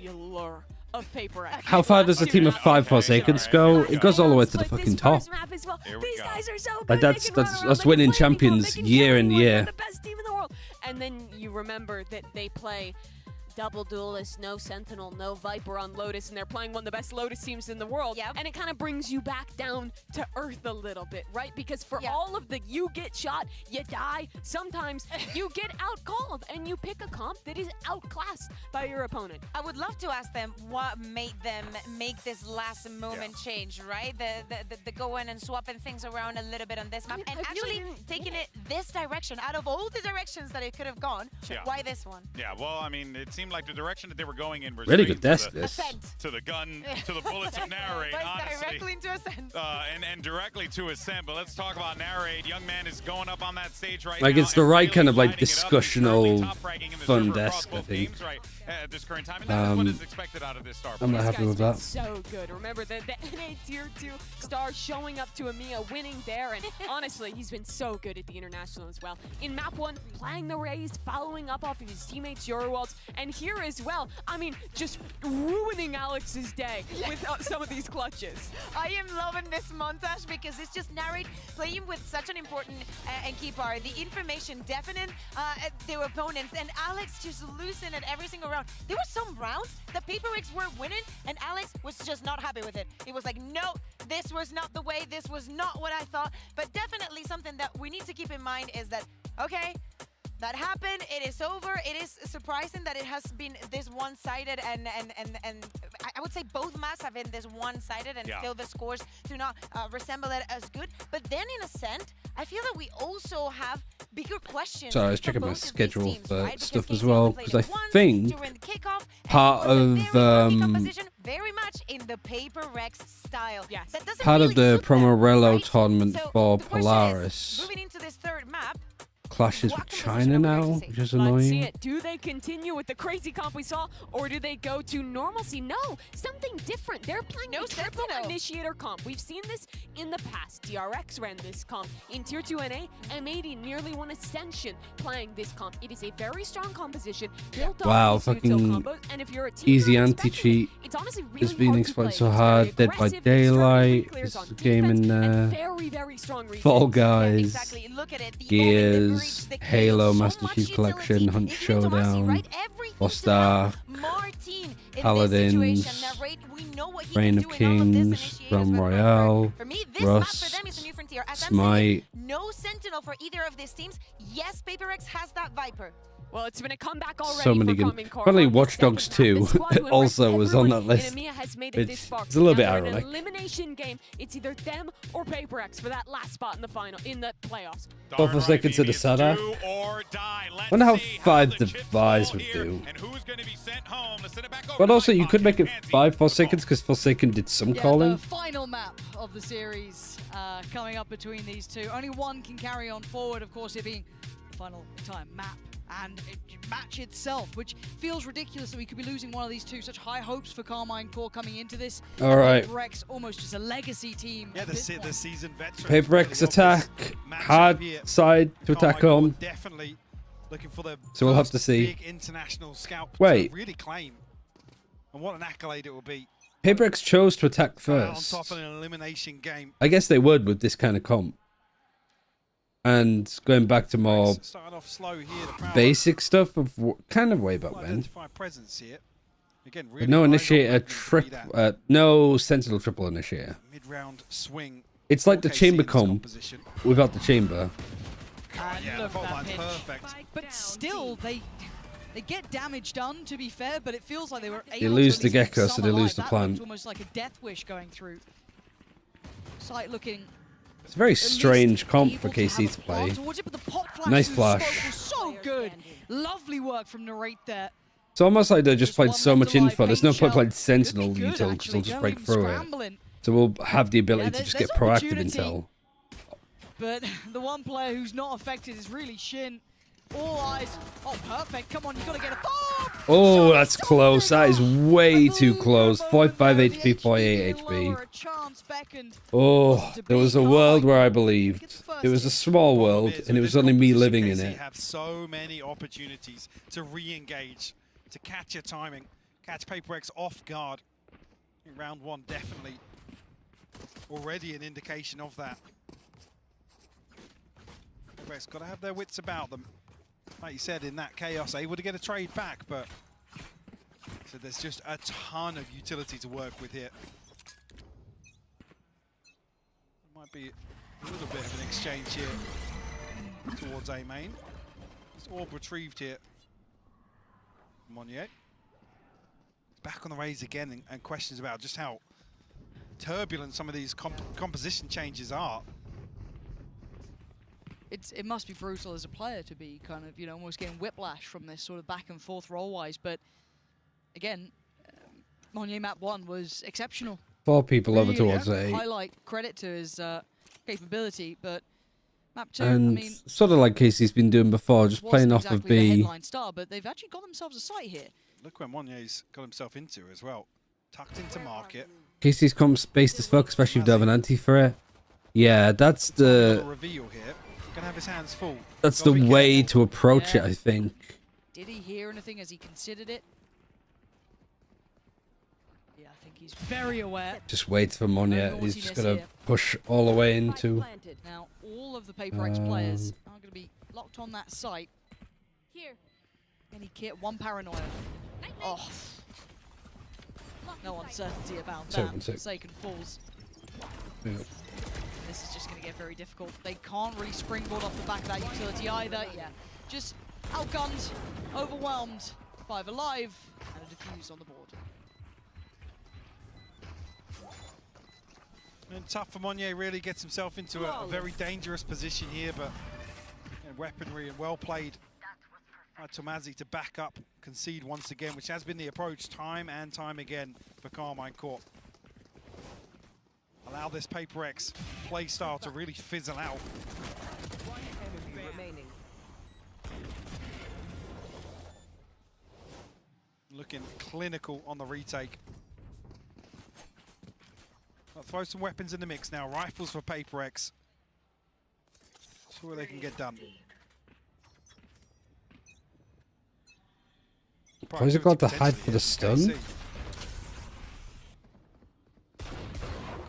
How far does a team of 5 Forsakens go? It goes all the way to the fucking top. Like that's winning champions year in year. And then you remember that they play double duelist, no Sentinel, no Viper on Lotus, and they're playing one of the best Lotus teams in the world. And it kind of brings you back down to earth a little bit, right? Because for all of the you get shot, you die, sometimes you get outcalled, and you pick a comp that is outclassed by your opponent. I would love to ask them what made them make this last moment change, right? The go in and swapping things around a little bit on this map, and actually taking it this direction, out of all the directions that it could have gone, why this one? Yeah, well, I mean, it seemed like the direction that they were going in was Really straight good desk, this. to the gun, to the bullets of Narrate, honestly. Directly into Ascent. And directly to Ascent. But let's talk about Narrate. Young man is going up on that stage right Like now. it's the and right really kind of like lighting it up. He's discussional, currently top-ranking in the fun server across desk, I both think. games, right, at this current time. And that is what is expected out of this star. I'm not happy with that. So good. Remember the NA Tier 2 star showing up to EMEA, winning there, and honestly, he's been so good at the International as well. In Map 1, playing the Raze, following up off of his teammates Eurowalls, and here as well, I mean, just ruining Alex's day with some of these clutches. I am loving this montage because it's just Narrate playing with such an important and key part. The information deafening their opponents, and Alex just losing it every single round. There were some rounds that PaperX were winning, and Alex was just not happy with it. He was like, no, this was not the way, this was not what I thought. But definitely something that we need to keep in mind is that, okay, that happened, it is over. It is surprising that it has been this one-sided, and I would say both maps have been this one-sided, and still the scores do not resemble it as good. But then in Ascent, I feel that we also have bigger questions. Sorry, I was checking my schedule for stuff as well, because I think part of very much in the PaperX style. Yes. That doesn't part really of the suit them, Promorello right? tournament So for the question is, Polaris moving into this third map, clashes with China now, which is Let's see annoying. it. Do they continue with the crazy comp we saw, or do they go to normalcy? No, something different. They're playing a triple initiator comp. We've seen this in the past. DRX ran this comp. In Tier 2 NA, M80 nearly won Ascension playing this comp. It is a very strong composition, built Wow, off these neutral fucking combos, and if you're a team easy not anti-cheat it's honestly really is being hard to exploited play. so It's hard. very Dead by aggressive, Daylight, clears on this game in defense, and very strong Fall retakes. Guys, exactly. Look at it. The Gears, Halo, Master Chief Collection, Hunt Showdown, Foster, Martin in Paladins, this situation. Narrate, we know what he Reign can of do in all of this Kings, initiators Realm with Royale, For me, this map for Rust, them is a new frontier. As I'm Smite. saying, no Sentinel for either of these teams. Yes, PaperX has that Viper. Well, it's been a comeback already So many for good. Common Core. Probably On the Watch Dogs second 2 half, the squad went also where was on that everyone list. in EMEA has made it this far. It's a little bit Now they're in ironic. an elimination game. It's either them or PaperX for that last spot in the final, in the playoffs. Go for seconds to the Sada. Wonder how 5 Device would do. But also, you could make it 5 Forsakens because Forsaken did some The calling. final map of the series coming up between these two. Only one can carry on forward, of course, it being the final time map and match itself, which feels ridiculous that we could be losing one of these two. Such high hopes for Carmine Core coming into this. All right. PaperX almost just a legacy team. Yeah, the seasoned veteran. PaperX attack, hard side to attack on. Definitely looking for the So we'll have to see. big international scalp Wait. to really claim. And what an accolade it will be. PaperX chose to attack On first. top of an elimination game. I guess they would with this kind of comp. And going back to more Starting off slow here, the crowd basic stuff of kind of way back when. identify presence here. Again, really But no eyes on initiator Redmond to be triple, that no Sentinel triple initiator. mid-round swing. It's like the Okay, chamber Seamus comp composition. without the chamber. And Yeah, look the at fault that line's pitch. perfect. But still, they get damage done, to be fair, but it feels like they were able They lose to the at least keep Gecko, so some they alive. lose the That plant. looked almost like a death wish going through. Sight looking It's a very strange comp for KC to play. towards it, but the pot flash Nice through flash. smoke was so good. Lovely work from Narrate there. It's almost like they just played so much alive, info. There's no paint point shell. playing Sentinel Could be good, until because they'll actually, just going break through it. scrambling. So we'll have the ability to there's- just get there's proactive opportunity. intel. But the one player who's not affected is really Shin. All eyes. Oh, perfect. Come on, you got to get a... Oh, that's close. That is way too close. 45 HP, 48 HP. Oh, there was a world where I believed. It was a small world, and it was only me living in it. Have so many opportunities to re-engage, to catch your timing, catch PaperX off guard. In round one, definitely already an indication of that. PaperX got to have their wits about them. Like you said, in that chaos, able to get a trade back, but so there's just a ton of utility to work with here. Might be a little bit of an exchange here towards A main. It's all retrieved here. Monnier. Back on the Raze again, and questions about just how turbulent some of these composition changes are. it must be brutal as a player to be kind of, you know, almost getting whiplash from this sort of back and forth role-wise. But again, Monye map 1 was exceptional. 4 people over towards yeah, 8. Highlight credit to his capability, but map 2, And I mean, sort of like Casey's been doing before, just playing off of exactly the B. headline star, but they've actually got themselves a site here. Look where Monye's got himself into as well. Tucked into market. Casey's comps based as fuck, especially if they have an anti for it. Yeah, that's the Reveal here. Gonna have his hands full. that's the way to approach it, I think. Did he hear anything as he considered it? Yeah, I think he's very aware. Just wait for Monye. He's just gonna push all the way into. Now, all of the Paper X players are going to be locked on that site. Here. Any kit, 1 paranoia. Oh. No uncertainty about that. Forsaken falls. Yeah. This is just going to get very difficult. They can't really springboard off the back of that utility either. Yeah, just outgunned, overwhelmed, 5 alive, and a defuse on the board. And tough for Monye, really gets himself into a very dangerous position here, but weaponry and well played by Tomazi to back up, concede once again, which has been the approach time and time again for Carmine Corp. Allow this Paper X play style to really fizzle out. One enemy remaining. Looking clinical on the retake. I'll throw some weapons in the mix now. Rifles for Paper X. See what they can get done. Why is it got to hide for the stun?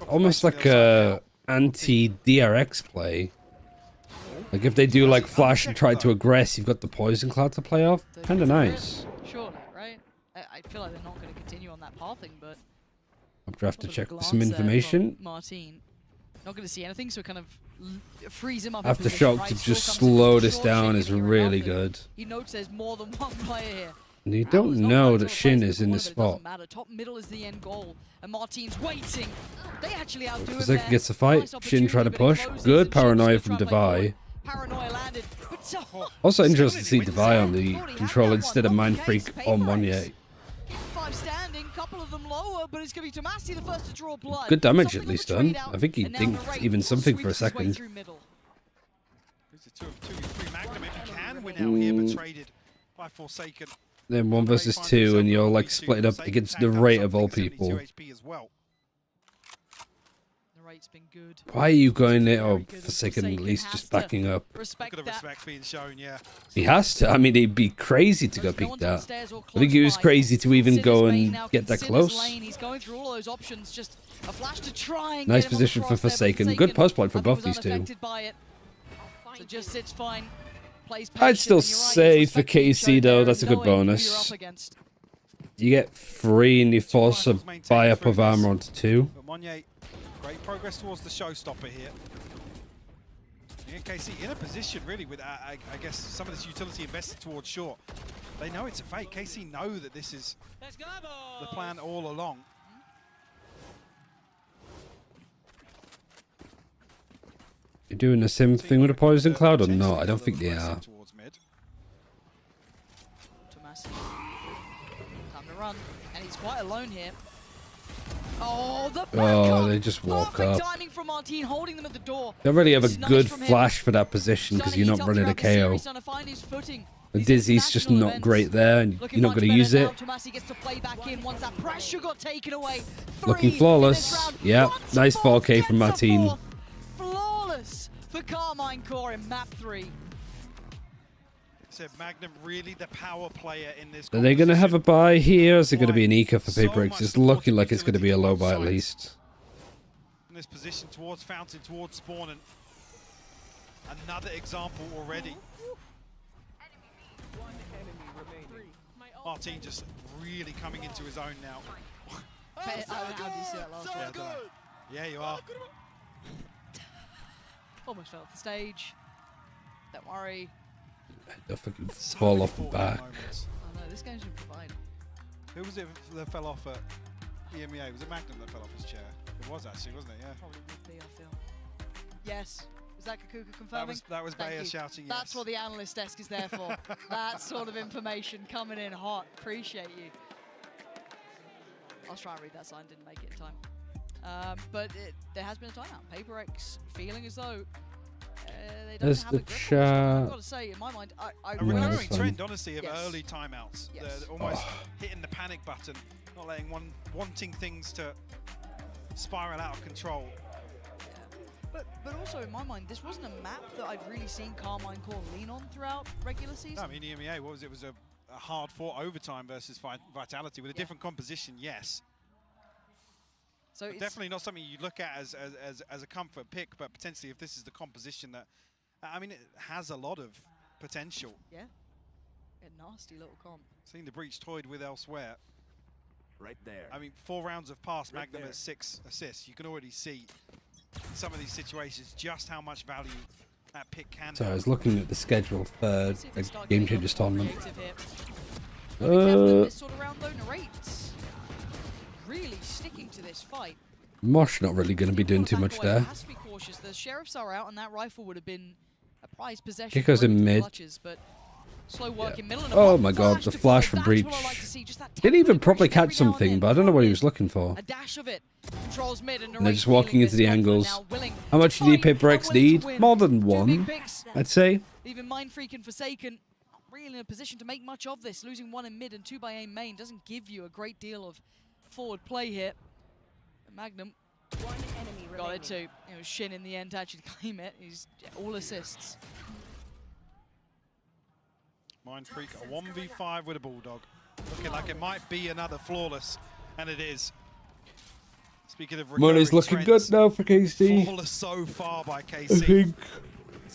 Almost like a anti-DRX play. Like if they do like flash and try to aggress, you've got the poison cloud to play off. Kind of nice. Surely, right? I feel like they're not going to continue on that pathing, but I'm gonna have to check for some information. Martin, not going to see anything, so kind of freeze him up. Aftershock to just slow this down is really good. He notes there's more than one player here. And you don't know that Shin is in this spot. Top middle is the end goal, and Martin's waiting. They actually outdo him. Zeka gets the fight. Shin trying to push. Good paranoia from Devi. Paranoia landed. Also interesting to see Devi on the control instead of Mind Freak on Monye. 5 standing, couple of them lower, but it's going to be Tomasi the first to draw blood. Good damage at least done. I think he dinked even something for a second. There's a 2v3 Magnum if he can win out here, but traded by Forsaken. Then 1 versus 2, and you're like split up against the rate of all people. Why are you going there? Oh, Forsaken at least just backing up. Look at the respect being shown, yeah. He has to. I mean, he'd be crazy to go peek that. I think he was crazy to even go and get that close. He's going through all those options, just a flash to try and Nice position for Forsaken. Good post point for both these two. So just sits fine. I'd still say for KC though, that's a good bonus. You get 3 and you force a buy up of armor onto 2. But Monye, great progress towards the showstopper here. And KC in a position really with, I guess, some of this utility invested towards short. They know it's a fake. KC know that this is the plan all along. You're doing the same thing with a poison cloud or not? I don't think they are. Time to run, and he's quite alone here. Oh, the they just walk up. Timing from Martin, holding them at the door. Don't really have a good flash for that position because you're not running a KO. The Dizzy's just not great there, and you're not going to use it. Looking flawless. Yeah, nice 4K from Martin. Flawless for Carmine Core in map 3. So Magnum really the power player in this. Are they going to have a buy here? Or is it going to be an eco for Paper X? It's looking like it's going to be a low buy at least. In this position towards Fountain, towards Spawn, and another example already. Martin just really coming into his own now. How do you see that last one? Yeah, you are. Almost fell off the stage. Don't worry. They'll fucking fall off the back. Oh no, this game should provide. Who was it that fell off at EMEA? Was it Magnum that fell off his chair? It was actually, wasn't it? Yeah. Probably would be, I feel. Yes. Was that Kakuka confirming? That was Thank Bayer you. shouting yes. That's what the analyst desk is there for. That sort of information coming in hot. Appreciate you. I was trying to read that sign, didn't make it in time. But there has been a timeout. PaperX feeling as though they don't There's have the a grip on this. chat. I've got to say, in my mind, I A really recurring trend, honestly, of Yes. early timeouts. Yes. They're almost hitting the panic button, not letting wanting things to spiral out of control. But also, in my mind, this wasn't a map that I'd really seen Carmine Core lean on throughout regular season. No, I mean, EMEA, what was it? It was a hard-fought overtime versus Vitality with a different composition, yes. So But definitely not something you look at as a comfort pick, but potentially if this is the composition that, I mean, it has a lot of potential. Yeah. A nasty little comp. Seeing the breach toyed with elsewhere. Right there. I mean, 4 rounds have passed, Right Magnum there. at 6 assists. You can already see in some of these situations just how much value that pick can So I have. was looking at the schedule for the Game Changers tournament. This sort of round though narrates really sticking to this fight. Mosh not really going to be doing too much there. Has to be cautious. The sheriffs are out, and that rifle would have been a prized possession. Kiko's in mid. Clutches, but slow work in middle and a Oh block my god, the to flash forward. from Breach. That's what I like to see, just that Didn't even 10-minute properly pressure catch every now and something, then. but I don't know what he was looking for. A dash of it. Controls mid and And they're Narrate's just walking feeling into the this angles. now willing How much do you need PaperX need? More than Two one, big picks. I'd say. Even Mind Freak and Forsaken not really in a position to make much of this. Losing 1 in mid and 2 by aim main doesn't give you a great deal of forward play here. And Magnum One enemy got it remaining. too. It was Shin in the end to actually claim it. He's all assists. Mind Freak, a 1v5 with a Bulldog. Looking like it might be another flawless, and it is. Speaking of Money's looking good trends, now for KC. flawless so far by I KC. think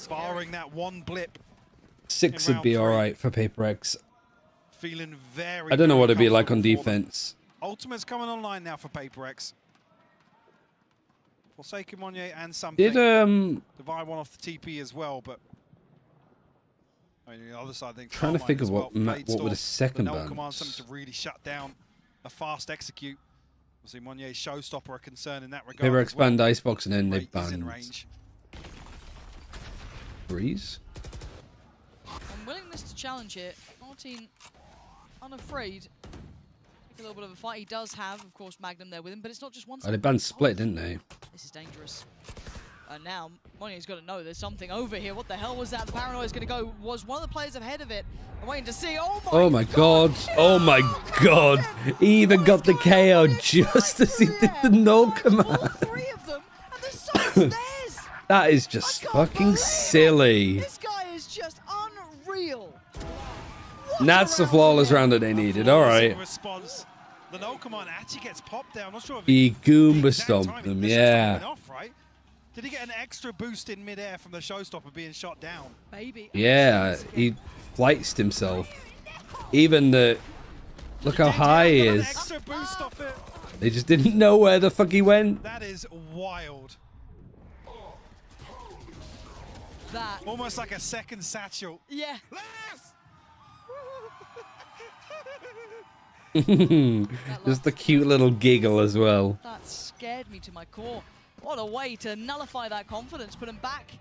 Barring that one blip. 6 in would be round alright for PaperX. Feeling very, I don't know very what it'd be like on comfortable for them. defense. Ultimate's coming online now for PaperX. Forsaken Monye and something. Did Divide one off the TP as well, but I mean, the other side, I think. Trying to Carmine figure as well. what would a second the null ban. command, something to really shut down a fast execute. Obviously, Monye's showstopper a concern in that regard. PaperX as well. banned Icebox and then they Rate is in banned range. Breeze. And willingness to challenge here. 14 unafraid. Take a little bit of a fight. He does have, of course, Magnum there with him, but it's not just one Oh, they side. banned Split, didn't they? This is dangerous. And now, Monye's got to know there's something over here. What the hell was that? The Paranoia's going to go. Was one of the players ahead of it. I'm waiting to see. Oh my god. Oh my god. He even got the KO just as he did the null command. Three of them, and the side's theirs. That is just fucking silly. This guy is just unreal. That's the flawless round that they needed. Alright. Response. The null command actually gets popped there. I'm not sure if He Goomba exact stomped timing. them, This is coming yeah. off, right? Did he get an extra boost in midair from the showstopper being shot down? Maybe. Yeah, he flightsed himself. Even the... Look how high he is. Extra boost off it. They just didn't know where the fuck he went. That is wild. That. Almost like a second satchel. Yeah. Just the cute little giggle as well. That scared me to my core. What a way to nullify that confidence, put him back.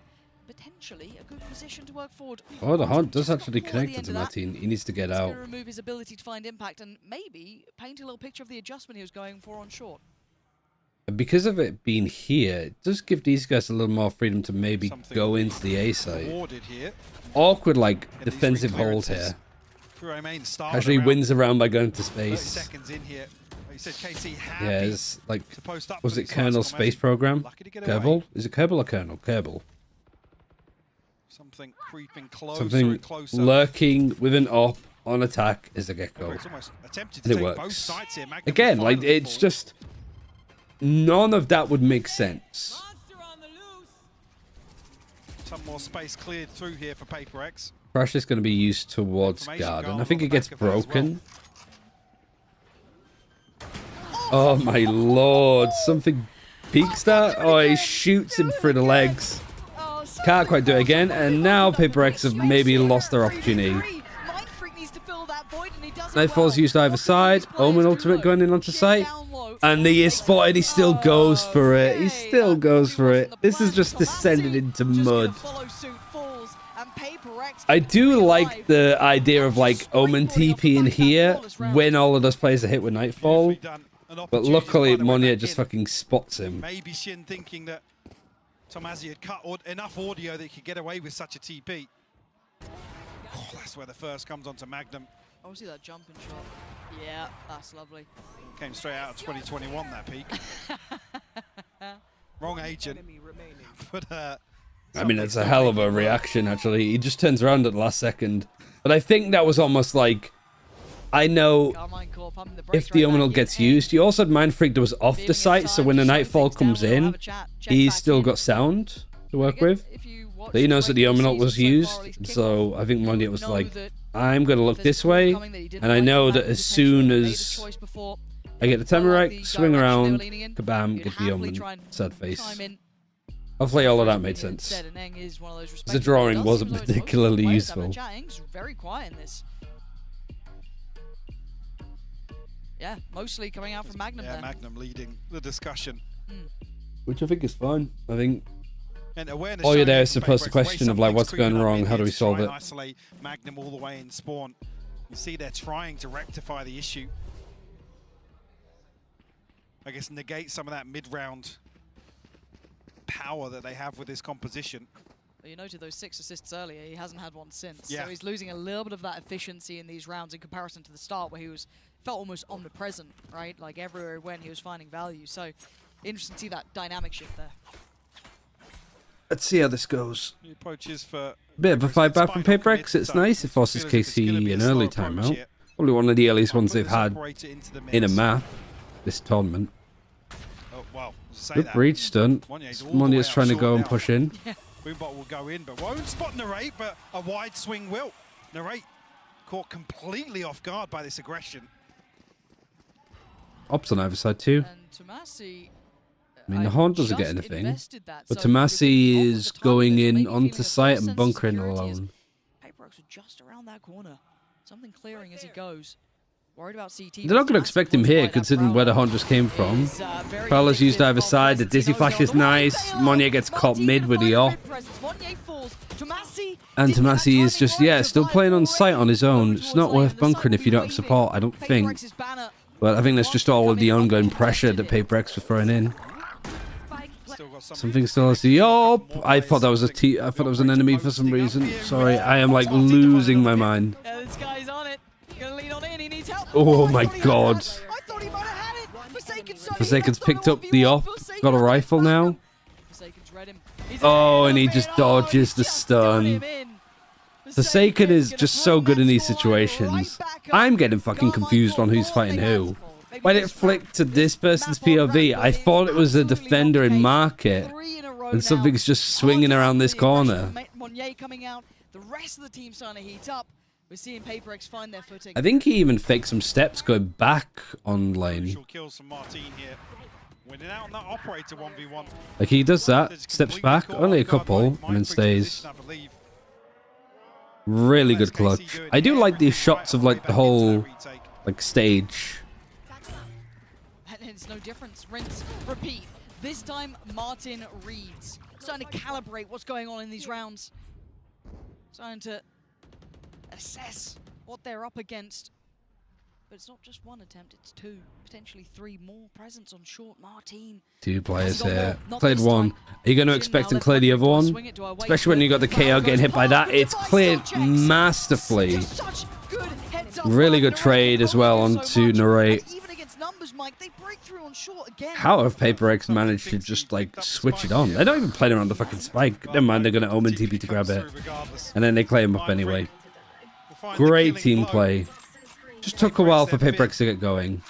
Potentially a good position to work forward. Oh, the Hunt does actually Ball at the connect end to of that. Martin. He needs to get It's out. going to remove his ability to find impact and maybe paint a little picture of the adjustment he was going for on short. And because of it being here, it does give these guys a little more freedom to maybe go into the A site. Awarded here. Awkward, like, Get these defensive hold re-clearances. here. Crew main started Actually around wins around by going to 30 space. seconds in here. Like you said, KC happy Yeah, it's like, to post up was for it these Colonel last Space comments. Program? Lucky to get away. Kerbal? Is it Kerbal or Colonel? Kerbal. Something creeping closer Something and closer. lurking with an op on attack is a gecko. It's almost attempted And to it take both works. sides here. Magnum Again, like, finally it's fall. just... None of that would make sense. Some more space cleared through here for PaperX. Crash is going to be used towards Information Garden. guard I think on it the gets back of that as broken. Oh my lord. Something peaks that? Oh, he shoots him through the legs. Can't quite do it again. And now PaperX have maybe lost their opportunity. Nightfall's used either side. Omen ultimate going in onto site. And he is spotted. He still goes for it. He still goes for it. This is just descended into mud. I do like the idea of like Omen TP in here when all of those players are hit with Nightfall. But luckily, Monya just fucking spots him. Maybe Shin thinking that Tomasi had cut enough audio that he could get away with such a TP. Oh, that's where the first comes onto Magnum. Oh, see that jumping shot. Yeah, that's lovely. Came straight out of 2021, that peak. Wrong agent. But I mean, it's a hell of a reaction, actually. He just turns around at the last second. But I think that was almost like, I know if the Omenal gets used. You also had Mind Freak that was off the site, so when the Nightfall comes in, he's still got sound to work with. But he knows that the Omenal was used, so I think Monya was like, I'm going to look this way, and I know that as soon as I get the Temerite, swing around, kabam, get the Omen, sad face. Hopefully all of that made sense. The drawing wasn't particularly useful. Very quiet in this. Yeah, mostly coming out from Magnum there. Magnum leading the discussion. Which I think is fine. I think and awareness all you're there is to pose the question of like, what's going wrong? How do we solve it? Isolate Magnum all the way in spawn. You see they're trying to rectify the issue. I guess negate some of that mid-round power that they have with this composition. Well, you noted those 6 assists earlier. He hasn't had one since. Yeah. So he's losing a little bit of that efficiency in these rounds in comparison to the start where he felt almost omnipresent, right? Like everywhere he went, he was finding value. So interesting to see that dynamic shift there. Let's see how this goes. The approach is for Bit of a fight back from Paperex. It's nice. It forces KC an early timeout. Probably one of the earliest ones they've had in a map this tournament. Oh, well, good breach stunt. Monya's trying to go and push in. Boombot will go in, but won't spot Narrate, but a wide swing will. Narrate caught completely off guard by this aggression. Ops on either side too. And Tomasi, I mean, the Horn doesn't get anything, but Tomasi is going in onto site and bunkering alone. Paperex are just around that corner. Something clearing as he goes. Worried about CT. They're not going to expect him here, considering where the Horn just came from. Prowler's used either side. The Dizzy Flash is nice. Monya gets caught mid with the off. And Tomasi is just, yeah, still playing on site on his own. It's not worth bunkering if you don't have support, I don't think. But I think that's just all of the ongoing pressure that Paperex was throwing in. Something still has the I thought that was I thought that was an enemy for some reason. Sorry, I am like losing my mind. Yeah, this guy's on it. Gonna lean on in. He needs help. Oh my god. I thought he might have had it. Forsaken's picked up the op. Got a rifle now. Oh, and he just dodges the stun. Forsaken is just so good in these situations. I'm getting fucking confused on who's fighting who. When it flicked to this person's POV, I thought it was a defender in market, and something's just swinging around this corner. Monye coming out. The rest of the team starting to heat up. We're seeing Paperex find their footing. I think he even faked some steps going back on lane. Like he does that, steps back, only a couple, and then stays. Really good clutch. I do like these shots of like the whole like stage. And it's no difference. Rinse, repeat. This time, Martin reads. Starting to calibrate what's going on in these rounds. Starting to assess what they're up against. But it's not just one attempt, it's 2, potentially 3 more presence on short. Martin. 2 players here. Cleared one. Are you going to expect and clear the other one? Especially when you got the KO getting hit by that. It's cleared masterfully. Really good trade as well onto Narrate. How have Paperex managed to just like switch it on? They don't even play around the fucking spike. Never mind, they're going to Omen TP to grab it. And then they claim him up anyway. Great team play. Just took a while for Paperex to get going.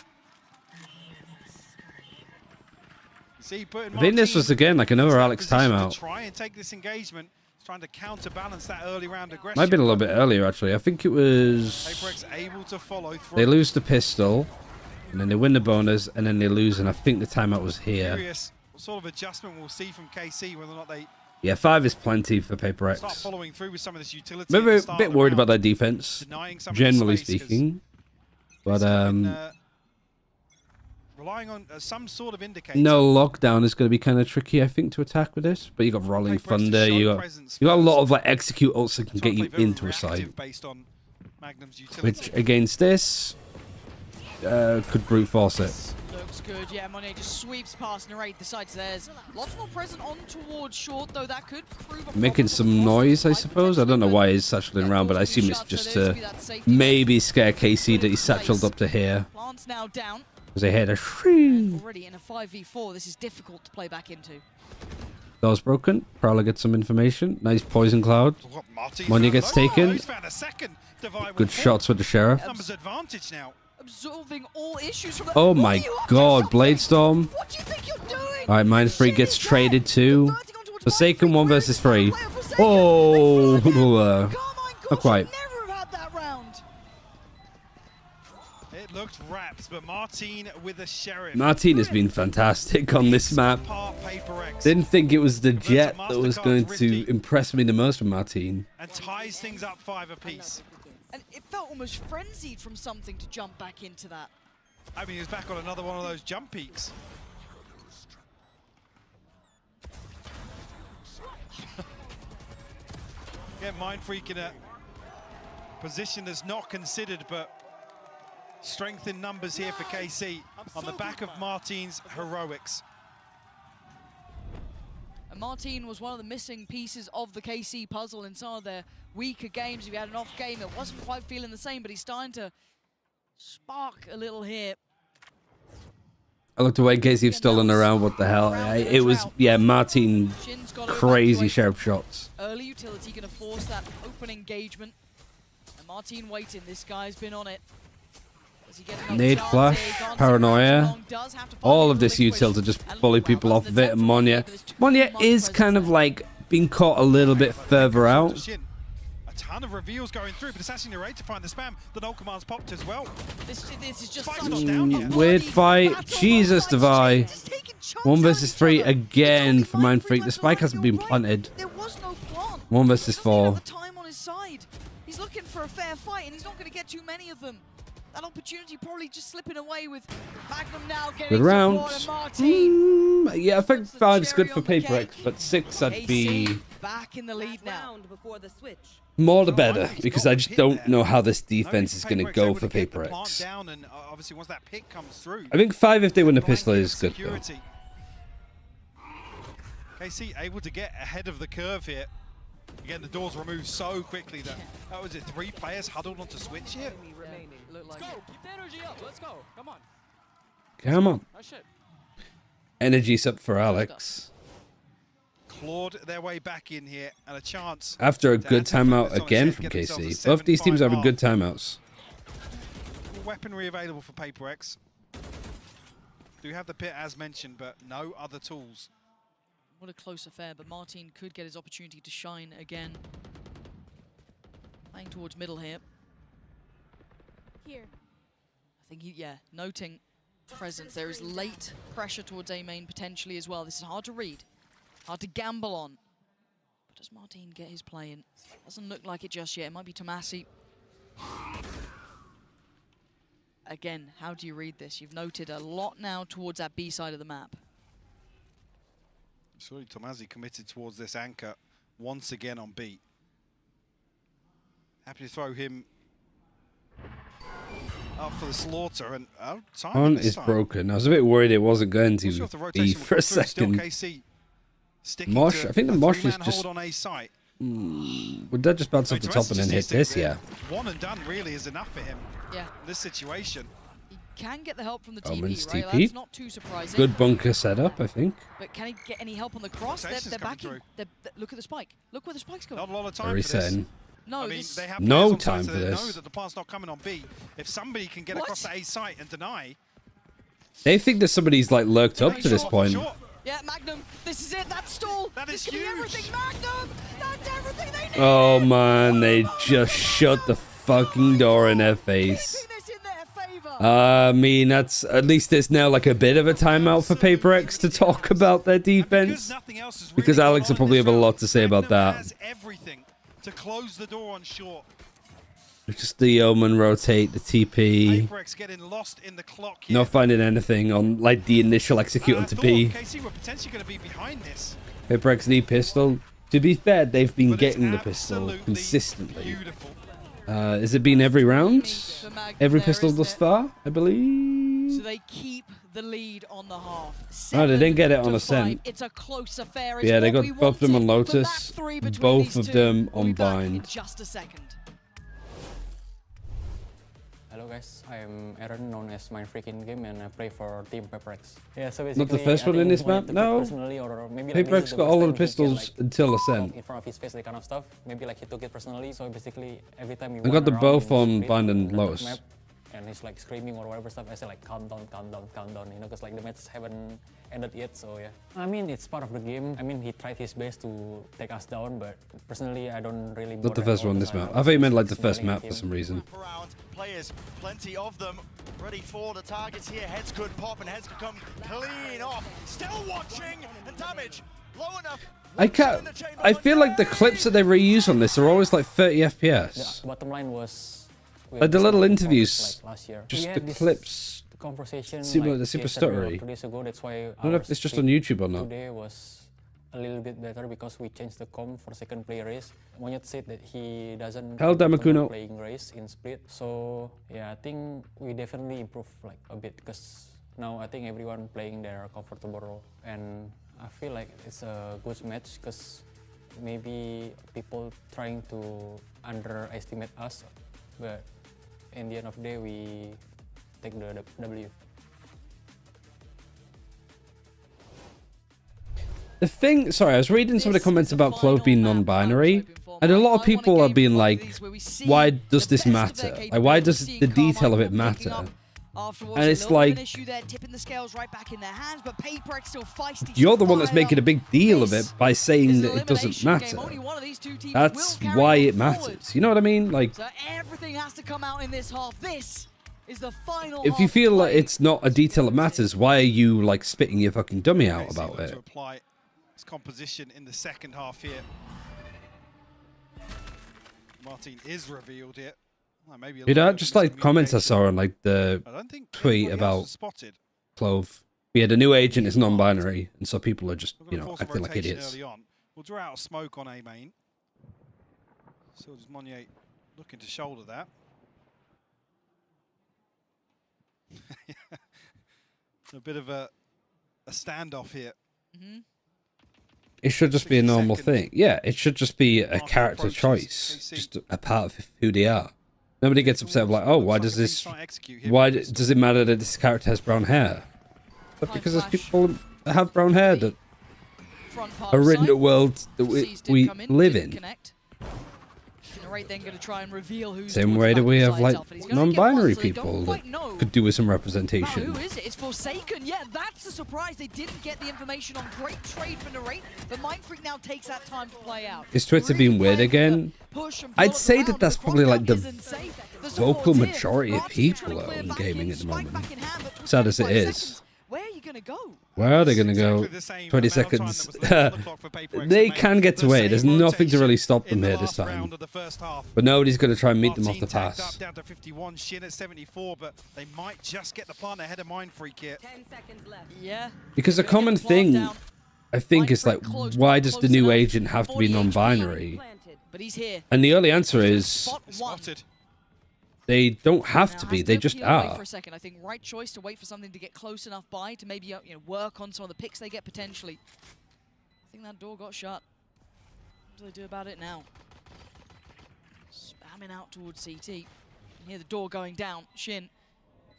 I think this was again like another Alex timeout. Trying to counterbalance that early round aggression. Might have been a little bit earlier actually. I think it was they lose the pistol, and then they win the bonus, and then they lose, and I think the timeout was here. Curious what sort of adjustment we'll see from KC, whether or not they. Yeah, 5 is plenty for Paperex. Start following through with some of this utility. Maybe a bit worried about their defense, generally speaking. But relying on some sort of indicator. No, lockdown is going to be kind of tricky, I think, to attack with this. But you got Rolling Thunder, you got a lot of like execute ults that can get you into a site. Based on Magnum's utility. Which against this could brute force it. Looks good, yeah. Monet just sweeps past Narrate, the side's theirs. Lots more present on towards short, though that could prove a Making some noise, I suppose. I don't know why he's satcheling around, but I assume it's just to maybe scare KC that he's satcheled up to here. Plants now down. Because they heard a shriek. Already in a 5v4, this is difficult to play back into. Door's broken. Prowler gets some information. Nice poison cloud. Monya gets taken. Good shots with the sheriff. Numbers advantage now. Absorbing all issues from Oh my god, Blade Storm. What do you think you're doing? Alright, Mind Freak gets traded too. Forsaken 1 versus 3. Oh, not quite. It looked wraps, but Martin with a sheriff. Martin has been fantastic on this map. Didn't think it was the jet that was going to impress me the most from Martin. And ties things up 5 apiece. And it felt almost frenzied from something to jump back into that. I mean, he was back on another one of those jump peaks. Get Mind Freak in a position that's not considered, but strength in numbers here for KC on the back of Martin's heroics. And Martin was one of the missing pieces of the KC puzzle in some of their weaker games. If he had an off game, it wasn't quite feeling the same, but he's starting to spark a little here. I looked away, KC stolen around. What the hell? It was, yeah, Martin, crazy sheriff shots. Early utility going to force that open engagement. And Martin waiting. This guy's been on it. Nade flash, paranoia. All of this util to just bully people off of it. And Monya is kind of like being caught a little bit further out. A ton of reveals going through, but it's actually Narrate to find the spam. The null command's popped as well. This is just Weird fight. Jesus, Devi. 1 versus 3 again for Mind Freak. The spike hasn't been planted. There was no plant. 1 versus 4. Time on his side. He's looking for a fair fight, and he's not going to get too many of them. That opportunity probably just slipping away with Magnum now getting Good round. Yeah, I think the 5's good cherry for on the Paper X, but 6 I'd be back in the lead now. more the better, because I just don't know how this defense is going to go for Paper X. Down and obviously once that pick comes through, I think 5 if they win the pistol is good though. KC able to get ahead of the curve here. Again, the doors removed so quickly that was it. 3 players huddled onto switch here. Let's go. Keep the energy up. Let's go. Come on. Come on. Nice shit. Energy's up for Alex. Clawed their way back in here and a chance. After a good timeout again from KC. Both these teams having good timeouts. Weaponry available for Paper X. Do have the pit as mentioned, but no other tools. What a close affair, but Martin could get his opportunity to shine again. Playing towards middle here. Here. I think, yeah, noting presence. There is late pressure towards A main potentially as well. This is hard to read, hard to gamble on. But does Martin get his play in? Doesn't look like it just yet. It might be Tomasi. Again, how do you read this? You've noted a lot now towards that B side of the map. Sorry, Tomasi committed towards this anchor once again on B. Happy to throw him up for the slaughter, and On is broken. I was a bit worried it wasn't going to be for a second. Mosh, I think the Mosh is just... Would that just bounce off the top and then hit this? Yeah. One and done really is enough for him. Yeah. In this situation. He can get the help from the Omen's TP, right? TP. That's not too surprising. Good bunker setup, I think. But can he get any help on the cross? They're backing. Look at the spike. Look where the spike's going. Not a lot of time Very for this. certain. No, I mean, they have no players on time site, for so they this. know that the plant's not coming on B. If somebody can get across the A site and deny, They think that somebody's like lurked up to this point. Yeah, Magnum, this is it. That's stall. This could be everything. Magnum, that's everything they need. Oh man, they just shut the fucking door in their face. I mean, that's at least there's now like a bit of a timeout for Paper X to talk about their defense, because Alex will probably have a lot to say about that. everything to close the door on short. Just the Omen rotate, the TP. Paperex getting lost in the clock Not finding anything on like the initial execute onto B. KC were potentially going to be behind this. Paperex need pistol. To be fair, they've been getting the pistol consistently. Has it been every round? Every pistol thus far, I believe. So they keep the lead on the half. Oh, they didn't get it on Ascent. It's a close affair. Yeah, they got both of them on Lotus, both of them on Bind. Just a second. Hello guys, I'm Aaron, known as Mindfreak in game, and I play for Team Paperex. Yeah, so basically, Not the first one in this map, no. Paperex got all of the pistols until Ascent. In front of his face, that kind of stuff. Maybe like he took it personally. So basically, every time I got them both on Bind and Lotus. Map, and he's like screaming or whatever stuff, I say like calm down, you know, because like the match haven't ended yet, so yeah. I mean, it's part of the game. I mean, he tried his best to take us down, but personally, I don't really. Not the first one this map. I thought you meant like the first map for some reason. Players, plenty of them, ready for the targets here. Heads could pop and heads could come clean off. Still watching, and damage low enough. I feel like the clips that they reuse on this are always like 30 FPS. The bottom line was. Like the little interviews, like last year. just the clips. Conversation seem like they're super stuttery. 2 days ago, that's why I don't know if it's just on YouTube or not. Today was a little bit better because we changed the comp for second play race. Monyet said that he doesn't playing race in split. So yeah, I think we definitely improved like a bit because now I think everyone playing their comfortable role, and I feel like it's a good match because maybe people trying to underestimate us, but in the end of the day, we take the W. The thing, sorry, I was reading some of the comments about Clove being non-binary, and a lot of people are being like, why does this matter? Like, why does the detail of it matter? And it's like, you're the one that's making a big deal of it by saying that it doesn't matter. That's why it matters. You know what I mean? Like, so everything has to come out in this half. This is the final. If you feel like it's not a detail that matters, why are you like spitting your fucking dummy out about it? To apply its composition in the second half here. Martin is revealed here. Well, maybe Just like comments I saw on like the tweet about Clove. Yeah, the new agent is non-binary, and so people are just, you know, acting like idiots. We'll draw out a smoke on A main. Still just Monnier looking to shoulder that. A bit of a standoff here. It should just be a normal thing. Yeah, it should just be a character choice, just a part of who they are. Nobody gets upset like, oh, why does does it matter that this character has brown hair? But because there's people that have brown hair that are in the world that we live in. Then going to try and reveal who's Same way that we have like non-binary people that could do with some representation. Who is it? It's Forsaken. Yeah, that's a surprise. They didn't get the information on. Great trade for Narrate, but Mindfreak now takes that time to play out. Is Twitter being weird again? I'd say that that's probably like the vocal majority of people are on gaming at the moment. Sad as it is. Where are you going to go? Where are they going to go? 20 seconds. They can get to A. There's nothing to really stop them here this time. But nobody's going to try and meet them off the pass. Down to 51, Shin at 74, but they might just get the plant ahead of Mindfreak here. 10 seconds left. Yeah. Because a common thing, I think, is like, why does the new agent have to be non-binary? But he's here. And the only answer is, they don't have to be. They just are. For a second, I think right choice to wait for something to get close enough by to maybe work on some of the picks they get potentially. I think that door got shut. What do they do about it now? Spamming out towards CT. You can hear the door going down. Shin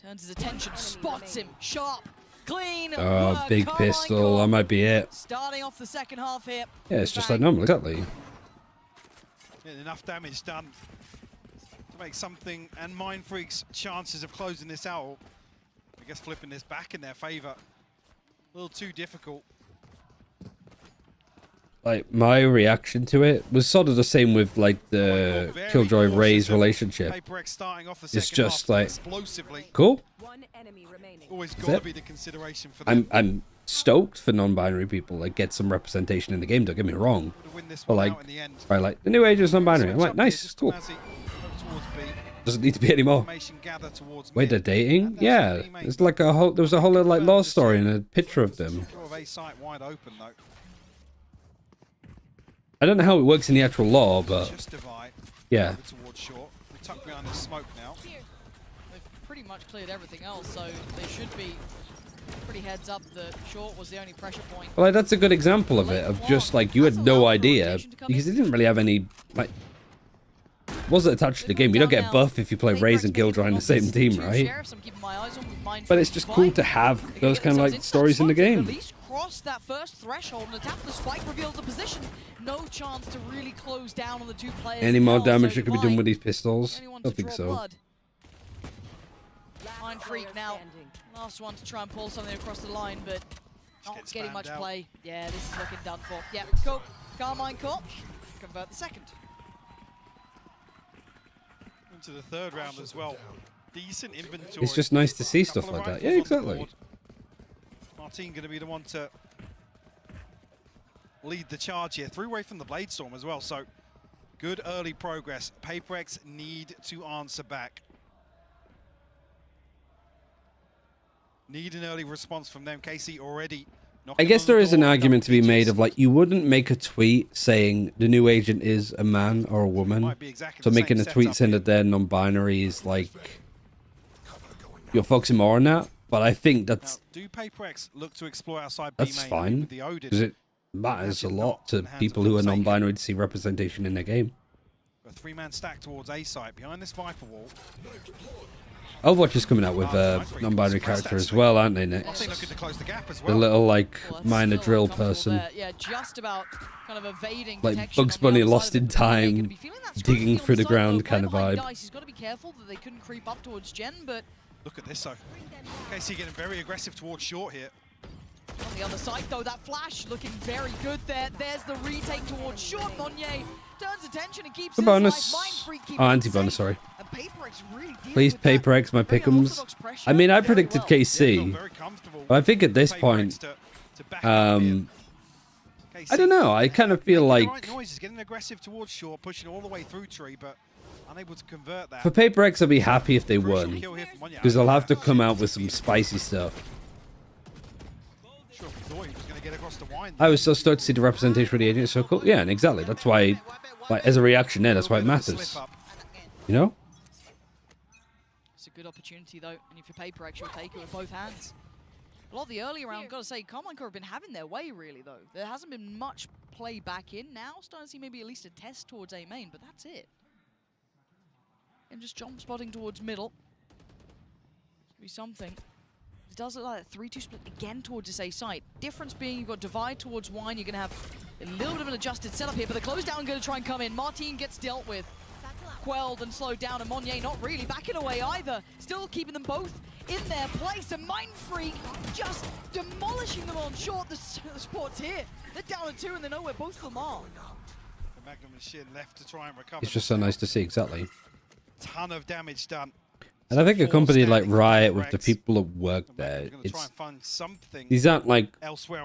turns his attention, spots him, sharp, clean. Oh, big pistol. That might be it. Starting off the second half here. Yeah, it's just like normal, exactly. Enough damage done to make something, and Mindfreak's chances of closing this out, I guess flipping this back in their favor, a little too difficult. Like, my reaction to it was sort of the same with like the Killjoy Ray's relationship. It's just like, cool. Always got to be the consideration for them. I'm stoked for non-binary people, like, get some representation in the game, don't get me wrong. But like, right, like, the new agent's non-binary. I'm like, nice, cool. towards B. Doesn't need to be anymore. Information gather towards Wait, they're dating? Yeah. It's like a whole. There was a whole little like love story and a picture of them. Sort of A site wide open though. I don't know how it works in the actual law, but Just divide. yeah. Over towards short. We're tucked behind this smoke now. They've pretty much cleared everything else, so they should be pretty heads up that short was the only pressure point. Well, like, that's a good example of it, of just like you had no idea because they didn't really have any like. Wasn't attached to the game. You don't get buff if you play Raze and Killjoy in the same team, right? But it's just cool to have those kind of like stories in the game. Cross that first threshold and attack the spike reveals the position. No chance to really close down on the two players. Any more damage that could be done with these pistols? I don't think so. Mind Freak now. Last one to try and pull something across the line, but not getting much play. Yeah, this is looking done for. Yeah, cool. Carmine caught. Convert the second. Into the third round as well. Decent inventory. It's just nice to see stuff like that. Yeah, exactly. Martin going to be the one to lead the charge here. 3 away from the Blade Storm as well, so good early progress. PaperX need to answer back. Need an early response from them. KC already I guess there is an argument to be made of like you wouldn't make a tweet saying the new agent is a man or a woman. So making a tweet saying that they're non-binary is like you're focusing more on that. But I think that's do PaperX look to explore outside B that's main fine with the Odin? because it matters a lot to people who are non-binary to see representation in their game. A 3-man stack towards A site behind this Viper wall. Overwatch is coming out with a non-binary character as well, aren't they, Nick? The little like minor drill person. Yeah, just about kind of evading like Bugs Bunny lost in time, digging through the ground kind of vibe. He's got to be careful that they couldn't creep up towards Jen, but look at this though. KC getting very aggressive towards short here. On the other side though, that flash looking very good there. There's the retake towards short. Monnier turns attention and keeps The his bonus. life. Oh, anti-bonus, sorry. Really Please PaperX my pick'ems. I mean, I predicted KC, but I think at this point, I don't know. I kind of feel like Noise is getting aggressive towards short, pushing all the way through tree, but unable to convert that. for PaperX, I'll be happy if they won because they'll have to come out with some spicy stuff. Sure, we thought he was going to get across the wine. I was so stoked to see the representation for the agent circle. Yeah, and exactly. That's why, like, as a reaction there, that's why it matters. You know? It's a good opportunity though, and if you're PaperX, you'll take it with both hands. A lot of the early round, gotta say, Carmine have been having their way really though. There hasn't been much play back in. Now starting to see maybe at least a test towards A main, but that's it. And just jump spotting towards middle. Be something. It does look like a 3-2 split again towards this A site. Difference being you've got divide towards wine. You're gonna have a little bit of an adjusted setup here, but the close down gonna try and come in. Martin gets dealt with. Quelled and slowed down, and Monnier not really backing away either. Still keeping them both in their place, and Mind Freak just demolishing them on short. The sport's here. They're down to 2 and they know where both of them are. The Magnum and Shin left to try and recover. It's just so nice to see, exactly. Ton of damage done. And I think a company like Riot, with the people that work there, these aren't like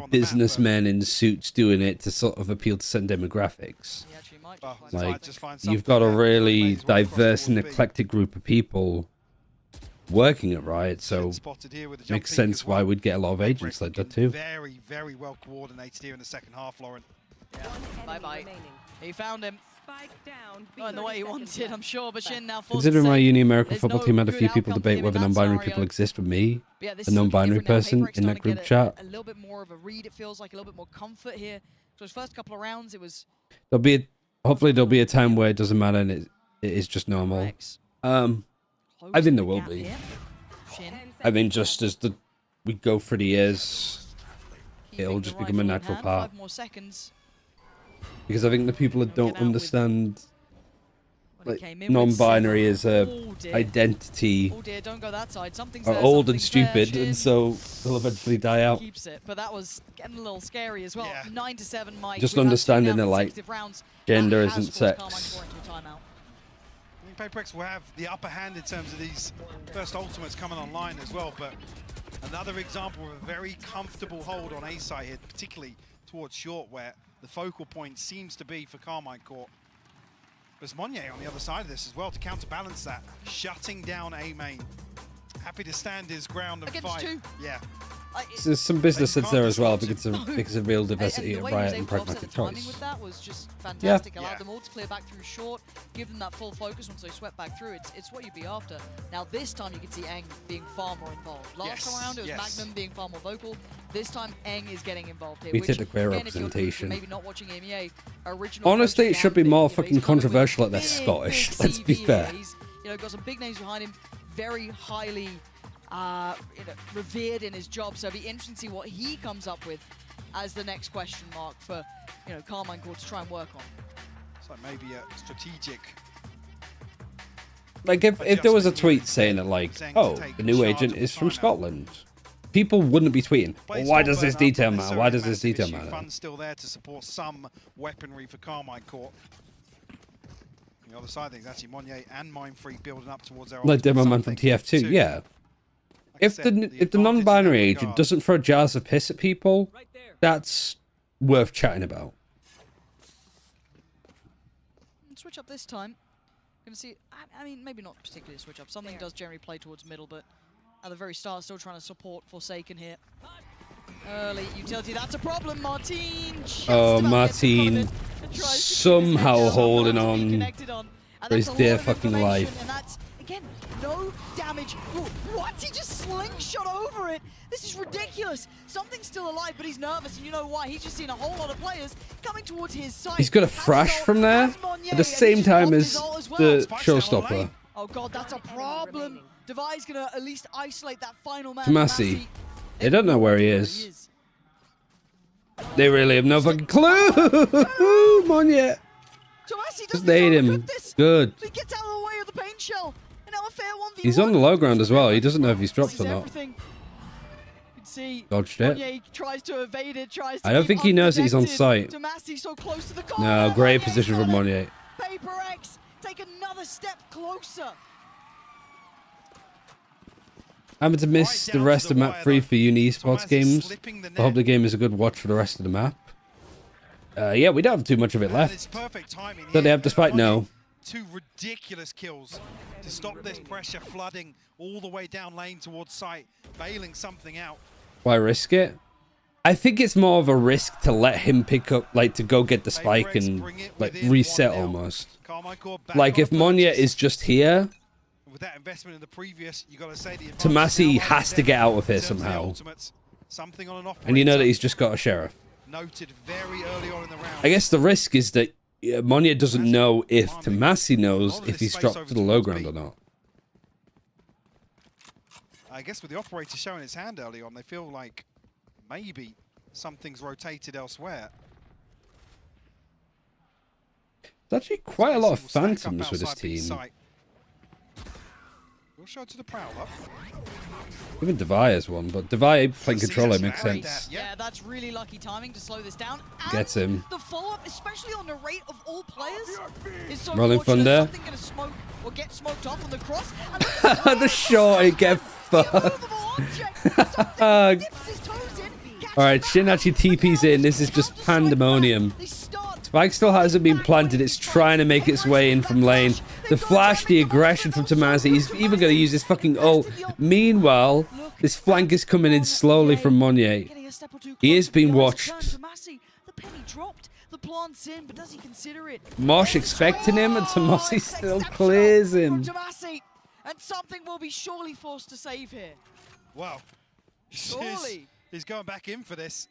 businessmen in suits doing it to sort of appeal to certain demographics. Like, you've got a really diverse and eclectic group of people working at Riot, so it makes sense why we'd get a lot of agents like that too. Very, very well coordinated here in the second half, Lauren. Yeah, bye-bye. He found him. Not in the way he wanted, I'm sure, but Shin now forced Considering to my say uni American there's football no team had a good few people outcome for debate him in whether that non-binary scenario. people exist with me, But yeah, this a is looking non-binary different now. person PaperX in starting that to group get chat. a little bit more of a read, it feels like a little bit more comfort here. So his first couple of rounds, it was Hopefully there'll be a time where it doesn't matter and it is just normal. I think there will be. I mean, just as we go through the years, it'll just become a natural part. 5 more seconds. Because I think the people that don't understand like non-binary as a identity Oh dear, don't go that side. Something's are there, old and something's there. stupid, and Shin so they'll eventually die out. keeps it, but that was getting a little scary as well. 9-7, Mike. Just We've had 2 understanding now that like consecutive rounds. gender That has isn't forced Carmine sex. Core into a timeout. I think PaperX will have the upper hand in terms of these first ultimates coming online as well, but another example of a very comfortable hold on A side here, particularly towards short, where the focal point seems to be for Carmine Court. There's Monye on the other side of this as well to counterbalance that, shutting down A main. Happy to stand his ground and Against fight. two. Yeah. There's some business sense there as well because of real And diversity the at way he was Riot able and to offset pragmatic the timing choice. with that was just fantastic. Allowed them all to clear back through short, give them that full focus once they swept back through. It's what you'd be after. Now this time you can see Eng being far more involved. Last time around it was Magnum being far more vocal. This time Eng is getting involved here. We which, take the clear again, if you're representation. maybe not watching EMEA, original Honestly, it coach should be Gambit, more you know, fucking he's coming with controversial that they're big, Scottish. big Let's be CV fair. here. He's got some big names behind him, very highly revered in his job. So it'll be interesting to see what he comes up with as the next question mark for Carmine Court to try and work on. It's like maybe a strategic. Like if there was a tweet saying that like, oh, the new agent is from Scotland, people wouldn't be tweeting. Well, why does this detail matter? Why does this detail matter? Funds still there to support some weaponry for Carmine Court. On the other side of things, actually Monye and Mindfree building up towards their Like Demo Man from TF2, yeah. If the non-binary agent doesn't throw jars of piss at people, that's worth chatting about. Switch up this time. Gonna see. I mean, maybe not particularly a switch up. Something does generally play towards middle, but at the very start, still trying to support Forsaken here. Early utility. That's a problem. Martin. Oh, Martin somehow holding on for his dear fucking life. And that's again no damage. Ooh, what? He just slingshot over it. This is ridiculous. Something's still alive, but he's nervous, and you know why? He's just seen a whole lot of players coming towards his side. He's got a thrash from there at the same time as the showstopper. Oh god, that's a problem. Devi's gonna at least isolate that final man. Tomasi. They don't know where he is. They really have no fucking clue. Monye. Just ate him. Good. He gets out of the way of the pain shell. And now a fair 1v1. He's on the low ground as well. He doesn't know if he's dropped or not. Everything. You can see Dodged it. Monye tries to evade it, tries to I don't keep think he knows that he's on undetected. site. Tomasi so close to the No, great position from Monye. Paper X take another step closer. Having to miss the rest of map 3 for Uni Esports games. I hope the game is a good watch for the rest of the map. Yeah, we don't have too much of it left. So they have despite no. Two ridiculous kills to stop this pressure flooding all the way down lane towards site, bailing something out. Why risk it? I think it's more of a risk to let him pick up, like to go get the spike and like reset almost. Like if Monye is just here, with that investment in the previous, you got to say the Tomasi has to get out of here somehow. And you know that he's just got a sheriff. Noted very early on in the round. I guess the risk is that Monye doesn't know if Tomasi knows if he's dropped to the low ground or not. I guess with the operator showing his hand early on, they feel like maybe something's rotated elsewhere. There's actually quite a lot of phantoms with this team. We'll show to the Prowler. Even Devi has one, but Devi playing controller makes sense. Yeah, that's really lucky timing to slow this down. And Gets him. The follow-up, especially on the rate of all players, is so Rolling fortunate. Thunder. Something gonna smoke or get smoked off on the cross. The short, it get fucked. Alright, Shin actually TP's in. This is just pandemonium. Spike still hasn't been planted. It's trying to make its way in from lane. The flash, the aggression from Tomasi. He's even going to use his fucking ult. Meanwhile, this flank is coming in slowly from Monye. He is being watched. The penny dropped. The plant's in, but does he consider it? Mosh expecting him, and Tomasi still clears him. And something will be surely forced to save here. Wow. Surely. He's going back in for this.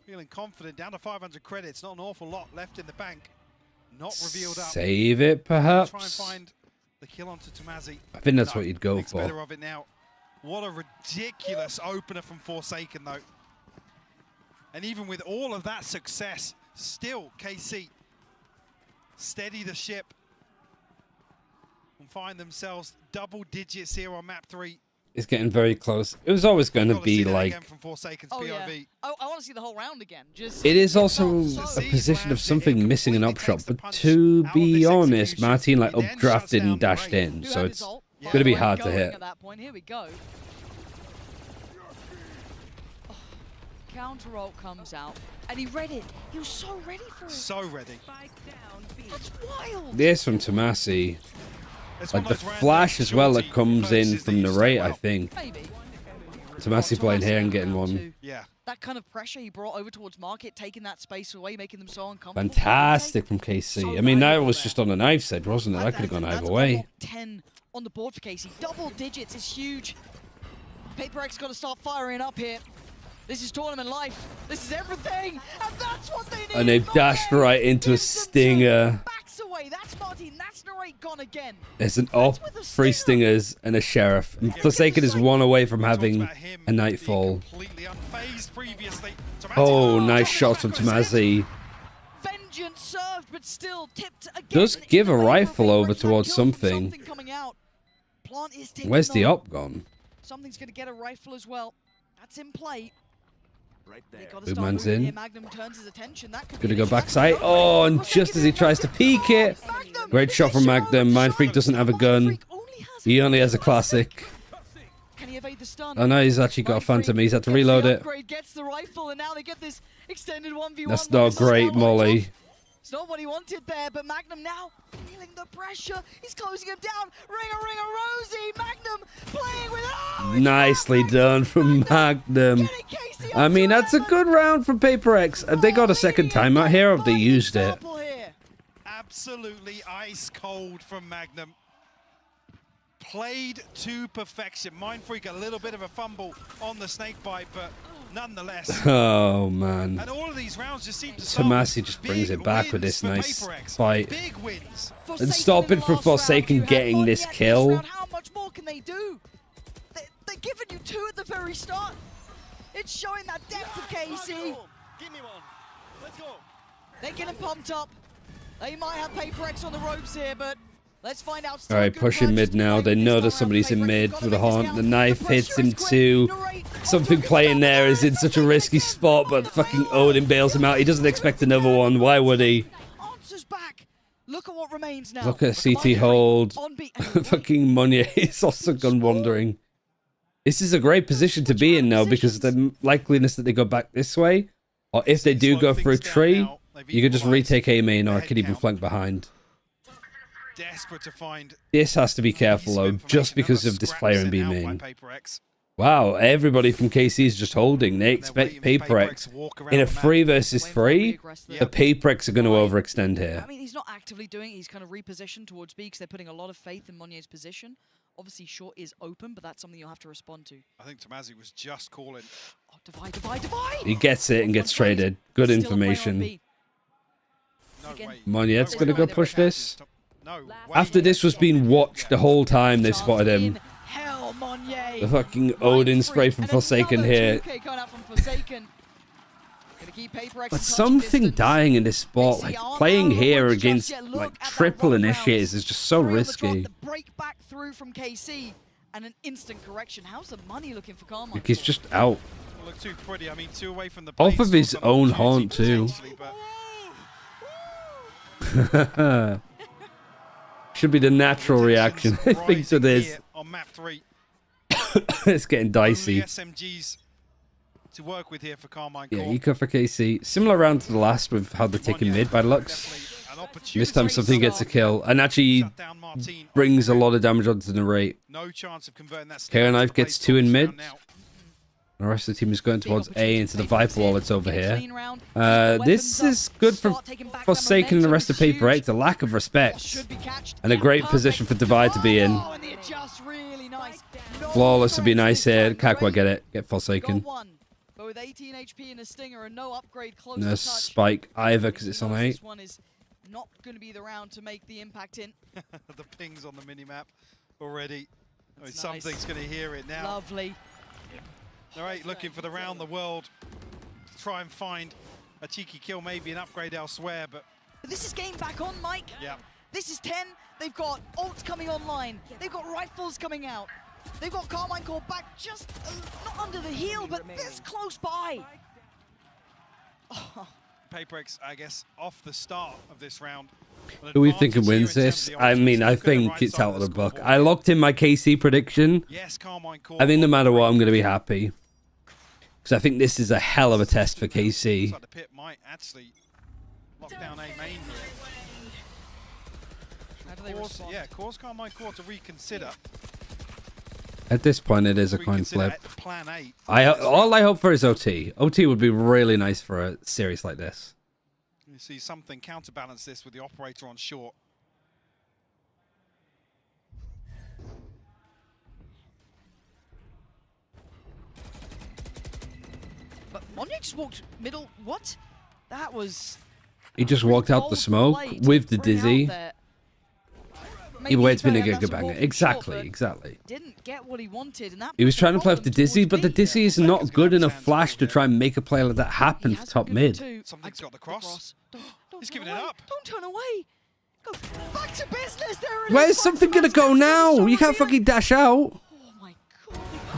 Feeling confident, down to 500 credits, not an awful lot left in the bank. Not revealed up. Save it, perhaps. Try and find the kill onto Tomasi. I think that's what you'd go for. Better of it now. What a ridiculous opener from Forsaken, though. And even with all of that success, still KC steady the ship and find themselves double digits here on map 3. It's getting very close. It was always going to be like... Oh, yeah. I want to see the whole round again. Just It is also a position of something missing an upshot, but to be honest, Martin like updrafted and dashed in, so it's going to be hard to hit. At that point, here we go. counter ult comes out, and he read it. He was so ready for it. So ready. That's wild. This from Tomasi. Like the flash as well that comes in from Narrate, I think. Tomasi playing here and getting one. Yeah. That kind of pressure he brought over towards Market, taking that space away, making them so uncomfortable. Fantastic from KC. I mean, that was just on the knife's edge, wasn't it? That could have gone either way. 10 on the board for KC. Double digits is huge. PaperX got to start firing up here. This is tournament life. This is everything. And that's what they need. And they've dashed right into a stinger. Backs away. That's Martin. That's Narrate gone again. There's an op, 3 stingers, and a sheriff. And Forsaken is 1 away from having a Nightfall. Oh, nice shots from Tomasi. Vengeance served, but still tipped again. Does give a rifle over towards something. Coming out. Plant is taken Where's the on. op gone? Something's going to get a rifle as well. That's in play. Right there. Big man's in. Magnum turns his attention. That could Gonna go backside. Oh, and just as he tries to peek it. Great shot from Magnum. Mind Freak doesn't have a gun. He only has a classic. Can he evade the stun? Oh no, he's actually got a Phantom. He's had to reload it. Gets the rifle, and now they get this extended 1v1. That's not great, Molly. It's not what he wanted there, but Magnum now feeling the pressure. He's closing him down. Ring a Rosie. Magnum playing with it. Nicely done from Magnum. I mean, that's a good round from PaperX. Have they got a second timeout here, or have they used it? Absolutely ice cold from Magnum. Played to perfection. Mind Freak a little bit of a fumble on the snake bite, but nonetheless. Oh man. And all of these rounds just seem to Tomasi just brings it back with this nice fight. And stopping from Forsaken getting this kill. How much more can they do? They're giving you 2 at the very start. It's showing that depth of KC. Give me one. Let's go. They're getting pumped up. They might have PaperX on the ropes here, but let's find out. Alright, pushing mid now. They know that somebody's in mid with a haunt. The knife hits him too. Something playing there is in such a risky spot, but fucking Odin bails him out. He doesn't expect another one. Why would he? Answers back. Look at what remains now. Look at CT hold. Fucking Monye is also gone wandering. This is a great position to be in now because the likeliness that they go back this way, or if they do go for a tree, you can just retake A main, or it could even flank behind. Desperate to find. This has to be careful though, just because of this player in B main. Wow, everybody from KC is just holding. They expect PaperX in a 3 versus 3. The PaperX are going to overextend here. I mean, he's not actively doing it. He's kind of repositioned towards B because they're putting a lot of faith in Monye's position. Obviously, short is open, but that's something you'll have to respond to. I think Tomasi was just calling. Oh, divide! He gets it and gets traded. Good information. Monye's going to go push this. After this was being watched the whole time, they spotted him. The fucking Odin spray from Forsaken here. But something dying in this spot, like playing here against like triple initiators is just so risky. Break back through from KC and an instant correction. How's the money looking for Carmine? Like he's just out. Look too pretty. I mean, 2 away from the off of his own haunt too. Should be the natural reaction, I think, to this. On map 3. It's getting dicey. SMGs to work with here for Carmine. Yeah, eco for KC. Similar round to the last with how they're taking mid by the looks. This time something gets a kill and actually brings a lot of damage onto the rate. No chance of converting that. Karen Knife gets 2 in mid. The rest of the team is going towards A into the Viper wall that's over here. This is good for Forsaken and the rest of PaperX. A lack of respect. And a great position for Divide to be in. Flawless would be nice here. Kakwa get it. Get Forsaken. But with 18 HP and a stinger and no upgrade close No to spike either because it's on 8. This one is not going to be the round to make the impact in. The pings on the minimap already. I mean, something's going to hear it now. Lovely. All right, looking for the round the world to try and find a cheeky kill, maybe an upgrade elsewhere, but this is game back on, Mike. Yeah. This is 10. They've got ults coming online. They've got rifles coming out. They've got Carmine called back just not under the heel, but this close by. Oh. PaperX, I guess, off the start of this round. Who are we thinking wins this? I mean, I think it's out of the book. I locked in my KC prediction. Yes, Carmine. I think no matter what, I'm going to be happy. Because I think this is a hell of a test for KC. The pit might actually lock down A main here. Cause Carmine Core to reconsider. At this point, it is a coin flip. Plan A. All I hope for is OT. OT would be really nice for a series like this. You see something counterbalance this with the operator on short. But Monyx just walked middle. What? That was... He just walked out the smoke with the dizzy. He waits been a gigabanger. Exactly. Didn't get what he wanted, and that he was trying to play off the dizzy, but the dizzy is not good enough flash to try and make a play like that happen for top mid. Something's got the cross. He's giving it up. Don't turn away. Go back to business. There it is. Where's something gonna go now? You can't fucking dash out.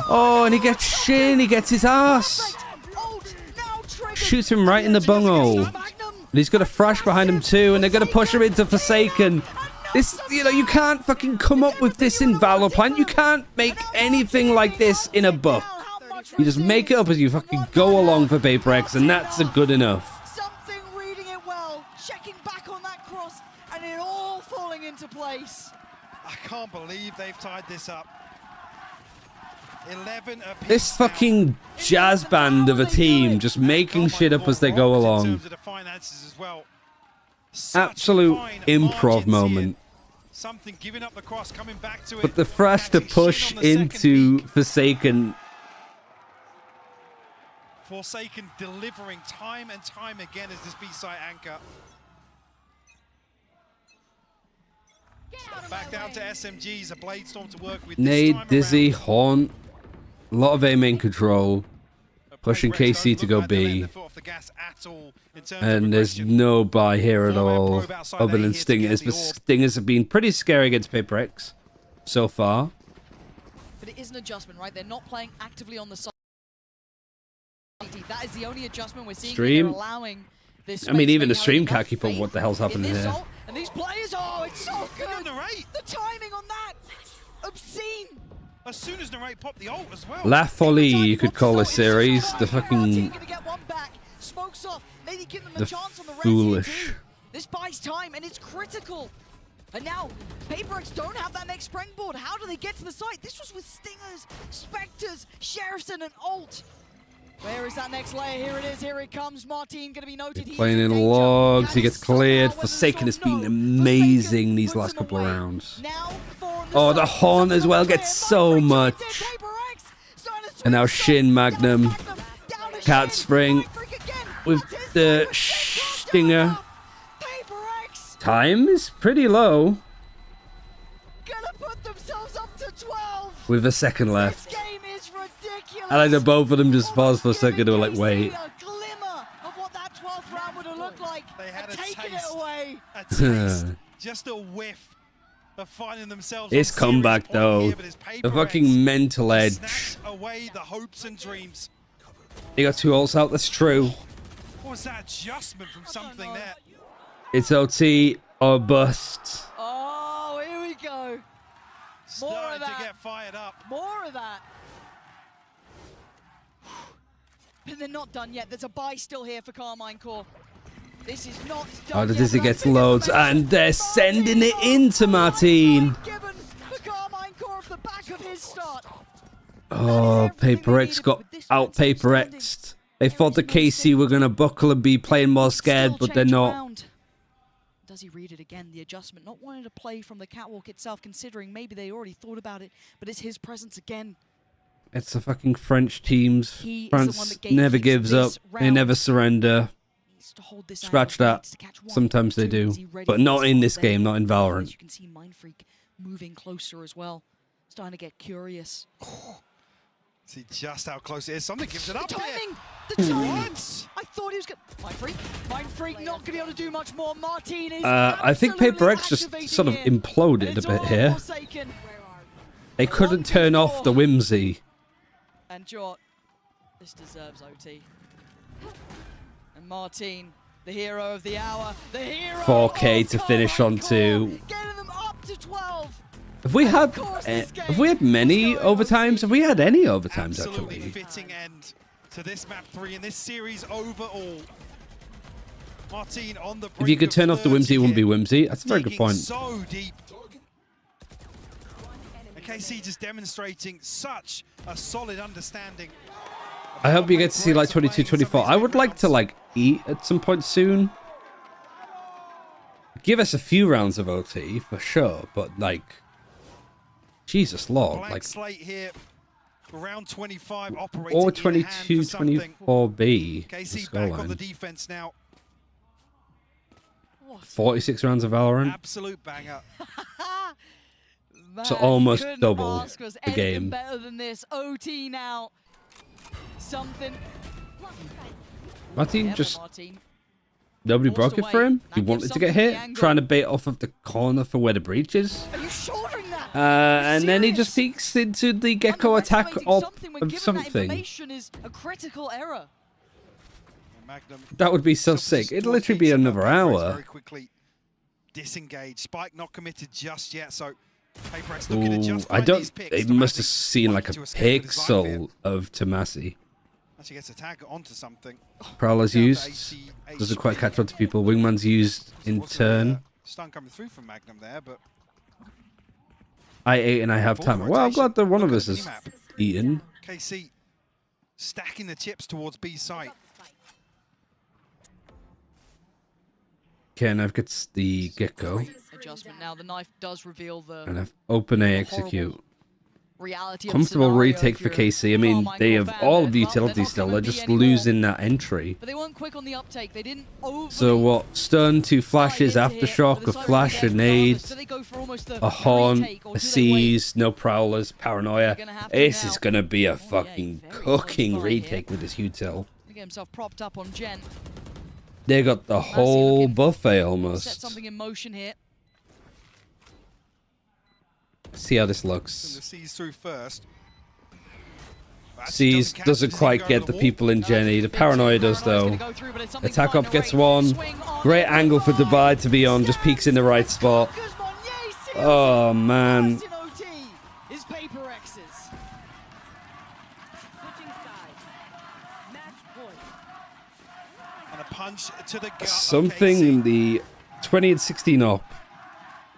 Oh, and he gets shin. He gets his ass. Shoots him right in the bunghole. And he's got a Thrash behind him too, and they're gonna push him into Forsaken. This, you can't fucking come up with this in Valorant. You can't make anything like this in a buff. You just make it up as you fucking go along for PaperX, and that's good enough. Something reading it well, checking back on that cross, and it all falling into place. I can't believe they've tied this up. 11 apiece. This fucking jazz band of a team just making shit up as they go along. Absolute improv moment. Something giving up the cross, coming back to it. But the Thrash to push into Forsaken. Forsaken delivering time and time again as this B-side anchor. Back down to SMGs, a Blade Storm to work with. Nade, Dizzy, Haunt. A lot of A main control. Pushing KC to go B. And there's no buy here at all, other than Stingers. But Stingers have been pretty scary against PaperX so far. But it is an adjustment, right? They're not playing actively on the side. That is the only adjustment we're seeing. Stream. They're allowing this. I mean, even the stream can't keep up what the hell's happening here. And these players, oh, it's so good. The timing on that, obscene. As soon as Narrate popped the ult as well. La Folie, you could call this series. The fucking... The foolish. This buys time, and it's critical. And now, PaperX don't have that next springboard. How do they get to the site? This was with Stingers, Spectres, Sheriffson, and ult. Where is that next layer? Here it is. Here it comes. Martin going to be noted. Playing in logs. He gets cleared. Forsaken has been amazing these last couple of rounds. Oh, the Haunt as well gets so much. And now Shin Magnum. Cat Spring with the Stinger. Time is pretty low. With a second left. I like that both of them just paused for a second to like, wait. They had a taste. Just a whiff of finding themselves. This comeback though, the fucking mental edge. Away the hopes and dreams. They got 2 ults out, that's true. What was that adjustment from something there? It's OT or bust. Oh, here we go. More of that. To get fired up. More of that. But they're not done yet. There's a buy still here for Carmine Core. This is not done. Oh, the Dizzy gets loads, and they're sending it into Martin. Oh, PaperX got out PaperX'd. They thought the KC were going to buckle and be playing more scared, but they're not. Does he read it again? The adjustment, not wanting to play from the catwalk itself, considering maybe they already thought about it, but it's his presence again. It's the fucking French teams. France never gives up. They never surrender. Scratch that. Sometimes they do, but not in this game, not in Valorant. You can see Mindfreak moving closer as well, starting to get curious. See just how close it is. Something gives it up. The timing! The timing! I thought he was going to... Mindfreak not going to be able to do much more. Martin is I think PaperX just sort of imploded a bit here. They couldn't turn off the whimsy. And Jot, this deserves OT. And Martin, the hero of the hour, the hero 4K to finish on 2. Getting them up to 12. Have we had many overtimes? Have we had any overtimes, actually? Fitting end to this map 3 in this series overall. Martin on the If you could turn off the whimsy, it wouldn't be whimsy. That's a very good point. So deep. And KC just demonstrating such a solid understanding. I hope you get to see like 22, 24. I would like to like eat at some point soon. Give us a few rounds of OT for sure, but like, Jesus Lord, Blank like slate here. Round 25 operating or in hand 22, for something. 24B. KC back on the defense now. 46 rounds of Valorant. Absolute banger. So almost couldn't double ask us the anything game. better than this. OT now. Something. Martin Yeah, just Martin. nobody Forced broke it for away. him. He That wanted gives to get something the hit, angle. trying to bait off of the corner for where the breach is. Are you shouldering that? And then he just peeks into the gecko attack of Something when given that something. information is a critical error. That would be so sick. It'd literally be another hour. Very quickly disengaged. Spike not committed just yet, so PaperX looking to Ooh, just I find don't. these picks. It must have seen like a pixel of Tomasi. Actually gets a tag onto something. Prowler's used. Doesn't quite catch on to people. Wingman's used in turn. Stun coming through from Magnum there, but I ate and I have time. Well, I'm glad that one of us has eaten. KC stacking the chips towards B site. Okay, and I've got the gecko. Adjustment now. The knife does reveal the And I've open A execute. reality of the Comfortable scenario retake if for you're KC. I mean, they have all of the utility still. They're just losing that entry. But they weren't quick on the uptake. They didn't over. So what? Stun, 2 flashes, aftershock, a flash, a nade, a horn, a seize, no prowlers, paranoia. This is gonna be a fucking cooking retake with this util. Get himself propped up on Gen. They got the whole buffet Set almost. something in motion here. See how this And looks. the sees through first. Sees doesn't quite get the people in Jenny. The paranoia does though. Attack up gets one. Great angle for Divide to be on. Just peeks in the right spot. Oh man. Is PaperX's. And a punch to the gut. Something in the 20 and 16 up.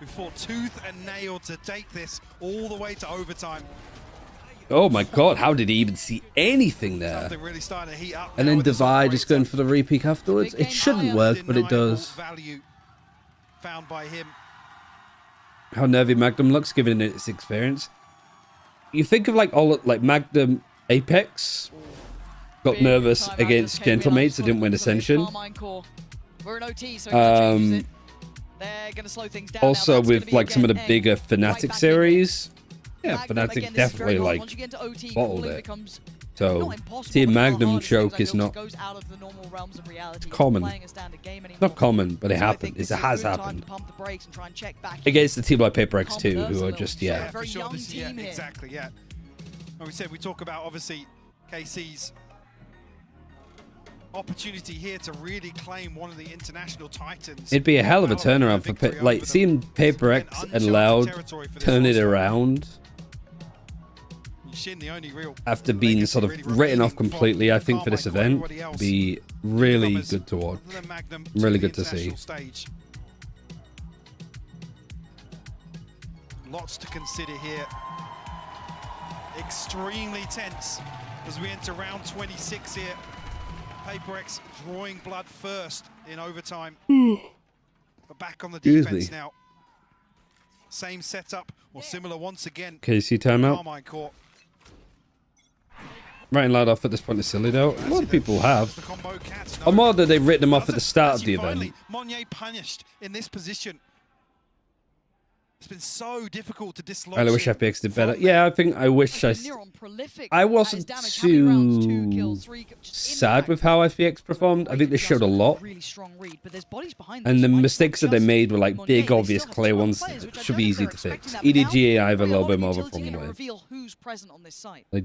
Who fought tooth and nail to take this all the way to overtime. Oh my god, how did he even see anything there? Something really starting to heat up. And then Divide is going for the repeat afterwards. It shouldn't work, but it does. Value found by him. How nervy Magnum looks, given its experience. You think of like all like Magnum Apex got nervous against Gentlemates that didn't win Ascension. We're in OT, so they're gonna slow things down. Also with like some of the bigger Fnatic series. Yeah, Fnatic definitely like bottled it. So Team Magnum choke is not common. Not common, but it happened. It has happened. Against a team like PaperX 2, who are just, yeah. For sure, exactly, yeah. Like we said, we talk about obviously KC's opportunity here to really claim one of the international titans. It'd be a hell of a turnaround for like seeing PaperX and Loud turn it around. Shin, the only real After being sort of written off completely, I think, for this event, be really good to watch. Really good to see. Stage. Lots to consider here. Extremely tense as we enter round 26 here. PaperX drawing blood first in overtime. But back on the defense now. Same setup or similar once again. KC timeout. Carmine Court. Writing Loud off at this point is silly though. A lot of people have. Or more that they've written him off at the start of the event. Monye punished in this position. It's been so difficult to dislodge. I wish FPX did better. Yeah, I think I wish I wasn't too sad with how FPX performed. I think they showed a lot. And the mistakes that they made were like big, obvious, clear ones that should be easy to fix. EDG, I have a little bit more of a problem with. Like,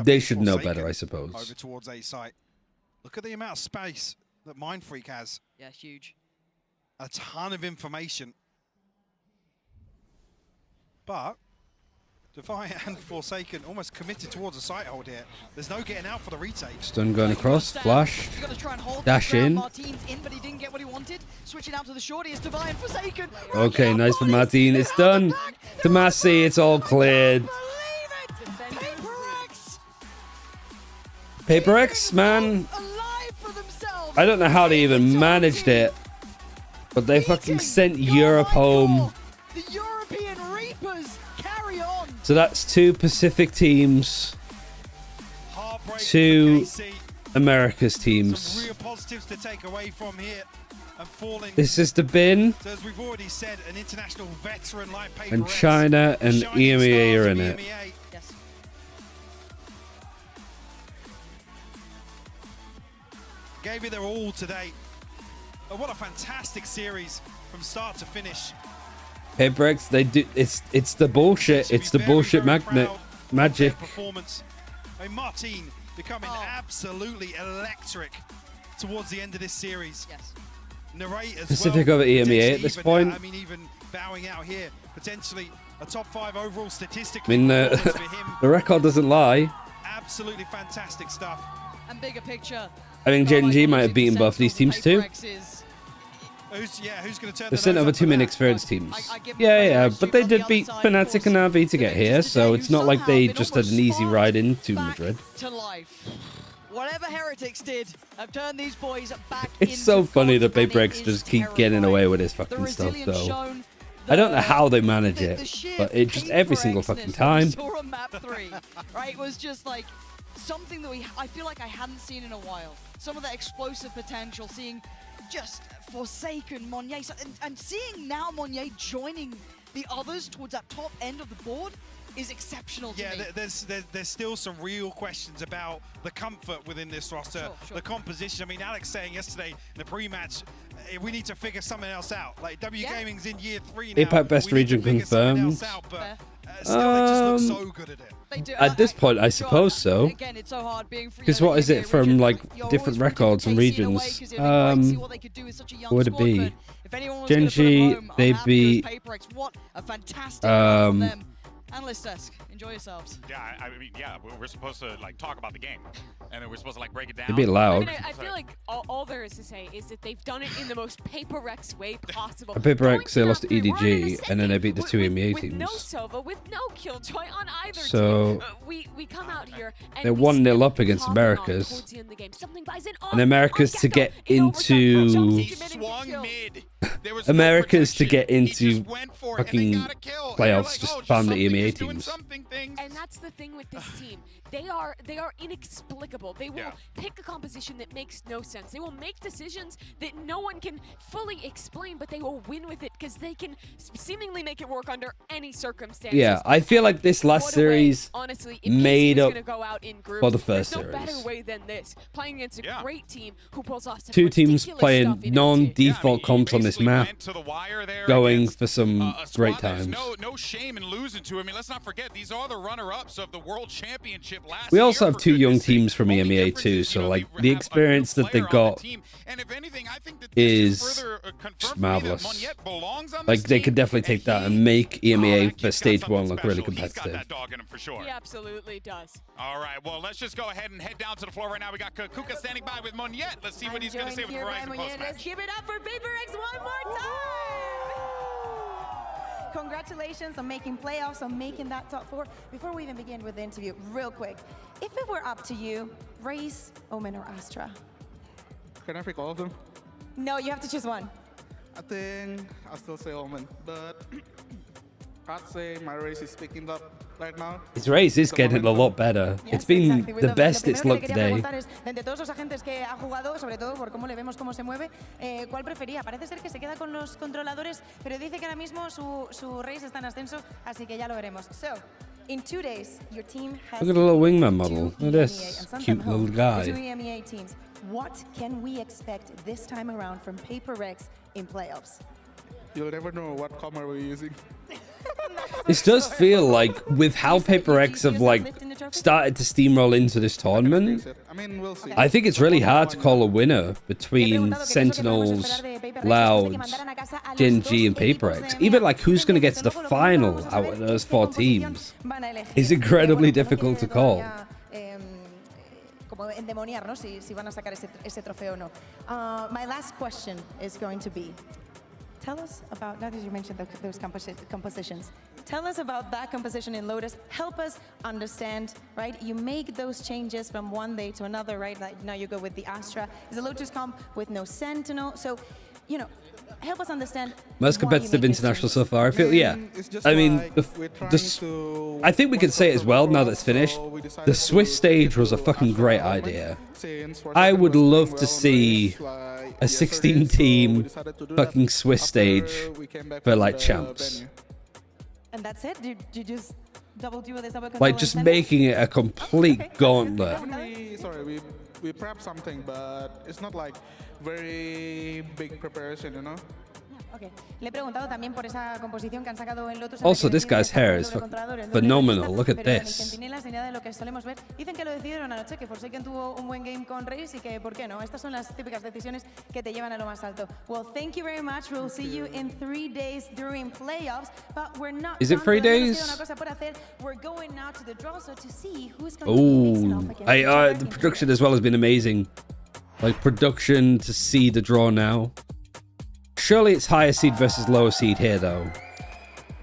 they should know better, I suppose. Over towards A site. Look at the amount of space that Mind Freak has. Yeah, huge. A ton of information. But Defiant and Forsaken almost committed towards a site hold here. There's no getting out for the retake. Stun going across, flash, dash in. Martin's in, but he didn't get what he wanted. Switching out to the shorty is Defiant Forsaken. Okay, nice for Martin. It's done. Tomasi, it's all cleared. Paper X, man. I don't know how they even managed it, but they fucking sent Europe home. The European Reapers carry on. So that's 2 Pacific teams, 2 America's teams. Real positives to take away from here. And falling. This is the bin. So as we've already said, an international veteran like Paper And X, China and EMEA are in it. Yes. Gave it their all today. What a fantastic series from start to finish. Paper X, they do. It's the bullshit. It's the bullshit magnet magic. Performance. I mean, Martin becoming absolutely electric towards the end of this series. Yes. Narrate as Pacific well. over EMEA at this Even, point. I mean, even bowing out here, potentially a top 5 overall I statistically. mean, performance for him. the record doesn't lie. Absolutely fantastic stuff. And bigger picture. I think JNG might have beaten both these teams too. Who's going to turn They sent over 2 inexperienced teams. Yeah, but they did beat Fnatic and Navi to get here, so it's not like they just had an easy ride into Madrid. To life. Whatever Heretics did have turned these boys back. It's so funny that Paper X just keep getting away with this fucking stuff, though. I don't know how they manage it, but it just every single fucking time. Saw on map 3, right? It was just like something that I feel like I hadn't seen in a while. Some of that explosive potential, seeing just Forsaken, Monnier, and seeing now Monnier joining the others towards that top end of the board is exceptional to me. Yeah, there's still some real questions about the comfort within this roster, the composition. I mean, Alex saying yesterday in the pre-match, we need to figure something else out. Like, W Gaming's in year 3 now. APAC Best Region confirmed. Still, they just look so good at it. At this point, I suppose so. Again, it's so hard being Because what is it from, like, different records and regions? What would it be? Genji, they beat... What a fantastic run from them. Analyst desk, enjoy yourselves. Yeah, I mean, yeah, we're supposed to like talk about the game, and then we're supposed to like break it down. It'd be loud. I mean, I feel like all there is to say is that they've done it in the most Paper X way possible. Paper X, they lost to EDG, and then they beat the 2 EMEA teams. With no Sova, with no Killjoy on either so, team. We come out here and they're 1-0 up against Americas. And Americas to get into... Americas to get into fucking playoffs, just found the EMEA teams. And that's the thing with this team. They are inexplicable. They will pick a composition that makes no sense. They will make decisions that no one can fully explain, but they will win with it because they can seemingly make it work under any circumstances. Yeah, I feel like this last series honestly, made up go out in groups, for the first there's no series. better way than this. Playing against a great team who pulls off some 2 teams ridiculous playing stuff in non-default comps on this map, going for some great times. No shame in losing to. I mean, let's not forget these are the runner-ups of the World Championship last We also year, have 2 young teams from EMEA too, so like the experience that they got is just marvelous. Like they could definitely take that and make EMEA for stage 1 look really competitive. He absolutely does. All right, well, let's just go ahead and head down to the floor right now. We got Kuka standing by with Moniette. Let's see what he's going to say with Verizon post-match. Let's give it up for Paper X one more time! Congratulations on making playoffs, on making that top 4. Before we even begin with the interview, real quick, if it were up to you, Raze, Omen, or Astra? Can I pick all of them? No, you have to choose one. I think I'll still say Omen, but I'd say my Raze is picking up right now. His race is getting a lot better. It's been the best it's looked today. De todos los agentes que ha jugado, sobre todo por cómo le vemos cómo se mueve, ¿cuál prefería? Parece ser que se queda con los controladores, pero dice que ahora mismo su Raze está en ascenso, así que ya lo veremos. So, in 2 days, your team has Look at the little wingman model. Look at this cute little guy. 2 EMEA teams. What can we expect this time around from Paper X in playoffs? You'll never know what comma we're using. This does feel like, with how Paper X have like started to steamroll into this tournament. I mean, we'll see. I think it's really hard to call a winner between Sentinels, Loud, Gen G, and PaperX. Even like who's going to get to the final out of those 4 teams is incredibly difficult to call. Como endemoniar, ¿no? Si van a sacar ese trofeo o no. My last question is going to be, tell us about, now that you mentioned those compositions, tell us about that composition in Lotus. Help us understand, right? You make those changes from one day to another, right? Like now you go with the Astra. It's a Lotus comp with no Sentinel. So, you know, help us understand. Most competitive international so far. I feel, yeah. I mean, I think we could say it as well now that it's finished. The Swiss stage was a fucking great idea. I would love to see a 16-team fucking Swiss stage for like champs. And that's it? You just double duo this up? Like just making it a complete gauntlet. Sorry, we prep something, but it's not like very big preparation, you know? Okay. Le he preguntado también por esa composición que han sacado en Lotus. Also, this guy's hair is phenomenal. Look at this. Centinelas ni nada de lo que solemos ver. Dicen que lo decidieron anoche, que Forsaken tuvo un buen game con Raze y que, ¿por qué no? Estas son las típicas decisiones que te llevan a lo más alto. Well, thank you very much. We'll see you in 3 days during playoffs, but we're not. Is it 3 days? We're going now to the draw, so to see who's going to be facing off against the production as well has been amazing. Like production to see the draw now. Surely it's higher seed versus lower seed here, though.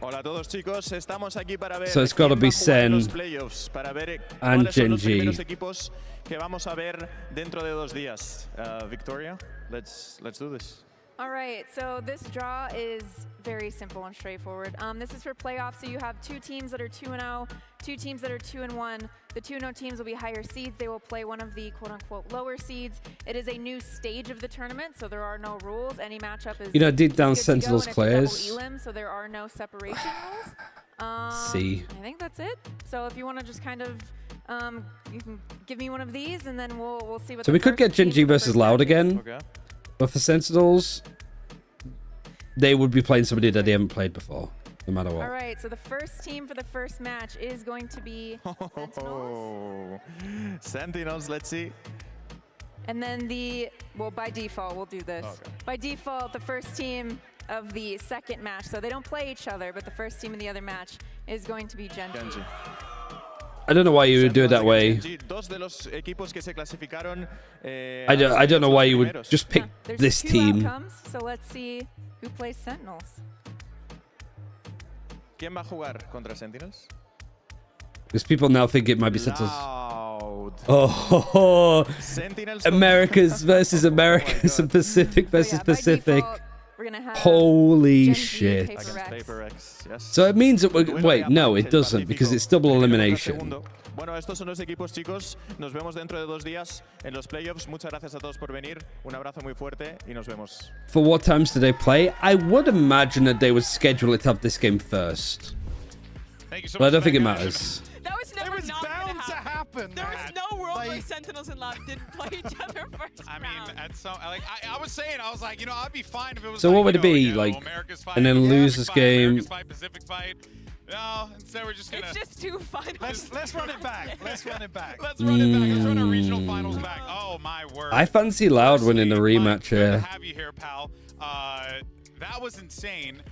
Hola a todos, chicos. Estamos aquí para ver So it's got to be Sen and Gen G. Equipos que vamos a ver dentro de 2 días. Victoria, let's do this. All right, so this draw is very simple and straightforward. This is for playoffs, so you have 2 teams that are 2-0, 2 teams that are 2-1. The 2-0 teams will be higher seeds. They will play one of the quote-unquote lower seeds. It is a new stage of the tournament, so there are no rules. Any matchup is You know, deep down good Sentinels to go, and it's players. a double elim, so there are no separation rules. See. I think that's it. So if you want to just kind of, you can give me one of these, and then we'll see what. So we could get Gen G versus Loud again. Okay. But for Sentinels, they would be playing somebody that they haven't played before, no matter what. All right, so the first team for the first match is going to be Sentinels. Sentinels, let's see. And then by default, we'll do this. Okay. By default, the first team of the second match, so they don't play each other, but the first team in the other match is going to be Gen G. I don't know why you would do it that way. I don't know why you would just pick this team. Outcomes, so let's see who plays Sentinels. ¿Quién va a jugar contra Sentinels? Because people now think it might be Sentinels. Loud. Oh, Sentinels Americas versus Americas and Pacific versus Pacific. We're gonna have Holy shit. PaperX, yes. So it means that wait, no, it doesn't, because it's double elimination. Bueno, estos son los equipos, chicos. Nos vemos dentro de 2 días en los playoffs. Muchas gracias a todos por venir. Un abrazo muy fuerte y nos vemos. For what times do they play? I would imagine that they would schedule it to have this game first. Thank you so But I much, don't think it Magna. matters. That was never not bound to happen. There was no world where Sentinels and Loud didn't play each other first. I mean, that's so like I was saying, I was like, you know, I'd be fine if it was. So like, what would you it be know, like? America's fight, And then lose this game. America's fight, Pacific fight. No, instead we're just gonna. It's just 2 finals. Let's run it back. Let's run it back. Let's run it back. Let's run a regional finals back. Oh my word. I fancy Loud winning the rematch here. Good to have you here, pal. That was insane.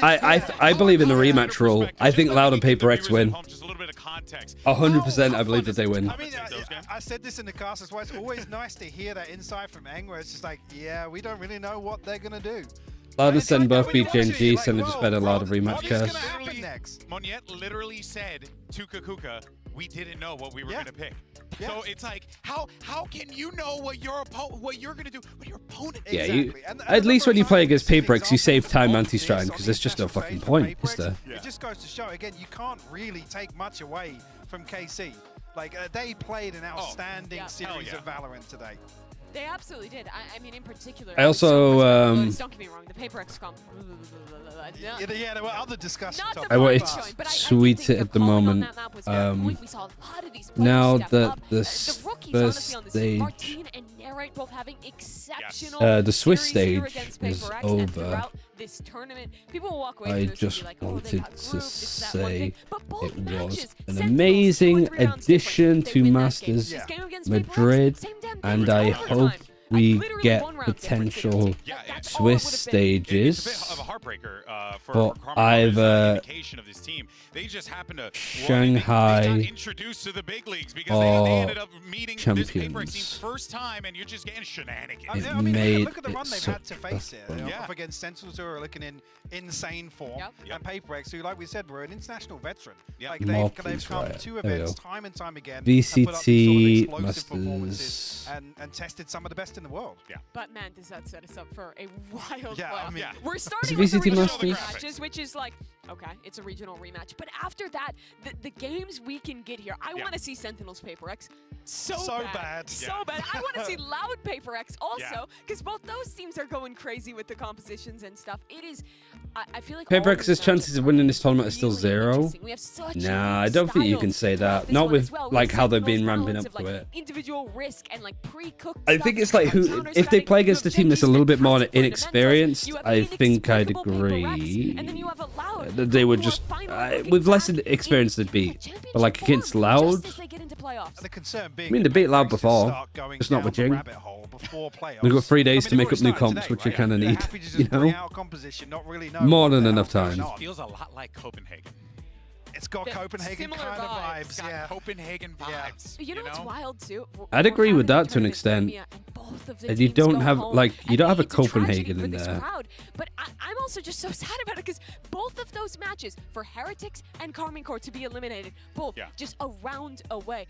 I believe in the rematch rule. I think Loud and PaperX win. 100% I believe that they win. I mean, I said this in the cast as well. It's always nice to hear that insight from Eng, where it's just like, yeah, we don't really know what they're going to do. Loud and Sen both beat Gen G, Sen just better Loud of rematch cast. Moniette literally said to Kakuka, we didn't know what we were going to pick. Yeah. So it's like, how can you know what you're going to do when your opponent? Yeah, exactly. At least when you play against PaperX, you save time anti-stratting because there's just no fucking point, is there? It just goes to show, again, you can't really take much away from KC. Like, they played an outstanding series of Valorant today. They absolutely did. I mean, in particular. I also, don't get me wrong, the PaperX comp. Yeah, there were other discussions. It's sweet at the moment. Now that this first stage, the Swiss stage is over, this tournament. People will walk away I from this just and be like, oh, they wanted got to grouped, this, that, one say thing. But both it was matches, an Sentinels, amazing 2 or 3 rounds addition different. They to win that game. Masters This game against Paper Rex, Madrid, same damn thing. and It's I overtime. hope we literally get 1 round difference in potential OT. That's all it Swiss would have been. stages. It's a bit of a heartbreaker for But Carmen either indication of this team. They just happened to Shanghai they got introduced to the big leagues because they ended up meeting this Paper Rex team champions. first time, and you're just getting shenanigans. It I mean, made look at the run it they've so had to face it. tough. Up against Sentinels, who are looking in insane form, and Paper X, who, like we said, were an international veteran. Like More they've please, come right. two There we events go. time and time again, and put up these sort of explosive Masters. performances and tested some of the best in the world. Yeah. But man, does that set us up for a wild Yeah, playoff. I mean, We're starting it with the VCT regional Masters? rematches, which is like, okay, it's a regional rematch. But after that, the games we can get here, I want to see Sentinels Paper X so bad. So bad. I want to see Loud Paper X also, because both those teams are going crazy with the compositions and stuff. It is, I feel like Paper all X's these chances of winning this tournament are still really 0. interesting. We have such Nah, I don't think you can say that. this Not one with as well. We like have how they've Sentinels been ramping balance up of, to like, it. individual risk and like pre-cooked I stuff think it's like who counter if they play strategy. against a team that's a little bit more inexperienced, You have I think I'd inexplicable Paper Rex, agree and then you have a Loud that they would just with less experience they'd beat. But like against Loud, just as they get into playoffs. The concern being I mean they beat Loud before. start going It's not down with the Jing. rabbit hole before playoffs. We've got 3 days I mean, to make they've up new already started comps, today, which you right? kind of They're need. happy to just You bring know, out composition, not really know more what than the enough hell's going time. on. Feels a lot like Copenhagen. It's got Copenhagen similar kind of vibes. vibes, Got yeah. Copenhagen vibes. You know what's wild too? I'd agree with that to an extent. And you don't have like you don't have a Copenhagen in there. Crowd, but I'm also just so sad about it because both of those matches for Heretics and Carmine Corps to be eliminated, both just a round away.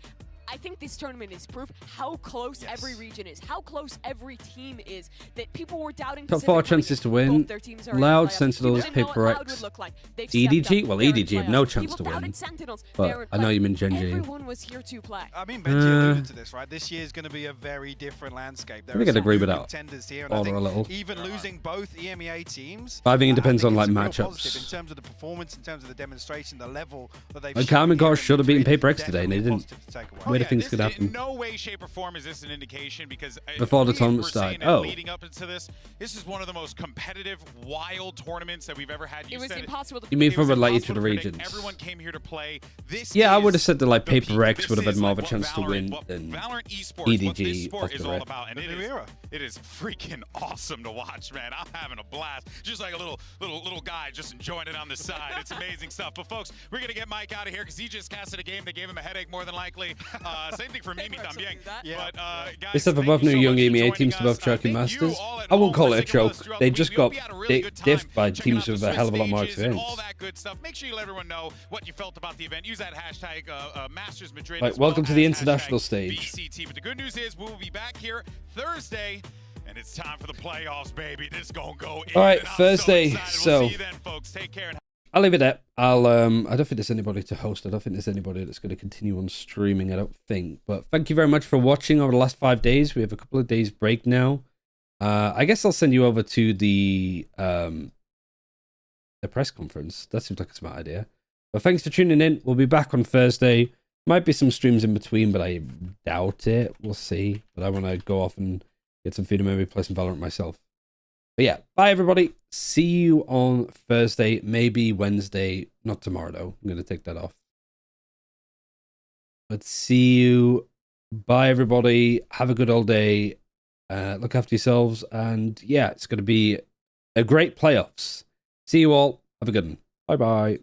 I think this tournament is proof how close every region is, how close every team is, that people were doubting Top Pacific 4 coming chances in. to win. Both their teams are in the Loud, playoffs. Sentinels, People didn't know Paper what Loud X. would look like. They've stepped EDG? up. Well, They're in EDG have no playoffs. chance to People win. doubted Sentinels. But They're in I know you mean playoffs. Genji. Everyone was here to play. I mean, Benji alluded to this, right? This year is going to be a very different landscape. I think I'd agree with that contenders here, and order I a little. think even losing both EMEA teams, But I think it depends on it's like a real positive matchups. in terms of the performance, in terms of the demonstration, the level that they've Like shown Carmine here Corps in should have beaten Madrid, Paper X today, and they definitely didn't. positive to take away. Where do things this could in happen? no way, shape, or form is this an indication because Before the we tournament were saying started. it Oh. leading up into this is one of the most competitive, wild tournaments that we've ever had. It was impossible to You mean it for was related impossible to the predict. regions? Everyone came here to play. This Yeah, I is would have said that like the Paper peak. Rex This would have had is more like of a what chance to Valorant- win what than Valorant esports, what this EDG sport off is the all rip. about, and it is freaking awesome to watch, man. I'm having a blast, just like a little guy just enjoying it on the side. It's amazing stuff. But folks, we're gonna get Mike out of here because he just casted a game that gave him a headache more than likely. Same thing for Mimi Tambieng. But guys, This up thank above you new so young much for EMEA joining teams to us. both choking Thank you masters. all at I won't home call for it a sticking with us choke. throughout They the just week. We hope got you had a really good diffed by time checking teams out the with a hell of a lot more Swiss stages and experience. all that good stuff. Make sure you let everyone know what you felt about the event. Use that hashtag Masters Madrid. Right, as well welcome to the as international hashtag stage. VCT. But the good news is we will be back here Thursday. And it's time for the playoffs, baby. This is gonna go in. All right, and I'm Thursday. So, excited. So we'll see you then, folks. Take care. And I'll leave it there. I don't think there's anybody to host. I don't think there's anybody that's going to continue on streaming. I don't think. But thank you very much for watching over the last 5 days. We have a couple of days break now. I guess I'll send you over to the press conference. That seems like a smart idea. But thanks for tuning in. We'll be back on Thursday. Might be some streams in between, but I doubt it. We'll see. But I want to go off and get some food and maybe play some Valorant myself. But yeah, bye everybody. See you on Thursday, maybe Wednesday. Not tomorrow though. I'm going to take that off. But see you. Bye everybody. Have a good old day. Look after yourselves. And yeah, it's going to be a great playoffs. See you all. Have a good one. Bye bye.